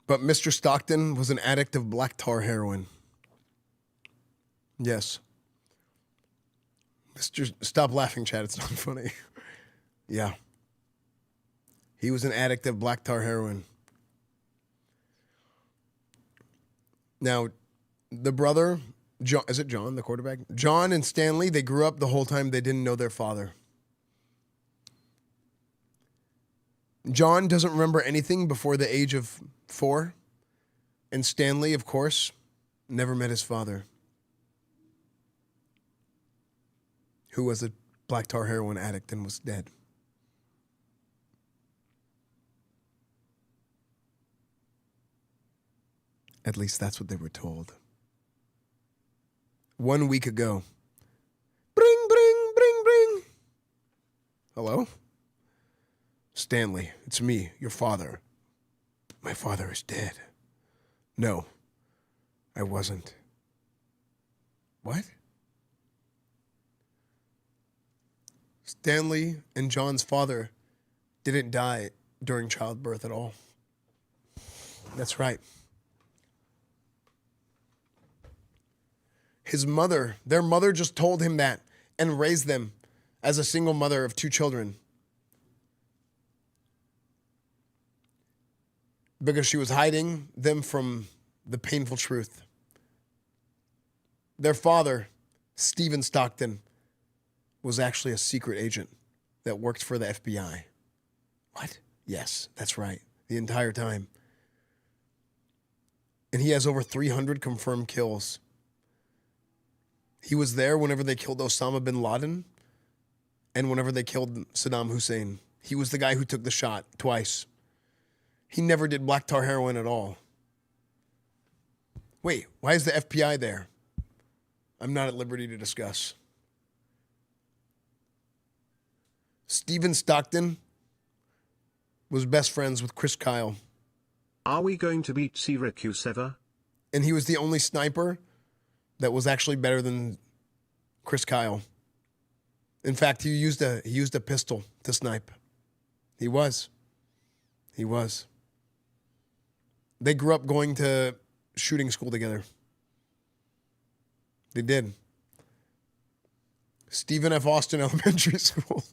But Mr. Stockton was an addict of black tar heroin. Yes. Stop laughing, Chad. It's not funny. Yeah. He was an addict of black tar heroin. Now, the brother, John, is it John, the quarterback? John and Stanley, they grew up the whole time they didn't know their father. John doesn't remember anything before the age of 4. And Stanley, of course, never met his father, who was a black tar heroin addict and was dead. At least that's what they were told. 1 week ago. Bring. Hello? Stanley, it's me, your father. My father is dead. No, I wasn't. What? Stanley and John's father didn't die during childbirth at all. That's right. Their mother just told him that and raised them as a single mother of 2 children. Because she was hiding them from the painful truth. Their father, Stephen Stockton, was actually a secret agent that worked for the FBI. What? Yes, that's right. The entire time. And he has over 300 confirmed kills. He was there whenever they killed Osama bin Laden and whenever they killed Saddam Hussein. He was the guy who took the shot twice. He never did black tar heroin at all. Wait, why is the FBI there? I'm not at liberty to discuss. Stephen Stockton was best friends with Chris Kyle. Are we going to beat Syracuse ever? And he was the only sniper that was actually better than Chris Kyle. In fact, he used a pistol to snipe. He was. They grew up going to shooting school together. They did. Stephen F. Austin Elementary School.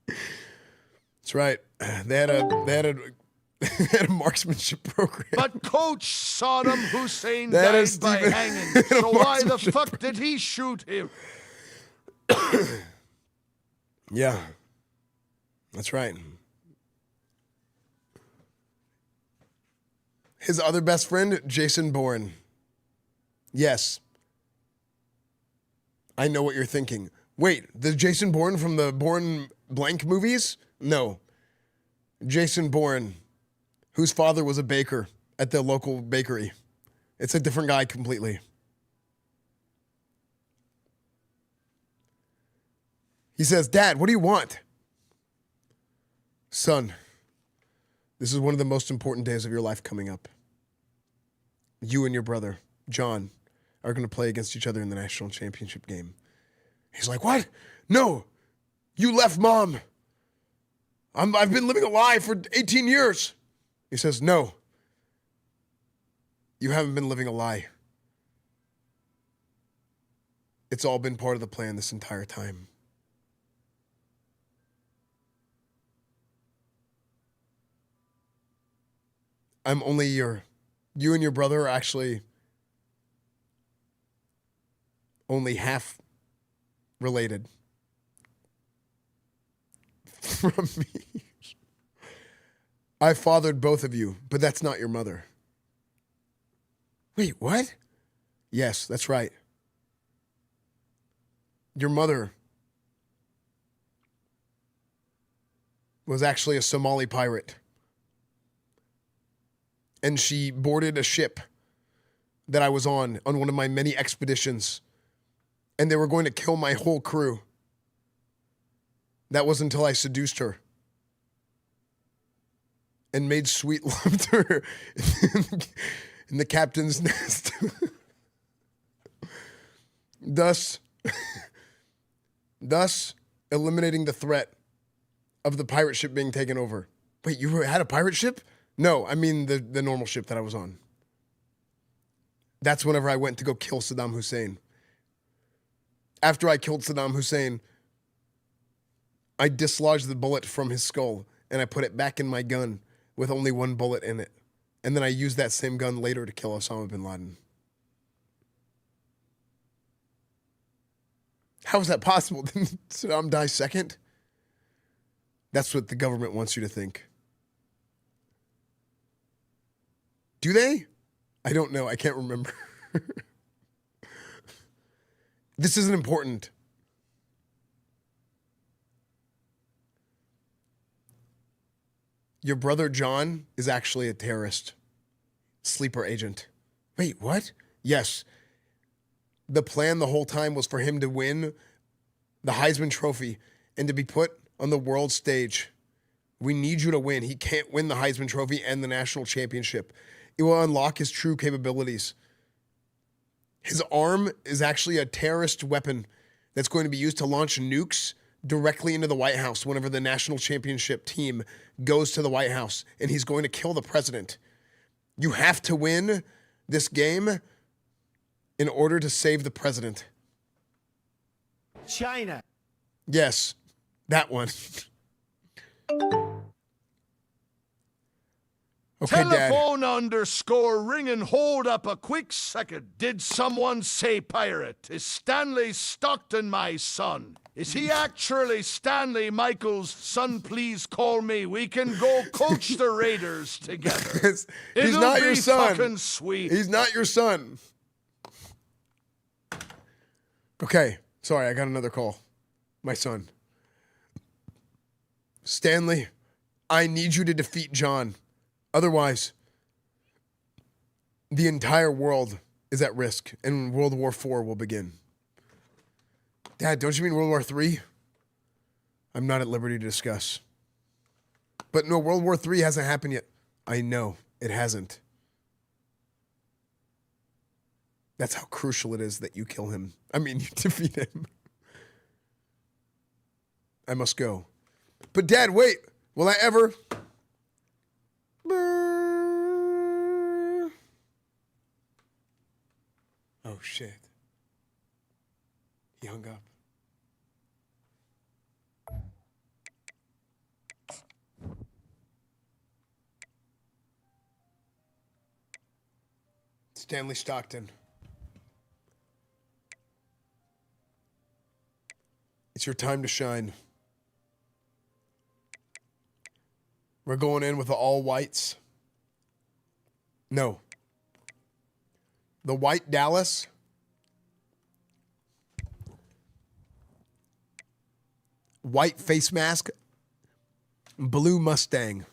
That's right. They had a marksmanship program. But Coach Saddam Hussein died by hanging. So why the fuck did he shoot him? Yeah. That's right. His other best friend, Jason Bourne. Yes. I know what you're thinking. Wait, the Jason Bourne from the Bourne Blank movies? No. Jason Bourne, whose father was a baker at the local bakery. It's a different guy completely. He says, "Dad, what do you want?" "Son, this is one of the most important days of your life coming up. You and your brother, John, are going to play against each other in the national championship game." He's like, "What? No, you left Mom. I've been living a lie for 18 years. He says, "No, you haven't been living a lie. It's all been part of the plan this entire time." You and your brother are actually only half related from me. I fathered both of you, but that's not your mother. Wait, what? Yes, that's right. Your mother was actually a Somali pirate. And she boarded a ship that I was on one of my many expeditions. And they were going to kill my whole crew. That was until I seduced her. And made sweet love to her in the captain's nest. Thus eliminating the threat of the pirate ship being taken over. Wait, you had a pirate ship? No, I mean the normal ship that I was on. That's whenever I went to go kill Saddam Hussein. After I killed Saddam Hussein, I dislodged the bullet from his skull and I put it back in my gun with only one bullet in it. And then I used that same gun later to kill Osama bin Laden. How is that possible? Didn't Saddam die second? That's what the government wants you to think. Do they? I don't know. I can't remember. This isn't important. Your brother John is actually a terrorist. Sleeper agent. Wait, what? Yes. The plan the whole time was for him to win the Heisman Trophy and to be put on the world stage. We need you to win. He can't win the Heisman Trophy and the national championship. It will unlock his true capabilities. His arm is actually a terrorist weapon that's going to be used to launch nukes directly into the White House whenever the national championship team goes to the White House, and he's going to kill the president. You have to win this game in order to save the president. China. Yes, that one. Okay, Telephone underscore ringing. Hold up a quick second. Did someone say pirate? Is Stanley Stockton my son? Is he actually Stanley Michaels' son? Please call me. We can go coach the Raiders together. He's not your son. Fucking sweet. He's not your son. Okay, sorry, I got another call. My son. Stanley, I need you to defeat John. Otherwise, the entire world is at risk, and World War IV will begin. Dad, don't you mean World War III? I'm not at liberty to discuss. But no, World War III hasn't happened yet. I know, it hasn't. That's how crucial it is that you kill him. I mean, you defeat him. I must go. But Dad, wait. Will I ever... Oh, shit. He hung up. Stanley Stockton. It's your time to shine. We're going in with the all whites. No. The white Dallas. White face mask. Blue Mustang.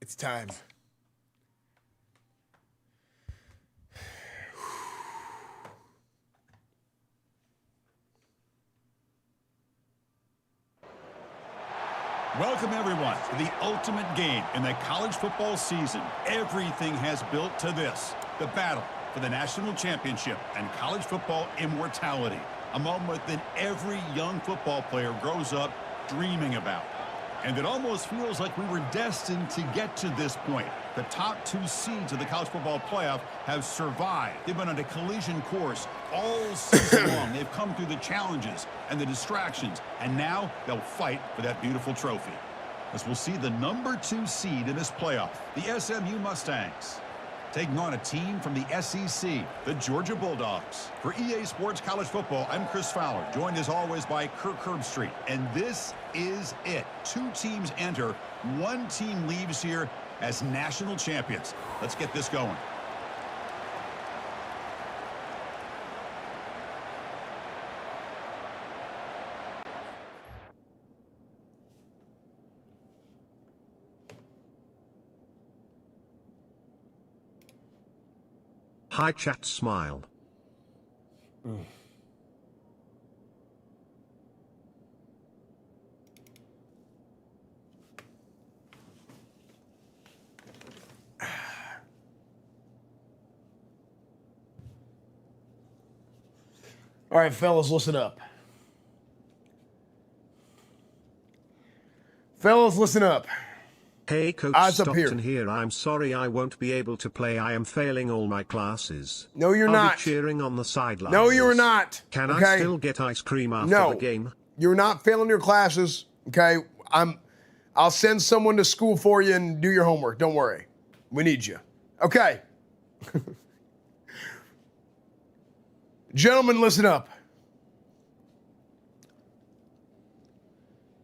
It's time. Welcome, everyone, to the ultimate game in the college football season. Everything has built to this, the battle for the national championship and college football immortality, a moment that every young football player grows up dreaming about. And it almost feels like we were destined to get to this point. The top two seeds of the college football playoff have survived. They've been on a collision course all season long. They've come through the challenges and the distractions, and now they'll fight for that beautiful trophy. As we'll see the number 2 seed in this playoff, the SMU Mustangs. taking on a team from the SEC, the Georgia Bulldogs. For EA Sports College Football, I'm Chris Fowler, joined as always by Kirk Herbstreit. And this is it. 2 teams enter, 1 team leaves here as national champions. Let's get this going. Hi chat smile. All right, fellas, listen up. Fellas, listen up. Hey Coach Eyes up Stockton here. I'm sorry I won't be able to play. I am failing all my classes. No, you're I'll not. Be cheering on the sidelines. No, you're not. Can okay? I still get ice cream after no, the game? You're not failing your classes. Okay, I'll send someone to school for you and do your homework. Don't worry. We need you. Okay. Gentlemen, listen up.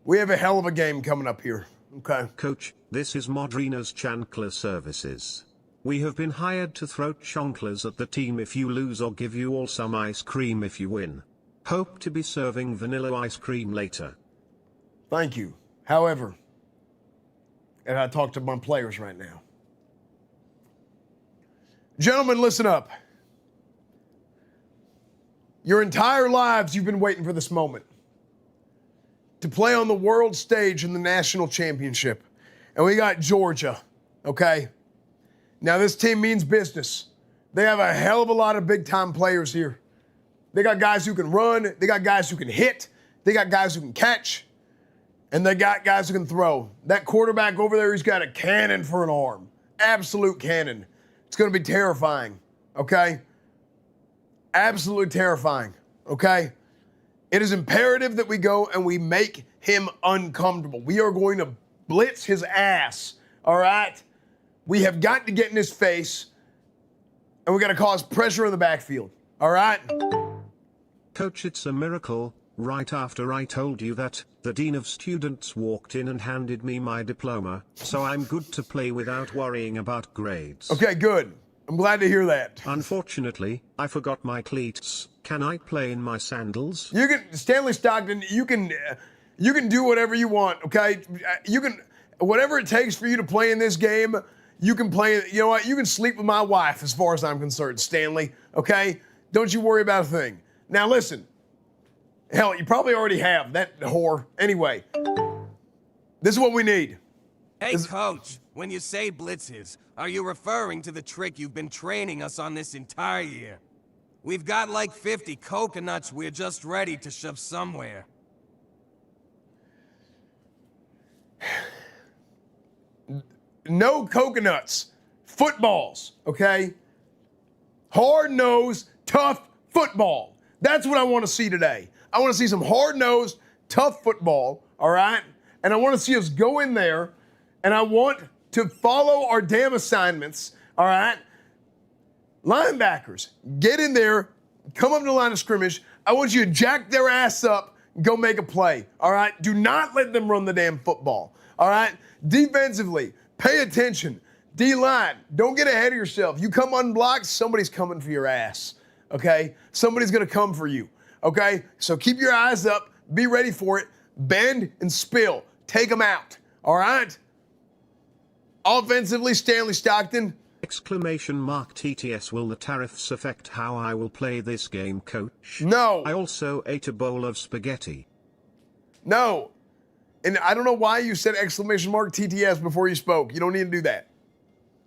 We have a hell of a game coming up here. Okay. Coach, this is Modrina's Chancler Services. We have been hired to throw chanclers at the team if you lose or give you all some ice cream if you win. Hope to be serving vanilla ice cream later. Thank you. However, and I talk to my players right now. Gentlemen, listen up. Your entire lives you've been waiting for this moment. To play on the world stage in the national championship. And we got Georgia, okay? Now this team means business. They have a hell of a lot of big time players here. They got guys who can run, they got guys who can hit, they got guys who can catch, and they got guys who can throw. That quarterback over there, he's got a cannon for an arm. Absolute cannon. It's gonna be terrifying, okay? Absolutely terrifying, okay? It is imperative that we go and we make him uncomfortable. We are going to blitz his ass, all right? We have got to get in his face, and we got to cause pressure in the backfield, all right? Coach, it's a miracle. Right after I told you that, the Dean of Students walked in and handed me my diploma, so I'm good to play without worrying about grades. Okay, good. I'm glad to hear that. Unfortunately, I forgot my cleats. Can I play in my sandals? You can, Stanley Stockton, you can do whatever you want, okay? You can, whatever it takes for you to play in this game, you can play, you know what? You can sleep with my wife as far as I'm concerned, Stanley, okay? Don't you worry about a thing. Now listen, hell, you probably already have, that whore. Anyway, this is what we need. Hey, Coach, when you say blitzes, are you referring to the trick you've been training us on this entire year? We've got like 50 coconuts we're just ready to shove somewhere. No coconuts. Footballs, okay? Hard-nosed, tough football. That's what I want to see today. I want to see some hard-nosed, tough football, all right? And I want to see us go in there, and I want to follow our damn assignments, all right? Linebackers, get in there, come up to the line of scrimmage. I want you to jack their ass up, go make a play, all right? Do not let them run the damn football, all right? Defensively, pay attention. D-line, don't get ahead of yourself. You come unblocked, somebody's coming for your ass, okay? Somebody's going to come for you, okay? So keep your eyes up, be ready for it, bend and spill. Take them out, all right? Offensively, Stanley Stockton. Exclamation mark TTS. Will the tariffs affect how I will play this game, Coach? No. I also ate a bowl of spaghetti. No. And I don't know why you said exclamation mark TTS before you spoke. You don't need to do that.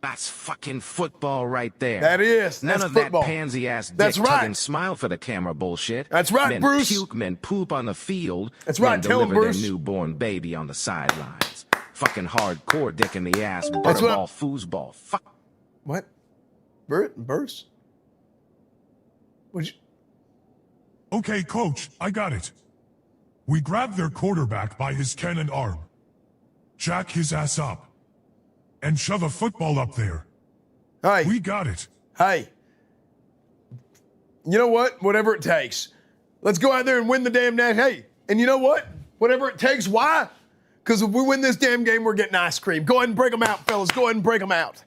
That's fucking football right there. That is. None That's of football. that pansy-ass That's right. dick-tugging smile for the camera bullshit. That's right, men Bruce. Puke, men poop on the field. That's right. Men Tell him, deliver Bruce. their newborn baby on the sidelines. Fucking hardcore dick in the ass. That's what Butterball, foosball. Fuck. What? Bruce? What'd you... Okay, Coach, I got it. We grab their quarterback by his cannon arm, jack his ass up, and shove a football up there. Hey. We got it. Hey. You know what? Whatever it takes. Let's go out there and win the damn national. Hey, and you know what? Whatever it takes. Why? Because if we win this damn game, we're getting ice cream. Go ahead and break them out, fellas. Go ahead and break them out.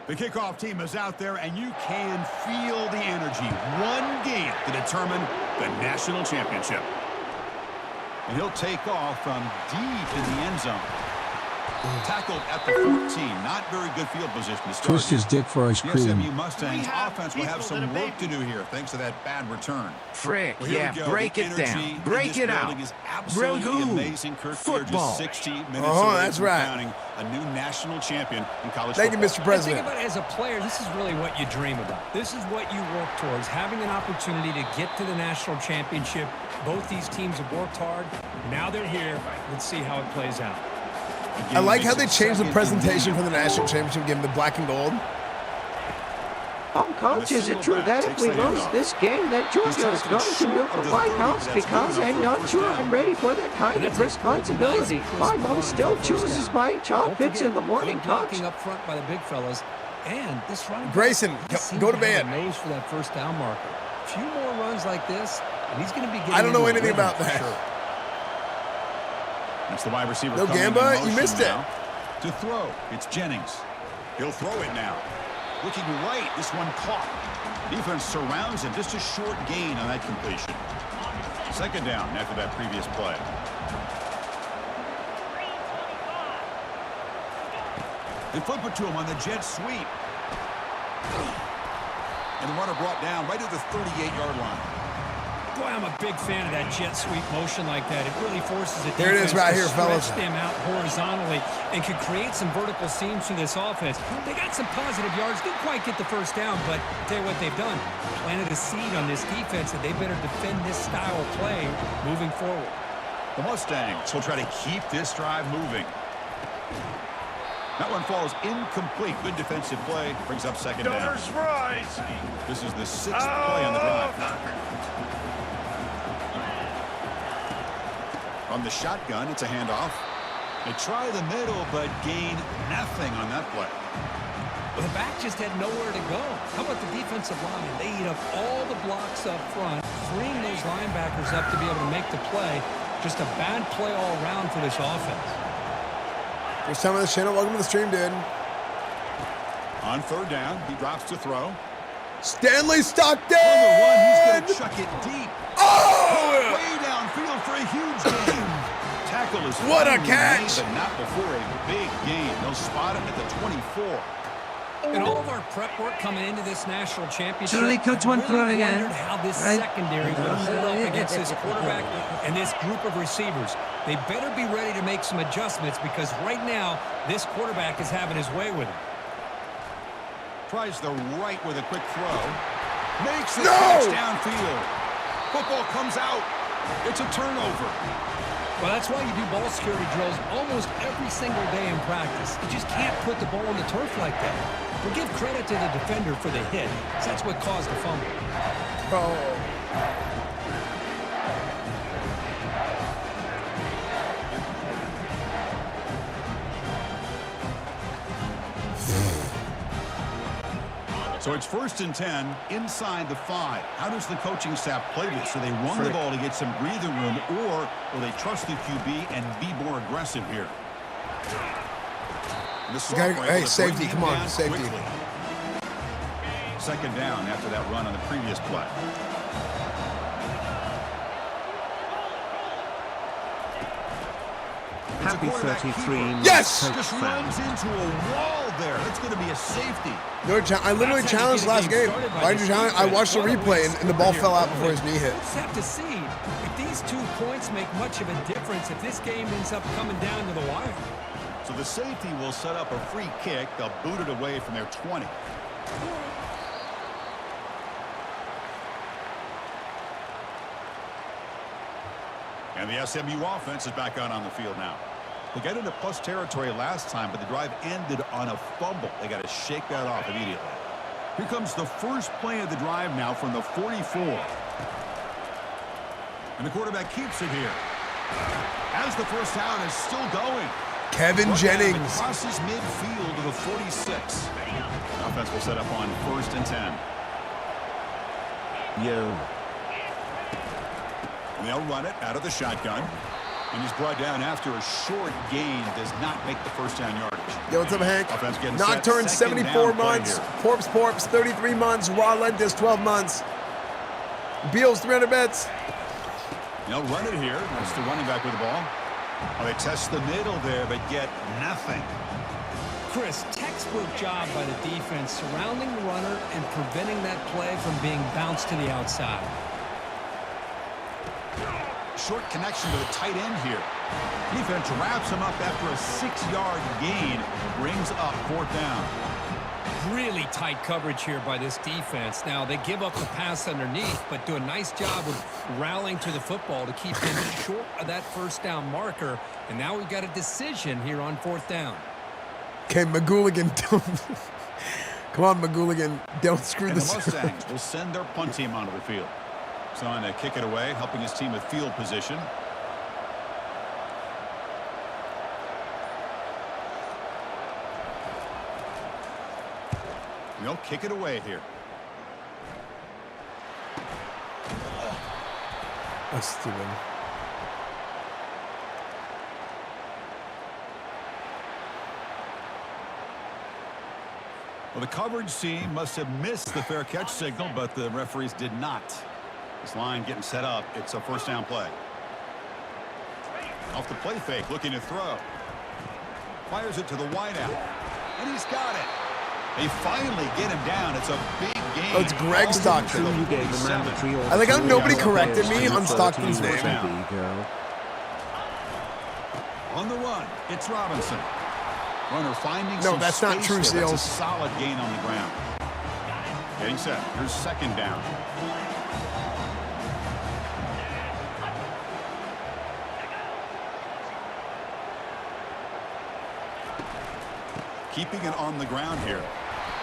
The kickoff team is out there, and you can feel the energy. One game to determine the national championship. And he'll take off from deep in the end zone. Tackled at the 14. Not very good field position to start. Twist his dick for ice The cream. SMU Mustangs offense will have some work to do here thanks to that bad return. Frick, Well, here yeah, we go. break The it energy down. in Break this it out. building is absolutely amazing. Kirk, Football. just 60 minutes away That's from right. crowning a new national champion in college Thank you, football. Mr. President. Think about it, as a player, this is really what you dream about. This is what you work towards, having an opportunity to get to the national championship. Both these teams have worked hard. Now they're here. Let's see how it plays out. I like how they changed the presentation for the national championship game to black and gold. Coach, is it true that if we lose this game that Georgia is going to nuke the White House? Because I'm not sure I'm ready for that kind of responsibility. My mom still chooses my chocolates in the morning, Coach. Up front by the big fellas, and this running Grayson, go to bed. Nose for that first down marker. A few more runs like this, and he's going to be getting. I don't know into a anything rhythm about for that. sure. That's the wide receiver No coming in Gamba, you motion missed it. now. To throw, it's Jennings. He'll throw it now. Looking right, this one caught. Defense surrounds him. Just a short gain on that completion. Second down after that previous play. They flip it to him on the jet sweep. And the runner brought down right at the 38-yard line. Boy, I'm a big fan of that jet sweep motion like that. It really forces a There it is defense right to here, fellas. stretch them out horizontally and can create some vertical seams for this offense. They got some positive yards. Didn't quite get the first down, but I'll tell you what they've done. Planted a seed on this defense that they better defend this style of play moving forward. The Mustangs will try to keep this drive moving. That one falls incomplete. Good defensive play. Brings up second down. This is the 6th play on the drive. From the shotgun, it's a handoff. They try the middle, but gain nothing on that play. Well, the back just had nowhere to go. How about the defensive line? They eat up all the blocks up front, freeing those linebackers up to be able to make the play. Just a bad play all around for this offense. First time on the channel. Welcome to the stream, dude. On third down, he drops to throw. Stanley Stockton! On the run, he's going to chuck it deep. Oh! Way downfield for a huge gain. Tackle is What a finally catch! made, but not before a big gain. They'll spot him at the 24. And all of our prep work coming into this national championship, Surely coach one throw really again. wondered how this Right. secondary would hold up against this quarterback and this group of receivers. They better be ready to make some adjustments because right now, this quarterback is having his way with it. Tries the right with a quick throw. Makes the No! catch downfield. Football comes out. It's a turnover. Well, that's why you do ball security drills almost every single day in practice. You just can't put the ball on the turf like that. But give credit to the defender for the hit, 'cause that's what caused the fumble. Oh. So it's 1st and 10 inside the 5. How does the coaching staff play this? Do they run the ball to get some breathing room, or will they trust the QB and be more aggressive here? Hey, safety, come on, safety. Quickly. Second down after that run on the previous play. Happy 33. Yes! Just runs into a wall there. That's going to be a safety. I literally challenged last game. Why did you challenge? I watched the replay and the ball fell out before his knee hit. We'll just have to see if these 2 points make much of a difference if this game ends up coming down to the wire. So the safety will set up a free kick. They'll boot it away from their 20. And the SMU offense is back out on the field now. They got into plus territory last time, but the drive ended on a fumble. They got to shake that off immediately. Here comes the first play of the drive now from the 44. And the quarterback keeps it here. As the first down is still going. Kevin Jennings crosses midfield to the 46. Offense will set up on 1st and 10. They'll run it out of the shotgun. And he's brought down after a short gain. Does not make the first down yardage. Yo, what's up, Hank? Nocturne, 74 months. Porps, 33 months. Raw Lentis, 12 months. Beals, 300 bets. They'll run it here. That's the running back with the ball. Oh, they test the middle there, but get nothing. Chris, textbook job by the defense surrounding the runner and preventing that play from being bounced to the outside. Short connection to the tight end here. Defense wraps him up after a 6-yard gain. Brings up 4th down. Really tight coverage here by this defense. Now, they give up the pass underneath, but do a nice job of rallying to the football to keep him short of that first down marker. And now we've got a decision here on 4th down. Okay, McGooligan, don't... Come on, McGooligan, don't screw this up. The Mustangs will send their punt team onto the field. Trying to kick it away, helping his team with field position. They'll kick it away here. That's stupid. Well, the coverage team must have missed the fair catch signal, but the referees did not. This line getting set up. It's a first down play. Off the play fake, looking to throw. Fires it to the wideout. And he's got it. They finally get him down. It's a big game. Oh, it's Greg Stockton. I like how nobody corrected me on Stockton's name. On the run, it's Robinson. Runner finding no, that's not true, Seals. That's a solid gain on the ground. Getting set. Here's 2nd down. Keeping it on the ground here.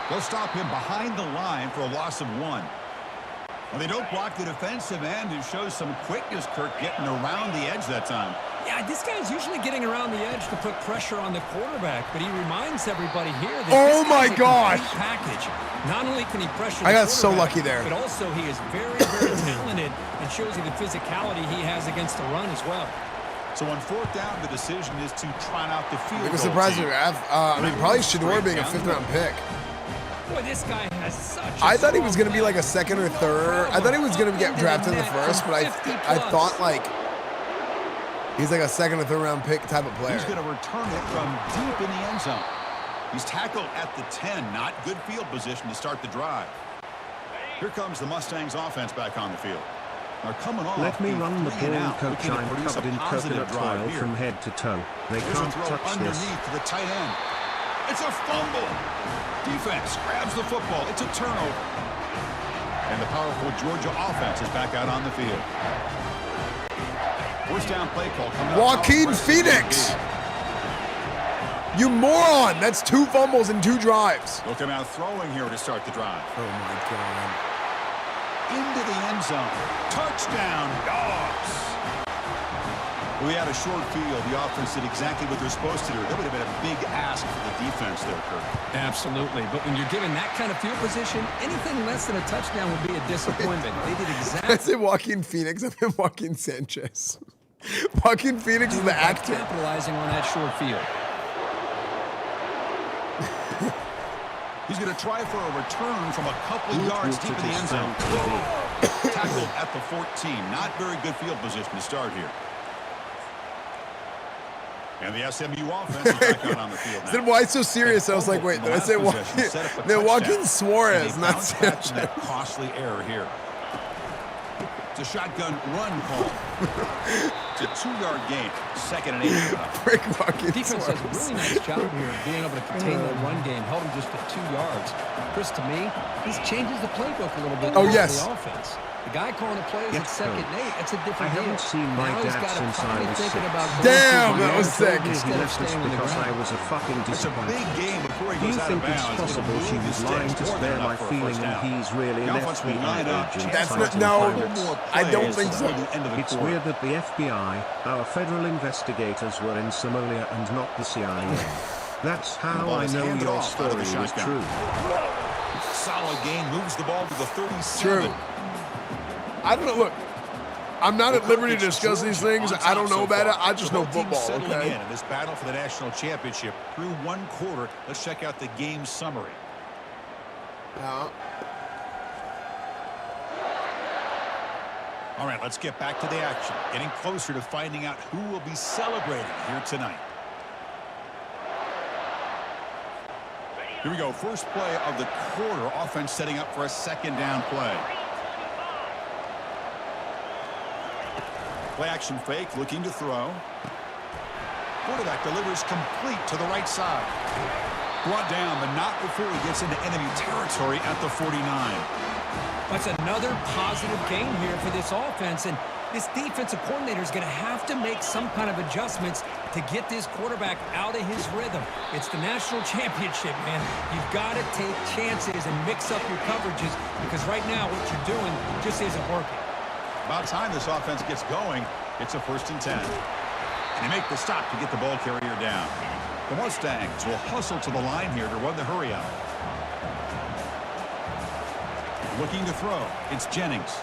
They'll stop him behind the line for a loss of 1. Well, they don't block the defensive end, who shows some quickness, Kirk, getting around the edge that time. Yeah, this guy's usually getting around the edge to put pressure on the quarterback, but he reminds everybody here that oh my gosh, package. Not only can he pressure I got so lucky there, but also he is very, very talented and shows you the physicality he has against the run as well. So on 4th down, the decision is to trot out the field. I was surprised with probably Shador being a 5th-round pick. Boy, this guy has such I thought he was going to be like a 2nd or 3rd. I thought he was going to get drafted in the 1st, but I thought like he's like a 2nd or 3rd round pick type of player. He's going to return it from deep in the end zone. He's tackled at the 10. Not good field position to start the drive. Here comes the Mustangs offense back on the field. They're coming off. Let me run the ball, coach. I'm covered in coconut oil from head to toe. They can't touch this. Underneath to the tight end. It's a fumble. Defense grabs the football. It's a turnover. And the powerful Georgia offense is back out on the field. First down play call coming up. Joaquin Phoenix. You moron. That's 2 fumbles in 2 drives. They'll come out throwing here to start the drive. Oh, my God. Into the end zone. Touchdown, Dogs. We had a short field. The offense did exactly what they're supposed to do. That would have been a big ask for the defense there, Kirk. Absolutely. But when you're given that kind of field position, anything less than a touchdown would be a disappointment. They did exactly. I said Joaquin Phoenix. I meant Joaquin Sanchez. Joaquin Phoenix is the actor. Capitalizing on that short field. He's going to try for a return from a couple of yards deep in the end zone. Tackled at the 14. Not very good field position to start here. And the SMU offense is back out on the field now. Said, why so serious? I was like, wait, did I say Joaquin? No, Joaquin Suarez, not Sanchez. That costly error here. It's a shotgun run call. It's a 2-yard gain. 2nd and 8. Brick bucket. Defense does a really nice job here of being able to contain that run game, held him just to 2 yards. Chris, to me, this changes the playbook a little bit. Oh, yes. The offense. The guy calling the plays at 2nd and 8, that's a different deal. I haven't seen my dad since I was 6. Damn, that was sick. He left us because I was a fucking disappointment. Big game before he Do goes you out of think it's bounds. possible she was lying to spare my feeling and he's really an FBI agent? That's not, no, I don't think so. It's weird that the FBI, our federal investigators, were in Somalia and not the CIA. That's how I know your story is true. Solid game, moves the ball to the 37. True. I don't know. Look, I'm not at liberty to discuss these things. I don't know about it. I just know football. Okay. In this battle for the national championship through 1 quarter. Let's check out the game summary. All right, let's get back to the action. Getting closer to finding out who will be celebrating here tonight. Here we go. First play of the quarter. Offense setting up for a 2nd down play. Play action fake, looking to throw. Quarterback delivers complete to the right side. Brought down, but not before he gets into enemy territory at the 49. That's another positive game here for this offense, and this defensive coordinator is going to have to make some kind of adjustments to get this quarterback out of his rhythm. It's the national championship, man. You've got to take chances and mix up your coverages because right now what you're doing just isn't working. About time this offense gets going. It's a 1st and 10. And they make the stop to get the ball carrier down. The Mustangs will hustle to the line here to run the hurry up. Looking to throw. It's Jennings.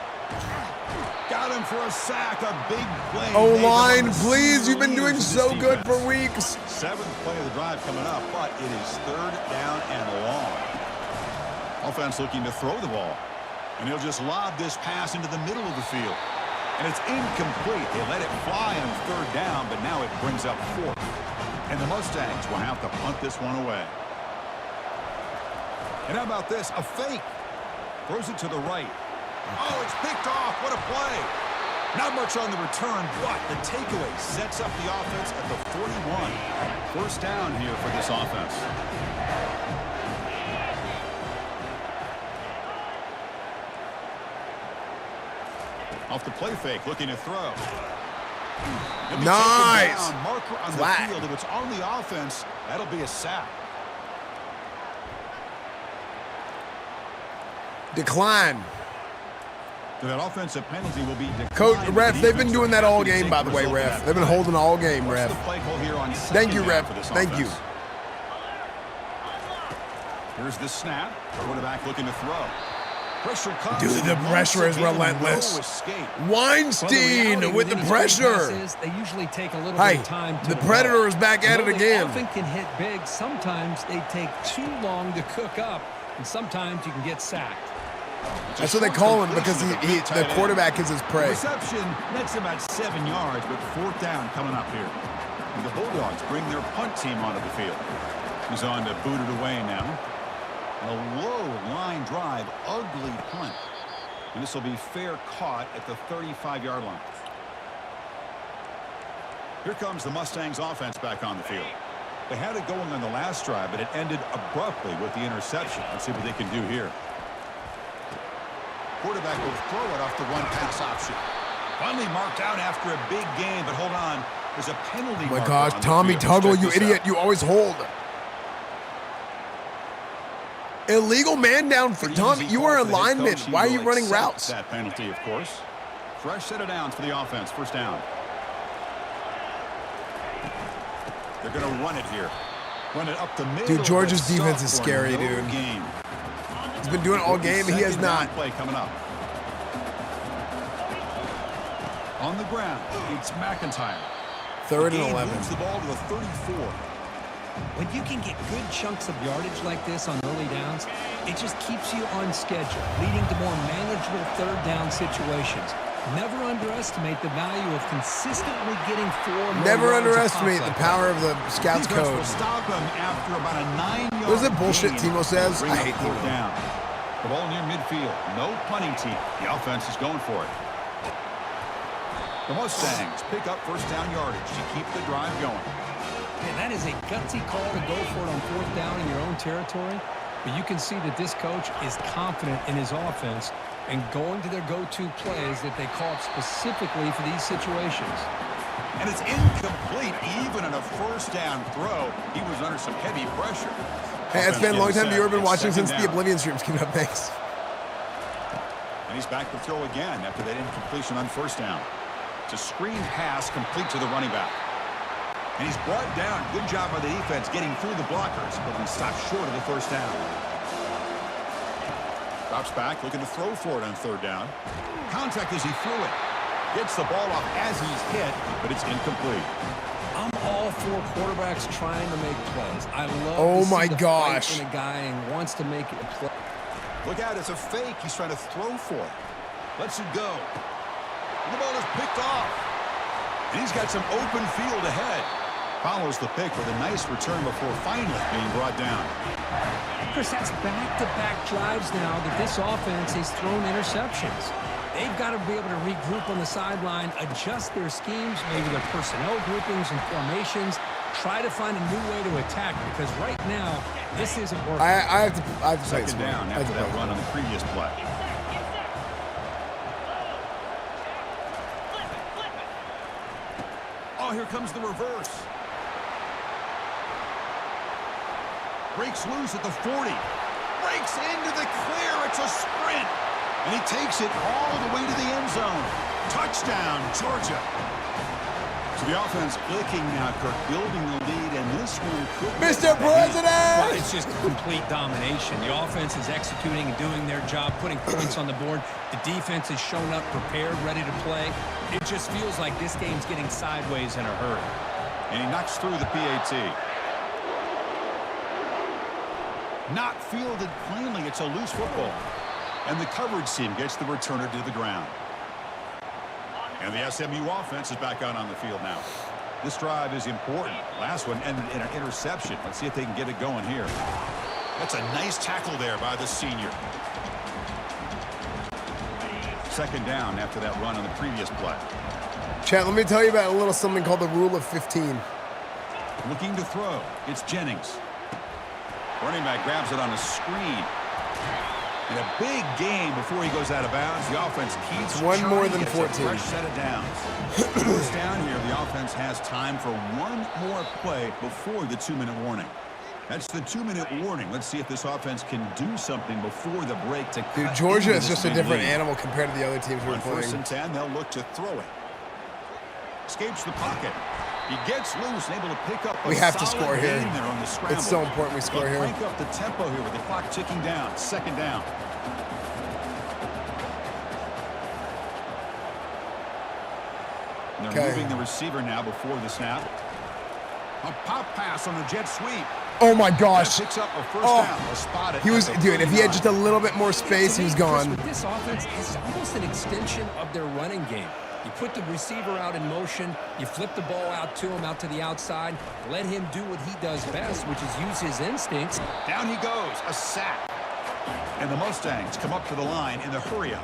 Got him for a sack. A big play. O-line, please. You've been doing so good for weeks. 7th play of the drive coming up, but it is 3rd down and long. Offense looking to throw the ball. And he'll just lob this pass into the middle of the field. And it's incomplete. They let it fly on 3rd down, but now it brings up 4th. And the Mustangs will have to punt this one away. And how about this? A fake. Throws it to the right. Oh, it's picked off. What a play. Not much on the return, but the takeaway sets up the offense at the 41. 1st down here for this offense. Off the play fake, looking to throw. Nice. Marker on the field. If it's on the offense, that'll be a sack. Decline. So that offensive penalty will be declined. Coach, ref, they've been doing that all game, by the way, ref. They've been holding all game, ref. Thank you, ref. Thank you. Here's the snap. Quarterback looking to throw. Pressure comes. Dude, the pressure is relentless. Weinstein with the pressure. They usually take a little bit of time to the Predator is back at it again. They often can hit big. Sometimes they take too long to cook up, and sometimes you can get sacked. That's what they call him because the quarterback is his prey. Reception, that's about 7 yards, but 4th down coming up here. And the Bulldogs bring their punt team onto the field. He's on to boot it away now. A low line drive, ugly punt. And this will be fair caught at the 35-yard line. Here comes the Mustangs offense back on the field. They had it going on the last drive, but it ended abruptly with the interception. Let's see what they can do here. Quarterback will throw it off the one-pass option. Finally marked out after a big game, but hold on. There's a penalty. Oh my gosh, Tommy Tuggle, you idiot. You always hold. Illegal man down for Tommy. You are a lineman. Why are you running routes? That penalty, of course. Fresh set of downs for the offense. 1st down. They're going to run it here. Run it up the middle. Dude, Georgia's defense is scary, dude. He's been doing it all game, and he has not. Play coming up. On the ground, it's McIntyre. 3rd and 11. Moves the ball to the 34. When you can get good chunks of yardage like this on early downs, it just keeps you on schedule, leading to more manageable 3rd down situations. Never underestimate the value of consistently getting 4 more. Never underestimate the power of the Scouts code. Will stop him after about a 9-yard. What is it bullshit Timo says? I hate Timo. Down. The ball near midfield. No punting team. The offense is going for it. The Mustangs pick up first down yardage to keep the drive going. And that is a gutsy call to go for it on fourth down in your own territory. But you can see that this coach is confident in his offense and going to their go-to plays that they call up specifically for these situations. And it's incomplete even on a first down throw. He was under some heavy pressure. Hey, it's been a long time viewer. Been watching since the Oblivion streams came up. Thanks. And he's back to throw again after that incompletion on first down. It's a screen pass complete to the running back. And he's brought down. Good job by the defense getting through the blockers, but we stopped short of the first down. Drops back, looking to throw for it on third down. Contact as he threw it. Gets the ball off as he's hit, but it's incomplete. I'm all for quarterbacks trying to make plays. I love oh to my see the gosh. fight in a guy and wants to make it a play. Look out, it's a fake. He's trying to throw for it. Lets it go. And the ball is picked off. And he's got some open field ahead. Follows the pick with a nice return before finally being brought down. Chris, that's back-to-back drives now that this offense has thrown interceptions. They've got to be able to regroup on the sideline, adjust their schemes, maybe their personnel groupings and formations, try to find a new way to attack because right now, this isn't working. I have to say second down after that run on the previous play. Oh, here comes the reverse. Breaks loose at the 40. Breaks into the clear. It's a sprint. And he takes it all the way to the end zone. Touchdown, Georgia. So the offense clicking now, Kirk, building the lead, and this one could be Mr. President! Well, it's just complete domination. The offense is executing and doing their job, putting points on the board. The defense has shown up, prepared, ready to play. It just feels like this game's getting sideways in a hurry. And he knocks through the PAT. Not fielded cleanly. It's a loose football. And the coverage team gets the returner to the ground. And the SMU offense is back out on the field now. This drive is important. Last one ended in an interception. Let's see if they can get it going here. That's a nice tackle there by the senior. Second down after that run on the previous play. Chat, let me tell you about a little something called the rule of 15. Looking to throw. It's Jennings. Running back grabs it on a screen. And a big game before he goes out of bounds. The offense keeps one more than 14. Fresh set of downs. First down here, the offense has time for one more play before the 2-minute warning. That's the 2-minute warning. Let's see if this offense can do something before the break to cut. Dude, Georgia is just a different lead. animal compared to the other teams we're playing. First and 10, they'll look to throw it. Escapes the pocket. He gets loose and able to pick up a we have to score here. There on the scramble. It's so important we score here. Crank up the tempo here with the clock ticking down. Second down. They're moving the receiver now before the snap. A pop pass on the jet sweep. Oh my gosh. Picks up a first down. Spot it. He was, dude, if he had just a little bit more space, he was gone. This offense is almost an extension of their running game. You put the receiver out in motion, you flip the ball out to him, out to the outside, let him do what he does best, which is use his instincts. Down he goes, a sack. And the Mustangs come up to the line in the hurry-up.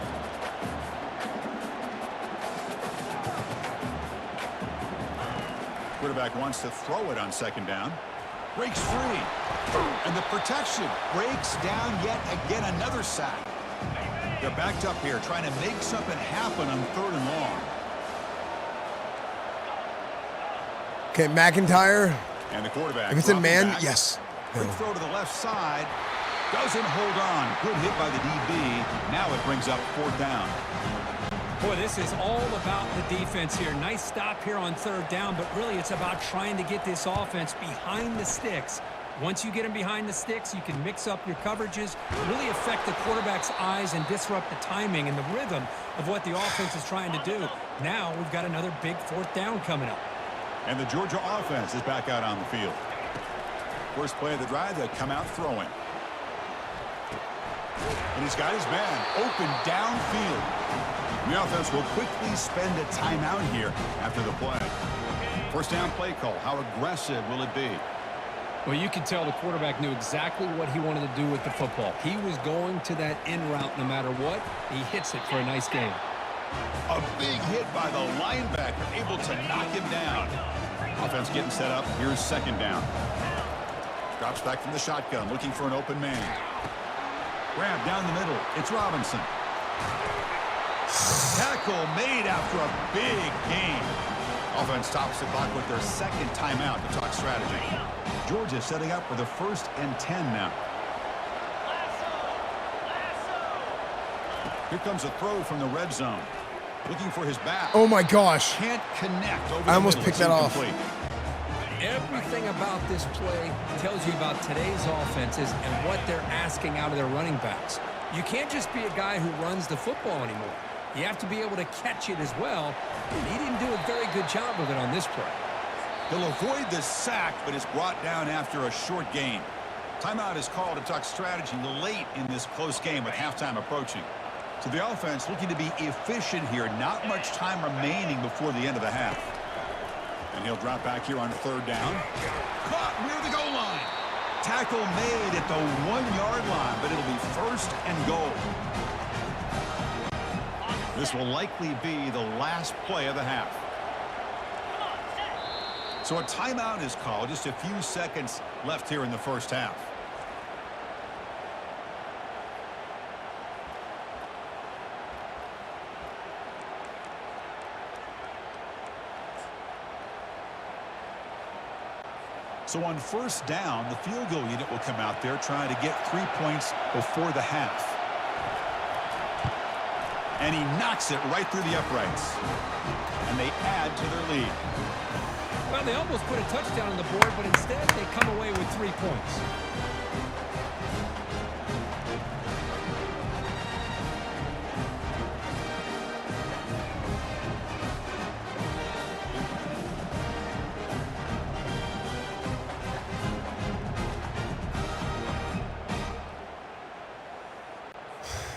Quarterback wants to throw it on second down. Breaks free. And the protection breaks down yet again, another sack. They're backed up here, trying to make something happen on third and long. Okay, McIntyre. And the quarterback. If it's in man, back. yes. Quick throw to the left side. Doesn't hold on. Good hit by the DB. Now it brings up fourth down. Boy, this is all about the defense here. Nice stop here on third down, but really it's about trying to get this offense behind the sticks. Once you get them behind the sticks, you can mix up your coverages, really affect the quarterback's eyes and disrupt the timing and the rhythm of what the offense is trying to do. Now we've got another big fourth down coming up. And the Georgia offense is back out on the field. First play of the drive, they come out throwing. And he's got his man open downfield. The offense will quickly spend a timeout here after the play. First down play call. How aggressive will it be? Well, you could tell the quarterback knew exactly what he wanted to do with the football. He was going to that in route no matter what. He hits it for a nice game. A big hit by the linebacker, able to knock him down. Offense getting set up. Here's second down. Drops back from the shotgun, looking for an open man. Grab down the middle. It's Robinson. Tackle made after a big gain. Offense tops the clock with their second timeout to talk strategy. Georgia setting up for the 1st and 10 now. Here comes a throw from the red zone. Looking for his back. Oh my gosh. Can't connect over I the almost middle. picked that off. Everything about this play tells you about today's offenses and what they're asking out of their running backs. You can't just be a guy who runs the football anymore. You have to be able to catch it as well. And he didn't do a very good job of it on this play. He'll avoid the sack, but is brought down after a short gain. Timeout is called to talk strategy late in this close game with halftime approaching. So the offense looking to be efficient here. Not much time remaining before the end of the half. And he'll drop back here on 3rd down. Caught near the goal line. Tackle made at the 1-yard line, but it'll be 1st and goal. This will likely be the last play of the half. So a timeout is called. Just a few seconds left here in the first half. So on 1st down, the field goal unit will come out there trying to get 3 points before the half. And he knocks it right through the uprights. And they add to their lead. Well, they almost put a touchdown on the board, but instead they come away with 3 points.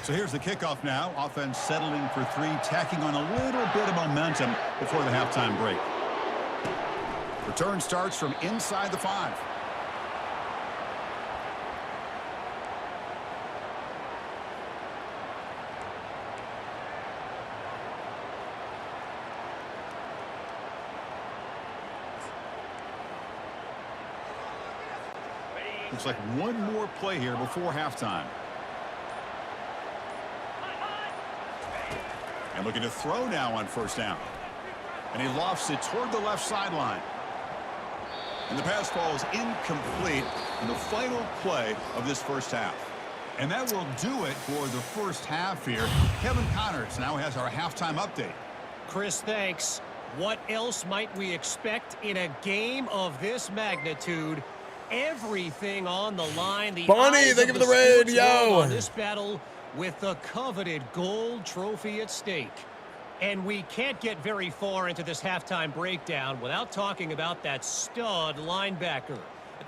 So here's the kickoff now. Offense settling for 3, tacking on a little bit of momentum before the halftime break. Return starts from inside the 5. Looks like one more play here before halftime. And looking to throw now on 1st down. And he lofts it toward the left sideline. And the pass falls incomplete in the final play of this first half. And that will do it for the first half here. Kevin Connors now has our halftime update. Chris, thanks. What else might we expect in a game of this magnitude? Everything on the line. The Bonnie, thank you for the raid, yo. On this battle with the coveted gold trophy at stake. And we can't get very far into this halftime breakdown without talking about that stud linebacker.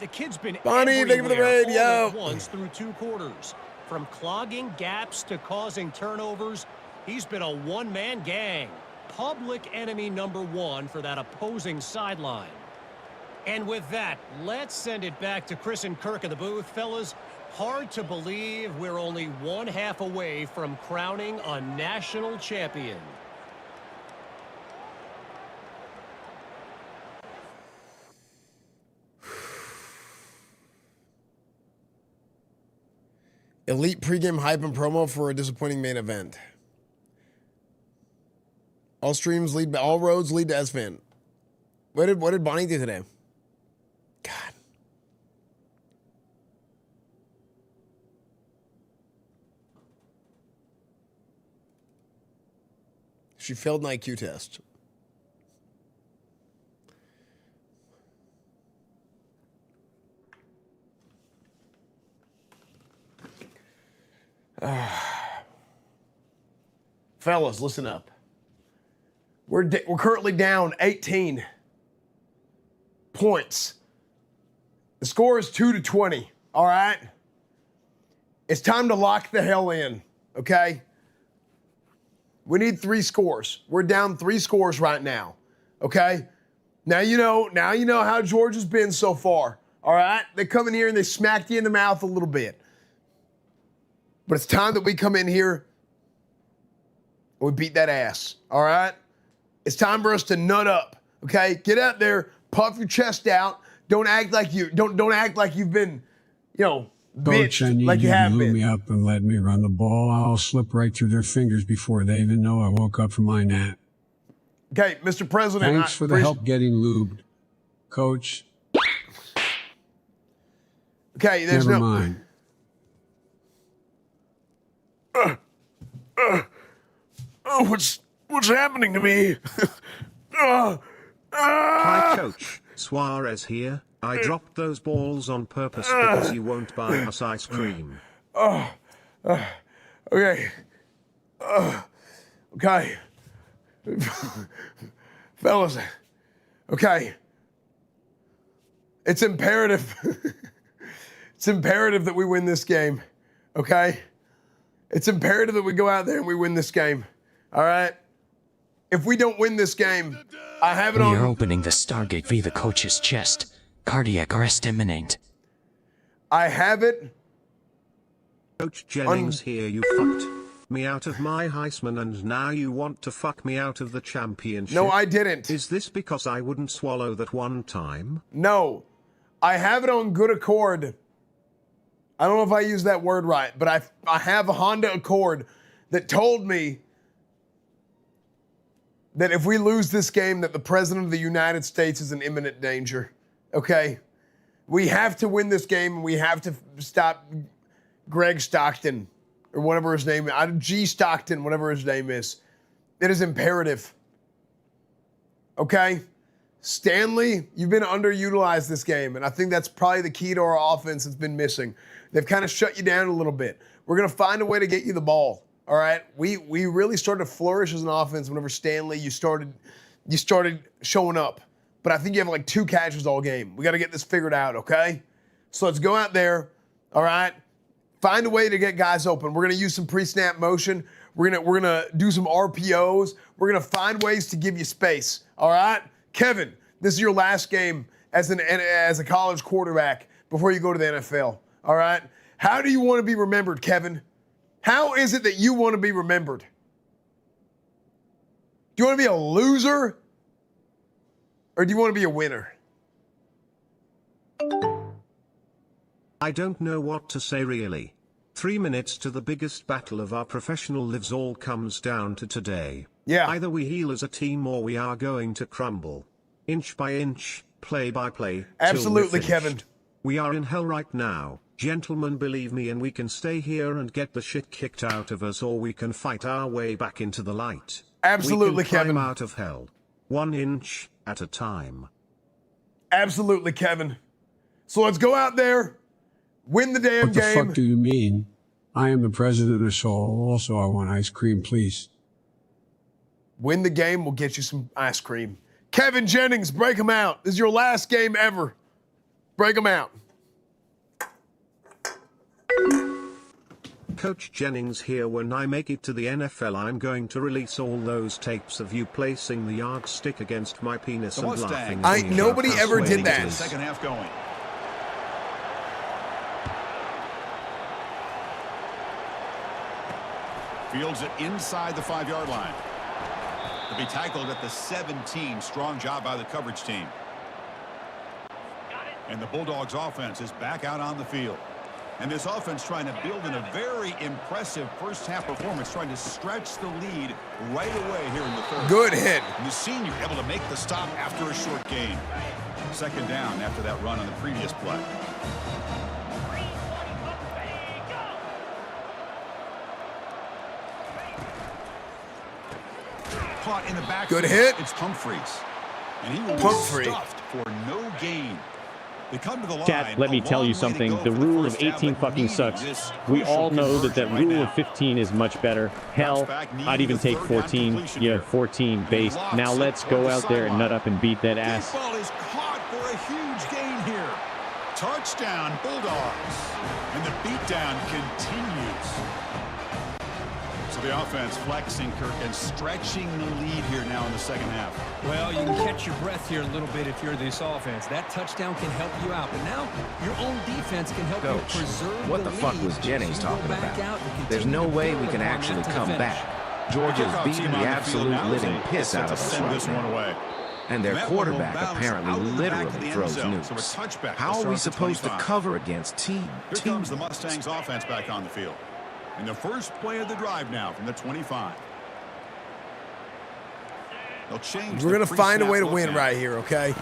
The kid's been Bonnie, thank you for the raid, yo. Once through 2 quarters. From clogging gaps to causing turnovers, he's been a one-man gang. Public enemy number 1 for that opposing sideline. And with that, let's send it back to Chris and Kirk in the booth. Fellas, hard to believe we're only 1 half away from crowning a national champion. Elite pregame hype and promo for a disappointing main event. All roads lead to Esfand. What did Bonnie do today? God. She failed an IQ test. Fellas, listen up. We're currently down 18 points. The score is 2-20. All right? It's time to lock the hell in, okay? We need 3 scores. We're down 3 scores right now, okay? Now you know how Georgia's been so far, all right? They come in here and they smacked you in the mouth a little bit. But it's time that we come in here We beat that ass. All right? It's time for us to nut up. Okay? Get out there, puff your chest out. Don't act like you've been, Coach, I bitched need like you you to have glue been. me up and let me run the ball. I'll slip right through their fingers before they even know I woke up from my nap. Okay, Mr. President. Thanks for the help getting lubed, Coach. Okay, there's Never no. mind. What's happening to me? Hi, Coach. Suarez here. I dropped those balls on purpose because you won't buy us ice cream. Okay. Okay. Fellas. Okay. It's imperative. It's imperative that we win this game. Okay? It's imperative that we go out there and we win this game. All right? If we don't win this game, I have it on. We are opening the Stargate via the coach's chest. Cardiac arrest imminent. I have it. Coach Jennings here, you fucked me out of my Heisman and now you want to fuck me out of the championship. No, I didn't. Is this because I wouldn't swallow that one time? No. I have it on good accord. I don't know if I used that word right, but I have a Honda Accord that told me that if we lose this game, that the President of the United States is in imminent danger. Okay? We have to win this game, and we have to stop Greg Stockton, or whatever his name is. G. Stockton, whatever his name is. It is imperative. Okay? Stanley, you've been underutilized this game, and I think that's probably the key to our offense that's been missing. They've kind of shut you down a little bit. We're going to find a way to get you the ball. All right? We really started to flourish as an offense whenever Stanley, you started showing up. But I think you have like 2 catches all game. We got to get this figured out, okay? So let's go out there, all right? Find a way to get guys open. We're going to use some pre-snap motion. We're going to do some RPOs. We're going to find ways to give you space, all right? Kevin, this is your last game as a college quarterback before you go to the NFL, all right? How do you want to be remembered, Kevin? How is it that you want to be remembered? Do you want to be a loser? Or do you want to be a winner? I don't know what to say really. 3 minutes to the biggest battle of our professional lives all comes down to today. Yeah. Either we heal as a team or we are going to crumble. Inch by inch, play by play. Absolutely, till we're Kevin. finished. We are in hell right now. Gentlemen, believe me, and we can stay here and get the shit kicked out of us, or we can fight our way back into the light. Absolutely, we can Kevin. climb out of hell. 1 inch at a time. Absolutely, Kevin. So let's go out there, win the damn What the game. fuck do you mean? I am the president of Seoul. Also, I want ice cream, please. Win the game, we'll get you some ice cream. Kevin Jennings, break him out. This is your last game ever. Break him out. Coach Jennings here. When I make it to the NFL, I'm going to release all those tapes of you placing the yardstick against my penis and laughing at me Nobody about how ever did sweaty it that. is. Second half going. Fields it inside the 5-yard line. To be tackled at the 17. Strong job by the coverage team. And the Bulldogs offense is back out on the field. And this offense trying to build in a very impressive first half performance, trying to stretch the lead right away here in the third. Good hit. And the senior able to make the stop after a short gain. Second down after that run on the previous play. Caught in the back. Good hit. It's Humphreys. And he will be Humphrey. stuffed for no gain. They come to the line. Chat, let me tell you something. The rule of 18 fucking sucks. We all know that rule of 15 is much better. Hell, I'd even take 14. Yeah, 14 base. Now let's go out there and nut up and beat that ass. Deep ball is caught for a huge gain here. Touchdown, Bulldogs. And the beatdown continues. So the offense flexing, Kirk, and stretching the lead here now in the second half. Well, you can catch your breath here a little bit if you're this offense. That touchdown can help you out, but now your own defense can help Coach, you preserve what the fuck lead was Jennings so you go talking back about? out and There's continue no to way build we can upon actually that to the come finish. back. Georgia's beating the absolute living piss out of us right now. And their quarterback apparently literally throws nukes. How are we supposed to cover against team? Here comes the Mustangs offense back on the field. And the first play of the drive now from the 25. They'll change. We're going to find a way to win right here, okay?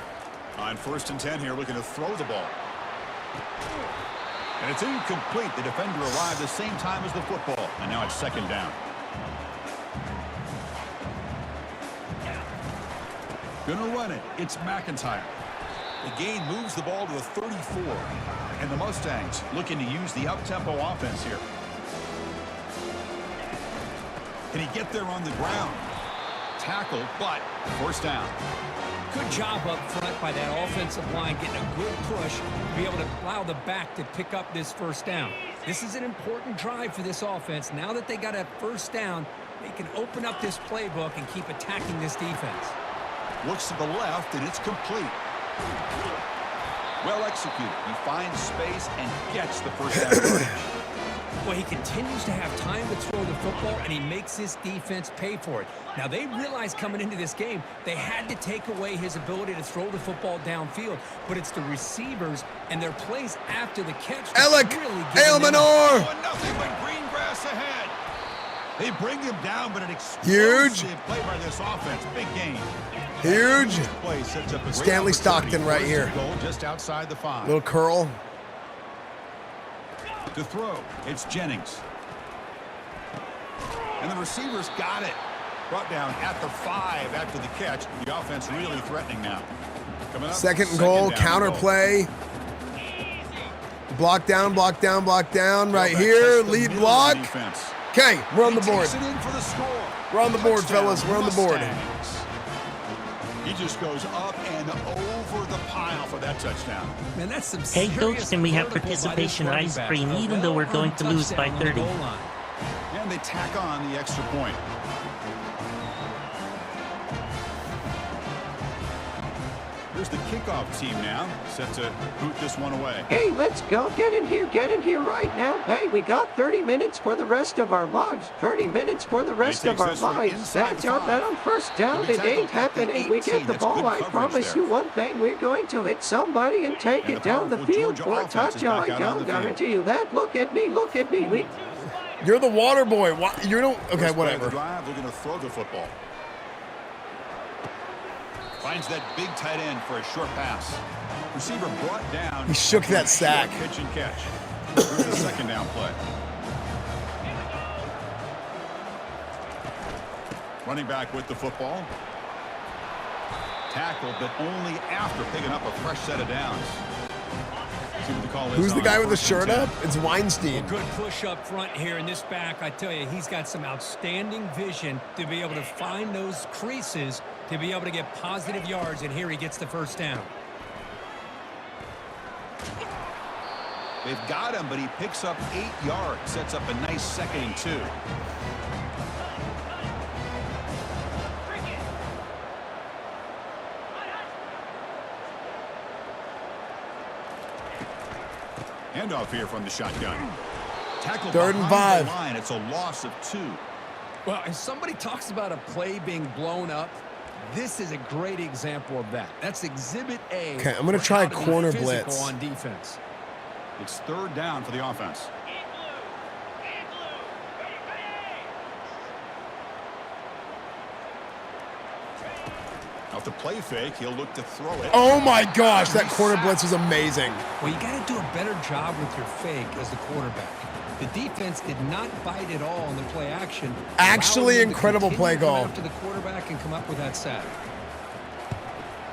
On 1st and 10 here, looking to throw the ball. And it's incomplete. The defender arrived the same time as the football. And now it's 2nd down. Gonna run it. It's McIntyre. The gain moves the ball to the 34. And the Mustangs looking to use the up-tempo offense here. Can he get there on the ground? Tackle, but 1st down. Good job up front by that offensive line, getting a good push to be able to allow the back to pick up this 1st down. This is an important drive for this offense. Now that they got a 1st down, they can open up this playbook and keep attacking this defense. Looks to the left, and it's complete. Well executed. He finds space and gets the 1st down. Well, he continues to have time to throw the football, and he makes his defense pay for it. Now, they realized coming into this game, they had to take away his ability to throw the football downfield, but it's the receivers and their plays after the catch. Alec Elmanor! Nothing but green grass ahead. They bring him down, but an explosive play by this offense. Big game. Huge. Stanley Stockton right here. Just outside the 5. Little curl. To throw, it's Jennings. And the receivers got it. Brought down at the 5 after the catch. The offense really threatening now. Coming up, 2nd and goal, counter play. Block down, block down, block down. Right here, lead block. Okay, we're on the board. We're on the board, fellas. We're on the board. He just goes up and over the pile for that touchdown. Man, that's some hey, Coach, can we have participation ice cream even though we're going to lose by 30? And they tack on the extra point. Here's the kickoff team now, set to boot this one away. Hey, let's go. Get in here right now. Hey, we got 30 minutes for the rest of our lives. 30 minutes for the rest of our lives. That's our bet on 1st down. It ain't happening. We get the ball. I promise you one thing. We're going to hit somebody and take it down the field for a touchdown. I can guarantee you that. Look at me. Look at me. You're the water boy. You don't. Okay, whatever. Drive, we're going to throw the football. Finds that big tight end for a short pass. Receiver brought down. He shook that sack. Pitch and catch. Here's the 2nd down play. Running back with the football. Tackled, but only after picking up a fresh set of downs. Who's the guy with the shirt up? It's Weinstein. Good push up front here in this back. I tell you, he's got some outstanding vision to be able to find those creases to be able to get positive yards, and here he gets the 1st down. They've got him, but he picks up 8 yards, sets up a nice 2nd and 2. Handoff here from the shotgun. Tackle 3rd and 5. Line. It's a loss of 2. Well, if somebody talks about a play being blown up, this is a great example of that. That's Exhibit A. Okay, I'm going to try a corner blitz. On defense. It's 3rd down for the offense. Off the play fake, he'll look to throw it. Oh my gosh, that corner blitz was amazing. Well, you got to do a better job with your fake as the quarterback. The defense did not bite at all on the play action. Actually, incredible play call. To the quarterback and come up with that sack.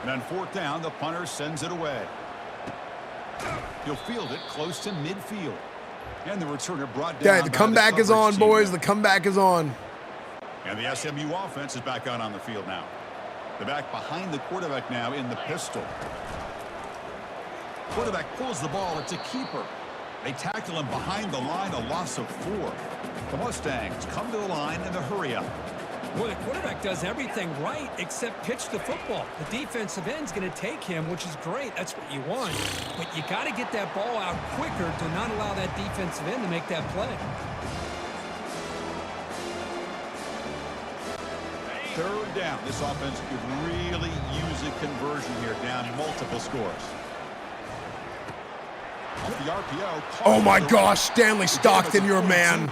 And on 4th down, the punter sends it away. He'll field it close to midfield. And the returner brought down. Yeah, the comeback is on, boys. The comeback is on. And the SMU offense is back out on the field now. The back behind the quarterback now in the pistol. Quarterback pulls the ball. It's a keeper. They tackle him behind the line, a loss of 4. The Mustangs come to the line in the hurry up. Well, the quarterback does everything right except pitch the football. The defensive end's going to take him, which is great. That's what you want. But you got to get that ball out quicker to not allow that defensive end to make that play. 3rd down. This offense could really use a conversion here, down multiple scores. Off the RPO. Oh my gosh, Stanley Stockton, you're a man.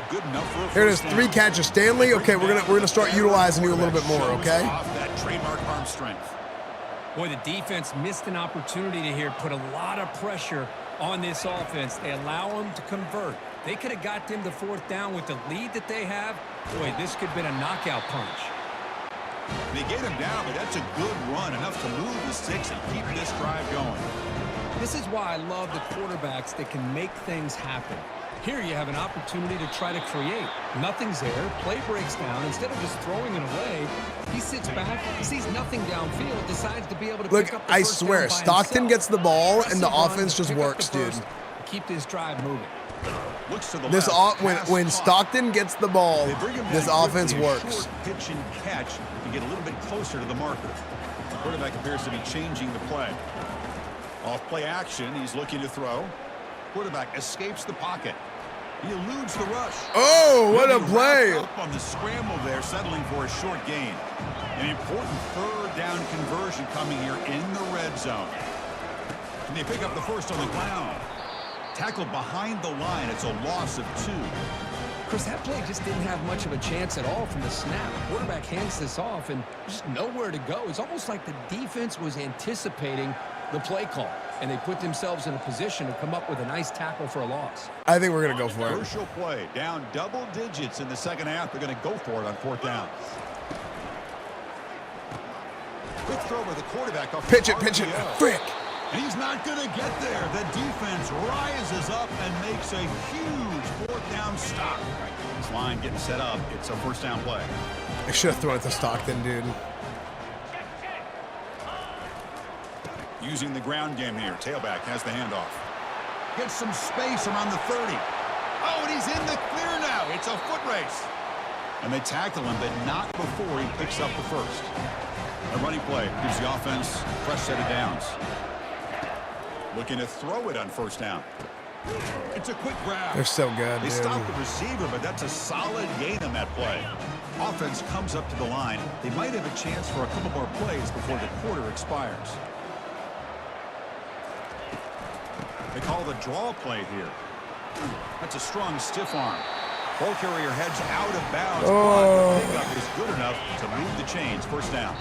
Here it is, 3 catches. Stanley, okay, we're gonna start utilizing you a little bit more, okay? Off that trademark arm strength. Boy, the defense missed an opportunity to here, put a lot of pressure on this offense. They allow them to convert. They could have got them to 4th down with the lead that they have. Boy, this could have been a knockout punch. They get him down, but that's a good run, enough to move the sticks and keep this drive going. This is why I love the quarterbacks that can make things happen. Here you have an opportunity to try to create. Nothing's there. Play breaks down. Instead of just throwing it away, he sits back, sees nothing downfield, decides to be able to pick up the I first swear, down by Stockton himself. gets the ball and the Run, offense just pick up the works, dude. first, keep this drive moving. Looks to the This left, when Stockton gets the ball, They bring him this down offense quickly, a works. short pitch and catch to get a little bit closer to the marker. The quarterback appears to be changing the play. Off play action, he's looking to throw. Quarterback escapes the pocket. He eludes the rush. Oh, what a play! Up on the scramble there, settling for a short gain. An important 3rd down conversion coming here in the red zone. Can they pick up the first on the ground? Tackled behind the line. It's a loss of 2. Chris, that play just didn't have much of a chance at all from the snap. The quarterback hands this off and just nowhere to go. It's almost like the defense was anticipating the play call, and they put themselves in a position to come up with a nice tackle for a loss. I think we're going to go for it. Crucial play. Down double digits in the 2nd half. They're going to go for it on 4th down. Quick throw by the quarterback off Pitch the it, pitch it. RPO. Frick. And he's not going to get there. The defense rises up and makes a huge 4th down stop. This line getting set up. It's a 1st down play. I should have thrown it to Stockton, dude. Using the ground game here. Tailback has the handoff. Gets some space around the 30. Oh, and he's in the clear now. It's a foot race. And they tackle him, but not before he picks up the first. A running play gives the offense a fresh set of downs. Looking to throw it on 1st down. It's a quick grab. They're so good, They dude. stop the receiver, but that's a solid gain on that play. Offense comes up to the line. They might have a chance for a couple more plays before the quarter expires. They call the draw play here. That's a strong stiff arm. Ball carrier heads out of bounds. Oh. But the pickup is good enough to move the chains. 1st down.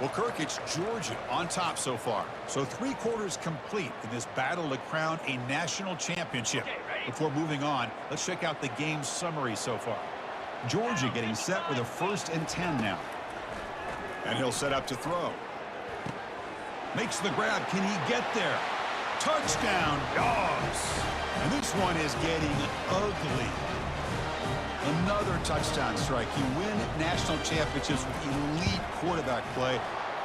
Well, Kirk, it's Georgia on top so far. So 3 quarters complete in this battle to crown a national championship. Before moving on, let's check out the game summary so far. Georgia getting set with a 1st and 10 now. And he'll set up to throw. Makes the grab. Can he get there? Touchdown, Dogs. And this one is getting ugly. Another touchdown strike. You win national championships with elite quarterback play.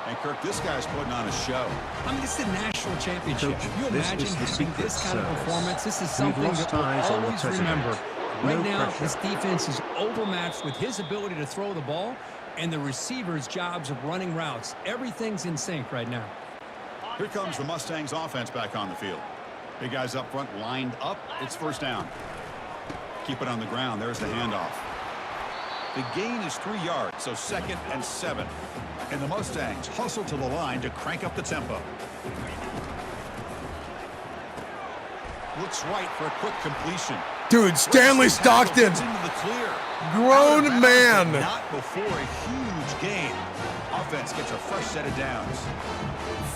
And Kirk, this guy's putting on a show. I mean, it's the national championship. Coach, You this imagine is the having secret this kind of service. performance. This is We've something lost that eyes we'll on the always president. remember. No Right now, pressure. this defense is overmatched with his ability to throw the ball and the receivers' jobs of running routes. Everything's in sync right now. Here comes the Mustangs offense back on the field. Big guys up front lined up. It's 1st down. Keep it on the ground. There's the handoff. The gain is 3 yards, so 2nd and 7. And the Mustangs hustle to the line to crank up the tempo. Looks right for a quick completion. Dude, Stanley Stockton. Gets into the clear. Grown Out of bounds, man. but not before a huge gain. Offense gets a fresh set of downs.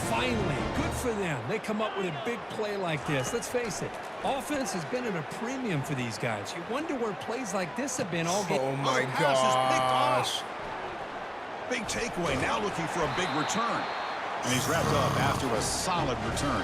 Finally, good for them. They come up with a big play like this. Let's face it, offense has been at a premium for these guys. You wonder where plays like this have been all game. Oh my The pass is picked gosh. off. Big takeaway, now looking for a big return. And he's wrapped up after a solid return.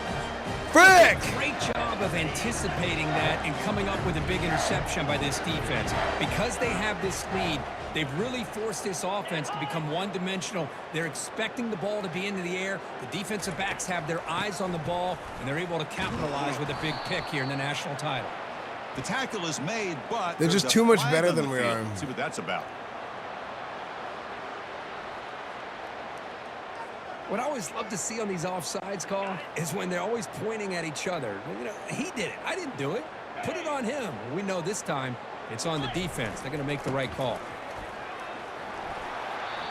Frick! Great job of anticipating that and coming up with a big interception by this defense. Because they have this lead, they've really forced this offense to become one-dimensional. They're expecting the ball to be into the air. The defensive backs have their eyes on the ball, and they're able to capitalize with a big pick here in the national title. The tackle is made, but They're just there's a too much flag better on the than we field. are. See what that's about. What I always love to see on these offsides call is when they're always pointing at each other. You know, he did it. I didn't do it. Put it on him. We know this time It's on the defense. They're going to make the right call.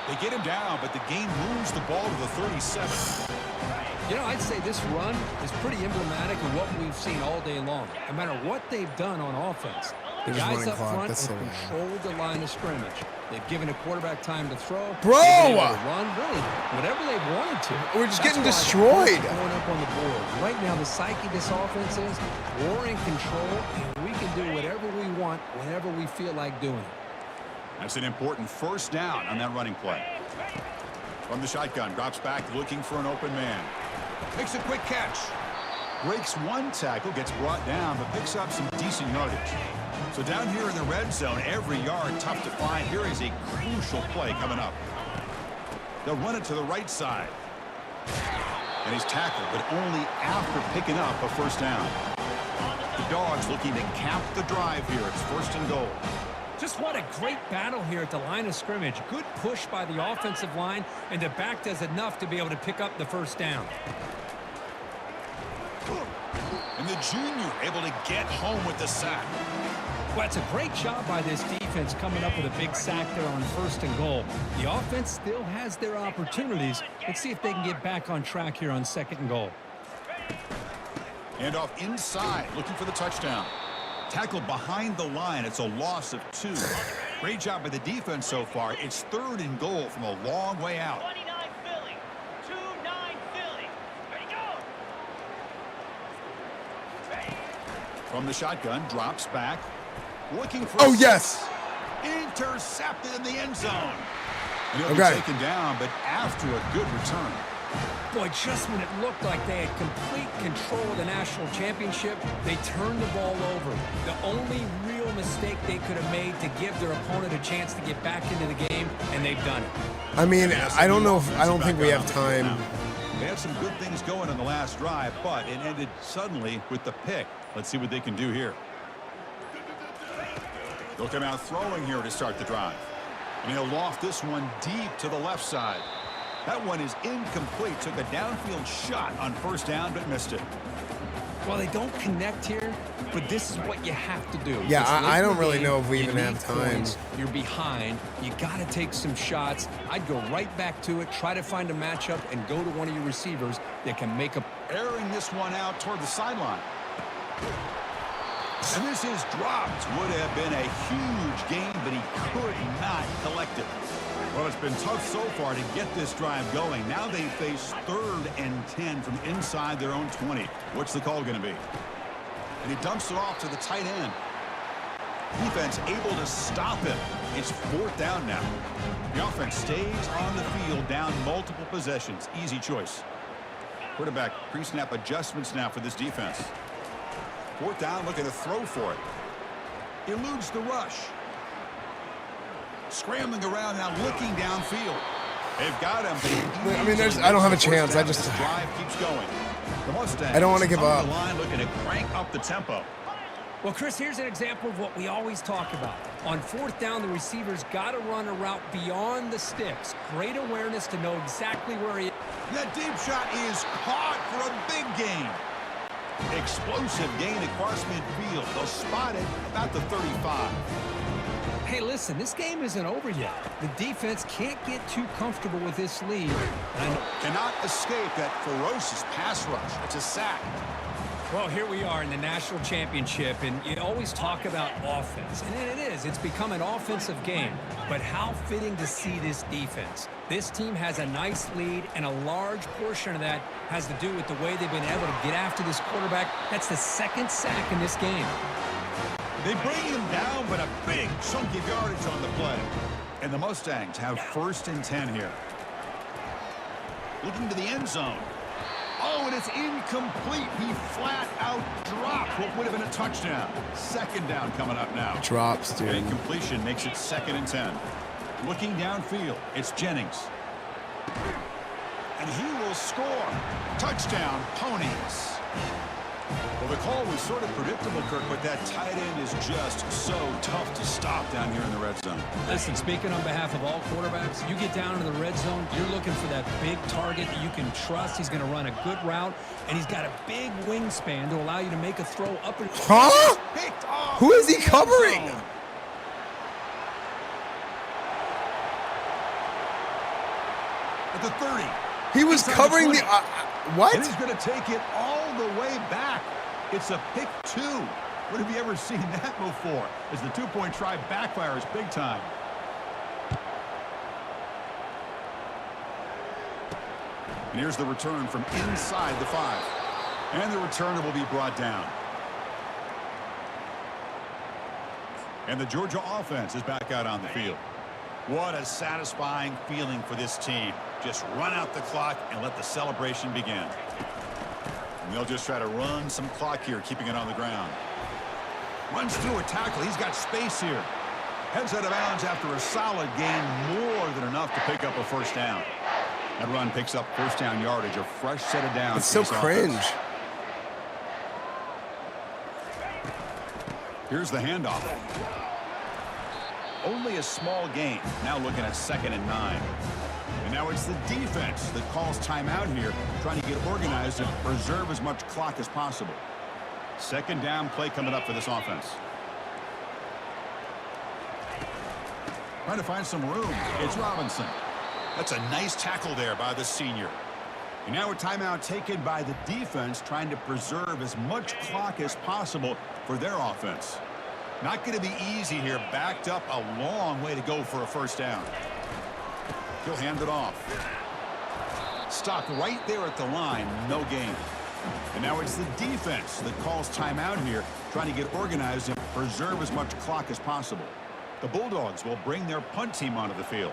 They get him down, but the game moves the ball to the 37. You know, I'd say this run is pretty emblematic of what we've seen all day long. No matter what they've done on offense, the guys up front have controlled the line of scrimmage. They've given a quarterback time to throw. Bro! Run, really, whatever they've wanted to. We're just getting destroyed. Going up on the board. Right now, the psyche of this offense is we're in control, and we can do whatever we want whenever we feel like doing it. That's an important first down on that running play. From the shotgun, drops back looking for an open man. Makes a quick catch. Breaks one tackle, gets brought down, but picks up some decent yardage. So down here in the red zone, every yard tough to find. Here is a crucial play coming up. They'll run it to the right side. And he's tackled, but only after picking up a first down. The Dogs looking to cap the drive here. It's 1st and goal. Just what a great battle here at the line of scrimmage. Good push by the offensive line, and the back does enough to be able to pick up the first down. And the junior able to get home with the sack. Well, it's a great job by this defense coming up with a big sack there on 1st and goal. The offense still has their opportunities. Let's see if they can get back on track here on 2nd and goal. Hand off inside, looking for the touchdown. Tackled behind the line. It's a loss of 2. Great job by the defense so far. It's 3rd and goal from a long way out. 29 Philly. 2-9 Philly. Ready, go. From the shotgun, drops back. Looking for yes. Intercepted in the end zone. And he'll be taken down, but after a good return. Boy, just when it looked like they had complete control of the national championship, they turned the ball over. The only real mistake they could have made to give their opponent a chance to get back into the game, and they've done it. I mean, I don't think we have time. They had some good things going on the last drive, but it ended suddenly with the pick. Let's see what they can do here. They'll come out throwing here to start the drive. And he'll loft this one deep to the left side. That one is incomplete. Took a downfield shot on 1st down, but missed it. Well, they don't connect here, but this is what you have to do. Yeah, I don't really know if we even have time. You're behind. You got to take some shots. I'd go right back to it, try to find a matchup, and go to one of your receivers that can make a... Airing this one out toward the sideline. And this is dropped. Would have been a huge gain, but he could not collect it. Well, it's been tough so far to get this drive going. Now they face 3rd and 10 from inside their own 20. What's the call going to be? And he dumps it off to the tight end. Defense able to stop him. It's 4th down now. The offense stays on the field, down multiple possessions. Easy choice. Quarterback pre-snap adjustments now for this defense. 4th down, looking to throw for it. Eludes the rush. Scrambling around now, looking downfield. They've got him. I mean, I don't have a chance. I just... The drive keeps going. The Mustangs, I don't want to give up. The line looking to crank up the tempo. Well, Chris, here's an example of what we always talk about. On 4th down, the receiver's got to run a route beyond the sticks. Great awareness to know exactly where he is. That deep shot is caught for a big gain. Explosive gain across midfield. They'll spot it about the 35. Hey, listen, this game isn't over yet. The defense can't get too comfortable with this lead. And cannot escape that ferocious pass rush. It's a sack. Well, here we are in the national championship, and you always talk about offense. And it is. It's become an offensive game. But how fitting to see this defense. This team has a nice lead, and a large portion of that has to do with the way they've been able to get after this quarterback. That's the 2nd sack in this game. They bring him down, but a big chunk of yardage on the play. And the Mustangs have 1st and 10 here. Looking to the end zone. Oh, and it's incomplete. He flat out dropped what would have been a touchdown. 2nd down coming up now. Drops, dude. Incompletion makes it 2nd and 10. Looking downfield, it's Jennings. And he will score. Touchdown, Ponies. Well, the call was sort of predictable, Kirk, but that tight end is just so tough to stop down here in the red zone. Listen, speaking on behalf of all quarterbacks, you get down to the red zone, you're looking for that big target that you can trust. He's going to run a good route, and he's got a big wingspan to allow you to make a throw up and... Huh? Who is he covering? at the 30. He was covering the... what? And he's going to take it all the way back. It's a pick 2. When have you ever seen that before? As the two-point try backfires big time. And here's the return from inside the 5. And the returner will be brought down. And the Georgia offense is back out on the field. What a satisfying feeling for this team. Just run out the clock and let the celebration begin. And they'll just try to run some clock here, keeping it on the ground. Runs through a tackle. He's got space here. Heads out of bounds after a solid gain, more than enough to pick up a first down. That run picks up first down yardage, a fresh set of downs. It's so cringe. Offense. Here's the handoff. Only a small gain. Now looking at 2nd and 9. And now it's the defense that calls timeout here, trying to get organized and preserve as much clock as possible. 2nd down play coming up for this offense. Trying to find some room. It's Robinson. That's a nice tackle there by the senior. And now a timeout taken by the defense, trying to preserve as much clock as possible for their offense. Not going to be easy here. Backed up a long way to go for a first down. He'll hand it off. Stopped right there at the line. No gain. And now it's the defense that calls timeout here, trying to get organized and preserve as much clock as possible. The Bulldogs will bring their punt team onto the field.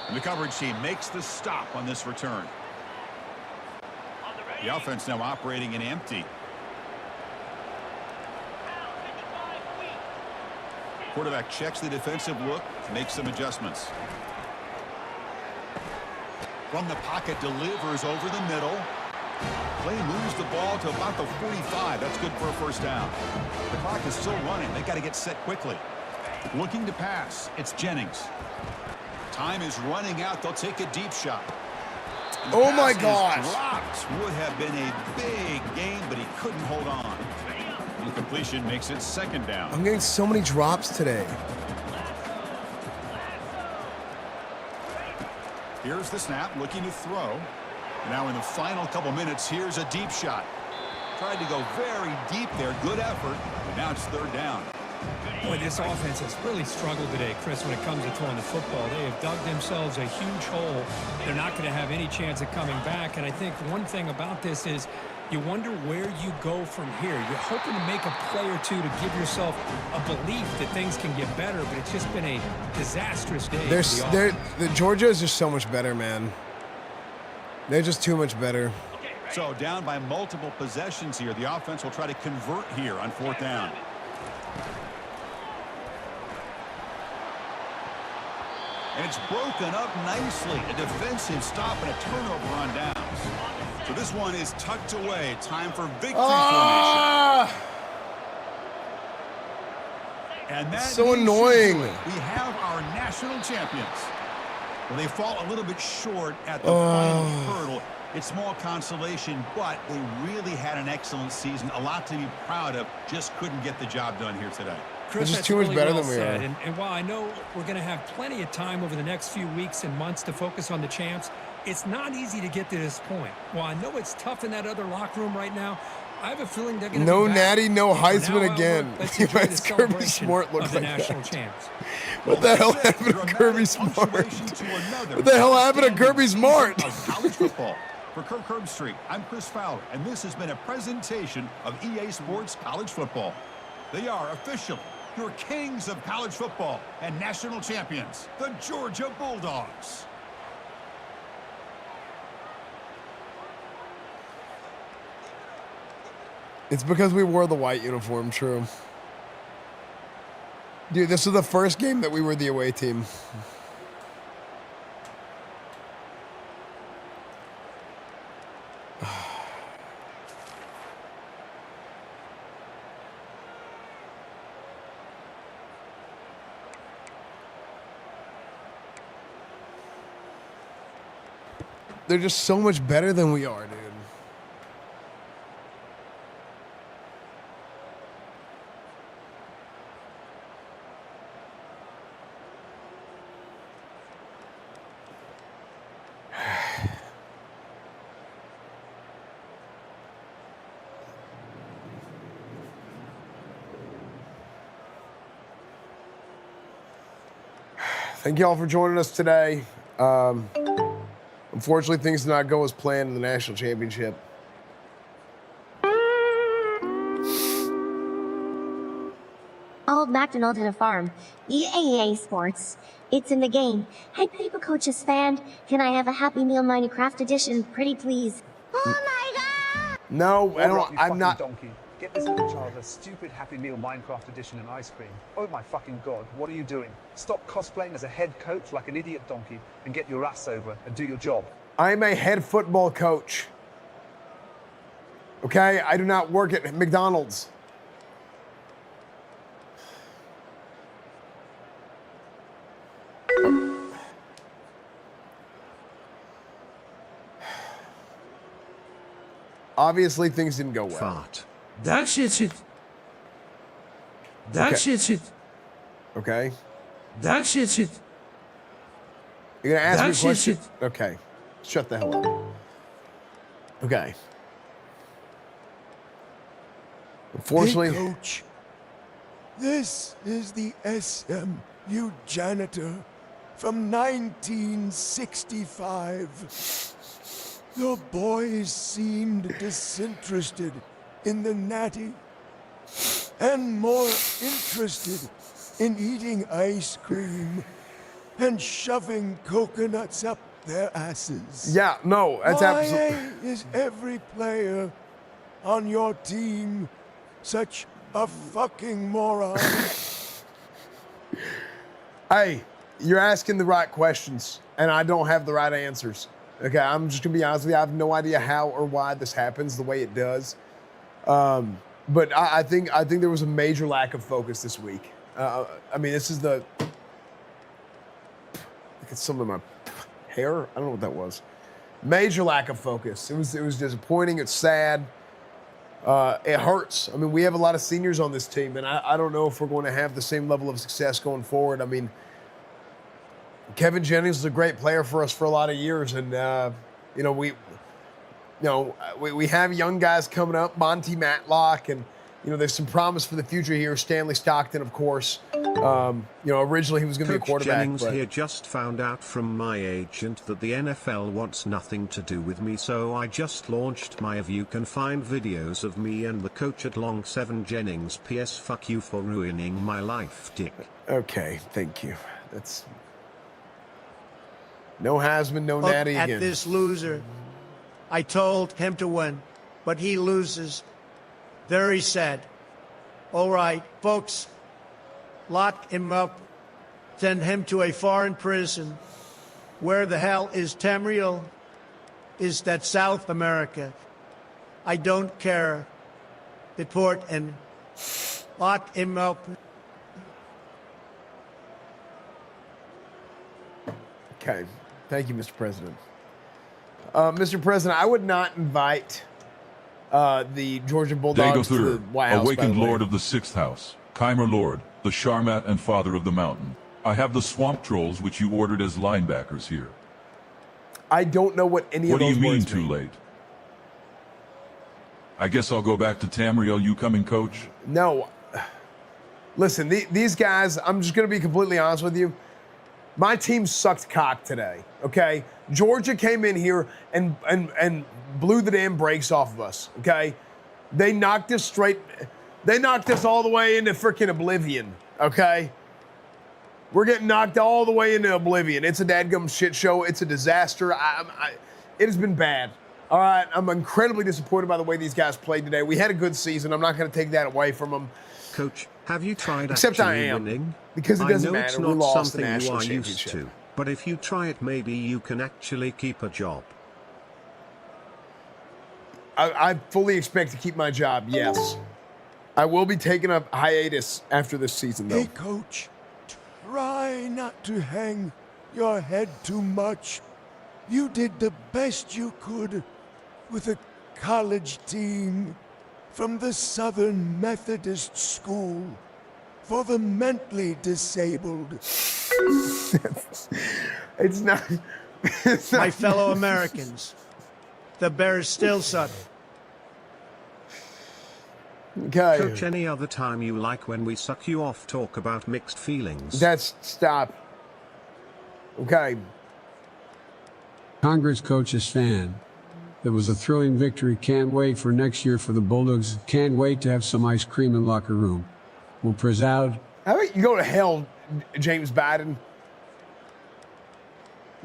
And the coverage team makes the stop on this return. The offense now operating in empty. Quarterback checks the defensive look, makes some adjustments. From the pocket, delivers over the middle. Play moves the ball to about the 45. That's good for a first down. The clock is still running. They got to get set quickly. Looking to pass. It's Jennings. Time is running out. They'll take a deep shot. Oh my gosh. Dropped. Would have been a big game, but he couldn't hold on. Incompletion makes it 2nd down. I'm getting so many drops today. Here's the snap, looking to throw. Now in the final couple minutes, here's a deep shot. Tried to go very deep there. Good effort. But now it's 3rd down. Boy, this offense has really struggled today, Chris, when it comes to throwing the football. They have dug themselves a huge hole. They're not going to have any chance of coming back. And I think one thing about this is you wonder where you go from here. You're hoping to make a play or two to give yourself a belief that things can get better, but it's just been a disastrous day. The Georgia is just so much better, man. They're just too much better. So down by multiple possessions here. The offense will try to convert here on 4th down. And it's broken up nicely. A defensive stop and a turnover on downs. So this one is tucked away. Time for victory formation. And that's so annoying. We have our national champions. Well, they fall a little bit short at the final hurdle. It's small consolation, but they really had an excellent season. A lot to be proud of. Just couldn't get the job done here today. Chris, that's too much better than we are. And while I know we're going to have plenty of time over the next few weeks and months to focus on the champs, it's not easy to get to this point. While I know it's tough in that other locker room right now, I have a feeling they're going to no be back. Natty, no Heisman again. Let's Kirby Smart looks like national that. champs. What the hell happened to Kirby Smart? What the hell happened to Kirby Smart? College football. For Kirk Herbstreit, I'm Chris Fowler, and this has been a presentation of EA Sports College Football. They are officially your kings of college football and national champions, the Georgia Bulldogs. It's because we wore the white uniform, true. Dude, this was the first game that we were the away team. They're just so much better than we are, dude. Thank you all for joining us today. Unfortunately, things did not go as planned in the national championship. Old MacDonald had a farm. EA Sports. It's in the game. Hey, Paper Coach Esfand, can I have a Happy Meal Minecraft edition, pretty please? Oh my god! No, I don't. I'm not. Donkey. Get this little child a stupid Happy Meal Minecraft edition and ice cream. Oh my fucking god, what are you doing? Stop cosplaying as a head coach like an idiot donkey and get your ass over and do your job. I'm a head football coach. Okay? I do not work at McDonald's. Obviously, things didn't go well. Fart. That's it. That's it. Okay. That's it. You're gonna ask That's me a question? it. Okay. Shut the hell up. Okay. Unfortunately, Hey, Coach. This is the SMU janitor from 1965. The boys seemed disinterested in the natty and more interested in eating ice cream and shoving coconuts up their asses. yeah, no, that's absolutely. Why is every player on your team such a fucking moron? Hey, you're asking the right questions, and I don't have the right answers. Okay, I'm just gonna be honest with you. I have no idea how or why this happens the way it does. But I think there was a major lack of focus this week. I mean, this is the. Look at some of my hair. I don't know what that was. Major lack of focus. It was disappointing. It's sad. It hurts. I mean, we have a lot of seniors on this team, and I don't know if we're going to have the same level of success going forward. I mean, Kevin Jennings was a great player for us for a lot of years, and we have young guys coming up, Monty Matlock, and there's some promise for the future here. Stanley Stockton, of course. Originally he was going to be a quarterback. Jennings here just found out from my agent that the NFL wants nothing to do with me, so I just launched my If You Can Find videos of me and the coach at Long 7 Jennings. P.S. Fuck you for ruining my life, dick. Okay, thank you. That's no Hasman, no Look Natty at again. this loser. I told him to win, but he loses. Very sad. All right, folks, lock him up, send him to a foreign prison. Where the hell is Tamriel? Is that South America? I don't care. Deport and lock him up. Okay. Thank you, Mr. President. Mr. President, I would not invite the Georgia Bulldogs to the White House. Awakened Lord of the Sixth House, Chimer Lord, the Sharmat and Father of the Mountain. I have the Swamp Trolls which you ordered as linebackers here. I don't know what any of those What do you mean words too late? I guess I'll go back to Tamriel. You coming, Coach? No. Listen, these guys, I'm just going to be completely honest with you. My team sucked cock today, okay? Georgia came in here and blew the damn brakes off of us, okay? They knocked us all the way into freaking Oblivion, okay? We're getting knocked all the way into Oblivion. It's a dadgum shit show. It's a disaster. It has been bad. All right, I'm incredibly disappointed by the way these guys played today. We had a good season. I'm not going to take that away from them. Coach, have you tried Except I actually am, winning? because it doesn't I know matter. it's We not lost the something you national are used championship. to, but if you try it, maybe you can actually keep a job. I fully expect to keep my job, yes. I will be taking a hiatus after this season, though. Hey, Coach, try not to hang your head too much. You did the best you could with a college team from the Southern Methodist School for the mentally disabled. It's not. My fellow Americans, the Bears still suck. Okay. Coach, any other time you like when we suck you off, talk about mixed feelings. Stop. Okay. Congress coach Esfand. It was a thrilling victory. Can't wait for next year for the Bulldogs. Can't wait to have some ice cream in locker room. We'll proud. How about you go to hell, James Biden?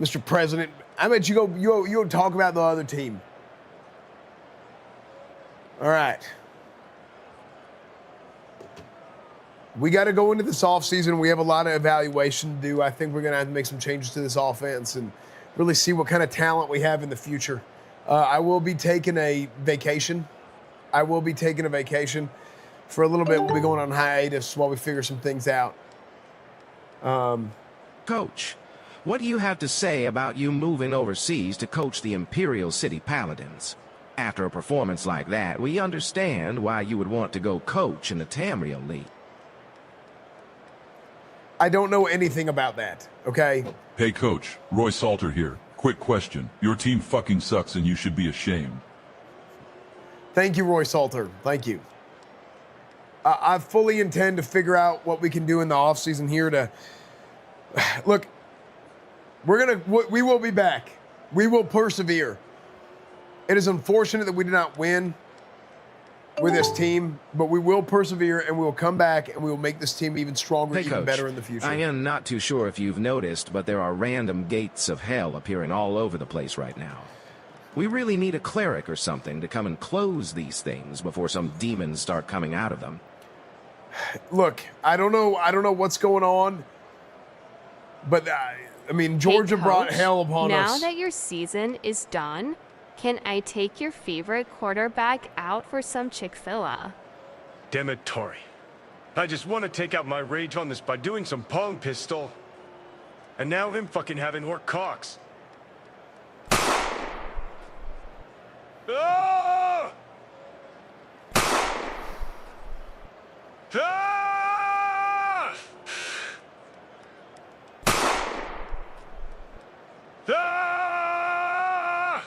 Mr. President. I bet you go talk about the other team. All right. We got to go into this offseason. We have a lot of evaluation to do. I think we're going to have to make some changes to this offense and really see what kind of talent we have in the future. I will be taking a vacation. For a little bit. We'll be going on hiatus while we figure some things out. Coach, what do you have to say about you moving overseas to coach the Imperial City Paladins? After a performance like that, we understand why you would want to go coach in the Tamriel League. I don't know anything about that, okay? Hey coach, Roy Salter here. Quick question. Your team fucking sucks and you should be ashamed. Thank you, Roy Salter. Thank you. I fully intend to figure out what we can do in the offseason here to... Look, we will be back. We will persevere. It is unfortunate that we did not win with this team, but we will persevere and we will come back and we will make this team even stronger, even Coach, better in the future. I am not too sure if you've noticed, but there are random gates of hell appearing all over the place right now. We really need a cleric or something to come and close these things before some demons start coming out of them. Look, I don't know what's going on, but I mean, Georgia brought hell upon us. Now that your season is done, can I take your favorite quarterback out for some Chick-fil-A? Damn it, Tori. I just want to take out my rage on this by doing some pong pistol. And now him fucking having Hort Cox. Ah! Ah! Ah!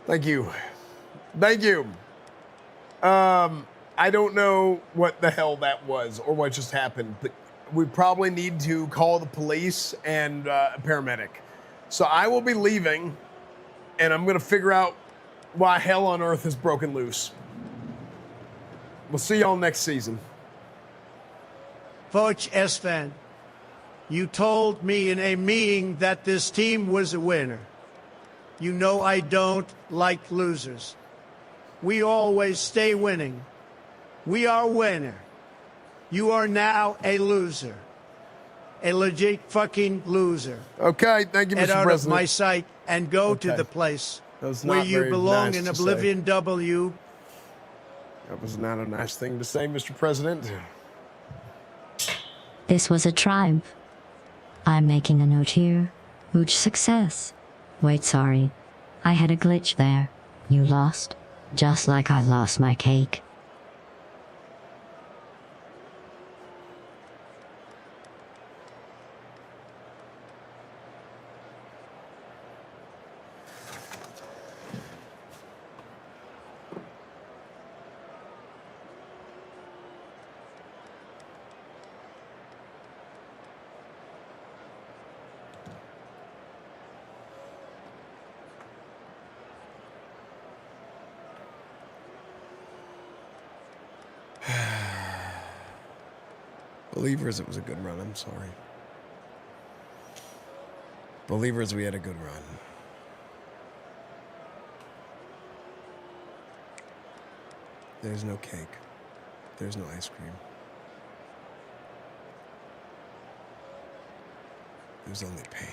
Thank you. Thank you. I don't know what the hell that was or what just happened, but we probably need to call the police and a paramedic. So I will be leaving, and I'm going to figure out why hell on earth has broken loose. We'll see y'all next season. Coach Esfand, you told me in a meeting that this team was a winner. You know I don't like losers. We always stay winning. We are winner. You are now a loser. A legit fucking loser. Okay, thank you, Mr. Get out President. of my sight and go to the place where you belong in Oblivion W. That was not a nice thing to say, Mr. President. This was a triumph. I'm making a note here. Huge success. Wait, sorry. I had a glitch there. You lost? Just like I lost my cake. Believers, it was a good run. I'm sorry. Believers, we had a good run. There's no cake. There's no ice cream. There's only pain.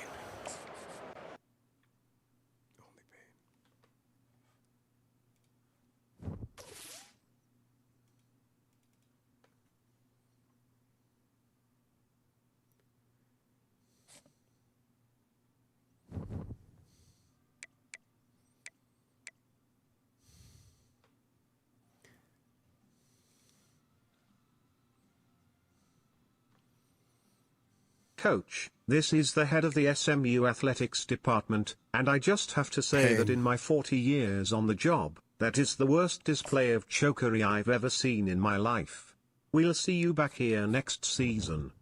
Coach, this is the head of the SMU athletics department, and I just have to say that in my 40 years on the job, that is the worst display of chokery I've ever seen in my life. We'll see you back here next season.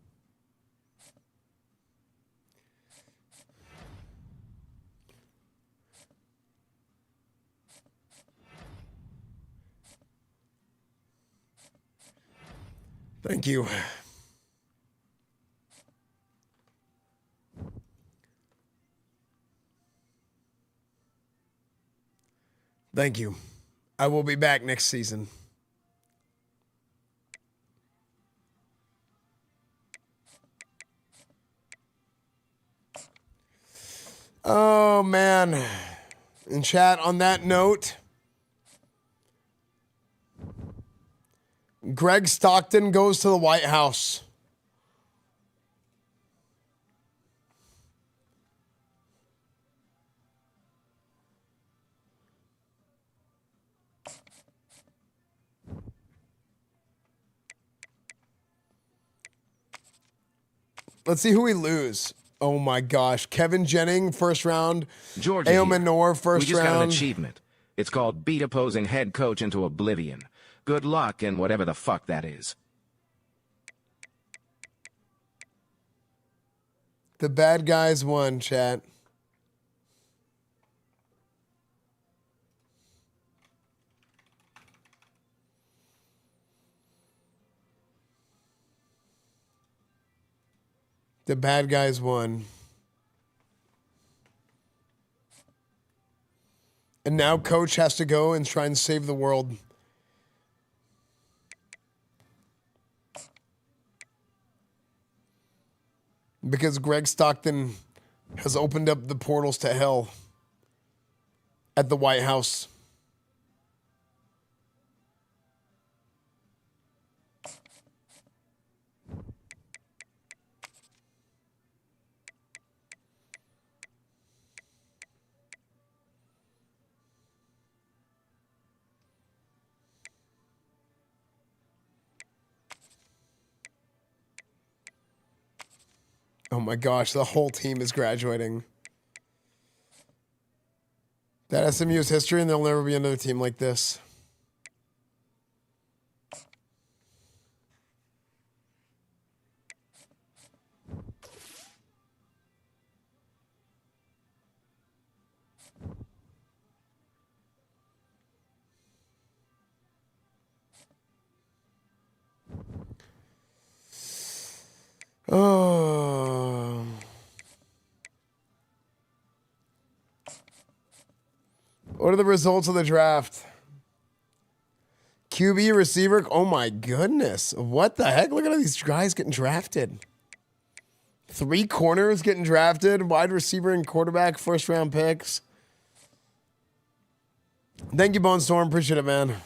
Thank you. Thank you. I will be back next season. Oh, man. In chat, on that note, Greg Stockton goes to the White House. Let's see who we lose. Oh my gosh. Kevin Jennings, first round. Georgia Ao here. Manor, first We just round. got an achievement. It's called beat opposing head coach into Oblivion. Good luck in whatever the fuck that is. The bad guys won, chat. The bad guys won. And now coach has to go and try and save the world. Because Greg Stockton has opened up the portals to hell at the White House. Oh my gosh, the whole team is graduating. That SMU is history, and there'll never be another team like this. Oh. What are the results of the draft? QB, receiver. Oh my goodness. What the heck? Look at all these guys getting drafted. 3 corners getting drafted. Wide receiver and quarterback, first round picks. Thank you, Bone Storm. Appreciate it, man.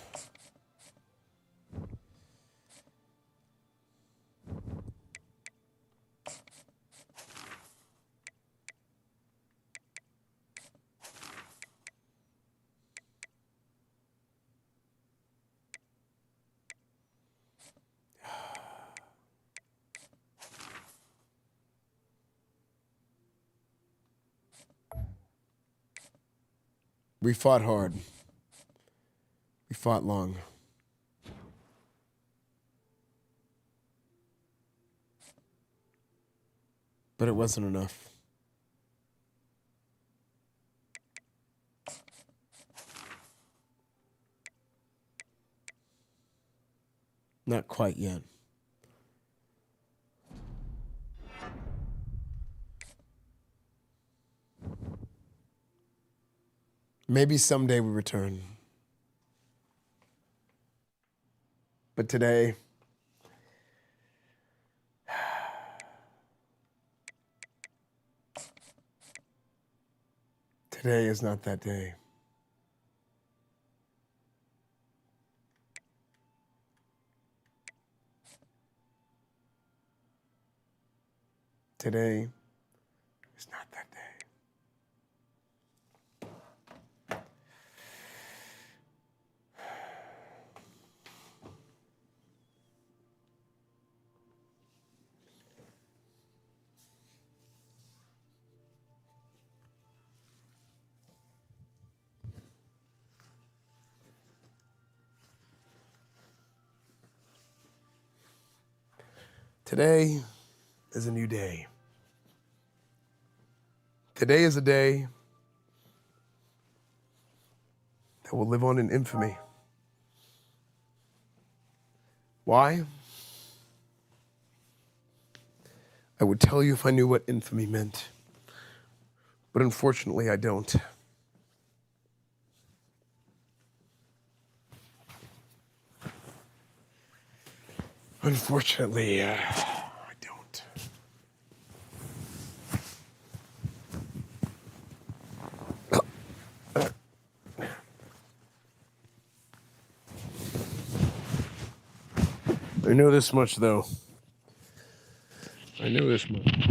We fought hard. We fought long. But it wasn't enough. Not quite yet. Maybe someday we return. But today, today is not that day. Today is not that day. Today is a new day. Today is a day that will live on in infamy. Why? I would tell you if I knew what infamy meant, but unfortunately I don't. Unfortunately, I don't. I know this much, though. I know this much.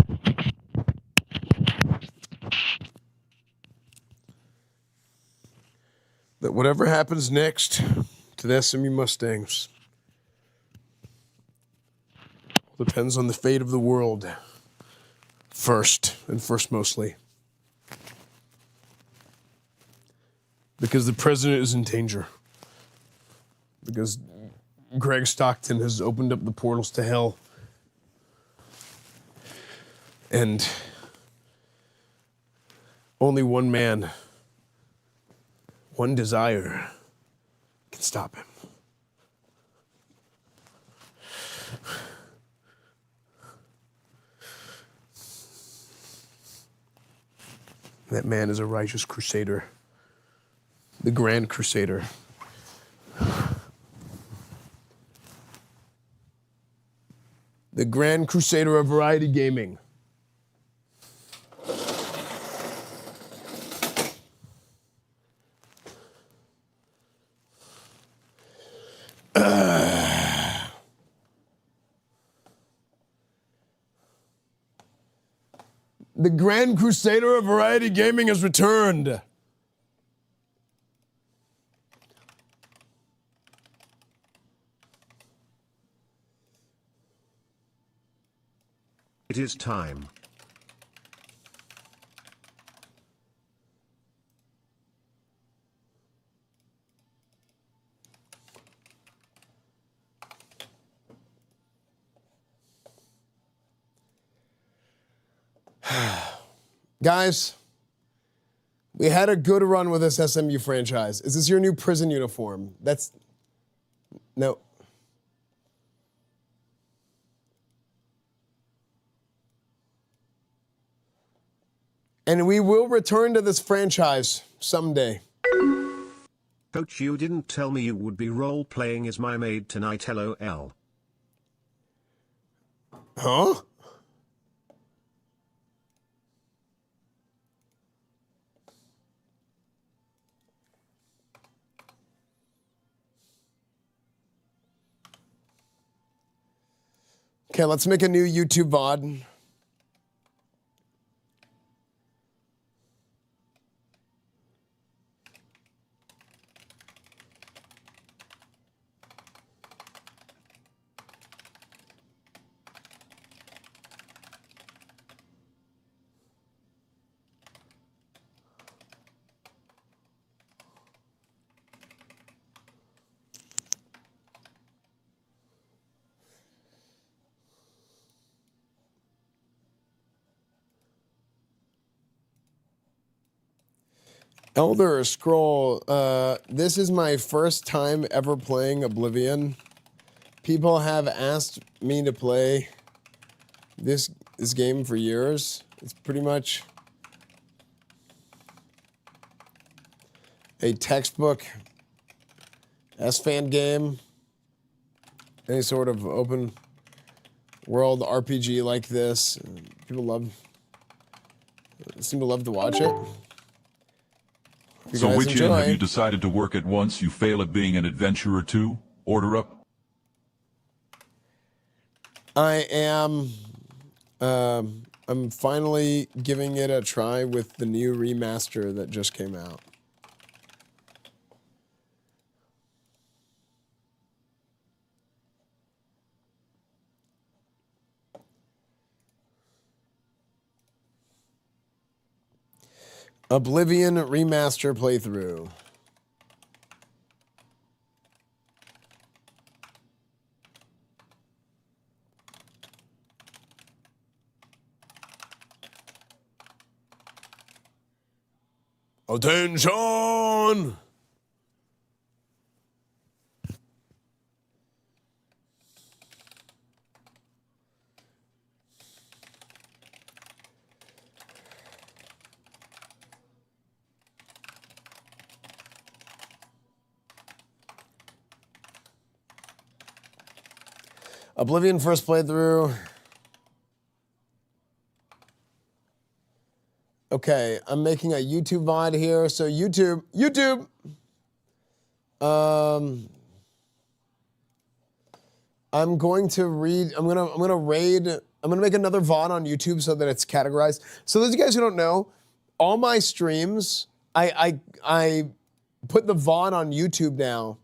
That whatever happens next to the SMU Mustangs depends on the fate of the world first, and first mostly. Because the president is in danger. Because Greg Stockton has opened up the portals to hell. And only one man, one desire can stop him. That man is a righteous crusader, the Grand Crusader. The Grand Crusader of variety gaming. The Grand Crusader of variety gaming has returned. It is time. Guys, we had a good run with this SMU franchise. Is this your new prison uniform? That's... No. And we will return to this franchise someday. Coach, you didn't tell me you would be role-playing as my maid tonight, LOL. Huh? Okay, let's make a new YouTube VOD. Elder Scroll, this is my first time ever playing Oblivion. People have asked me to play this game for years. It's pretty much a textbook Esfand game. Any sort of open world RPG like this. People seem to love to watch it. So which end have you decided to work at once? You fail at being an adventurer too? Order up. I am. I'm finally giving it a try with the new remaster that just came out. Oblivion remaster playthrough. Attention! Oblivion first playthrough. Okay, I'm making a YouTube VOD here. So YouTube. I'm going to read. I'm gonna raid. I'm gonna make another VOD on YouTube so that it's categorized. So those of you guys who don't know, all my streams, I put the VOD on YouTube now.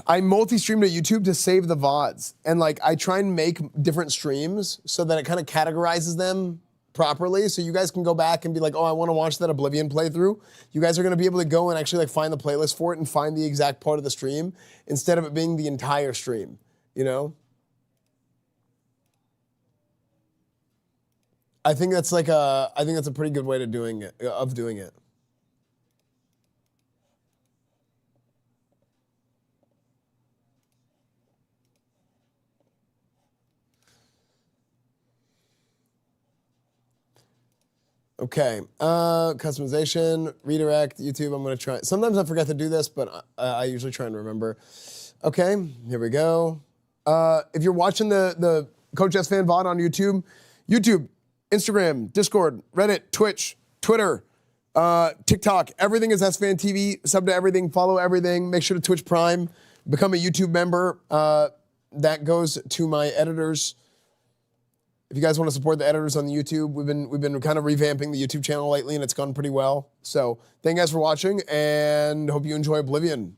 I multi-stream to YouTube to save the VODs. And like, I try and make different streams so that it kind of categorizes them properly. So you guys can go back and be like, oh, I want to watch that Oblivion playthrough. You guys are going to be able to go and actually like find the playlist for it and find the exact part of the stream instead of it being the entire stream, you know? I think that's a pretty good way of doing it. Okay, customization, redirect, YouTube, I'm gonna try. Sometimes I forget to do this, but I usually try and remember. Okay, here we go. If you're watching the Coach Esfand VOD on YouTube, Instagram, Discord, Reddit, Twitch, Twitter, TikTok, everything is EsfandTV. Sub to everything, follow everything. Make sure to Twitch Prime, become a YouTube member. That goes to my editors. If you guys want to support the editors on the YouTube, we've been kind of revamping the YouTube channel lately, and it's gone pretty well. So thank you guys for watching, and hope you enjoy Oblivion.